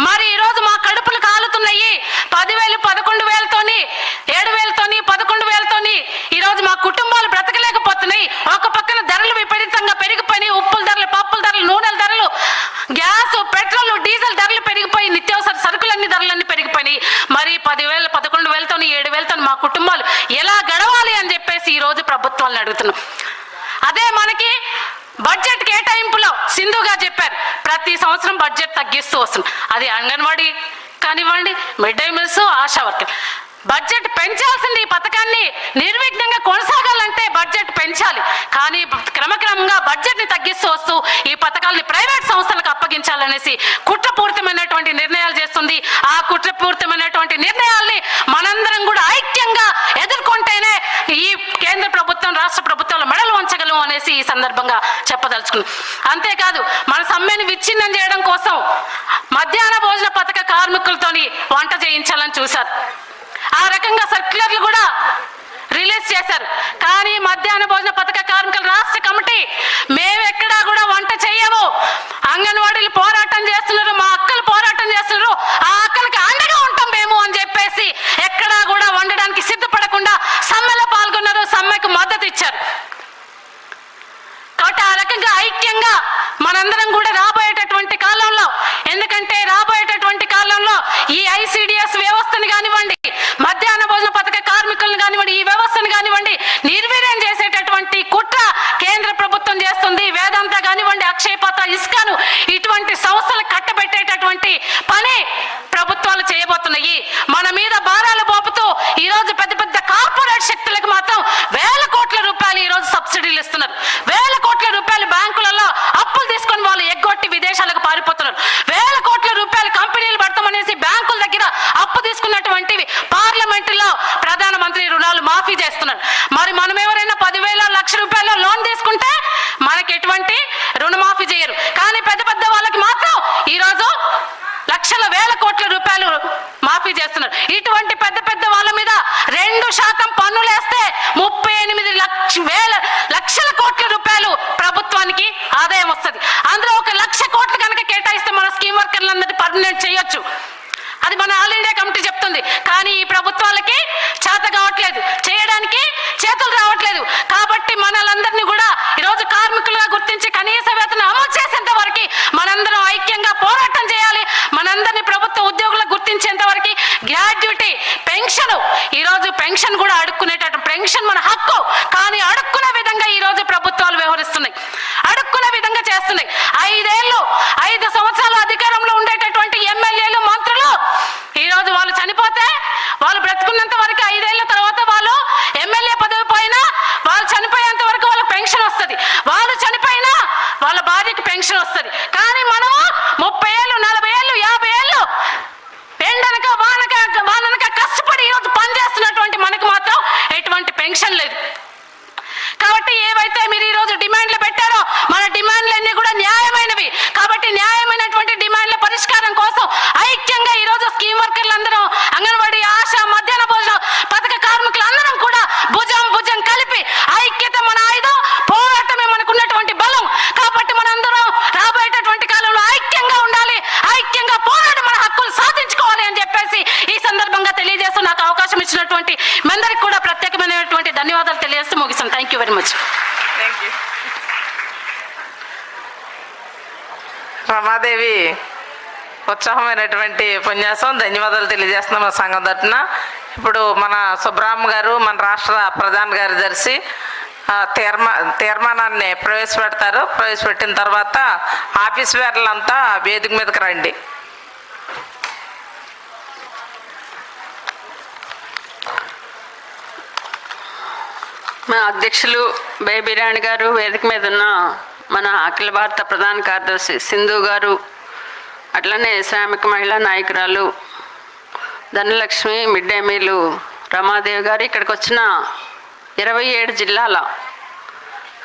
మరి ఈరోజు మా కడుపులు కాలుతున్నాయి. 10,000 11,000తోని 7,000తోని 11,000తోని ఈరోజు మా కుటుంబాలు బ్రతకలేకపోతున్నాయి. ఒక పక్కన ధరలు విపరీతంగా పెరిగిపోయినాయి. ఉప్పుల ధరలు, పప్పుల ధరలు, నూనెల ధరలు, గ్యాస్, పెట్రోల్, డీజిల్ ధరలు పెరిగిపోయి నిత్యావసర సరుకులన్నీ ధరలన్నీ పెరిగిపోయినాయి. మరి 10,000 11,000తోని 7,000తోని మా కుటుంబాలు ఎలా గడవాలి అని చెప్పేసి ఈరోజు ప్రభుత్వాలను అడుగుతున్నాం. అదే మనకి బడ్జెట్ కేటాయింపులో సింధుగా చెప్పారు, ప్రతి సంవత్సరం బడ్జెట్ తగ్గిస్తూ వస్తుంది. అది అంగన్వాడీ కానివ్వండి, mid day meals, Asha worker. Budget పెంచాల్సింది. ఈ పథకాన్ని నిర్విఘ్నంగా కొనసాగాలంటే బడ్జెట్ పెంచాలి. కానీ క్రమక్రమంగా బడ్జెట్ని తగ్గిస్తూ వస్తూ ఈ పథకాలని ప్రైవేట్ సంస్థలకు అప్పగించాలనేసి కుట్రపూరితమైనటువంటి నిర్ణయాలు చేస్తుంది. ఆ కుట్రపూరితమైనటువంటి నిర్ణయాల్ని మనందరం కూడా ఐక్యంగా ఎదుర్కొంటేనే ఈ కేంద్ర ప్రభుత్వం, రాష్ట్ర ప్రభుత్వాల మెడలు వంచగలం అనేసి ఈ సందర్భంగా చెప్పదలుచుకున్నాం. అంతేకాదు, మన సమ్మెను విచ్ఛిన్నం చేయడం కోసం మధ్యాహ్న భోజన పథక కార్మికులతోని వంట చేయించాలని చూశారు. ఆ రకంగా సర్క్యులర్లు కూడా రిలీజ్ చేశారు. కానీ మధ్యాహ్న భోజన పథక కార్మికుల రాష్ట్ర కమిటీ మేమెక్కడా కూడా వంట చేయము, అంగన్వాడీలు పోరాటం చేస్తున్నారు, మా అక్కలు పోరాటం చేస్తున్నారు, ఆ అక్కలకి అండగా ఉంటాం మేము అని చెప్పేసి ఎక్కడా కూడా వండడానికి సిద్ధపడకుండా సమ్మెలో పాల్గొన్నారు, సమ్మెకు మద్దతు ఇచ్చారు. కాబట్టి ఆ రకంగా ఐక్యంగా మనందరం కూడా రాబోయేటటువంటి కాలంలో, ఎందుకంటే రాబోయేటటువంటి కాలంలో ఈ ICDS వ్యవస్థను కానివ్వండి, మధ్యాహ్న భోజన పథక కార్మికులను కానివ్వండి, ఈ వ్యవస్థను కానివ్వండి నిర్వీర్యం చేసేటటువంటి కుట్ర కేంద్ర ప్రభుత్వం చేస్తుంది. వేదాంత కానివ్వండి, అక్షయపాత, ఇస్కాను ఇటువంటి సంస్థలు కట్టబెట్టేటటువంటి పని ప్రభుత్వాలు చేయబోతున్నాయి. మన మీద భారాలు మోపుతూ ఈరోజు పెద్ద పెద్ద కార్పొరేట్ శక్తులకు మాత్రం వేల కోట్ల రూపాయలు ఈరోజు సబ్సిడీలు ఇస్తున్నారు. వేల కోట్ల రూపాయలు బ్యాంకులలో అప్పులు తీసుకొని వాళ్ళు ఎగ్గొట్టి విదేశాలకు పారిపోతున్నారు. వేల కోట్ల రూపాయలు కంపెనీలు పడతామనేసి బ్యాంకుల దగ్గర అప్పు తీసుకున్నటువంటివి పార్లమెంటులో ప్రధానమంత్రి రుణాలు మాఫీ చేస్తున్నారు. మరి మనం ఎవరైనా 10,000 లక్ష రూపాయలు లోన్ తీసుకుంటే మనకి ఎటువంటి రుణమాఫీ చేయరు. కానీ పెద్ద పెద్ద వాళ్ళకి మాత్రం ఈరోజు లక్షల వేల కోట్ల రూపాయలు మాఫీ చేస్తున్నారు. ఇటువంటి పెద్ద పెద్ద వాళ్ళ మీద 2% పన్నులేస్తే 38 లక్షల కోట్ల రూపాయలు ప్రభుత్వానికి ఆదాయం వస్తుంది. అందులో 1,00,000 కోట్లు కనుక కేటాయిస్తే మన స్కీమ్ వర్కర్లందరినీ పర్మనెంట్ చేయొచ్చు. అది మన ఆల్ ఇండియా కమిటీ చెప్తుంది. కానీ ఈ ప్రభుత్వాలకి చేత కావట్లేదు, చేయడానికి చేతులు రావట్లేదు. కాబట్టి మనలందరినీ కూడా ఈరోజు కార్మికులుగా గుర్తించి కనీస వేతనం అమలు చేసేంత వరకు మనందరం ఐక్యంగా పోరాటం చేయాలి. మనందరినీ ప్రభుత్వ ఉద్యోగులకు గుర్తించేంత వరకు గ్రాడ్యుటీ పెన్షన్, ఈరోజు పెన్షన్ కూడా అడుక్కునేటట్టు, పెన్షన్ మన హక్కు, కానీ అడుక్కునే విధంగా ఈరోజు ప్రభుత్వాలు వ్యవహరిస్తున్నాయి, అడుక్కునే విధంగా చేస్తున్నాయి. 5 సంవత్సరాలు అధికారంలో ఉండేటటువంటి ఎమ్మెల్యేలు, మంత్రులు ఈరోజు వాళ్ళు చనిపోతే వాళ్ళు బ్రతుకున్నంత వరకు 5 ఏళ్ల తర్వాత వాళ్ళు ఎమ్మెల్యే పదవి పోయినా వాళ్ళు చనిపోయేంత వరకు వాళ్ళకి పెన్షన్ వస్తుంది, వాళ్ళు చనిపోయినా వాళ్ళ భార్యకి పెన్షన్ వస్తుంది. కానీ మనము 30 ఏళ్ళు, 40 ఏళ్ళు, 50 ఏళ్ళు ఎండనక వాననక కష్టపడి ఈరోజు పనిచేస్తున్నటువంటి మనకు మాత్రం ఎటువంటి పెన్షన్ లేదు. కాబట్టి ఏవైతే మీరు ఈరోజు డిమాండ్లు పెట్టారో మన డిమాండ్లన్నీ కూడా న్యాయమైనవి. కాబట్టి న్యాయమైనటువంటి డిమాండ్ల పరిష్కారం కోసం ఐక్యంగా ఈరోజు స్కీమ్ వర్కర్లందరం, అంగన్వాడీ, ఆశ, మధ్యాహ్న భోజన పథక కార్మికులందరం కూడా భుజం భుజం కలిపి ఐక్యత మన ఆయుధం, పోరాటమే మనకున్నటువంటి బలం. కాబట్టి మనందరం రాబోయేటటువంటి కాలంలో ఐక్యంగా ఉండాలి, ఐక్యంగా పోరాడి మన హక్కులు సాధించుకోవాలి అని చెప్పేసి ఈ సందర్భంగా తెలియజేస్తూ నాకు అవకాశం ఇచ్చినటువంటి మీ అందరికి కూడా ప్రత్యేకమైనటువంటి ధన్యవాదాలు తెలియజేస్తూ ముగిస్తాను. Thank you very much. Ramadevi ఉత్సాహమైనటువంటి ఉపన్యాసం, ధన్యవాదాలు తెలియజేస్తున్నాం మన సంఘం తరఫున. ఇప్పుడు మన సుబ్రహ్మ గారు, మన రాష్ట్ర ప్రధాన కార్యదర్శి తీర్మానాన్ని ప్రవేశపెడతారు. ప్రవేశపెట్టిన తర్వాత ఆఫీస్ వేర్లంతా వేదిక మీదకి రండి. మా అధ్యక్షులు బేబీరాణి గారు, వేదిక మీద ఉన్న మన అఖిల భారత ప్రధాన కార్యదర్శి సింధు గారు, అట్లనే శ్రామిక మహిళా నాయకురాలు Dhanalakshmi, mid day meal Ramadevi గారు, ఇక్కడికి వచ్చిన 27 జిల్లాల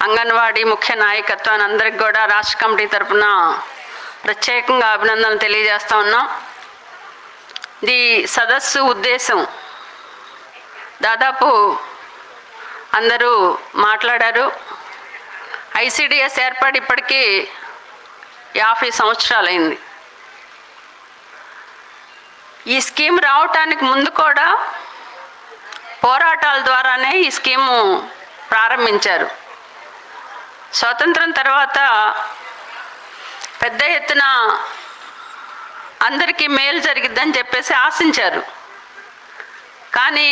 అంగన్వాడీ ముఖ్య నాయకత్వాన్ని అందరికి కూడా రాష్ట్ర కమిటీ తరఫున ప్రత్యేకంగా అభినందనలు తెలియజేస్తూ ఉన్నాం. ఈ సదస్సు ఉద్దేశం దాదాపు అందరూ మాట్లాడారు. ICDS ఏర్పడి ఇప్పటికీ 50 సంవత్సరాలైంది. ఈ స్కీమ్ రావటానికి ముందు కూడా పోరాటాల ద్వారానే ఈ స్కీము ప్రారంభించారు. స్వాతంత్రం తర్వాత పెద్ద ఎత్తున అందరికీ మేలు జరిగిద్దని చెప్పేసి ఆశించారు. కానీ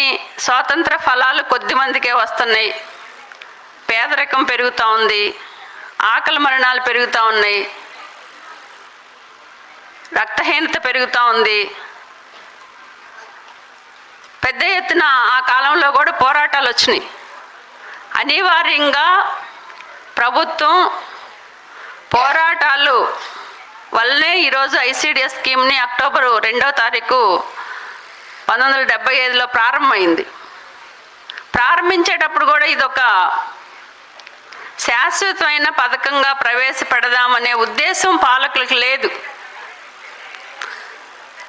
స్వాతంత్ర ఫలాలు కొద్ది మందికే వస్తున్నాయి. పేదరికం పెరుగుతూ ఉంది, ఆకలి మరణాలు పెరుగుతూ ఉన్నాయి, రక్తహీనత పెరుగుతూ ఉంది. పెద్ద ఎత్తున ఆ కాలంలో కూడా పోరాటాలు వచ్చినాయి. అనివార్యంగా ప్రభుత్వం పోరాటాలు వల్లనే ఈరోజు ICDS స్కీమ్ని అక్టోబర్ 2వ తారీఖు 1975లో ప్రారంభమైంది. ప్రారంభించేటప్పుడు కూడా ఇదొక శాశ్వతమైన పథకంగా ప్రవేశపెడదామనే ఉద్దేశం పాలకులకు లేదు.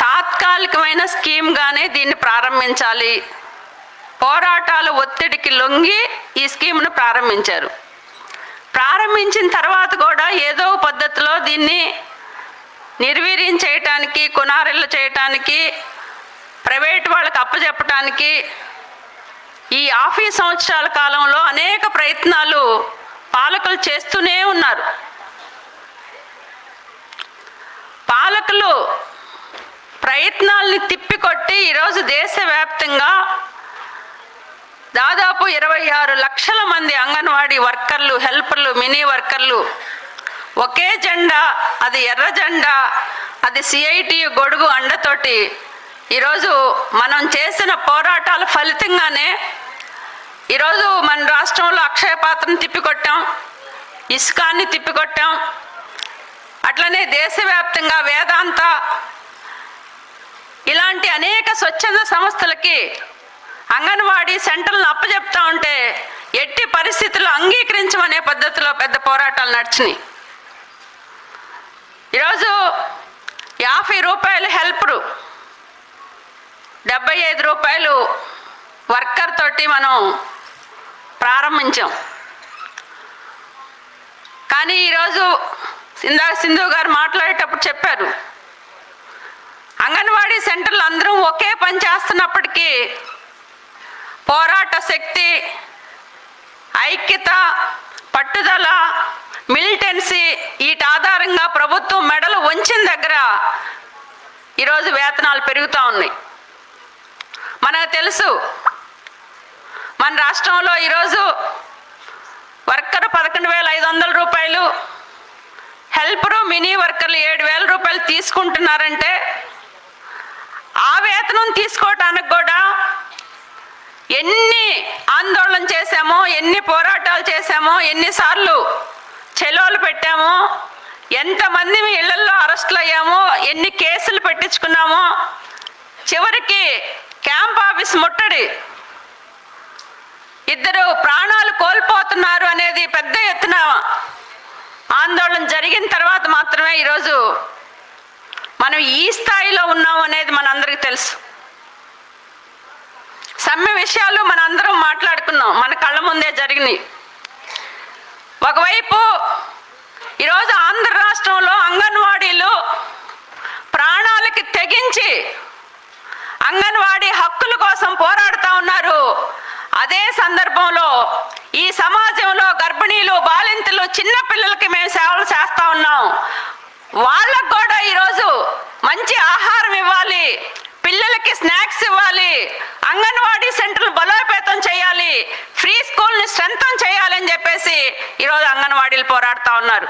తాత్కాలికమైన స్కీమ్గానే దీన్ని ప్రారంభించాలి. పోరాటాల ఒత్తిడికి లొంగి ఈ స్కీమ్ను ప్రారంభించారు. ప్రారంభించిన తర్వాత కూడా ఏదో పద్ధతిలో దీన్ని నిర్వీర్యం చేయటానికి, కొనారెళ్ళు చేయటానికి, ప్రైవేట్ వాళ్ళకి అప్పచెప్పటానికి ఈ 50 సంవత్సరాల కాలంలో అనేక ప్రయత్నాలు పాలకులు చేస్తూనే ఉన్నారు. పాలకులు ప్రయత్నాల్ని తిప్పికొట్టి ఈరోజు దేశవ్యాప్తంగా దాదాపు 26 లక్షల మంది అంగన్వాడీ వర్కర్లు, హెల్పర్లు, మినీ వర్కర్లు ఒకే జెండా, అది ఎర్ర జెండా, అది CITU గొడుగు అండతోటి ఈరోజు మనం చేసిన పోరాటాల ఫలితంగానే ఈరోజు మన రాష్ట్రంలో అక్షయ పాత్రను తిప్పికొట్టాం, ఇస్కాన్ని తిప్పికొట్టాం. అట్లనే దేశవ్యాప్తంగా వేదాంత ఇలాంటి అనేక స్వచ్ఛంద సంస్థలకి అంగన్వాడీ సెంటర్లను అప్పచెప్తా ఉంటే ఎట్టి పరిస్థితుల్లో అంగీకరించమనే పద్ధతిలో పెద్ద పోరాటాలు నడిచినాయి. ఈరోజు 50 రూపాయలు హెల్పరు, 75 రూపాయలు వర్కర్ తోటి మనం ప్రారంభించాం. కానీ ఈరోజు సింధు గారు మాట్లాడేటప్పుడు చెప్పారు, అంగన్వాడీ సెంటర్లు అందరం ఒకే పని చేస్తున్నప్పటికీ పోరాట శక్తి, ఐక్యత, పట్టుదల, మిలిటెన్సీ వీటి ఆధారంగా ప్రభుత్వం మెడలు వంచిన దగ్గర ఈరోజు వేతనాలు పెరుగుతూ ఉన్నాయి. మనకు తెలుసు, మన రాష్ట్రంలో ఈరోజు వర్కర్ 11,500 రూపాయలు, హెల్పరు, మినీ వర్కర్లు 7,000 రూపాయలు తీసుకుంటున్నారంటే ఆ వేతనం తీసుకోవటానికి కూడా ఎన్ని ఆందోళన చేశామో, ఎన్ని పోరాటాలు చేశామో, ఎన్నిసార్లు చెలోలు పెట్టామో, ఎంతమంది ఇళ్లల్లో అరెస్టులు అయ్యామో, ఎన్ని కేసులు పెట్టించుకున్నామో, చివరికి క్యాంప్ ఆఫీస్ ముట్టడి, 2 ప్రాణాలు కోల్పోతున్నారు అనేది పెద్ద ఎత్తున ఆందోళన జరిగిన తర్వాత మాత్రమే ఈరోజు మనం ఈ స్థాయిలో ఉన్నాం అనేది మనందరికీ తెలుసు. సమ్మె విషయాలు మనందరం మాట్లాడుకున్నాం, మన కళ్ళ ముందే జరిగినాయి. ఒకవైపు ఈరోజు ఆంధ్ర రాష్ట్రంలో అంగన్వాడీలు ప్రాణాలకి తెగించి అంగన్వాడీ హక్కుల కోసం పోరాడుతూ ఉన్నారు. అదే సందర్భంలో ఈ సమాజంలో గర్భిణీలు, బాలింతలు, చిన్న పిల్లలకి మేము సేవలు చేస్తూ ఉన్నాం. వాళ్ళకు కూడా ఈరోజు మంచి ఆహారం ఇవ్వాలి, పిల్లలకి స్నాక్స్ ఇవ్వాలి, అంగన్వాడీ సెంటర్లు బలోపేతం చేయాలి, ఫ్రీ స్కూల్ని స్ట్రెంథన్ చేయాలని చెప్పేసి ఈరోజు అంగన్వాడీలు పోరాడుతూ ఉన్నారు.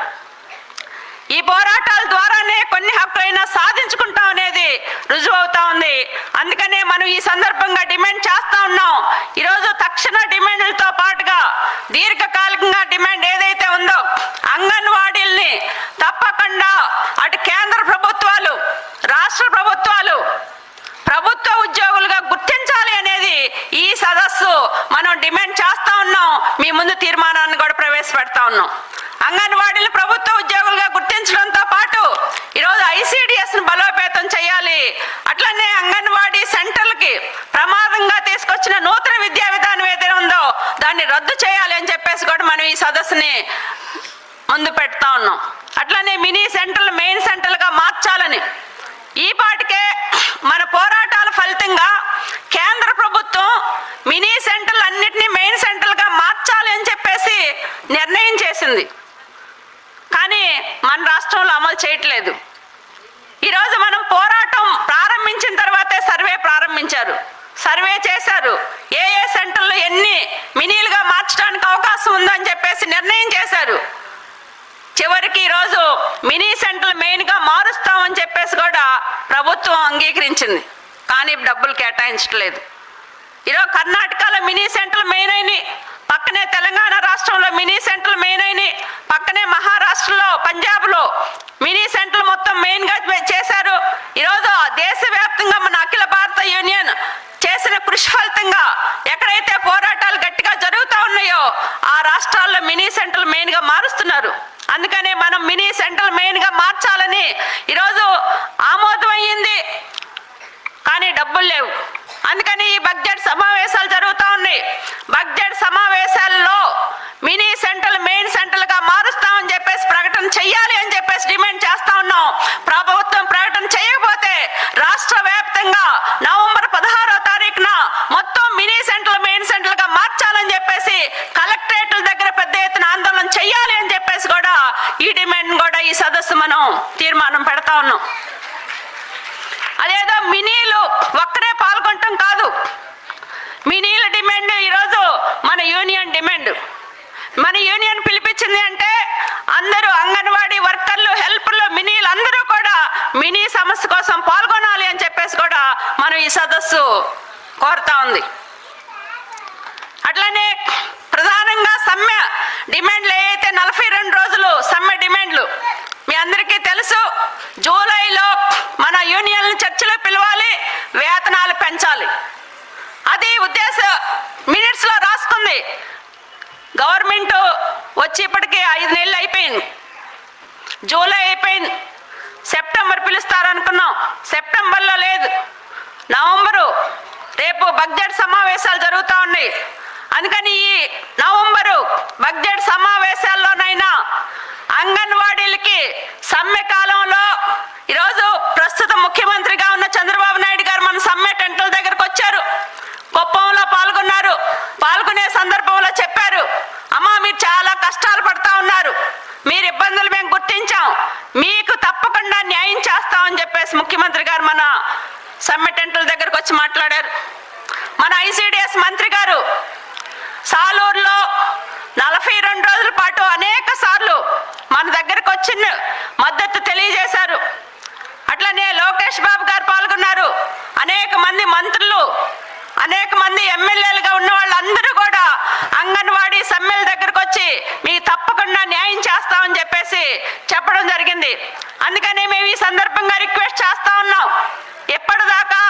ఈ పోరాటాల ద్వారానే కొన్ని హక్కులైనా సాధించుకుంటాం అనేది రుజువు అవుతా ఉంది. అందుకనే మనం ఈ సందర్భంగా డిమాండ్ చేస్తా ఉన్నాం. ఈరోజు తక్షణ డిమాండ్లతో పాటుగా దీర్ఘకాలికంగా డిమాండ్ ఏదైతే ఉందో అంగన్వాడీల్ని తప్పకుండా అటు కేంద్ర ప్రభుత్వాలు, రాష్ట్ర ప్రభుత్వాలు ప్రభుత్వ ఉద్యోగులుగా గుర్తించాలి అనేది ఈ సదస్సు మనం డిమాండ్ చేస్తా ఉన్నాం. మీ ముందు తీర్మానాన్ని కూడా ప్రవేశపెడతా ఉన్నాం. అంగన్వాడీలు ప్రభుత్వ ఉద్యోగులుగా గుర్తించడంతో పాటు ఈరోజు ICDSను బలోపేతం చేయాలి. అట్లనే అంగన్వాడీ సెంటర్లకి ప్రమాదంగా తీసుకొచ్చిన నూతన విద్యా విధానం ఏదైనా ఉందో దాన్ని రద్దు చేయాలి అని చెప్పేసి కూడా మనం ఈ సదస్సుని ముందు పెడతా ఉన్నాం. అట్లనే మినీ సెంటర్లు మెయిన్ సెంటర్లుగా మార్చాలని ఈ పాటికే మన పోరాటాల ఫలితంగా కేంద్ర ప్రభుత్వం మినీ సెంటర్లు అన్నిటినీ మెయిన్ సెంటర్లుగా మార్చాలి అని చెప్పేసి నిర్ణయం చేసింది. కానీ మన రాష్ట్రంలో అమలు చేయట్లేదు. ఈరోజు మనం పోరాటం ప్రారంభించిన తర్వాతే సర్వే ప్రారంభించారు, సర్వే చేశారు. ఏ సెంటర్లు ఎన్ని మినీలుగా మార్చడానికి అవకాశం ఉందని చెప్పేసి నిర్ణయం చేశారు. చివరికి ఈరోజు మినీ సెంటర్లు మెయిన్గా మారుస్తామని చెప్పేసి కూడా ప్రభుత్వం అంగీకరించింది. కానీ డబ్బులు కేటాయించట్లేదు. ఈరోజు కర్ణాటకలో మినీ సెంటర్లు మెయిన్ అయినాయి, పక్కనే తెలంగాణ రాష్ట్రంలో మినీ సెంటర్లు మెయిన్ అయినాయి, పక్కనే మహారాష్ట్రలో పంజాబ్లో మినీ సెంటర్లు మొత్తం మెయిన్గా చేశారు. ఈరోజు దేశవ్యాప్తంగా మన అఖిల భారత యూనియన్ చేసిన కృషి ఫలితంగా ఎక్కడైతే పోరాటాలు గట్టిగా జరుగుతూ ఉన్నాయో ఆ రాష్ట్రాల్లో మినీ సెంటర్లు మెయిన్గా మారుస్తున్నారు. అందుకనే మనం మినీ సెంటర్లు మెయిన్గా మార్చాలని ఈరోజు ఆమోదం అయ్యింది. కానీ డబ్బులు లేవు. అందుకని ఈ బడ్జెట్ సమావేశాలు జరుగుతూ ఉన్నాయి. బడ్జెట్ సమావేశాల్లో మినీ సెంటర్లు మెయిన్ సెంటర్లుగా మారుస్తామని చెప్పేసి ప్రకటన చెయ్యాలి అని చెప్పేసి డిమాండ్ చేస్తా ఉన్నాం. ప్రభుత్వం ప్రకటన చేయకపోతే రాష్ట్ర వ్యాప్తంగా నవంబర్ 16వ తారీఖున మొత్తం మినీ సెంటర్లు మెయిన్ సెంటర్లుగా మార్చాలని చెప్పేసి కలెక్టరేట్ల దగ్గర పెద్ద ఎత్తున ఆందోళన చెయ్యాలి అని చెప్పేసి కూడా ఈ డిమాండ్ కూడా ఈ సదస్సు మనం తీర్మానం పెడతా ఉన్నాం. అదేదో మినీలు ఒక్కరే పాల్గొనటం కాదు. మినీల డిమాండ్ ఈరోజు మన యూనియన్ డిమాండ్. మన యూనియన్ పిలిపించింది అంటే అందరూ అంగన్వాడీ వర్కర్లు, హెల్పర్లు, మినీలు అందరూ కూడా మినీ సమస్య కోసం పాల్గొనాలి అని చెప్పేసి కూడా మనం ఈ సదస్సు కోరుతా ఉంది. అట్లనే ప్రధానంగా సమ్మె డిమాండ్లు ఏవైతే 42 రోజులు సమ్మె డిమాండ్లు మీ అందరికీ తెలుసు. జూలైలో మన యూనియన్ చర్చలు పిలవాలి, వేతనాలు పెంచాలి. అది ఉద్దేశ మినిట్స్లో రాసుకుంది. గవర్నమెంట్ వచ్చి ఇప్పటికీ 5 నెలలు అయిపోయింది. జూలై అయిపోయింది, సెప్టెంబర్ పిలుస్తారనుకున్నాం, సెప్టెంబర్లో లేదు. నవంబరు రేపు బడ్జెట్ సమావేశాలు జరుగుతూ ఉన్నాయి. అందుకని ఈ నవంబరు బడ్జెట్ సమావేశాల్లోనైనా అంగన్వాడీలకి సమ్మె కాలంలో ఈరోజు ప్రస్తుత ముఖ్యమంత్రిగా ఉన్న చంద్రబాబు నాయుడు గారు మన సమ్మె టెంట్ల దగ్గరకు వచ్చారు, కుప్పంలో పాల్గొన్నారు. పాల్గొనే సందర్భంలో చెప్పారు, అమ్మా మీరు చాలా కష్టాలు పడతా ఉన్నారు, మీరు ఇబ్బందులు మేము గుర్తించాం, మీకు తప్పకుండా న్యాయం చేస్తామని చెప్పేసి ముఖ్యమంత్రి గారు మన సమ్మె టెంట్ల దగ్గరకు వచ్చి మాట్లాడారు. మన ICDS మంత్రి గారు సాలూరులో 42 రోజుల పాటు అనేక సార్లు మన దగ్గరకు వచ్చి మద్దతు తెలియజేశారు. అట్లనే లోకేష్ బాబు గారు పాల్గొన్నారు. అనేక మంది మంత్రులు, అనేక మంది ఎమ్మెల్యేలుగా ఉన్న వాళ్ళందరూ కూడా అంగన్వాడీ సమ్మెల దగ్గరకు వచ్చి మీకు తప్పకుండా న్యాయం చేస్తామని చెప్పేసి చెప్పడం జరిగింది. అందుకని మేము ఈ సందర్భంగా రిక్వెస్ట్ చేస్తా ఉన్నాం, ఎప్పటిదాకా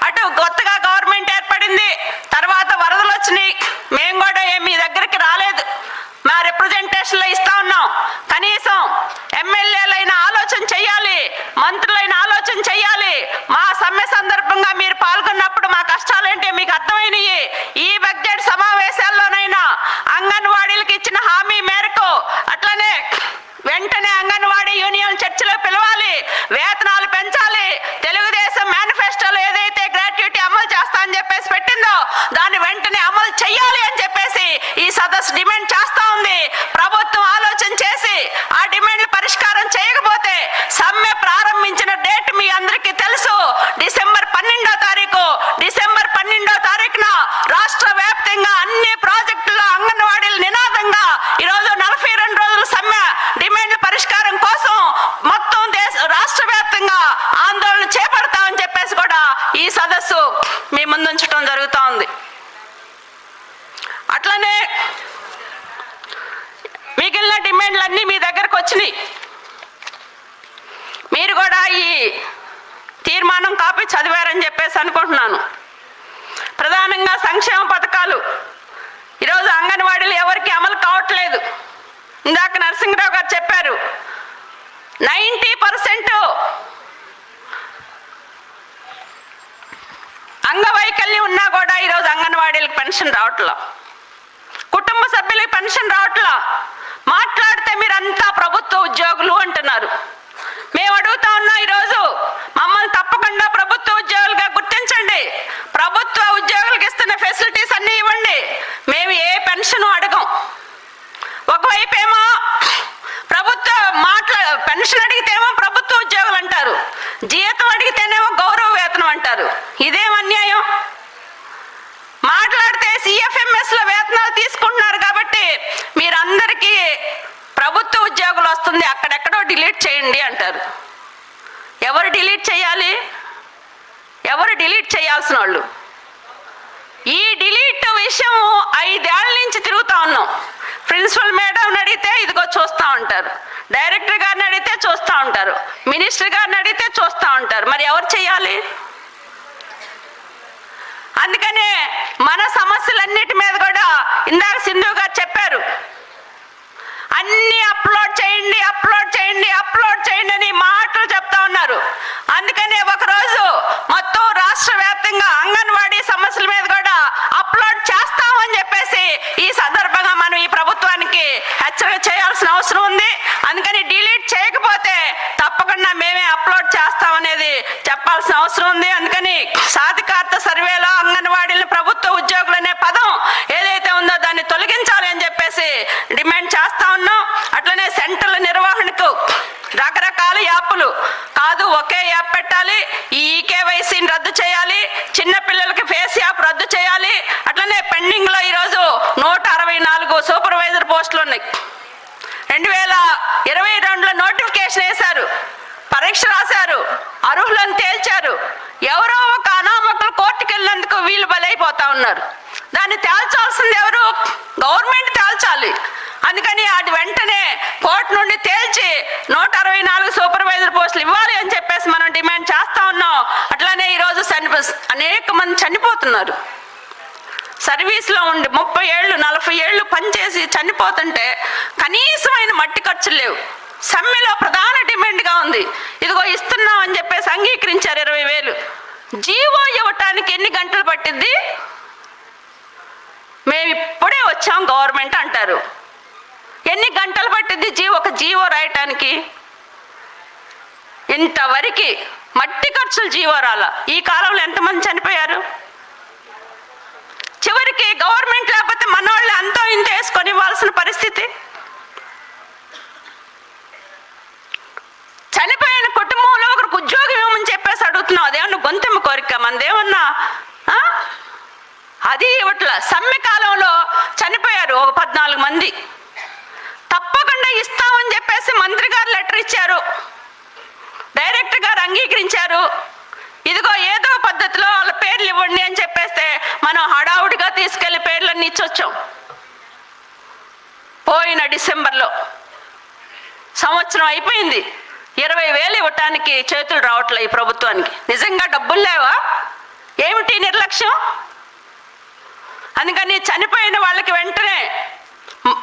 అటు కొత్తగా గవర్నమెంట్ ఏర్పడింది, తర్వాత వరదలు వచ్చినాయి, మేము కూడా మీ దగ్గరికి రాలేదు, మా రిప్రజెంటేషన్లో ఇస్తా ఉన్నాం. కనీసం ఎమ్మెల్యేలైన ఆలోచన చెయ్యాలి, మంత్రులైన ఆలోచన చెయ్యాలి. మా సమ్మె సందర్భంగా మీరు పాల్గొన్నప్పుడు మా కష్టాలేంటి మీకు అర్థమైనవి. ఈ బడ్జెట్ సమావేశాల్లోనైనా అంగన్వాడీలకు ఇచ్చిన హామీ మేరకు అట్లనే వెంటనే అంగన్వాడీ యూనియన్ చర్చలో పిలవాలి, వేతనాలు పెంచాలి. తెలుగుదేశం మేనిఫెస్టోలో ఏదైతే గ్రాట్యుటీ అమలు చేస్తా అని చెప్పేసి పెట్టిందో దాన్ని వెంటనే అమలు చెయ్యాలి అని చెప్పేసి ఈ సదస్సు డిమాండ్ చేస్తా ఉంది. ప్రభుత్వం ఆలోచన చేసి ఆ డిమాండ్లు పరిష్కారం చేయకపోతే సమ్మె ప్రారంభించిన డేట్ మీ అందరికీ తెలుసు, డిసెంబర్ 12వ తారీఖు. డిసెంబర్ 12వ తారీఖున రాష్ట్ర వ్యాప్తంగా అన్ని ప్రాజెక్టుల్లో అంగన్వాడీల నినాదంగా ఈరోజు 42 రోజుల సమ్మె డిమాండ్ల పరిష్కారం కోసం మొత్తం రాష్ట్ర వ్యాప్తంగా ఆందోళన చేపడతామని చెప్పేసి కూడా ఈ సదస్సు మీ ముందుంచడం జరుగుతూ ఉంది. అట్లనే మిగిలిన డిమాండ్లన్నీ మీ దగ్గరకు వచ్చినాయి. మీరు కూడా ఈ తీర్మానం కాపీ చదివారని చెప్పేసి అనుకుంటున్నాను. ప్రధానంగా సంక్షేమ పథకాలు ఈరోజు అంగన్వాడీలు ఎవరికి అమలు కావట్లేదు. ఇందాక నరసింహరావు గారు చెప్పారు 90% అంగవైకల్యం ఉన్నా కూడా ఈరోజు అంగన్వాడీలకు పెన్షన్ రావట్లా, కుటుంబ సభ్యులకి పెన్షన్ రావట్లా. మాట్లాడితే మీరంతా ప్రభుత్వ ఉద్యోగులు అంటున్నారు. మేము అడుగుతా ఉన్నాం, ఈరోజు మమ్మల్ని తప్పకుండా ప్రభుత్వ ఉద్యోగులుగా గుర్తించండి. ప్రభుత్వ ఉద్యోగులకు ఇస్తున్న ఫెసిలిటీస్ అన్నీ ఇవ్వండి. మేము ఏ పెన్షన్ అడగం. ఒకవైపు ఏమో ప్రభుత్వ పెన్షన్ అడిగితేమో ప్రభుత్వ ఉద్యోగులు అంటారు, జీతం అడిగితేనేమో గౌరవ వేతనం అంటారు. ఇదేం అన్యాయం? మాట్లాడితే CFMS లో వేతనాలు తీసుకుంటున్నారు కాబట్టి మీరందరికీ ప్రభుత్వ ఉద్యోగులు వస్తుంది, అక్కడెక్కడో డిలీట్ చేయండి అంటారు. ఎవరు డిలీట్ చేయాలి? ఎవరు డిలీట్ చేయాల్సిన వాళ్ళు? ఈ డిలీట్ విషయం 5 ఏళ్ల నుంచి తిరుగుతా ఉన్నాం. ప్రిన్సిపల్ మేడం అడిగితే ఇదిగో చూస్తూ ఉంటారు, డైరెక్టర్ గారిని అడిగితే చూస్తూ ఉంటారు, మినిస్టర్ గారిని అడిగితే చూస్తూ ఉంటారు. మరి ఎవరు చేయాలి? అందుకనే మన సమస్యలన్నిటి మీద కూడా ఇందాక సింధు గారు చెప్పారు, అన్ని అప్లోడ్ చేయండి అప్లోడ్ చేయండి అప్లోడ్ చేయండి అని మాటలు చెప్తా ఉన్నారు. అందుకనే ఒకరోజు మొత్తం రాష్ట్ర వ్యాప్తంగా అంగన్వాడీ సమస్యల మీద కూడా అప్లోడ్ చేస్తామని చెప్పేసి ఈ సందర్భంగా మనం ఈ ప్రభుత్వానికి హెచ్చరిక చేయాల్సిన అవసరం ఉంది. అందుకని డిలీట్ చేయకపోతే తప్పకుండా మేమే అప్లోడ్ చేస్తామనేది చెప్పాల్సిన అవసరం ఉంది. అందుకని సాధికారత సర్వేలో అంగన్వాడీలను ప్రభుత్వ ఉద్యోగులు అనే పదం ఏదైతే ఉందో దాన్ని తొలగించాలి అని చెప్పేసి డిమాండ్ చేస్తా ఉన్నాం. అట్లనే సెంటర్ల నిర్వహణకు రకరకాల యాప్లు కాదు, ఒకే యాప్ పెట్టాలి. ఈ ఈకేవైసీని రద్దు చేయాలి, చిన్నపిల్లలకి ఫేస్ యాప్ రద్దు చేయాలి. అట్లనే పెండింగ్ లో ఈరోజు 164 సూపర్వైజర్ పోస్టులు ఉన్నాయి. 2022లో నోటిఫికేషన్ వేశారు, పరీక్ష రాశారు, అర్హులను తేల్చారు. ఎవరో ఒక అనామకులు కోర్టుకు వెళ్ళినందుకు వీళ్ళు బలైపోతా ఉన్నారు. దాన్ని తేల్చాల్సింది ఎవరు? గవర్నమెంట్ తేల్చాలి. అందుకని అది వెంటనే కోర్టు నుండి తేల్చి 164 సూపర్వైజర్ పోస్టులు ఇవ్వాలి అని చెప్పేసి మనం డిమాండ్ చేస్తా ఉన్నాం. అట్లానే ఈరోజు అనేక మంది చనిపోతున్నారు. సర్వీస్లో ఉండి 30 ఏళ్ళు 40 ఏళ్ళు పనిచేసి చనిపోతుంటే కనీసమైన మట్టి ఖర్చులు లేవు. సమ్మెలో ప్రధాన డిమాండ్గా ఉంది. ఇదిగో ఇస్తున్నాం అని చెప్పేసి అంగీకరించారు 20,000. జీవో ఇవ్వటానికి ఎన్ని గంటలు పట్టిద్ది? మేము ఇప్పుడే వచ్చాం గవర్నమెంట్ అంటారు. ఎన్ని గంటలు పట్టిద్ది ఒక జీవో రాయటానికి? ఇంతవరకు మట్టి ఖర్చులు జీవో రాలా. ఈ కాలంలో ఎంతమంది చనిపోయారు? చివరికి గవర్నమెంట్ లేకపోతే మనోళ్ళు అంతో ఇంత వేసుకొని ఇవ్వాల్సిన పరిస్థితి. చనిపోయిన కుటుంబంలో ఒకరికి ఉద్యోగం ఇవ్వమని చెప్పేసి అడుగుతున్నాం. అదేమన్నా గొంతెమ్మ కోరిక? మనదేమన్నా అది ఇవ్వట్ల. సమ్మె కాలంలో చనిపోయారు ఒక 14 మంది. తప్పకుండా ఇస్తామని చెప్పేసి మంత్రి గారు లెటర్ ఇచ్చారు, డైరెక్టర్ గారు అంగీకరించారు. ఇదిగో ఏదో పద్ధతిలో వాళ్ళ పేర్లు ఇవ్వండి అని చెప్పేస్తే మనం హడావుడిగా తీసుకెళ్లి పేర్లన్నీ ఇచ్చొచ్చాం. పోయిన డిసెంబర్లో సంవత్సరం అయిపోయింది, 20,000 ఇవ్వటానికి చేతులు రావట్లే ఈ ప్రభుత్వానికి. నిజంగా డబ్బులు లేవా? ఏమిటి నిర్లక్ష్యం? అందుకని చనిపోయిన వాళ్ళకి వెంటనే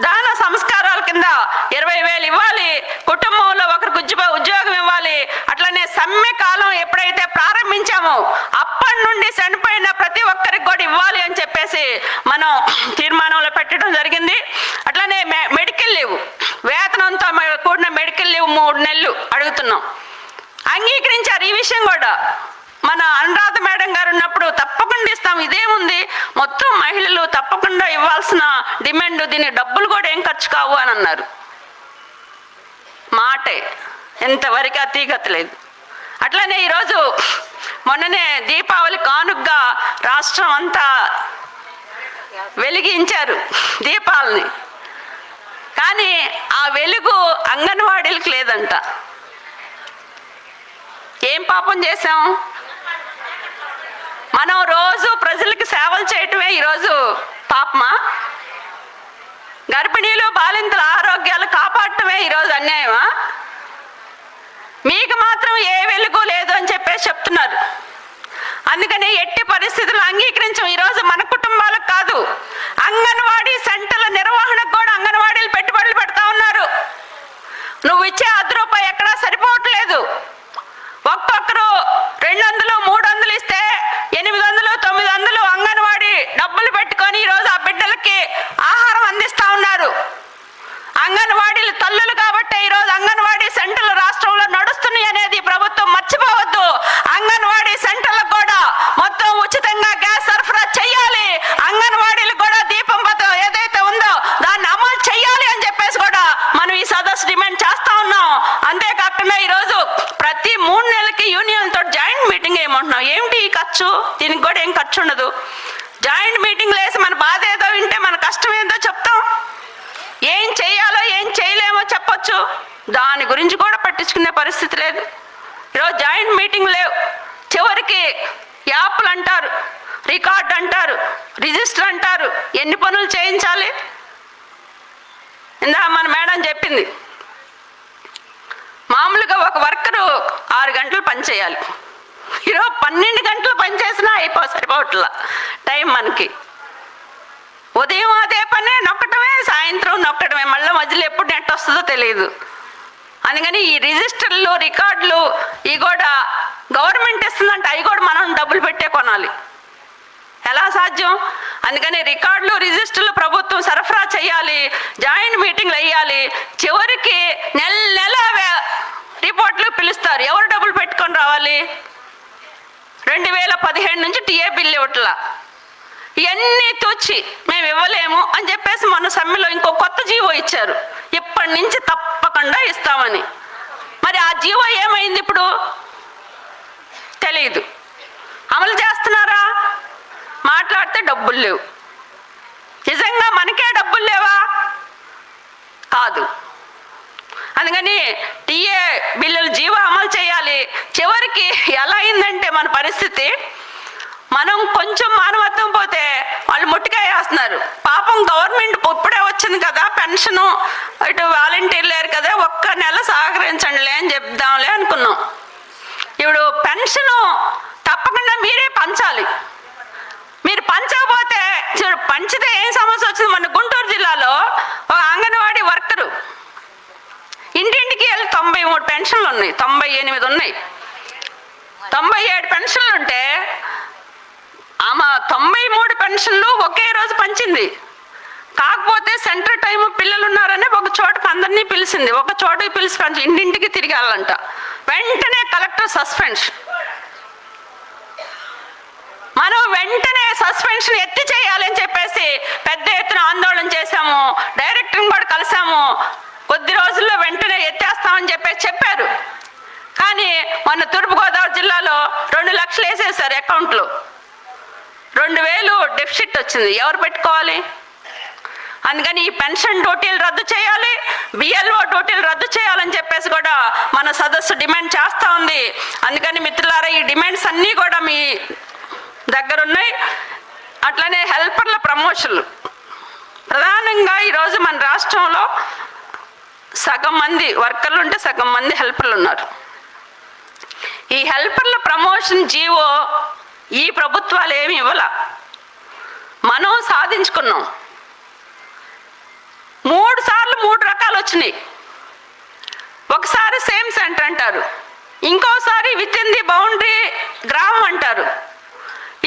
దాన సంస్కారాల కింద 20,000 ఇవ్వాలి, కుటుంబంలో ఒకరికి ఉద్యోగం ఇవ్వాలి. అట్లనే సమ్మె కాలం ఎప్పుడైతే ప్రారంభించామో అప్పటి నుండి చనిపోయిన ప్రతి ఒక్కరికి కూడా ఇవ్వాలి అని చెప్పేసి మనం తీర్మానంలో పెట్టడం జరిగింది. అట్లనే మెడికల్ లీవ్, వేతనంతో కూడిన మెడికల్ లీవ్ 3 నెలలు అడుగుతున్నాం. అంగీకరించారు ఈ విషయం కూడా. మన అనురాధ మేడం గారు ఉన్నప్పుడు తప్పకుండా ఇస్తాం, ఇదేముంది మొత్తం మహిళలు తప్పకుండా ఇవ్వాల్సిన డిమాండ్, దీని డబ్బులు కూడా ఏం ఖర్చు కావు అని అన్నారు. మాటే ఎంతవరకు అతీగత లేదు. అట్లనే ఈరోజు మొన్ననే దీపావళి కానుకగా రాష్ట్రం అంతా వెలిగించారు దీపాలని, కానీ ఆ వెలుగు అంగన్వాడీలకు లేదంట. ఏం పాపం చేశాం? మనం రోజు ప్రజలకి సేవలు చేయటమే ఈరోజు పాపమా? గర్భిణీలు బాలింతల ఆరోగ్యాలు కాపాడటమే ఈరోజు అన్యాయమా? మీకు మాత్రం ఏ వెలుగు లేదు అని చెప్పేసి చెప్తున్నారు. అందుకని ఎట్టి పరిస్థితుల్లో అంగీకరించం. ఈరోజు మన కుటుంబాలకు కాదు, అంగన్వాడీ దాని గురించి కూడా పట్టించుకునే పరిస్థితి లేదు. ఈరోజు జాయింట్ మీటింగ్ లేవు. చివరికి యాప్లు అంటారు, రికార్డ్ అంటారు, రిజిస్టర్ అంటారు. ఎన్ని పనులు చేయించాలి? ఇందా మన మేడం చెప్పింది, మామూలుగా ఒక వర్కరు 6 గంటలు పని చేయాలి. ఈరోజు 12 గంటలు పని చేసినా సరిపోవట్లా టైం మనకి. ఉదయం అదే పనే నొక్కటమే, సాయంత్రం నొక్కటమే, మళ్ళీ మధ్యలో ఎప్పుడు నెట్ వస్తుందో తెలియదు. అందుకని ఈ రిజిస్టర్లు, రికార్డులు ఇవి కూడా గవర్నమెంట్ ఇస్తుందంటే అవి కూడా మనం డబ్బులు పెట్టే కొనాలి. ఎలా సాధ్యం? అందుకని రికార్డులు, రిజిస్టర్లు ప్రభుత్వం సరఫరా చేయాలి, జాయింట్ మీటింగ్లు వేయాలి. చివరికి నెల రిపోర్ట్లు పిలుస్తారు. ఎవరు డబ్బులు పెట్టుకొని రావాలి? 2017 నుంచి టీఏ బిల్లు ఇవ్వట్లా. ఇవన్నీ తూచి మేము ఇవ్వలేము అని చెప్పేసి మన సమ్మెలో ఇంకో కొత్త జీవో ఇచ్చారు, ఇప్పటి నుంచి తప్పకుండా ఇస్తామని. మరి ఆ జీవో ఏమైంది ఇప్పుడు తెలియదు. అమలు చేస్తున్నారా? మాట్లాడితే డబ్బులు లేవు. నిజంగా మనకే డబ్బులు లేవా? కాదు. అందుకని టీఏ బిల్లులు జీవో అమలు చేయాలి. చివరికి ఎలా అయిందంటే మన పరిస్థితి, మనం కొంచెం మానవత్వం పోతే వాళ్ళు ముట్టికాయ వేస్తున్నారు. పాపం గవర్నమెంట్ ఇప్పుడే వచ్చింది కదా పెన్షను, ఇటు వాలంటీర్లు లేరు కదా, ఒక్క నెల సహకరించండిలే అని చెప్దాంలే అనుకున్నాం. ఇప్పుడు పెన్షను తప్పకుండా మీరే పంచాలి. మీరు పంచకపోతే పంచితే ఏం సమస్య వచ్చింది? మన గుంటూరు జిల్లాలో ఒక అంగన్వాడీ వర్కరు ఇంటింటికి వెళ్ళి 93 పెన్షన్లు ఉన్నాయి, 98 ఉన్నాయి, 97 పెన్షన్లు ఉంటే ఆమె 93 పెన్షన్లు ఒకే రోజు పంచింది. కాకపోతే సెంటర్ టైం పిల్లలు ఉన్నారని ఒక చోటకి అందరినీ పిలిచింది, ఒక చోటకి పిలిచి పంచి ఇంటింటికి తిరిగి వెళ్ళాలంట. వెంటనే కలెక్టర్ సస్పెన్షన్. మనం వెంటనే సస్పెన్షన్ ఎత్తి చేయాలని చెప్పేసి పెద్ద ఎత్తున ఆందోళన చేశాము. డైరెక్టర్ని కూడా కలిసాము. కొద్ది రోజుల్లో వెంటనే ఎత్తేస్తామని చెప్పారు. కానీ మొన్న తూర్పుగోదావరి జిల్లాలో 2 లక్షలు వేసేసారు అకౌంట్లో. 2000 డెఫిసిట్ వచ్చింది. ఎవరు పెట్టుకోవాలి? అందుకని ఈ పెన్షన్ డ్యూటీలు రద్దు చేయాలి, బిఎల్ఓ డ్యూటీలు రద్దు చేయాలని చెప్పేసి కూడా మన సదస్సు డిమాండ్ చేస్తూ ఉంది. అందుకని మిత్రులారా, ఈ డిమాండ్స్ అన్నీ కూడా మీ దగ్గర ఉన్నాయి. అట్లనే హెల్పర్ల ప్రమోషన్లు ప్రధానంగా ఈరోజు మన రాష్ట్రంలో సగం మంది వర్కర్లు ఉంటే సగం మంది హెల్పర్లు ఉన్నారు. ఈ హెల్పర్ల ప్రమోషన్ జీవో ఈ ప్రభుత్వాలు ఏమి ఇవ్వాల, మనం సాధించుకున్నాం. 3 సార్లు 3 రకాలు వచ్చినాయి. ఒకసారి సేమ్ సెంటర్ అంటారు, ఇంకోసారి విత్ ఇన్ ది బౌండరీ గ్రామం అంటారు,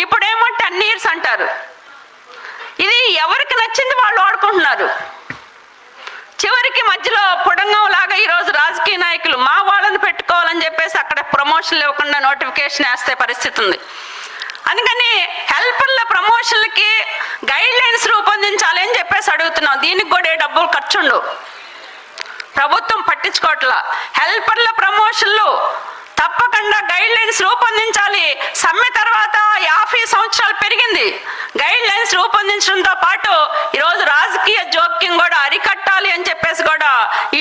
ఇప్పుడేమో 10 years అంటారు. ఇది ఎవరికి నచ్చింది వాళ్ళు వాడుకుంటున్నారు. చివరికి మధ్యలో పొడంగం లాగా ఈరోజు రాజకీయ నాయకులు మా వాళ్ళని పెట్టుకోవాలని చెప్పేసి అక్కడ ప్రమోషన్లు ఇవ్వకుండా నోటిఫికేషన్ వేస్తే పరిస్థితి ఉంది. అందుకని హెల్పర్ల ప్రమోషన్లకి గైడ్ లైన్స్ రూపొందించాలి అని చెప్పేసి అడుగుతున్నాం. దీనికి కూడా డబ్బులు ఖర్చు ఉండవు, ప్రభుత్వం పట్టించుకోవట్లా. హెల్పర్ల ప్రమోషన్లు తప్పకుండా గైడ్ లైన్స్ రూపొందించాలి. సమ్మె తర్వాత 50 సంవత్సరాలు పెరిగింది. గైడ్ లైన్స్ రూపొందించడంతో పాటు ఈరోజు రాజకీయ జోక్యం కూడా అరికట్టాలి అని చెప్పేసి కూడా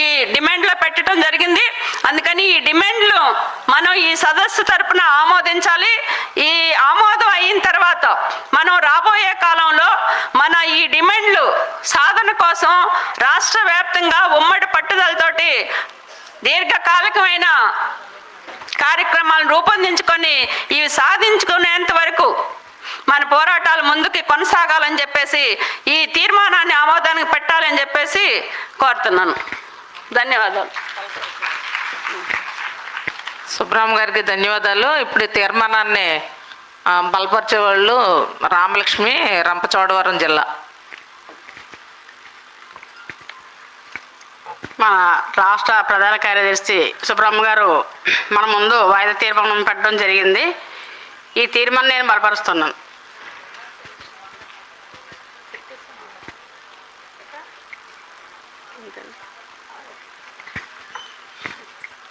ఈ డిమాండ్లో పెట్టడం జరిగింది. అందుకని ఈ డిమాండ్లు మనం ఈ సదస్సు తరపున ఆమోదించాలి. ఈ ఆమోదం అయిన తర్వాత మనం రాబోయే కాలంలో మన ఈ డిమాండ్లు సాధన కోసం రాష్ట్ర వ్యాప్తంగా ఉమ్మడి పట్టుదలతోటి దీర్ఘకాలికమైన కార్యక్రమాలను రూపొందించుకొని ఇవి సాధించుకునేంత వరకు మన పోరాటాలు ముందుకి కొనసాగాలని చెప్పేసి ఈ తీర్మానాన్ని ఆమోదానికి పెట్టాలని చెప్పేసి కోరుతున్నాను. ధన్యవాదాలు. సుబ్రహ్మ గారికి ధన్యవాదాలు. ఇప్పుడు తీర్మానాన్ని బలపరిచే వాళ్ళు రామలక్ష్మి, రంపచోడవరం జిల్లా. మన రాష్ట్ర ప్రధాన కార్యదర్శి సుబ్రహ్మ గారు మన ముందు వాయిదా తీర్మానం పెట్టడం జరిగింది. ఈ తీర్మానం నేను బలపరుస్తున్నాను.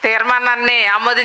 తీర్మానాన్ని ఆమోదించారు.